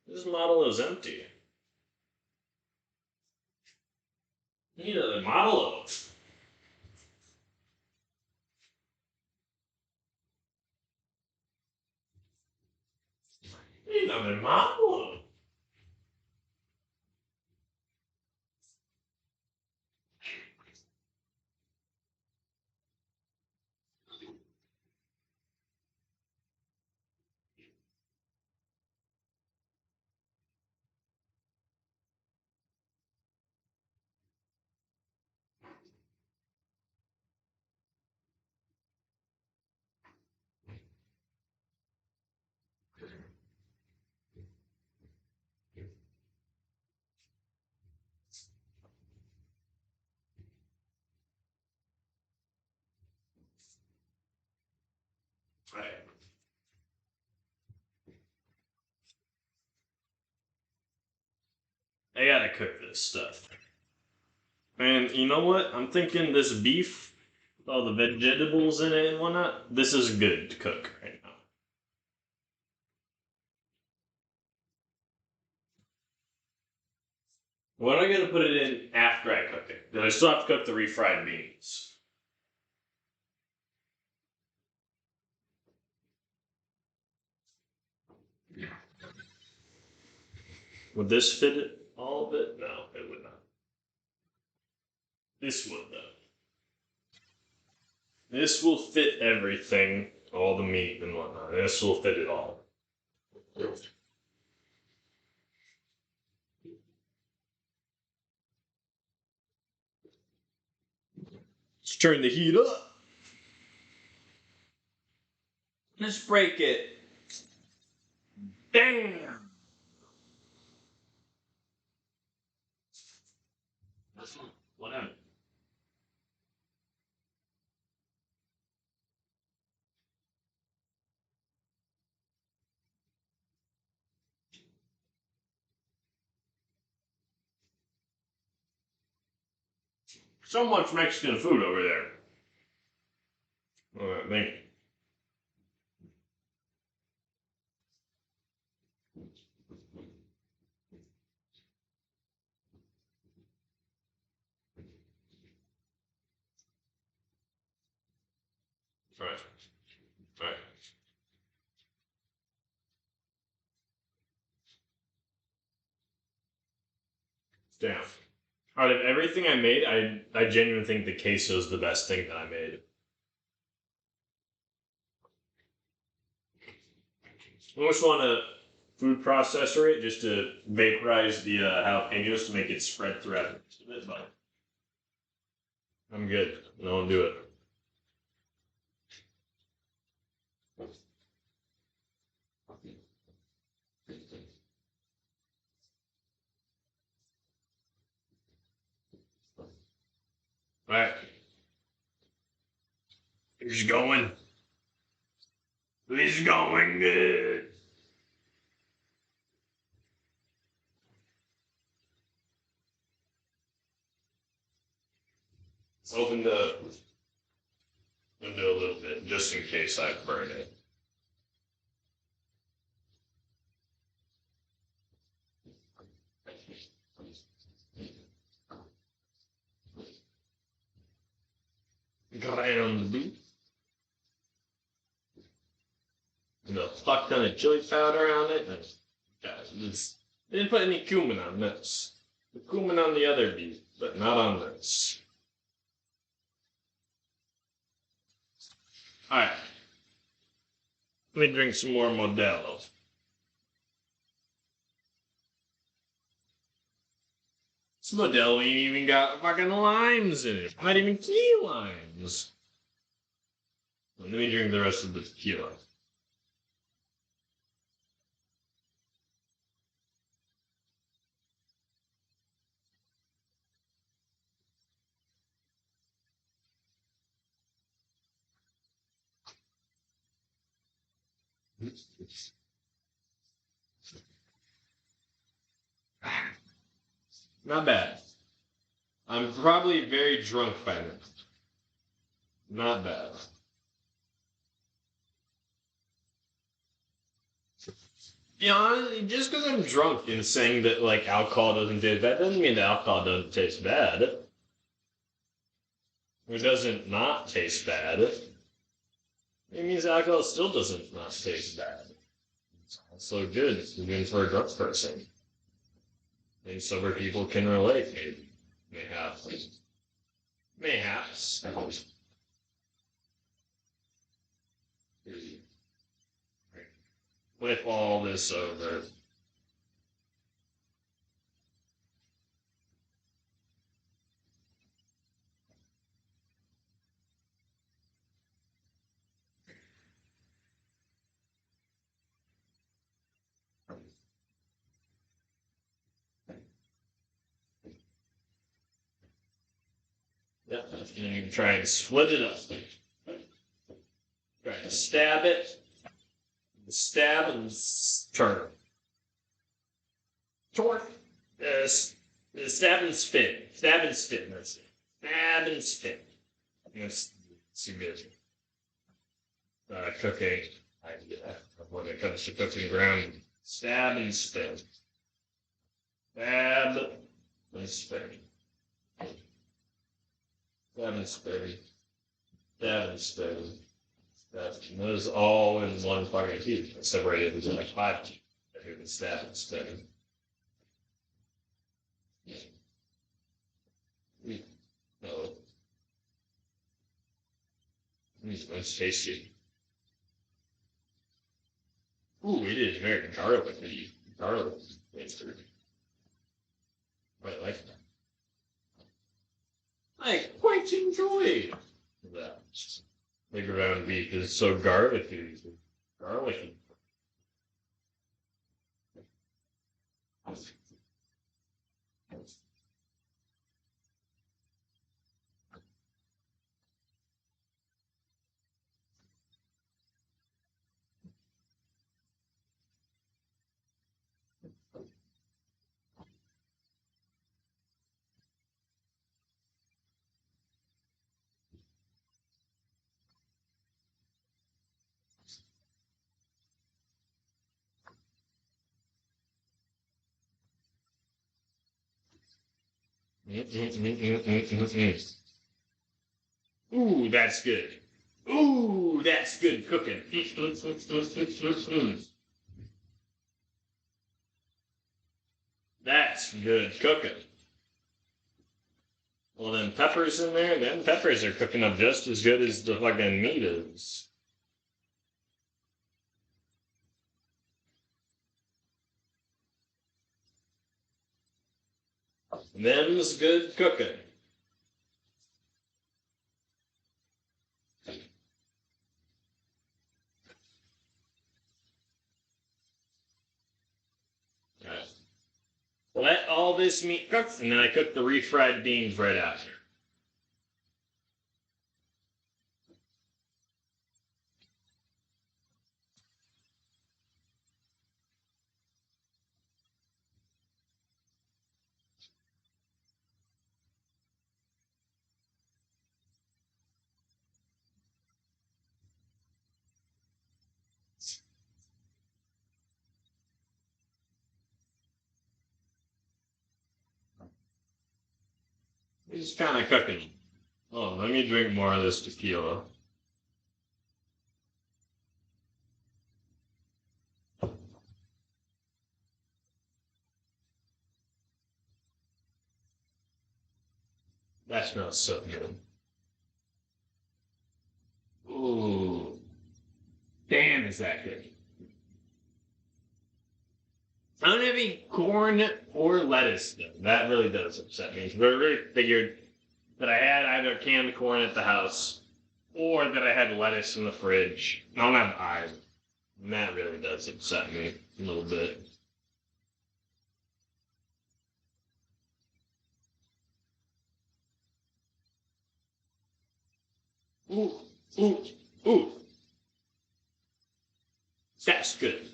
This Modelo's empty. I need another Modelo. I need another Modelo. Alright. I gotta cook this stuff. And you know what? I'm thinking this beef, with all the vegetables in it and whatnot, this is good to cook right now. When am I gonna put it in after I cook it? Because I still have to cook the refried beans. Would this fit it? All of it? No, it would not. This would though. This will fit everything, all the meat and whatnot. This will fit it all. Let's turn the heat up. Let's break it. Damn. Whatever. So much Mexican food over there. Alright, thank you. Alright. Alright. Damn. Out of everything I made, I genuinely think the queso is the best thing that I made. I almost want to food processor it just to vaporize the jalapenos to make it spread throughout the rest of it, but I'm good. I won't do it. Alright. Who's going? Who's going good? Let's open the window a little bit just in case I burn it. Ground beef. And a fuck ton of chili powder on it. And, they didn't put any cumin on this. The cumin on the other beef, but not on this. Alright. Let me drink some more Modelo. This Modelo ain't even got fucking limes in it. Not even key limes. Let me drink the rest of the tequila. Not bad. I'm probably very drunk by now. Not bad. Yeah, just because I'm drunk and saying that like alcohol doesn't taste bad doesn't mean that alcohol doesn't taste bad. It doesn't not taste bad. It means alcohol still doesn't not taste bad. It's also good, even for a drunk person. And sober people can relate, maybe. Mayhaps. Mayhaps. Flip all this over. Yep, and you can try and split it up. Try and stab it, stab and turn. Torque. Stab and spin. Stab and spin. That's it. Stab and spin. That's good. Cooking. When it comes to cooking ground, stab and spin. Stab and spin. Stab and spin. Stab and spin. And those all in one fucking cube. Separated into like 5 cubes. You can stab and spin. No. That's tasty. Ooh, it is very garlicky. Garlic flavor. Quite like that. I quite enjoy that. The ground beef is so garlicky. Garlicky. Ooh, that's good. Ooh, that's good cooking. That's good cooking. Well, then peppers in there, then peppers are cooking up just as good as the fucking meat is. Them's good cooking. Right. Let all this meat cook, and then I cook the refried beans right after. It's kind of cooking. Oh, let me drink more of this tequila. That smells so good. Ooh. Damn, is that good. I don't have any corn or lettuce, though. That really does upset me. I really figured that I had either canned corn at the house or that I had lettuce in the fridge. I don't have either. And that really does upset me a little bit. Ooh, ooh, ooh. That's good.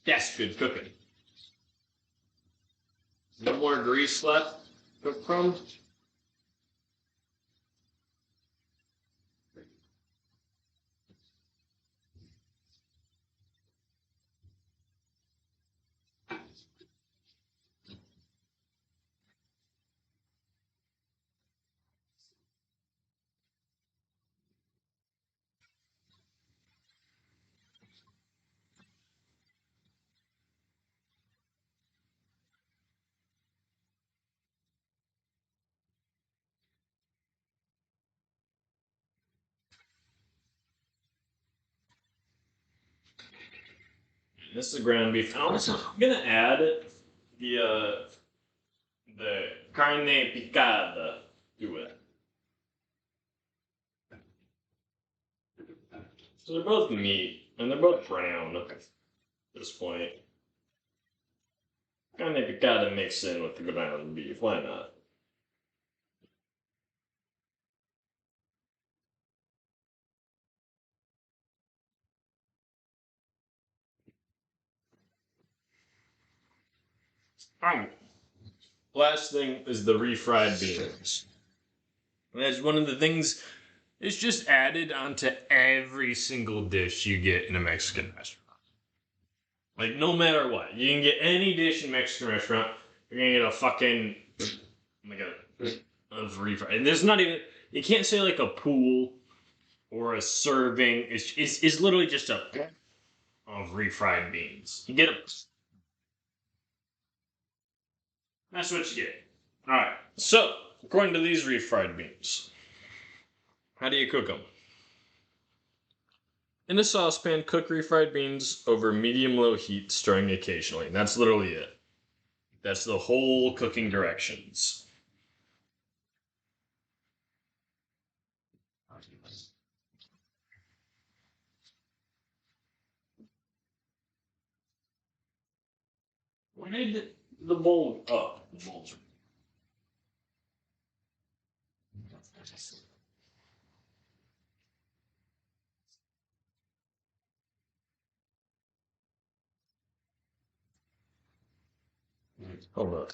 That's good cooking. No more grease left to cook from. This is ground beef. I'm gonna add the carne picada to it. So they're both meat and they're both brown at this point. Carne picada mixed in with the ground beef. Why not?
Alright.
Last thing is the refried beans.
That's one of the things. It's just added onto every single dish you get in a Mexican restaurant.
Like, no matter what, you can get any dish in a Mexican restaurant, you're gonna get a fucking, like of refried. And there's not even, you can't say like a pool or a serving. It's literally just a of refried beans. You get them. That's what you get. Alright, so, according to these refried beans, how do you cook them? In a saucepan, cook refried beans over medium-low heat, stirring occasionally. And that's literally it. That's the whole cooking directions. Where did the bowl? Oh, the bowl's. Hold on.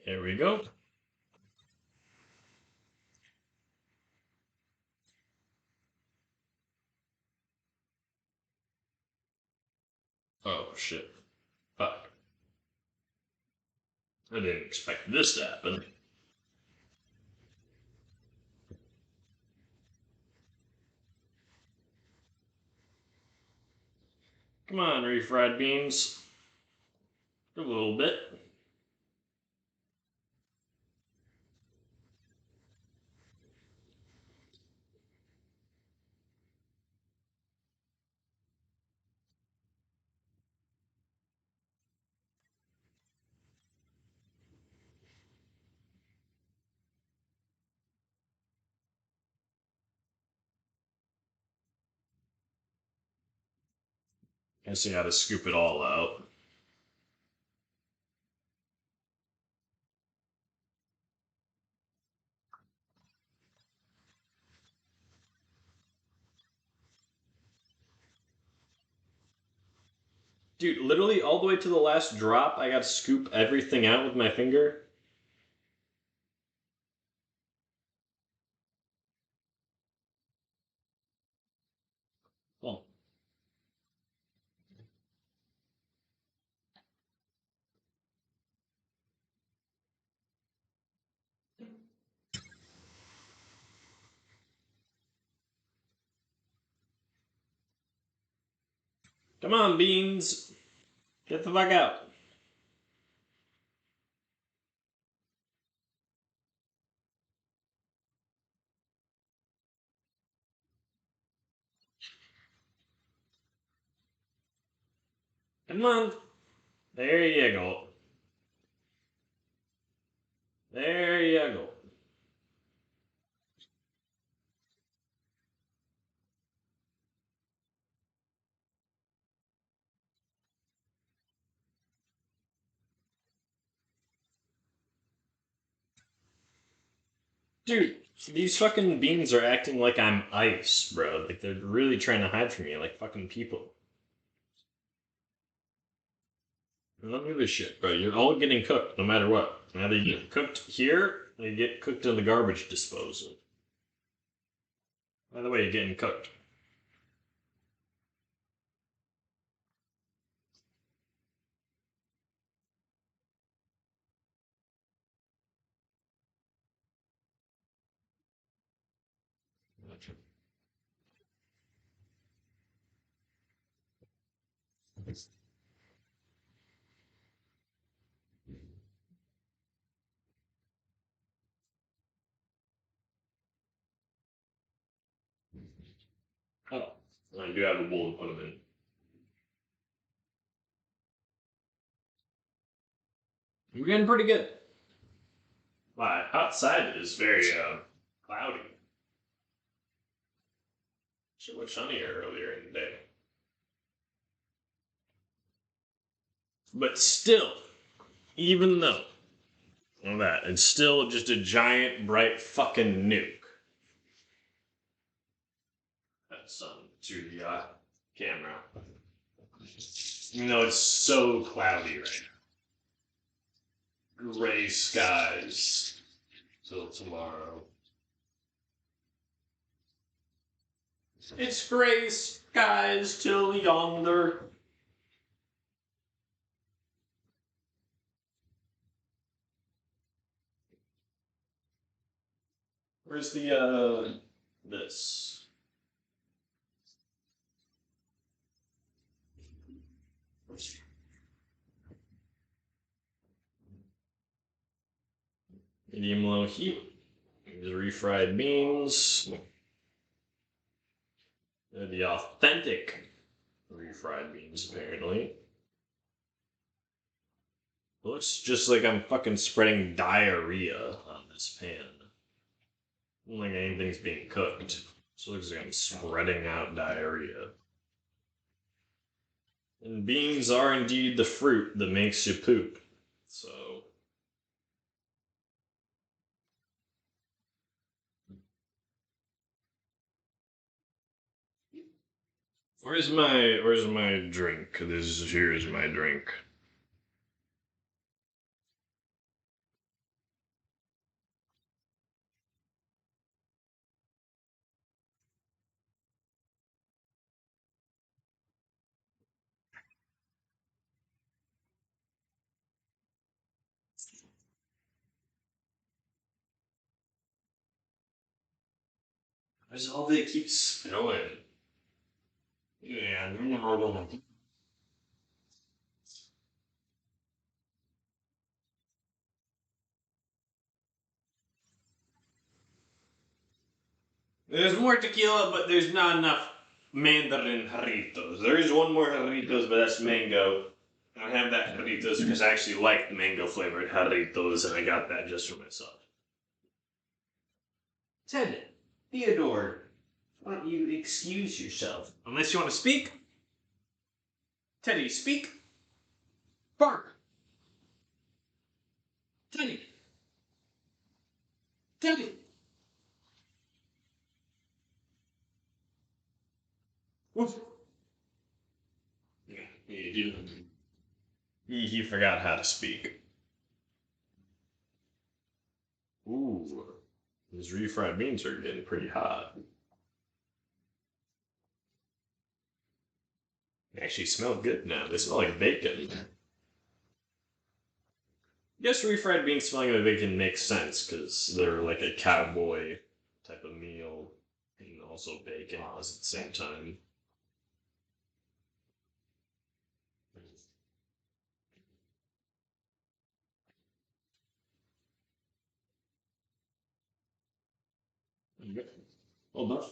Here we go. Oh shit. Fuck. I didn't expect this to happen. Come on, refried beans. A little bit. Guess you gotta scoop it all out. Dude, literally all the way to the last drop, I gotta scoop everything out with my finger. Oh. Come on, beans. Get the fuck out. Come on. There you go. There you go. Dude, these fucking beans are acting like I'm ice, bro. Like they're really trying to hide from me, like fucking people. I don't give a shit, bro. You're all getting cooked, no matter what. Either you get cooked here, or you get cooked in the garbage disposal. By the way, you're getting cooked. Oh, I do have a bowl to put them in. We're getting pretty good. Wow, outside is very cloudy. Too much honey earlier in the day. But still, even though that, it's still just a giant, bright fucking nuke. That's to the camera. Even though it's so cloudy right now. Gray skies till tomorrow. It's gray skies till yonder. Where's the this? Medium low heat. These refried beans. They're the authentic refried beans, apparently. Looks just like I'm fucking spreading diarrhea on this pan. Not like anything's being cooked. So it looks like I'm spreading out diarrhea. And beans are indeed the fruit that makes you poop. So. Where's my drink? Here's my drink. Where's all they keep spilling? Yeah, no. There's more tequila, but there's not enough mandarin jarritos. There is one more jarritos, but that's mango. I have that jarritos because I actually like the mango flavored jarritos, and I got that just for myself. Ted, Theodore, why don't you excuse yourself? Unless you want to speak? Teddy, speak. Bark. Teddy. Teddy. Woof. Yeah, he forgot how to speak. Ooh, these refried beans are getting pretty hot. They actually smell good now. They smell like bacon. Guess refried beans smelling like bacon makes sense because they're like a cowboy type of meal and also bacon at the same time. Hold on.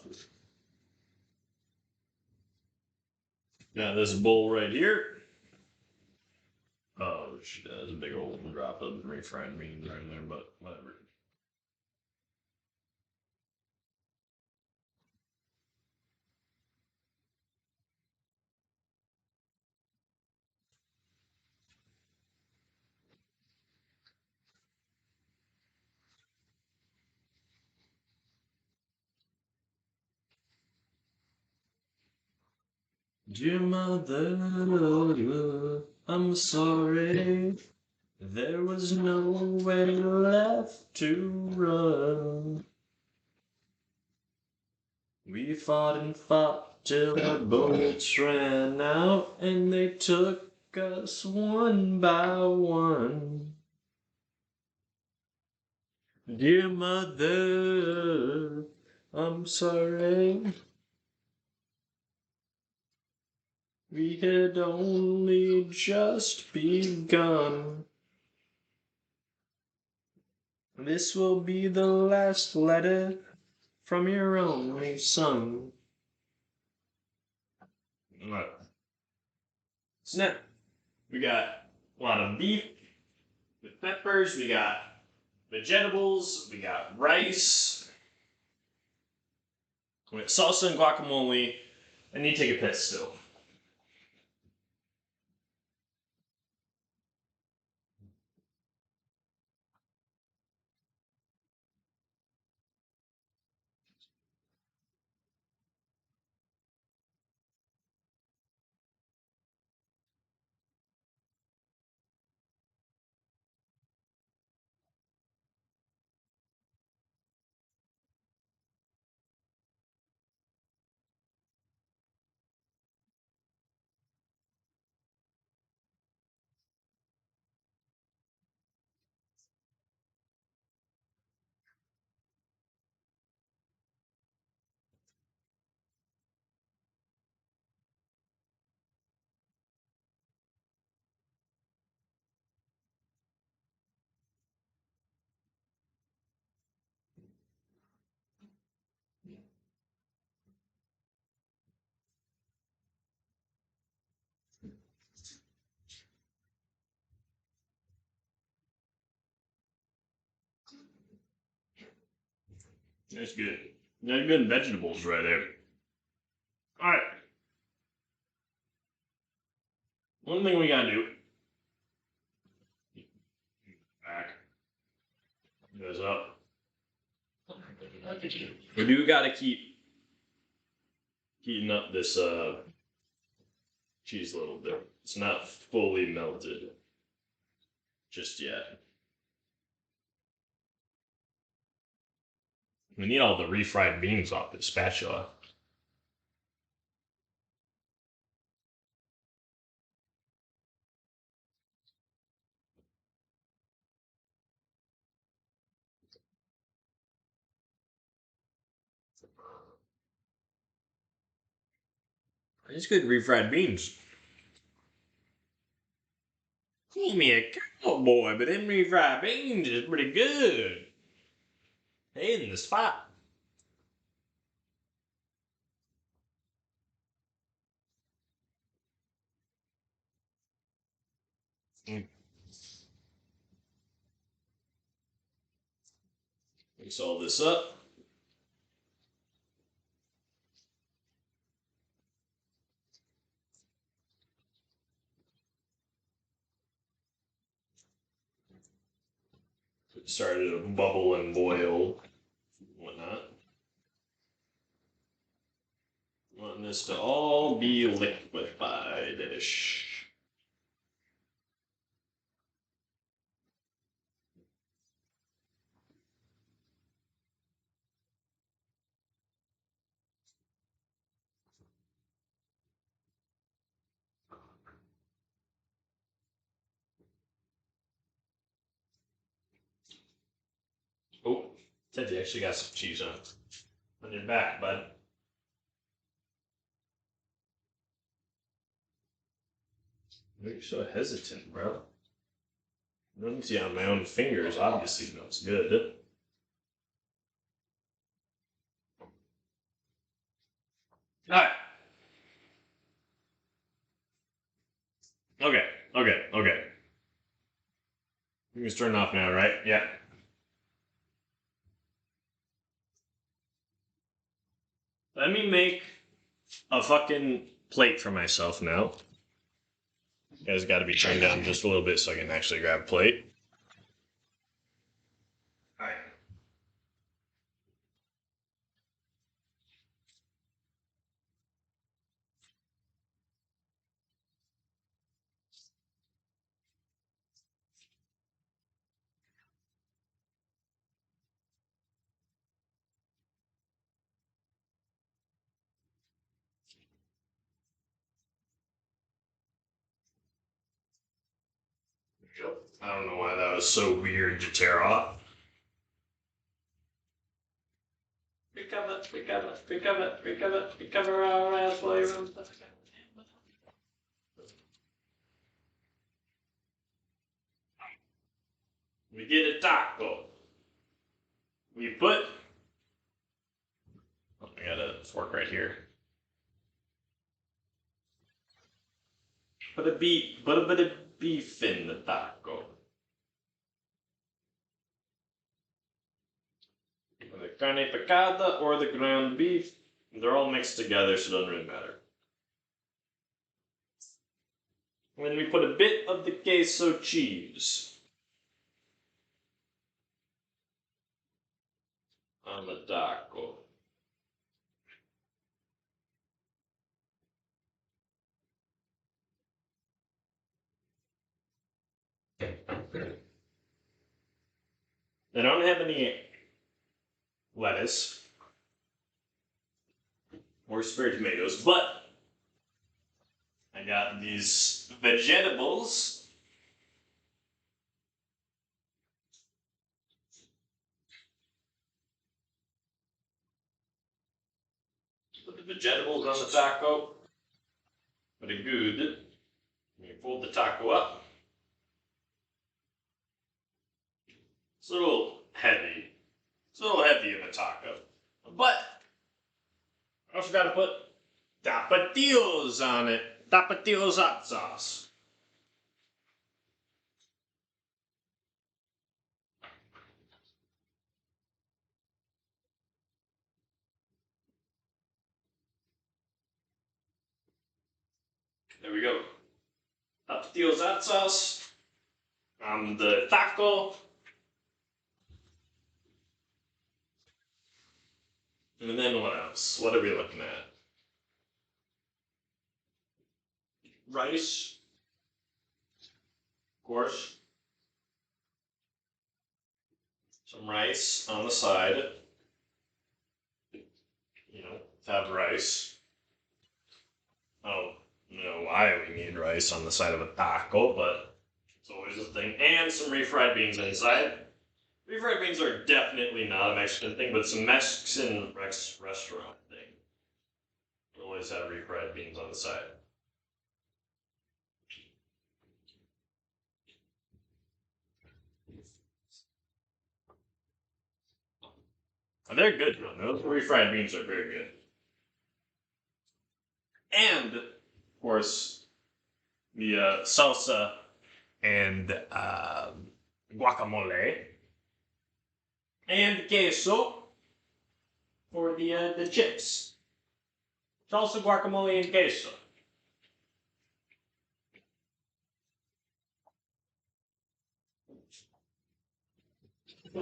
Now this bowl right here. Oh, shit, there's a big old drop of refried beans right in there, but whatever. Dear mother, I'm sorry. There was nowhere left to run. We fought and fought till our bullets ran out, and they took us one by one. Dear mother, I'm sorry. We had only just begun. This will be the last letter from your only son. What? Snap. We got a lot of beef with peppers. We got vegetables. We got rice. With salsa and guacamole. I need to take a piss still. That's good. That's good vegetables right there. Alright. One thing we gotta do. Back. Goes up. We do gotta keep heating up this cheese a little bit. It's not fully melted just yet. We need all the refried beans off the spatula. It's good refried beans. Call me a cowboy, but them refried beans is pretty good. They in the spot. Mix all this up. It started to bubble and boil, whatnot. Want this to all be liquefied-ish. Oh, said you actually got some cheese on your back, bud. Why are you so hesitant, bro? I don't see on my own fingers. Obviously, smells good. All right. Okay. You can turn it off now, right? Yeah. Let me make a fucking plate for myself now. You guys got to be turned down just a little bit so I can actually grab a plate. All right. I don't know why that was so weird to tear off. Recover our ass while you're on the. We get a taco. We put. Oh, I got a fork right here. Put a bit of beef in the taco. The carne picada or the ground beef. They're all mixed together, so it doesn't really matter. And then we put a bit of the queso cheese on the taco. I don't have any lettuce or spare tomatoes, but I got these vegetables. Put the vegetables on the taco. Pretty good. You fold the taco up. It's a little heavy. It's a little heavy in a taco. But I also gotta put tapatios on it. Tapatios hot sauce. There we go. Tapatios hot sauce on the taco. And then what else? What are we looking at? Rice. Of course. Some rice on the side. You know, have rice. Oh, I don't know why we need rice on the side of a taco, but it's always a thing. And some refried beans inside. Refried beans are definitely not a Mexican thing, but it's a Mexican restaurant thing. We always have refried beans on the side. And they're good, man. Those refried beans are very good. And, of course, the salsa and guacamole. And queso for the chips. Salsa, guacamole, and queso.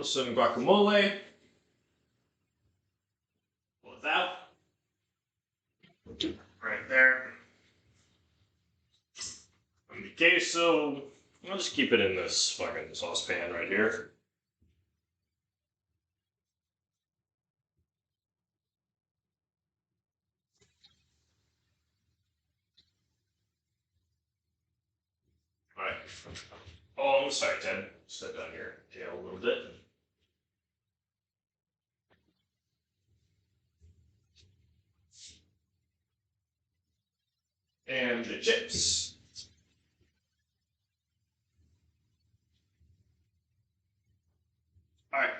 Some guacamole. Without. Right there. And the queso, I'll just keep it in this fucking saucepan right here. Alright. Oh, I'm sorry, Ted. Step down your tail a little bit. And the chips. Alright.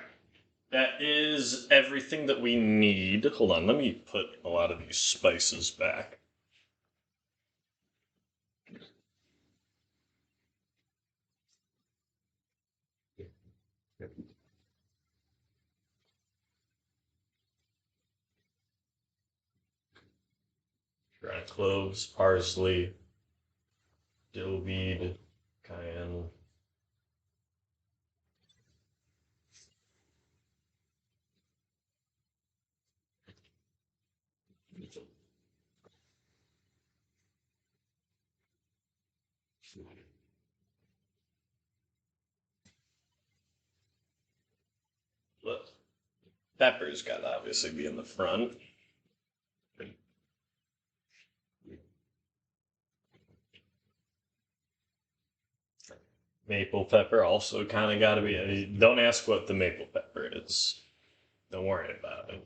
That is everything that we need. Hold on, let me put a lot of these spices back. Ground cloves, parsley, dill weed, cayenne. Look, pepper's got to obviously be in the front. Maple pepper also kind of got to be. I mean, don't ask what the maple pepper is. Don't worry about it.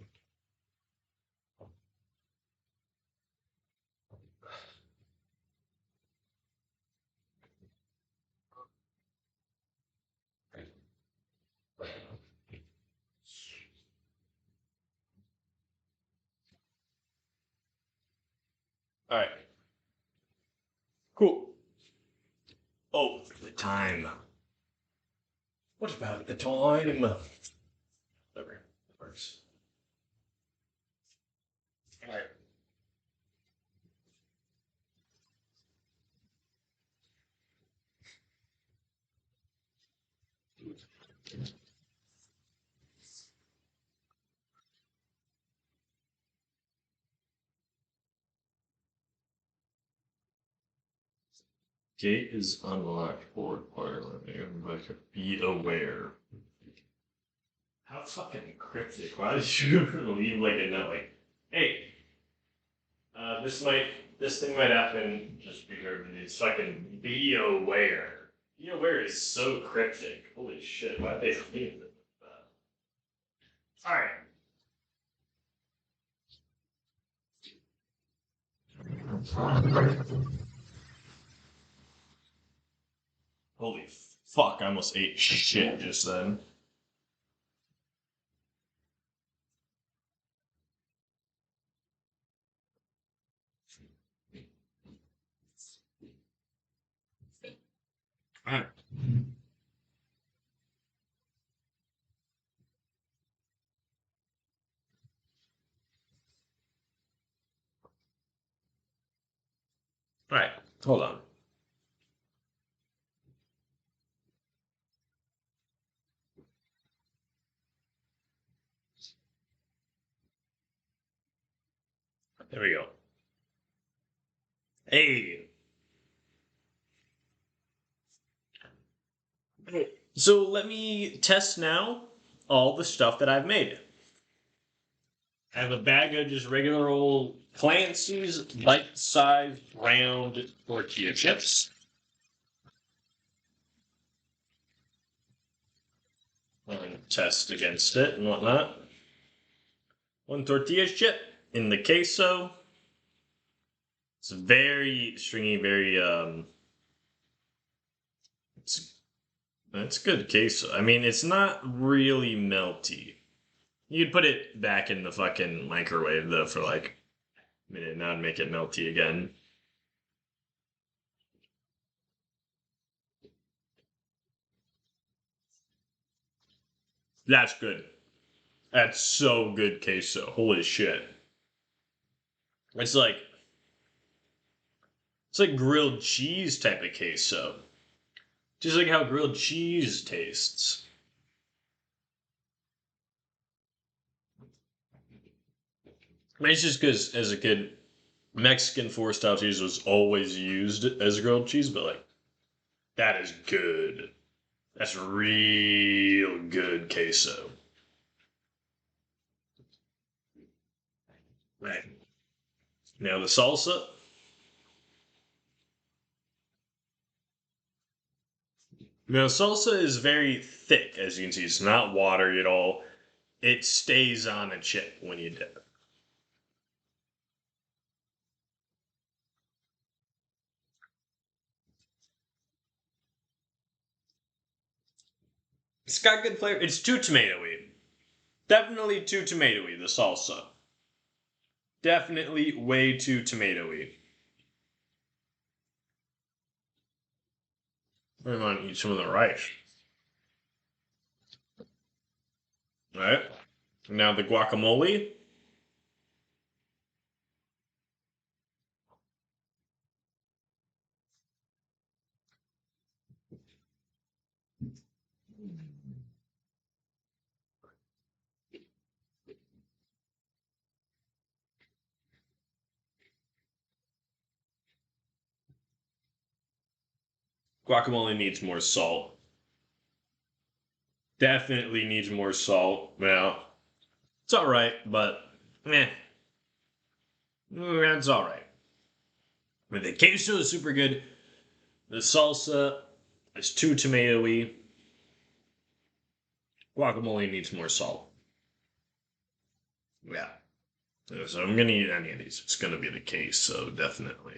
All right. Cool. Oh, the time. What about the time? Whatever. Works. Alright. Gate is unlocked for requirement. Be aware. How fucking cryptic. Why did you leave like a note like, hey, this thing might happen, just be heard. It's fucking be aware. Be aware is so cryptic. Holy shit, why'd they leave it like that? Alright. Holy fuck, I almost ate shit just then. Alright. Alright, hold on. There we go. Hey. So let me test now all the stuff that I've made. I have a bag of just regular old Clancy's bite-sized round tortilla chips. And test against it and whatnot. One tortilla chip in the queso. It's very stringy, very it's good queso. I mean, it's not really melty. You'd put it back in the fucking microwave though for like a minute now and make it melty again. That's good. That's so good queso. Holy shit. It's like grilled cheese type of queso. Just like how grilled cheese tastes. I mean, it's just because as a kid, Mexican four style cheese was always used as grilled cheese, but like, that is good. That's real good queso. Right. Now the salsa. Now salsa is very thick, as you can see. It's not watery at all. It stays on a chip when you dip it. It's got good flavor. It's too tomatoey. Definitely too tomatoey, the salsa. Definitely way too tomatoey. I want to eat some of the rice. Alright. Now the guacamole. Guacamole needs more salt. Definitely needs more salt. Now, it's alright, but it's alright. But the queso is super good. The salsa is too tomatoey. Guacamole needs more salt. Yeah. So I'm gonna eat any of these. It's gonna be the case, so definitely.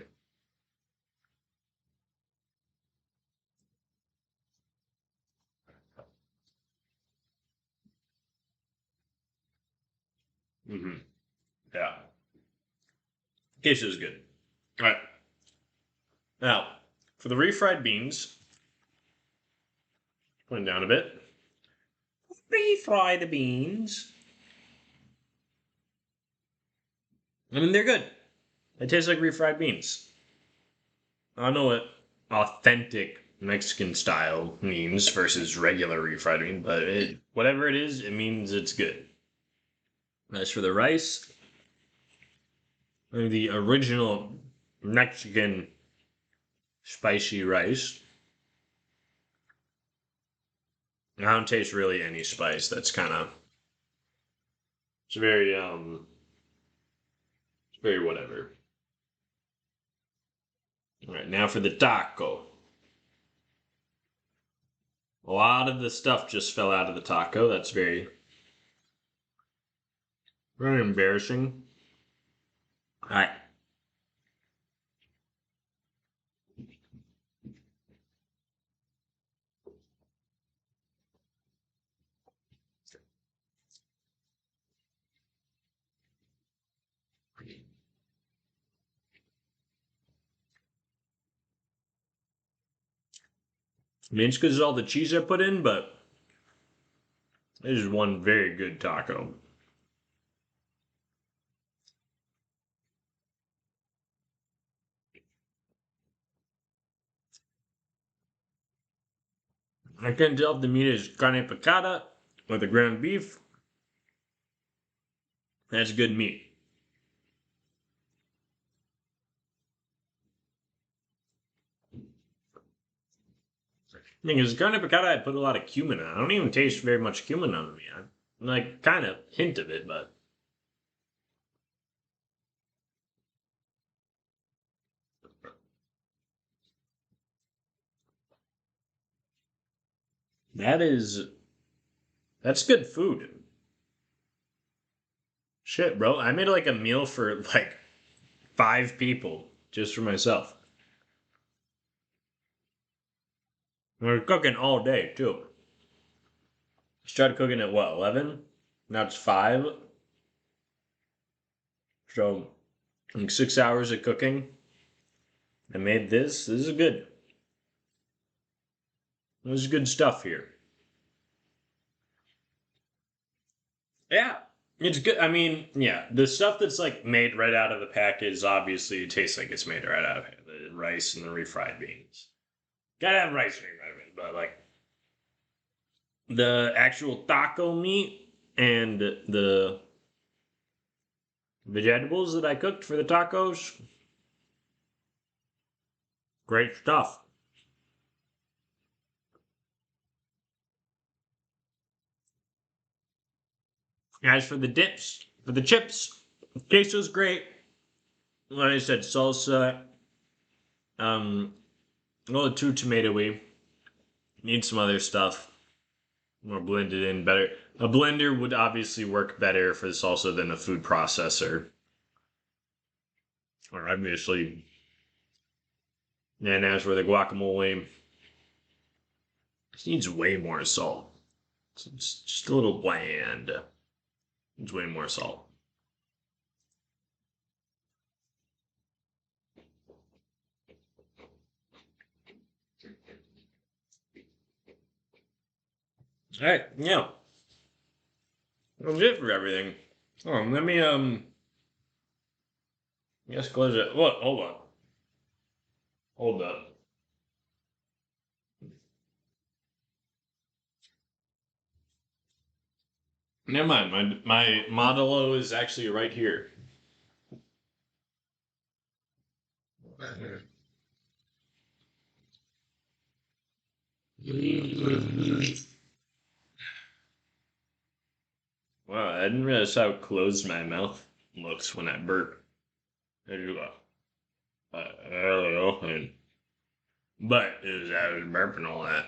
Mm-hmm. Yeah. Queso is good. All right. Now, for the refried beans, put them down a bit. Refry the beans. I mean, they're good. They taste like refried beans. I don't know what authentic Mexican style means versus regular refried bean, but whatever it is, it means it's good. As for the rice, the original Mexican spicy rice, I don't taste really any spice. That's kind of it's very whatever. All right, now for the taco. A lot of the stuff just fell out of the taco. That's very embarrassing. All right. I mean, it's because of all the cheese I put in, but this is one very good taco. I can't tell if the meat is carne picada or the ground beef. That's good meat. Thing is, carne picada, I put a lot of cumin on. I don't even taste very much cumin on me. I like kind of hint of it, but that is that's good food. Shit, bro. I made like a meal for like 5 people just for myself. We were cooking all day too. Started cooking at what, 11? Now it's 5. So like 6 hours of cooking. I made this. This is good. This is good stuff here. Yeah. It's good. I mean, yeah, the stuff that's like made right out of the package obviously it tastes like it's made right out of it. The rice and the refried beans. Gotta have rice and refried beans, but like the actual taco meat and the vegetables that I cooked for the tacos, great stuff. As for the dips, for the chips, queso's great. Like I said, salsa, a little too tomatoey. Need some other stuff. More blended in better. A blender would obviously work better for the salsa than a food processor. Or obviously, and as for the guacamole, it needs way more salt. It's just a little bland. It's way more salt. All right, yeah. That's it for everything. Let me just close it. What? Hold on. Hold up. Never mind. My Modelo is actually right here. Wow, I didn't realize how closed my mouth looks when I burp. There you go. Early open. But I was burping all that.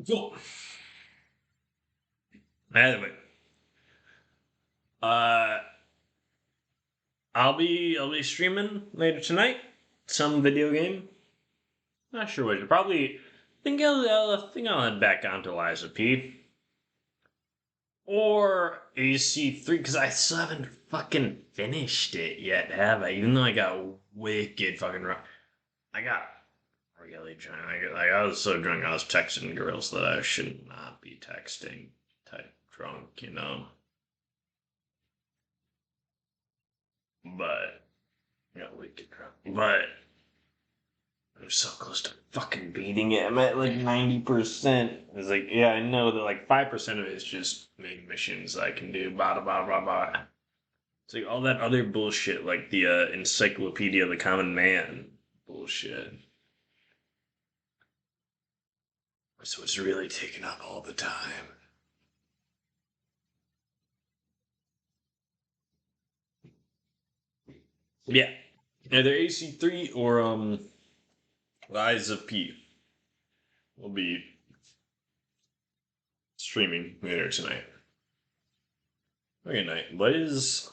Cool. Anyway, uh, I'll be streaming later tonight. Some video game. Not sure what. Probably think I'll head back onto Liza P. Or AC3 because I still haven't fucking finished it yet, have I? Even though I got wicked fucking. I got
really trying to get, like, I was so drunk I was texting girls that I should not be texting. Type drunk, you know. But I got wicked drunk. But I'm so close to fucking beating it. I'm at like 90%. It's like, yeah, I know that like 5% of it is just main missions I can do. Blah, blah, blah, blah. It's like all that other bullshit, like the Encyclopedia of the Common Man bullshit. So it's really taking up all the time. Yeah. Either AC3 or Lies of P will be streaming later tonight. Okay, night. What is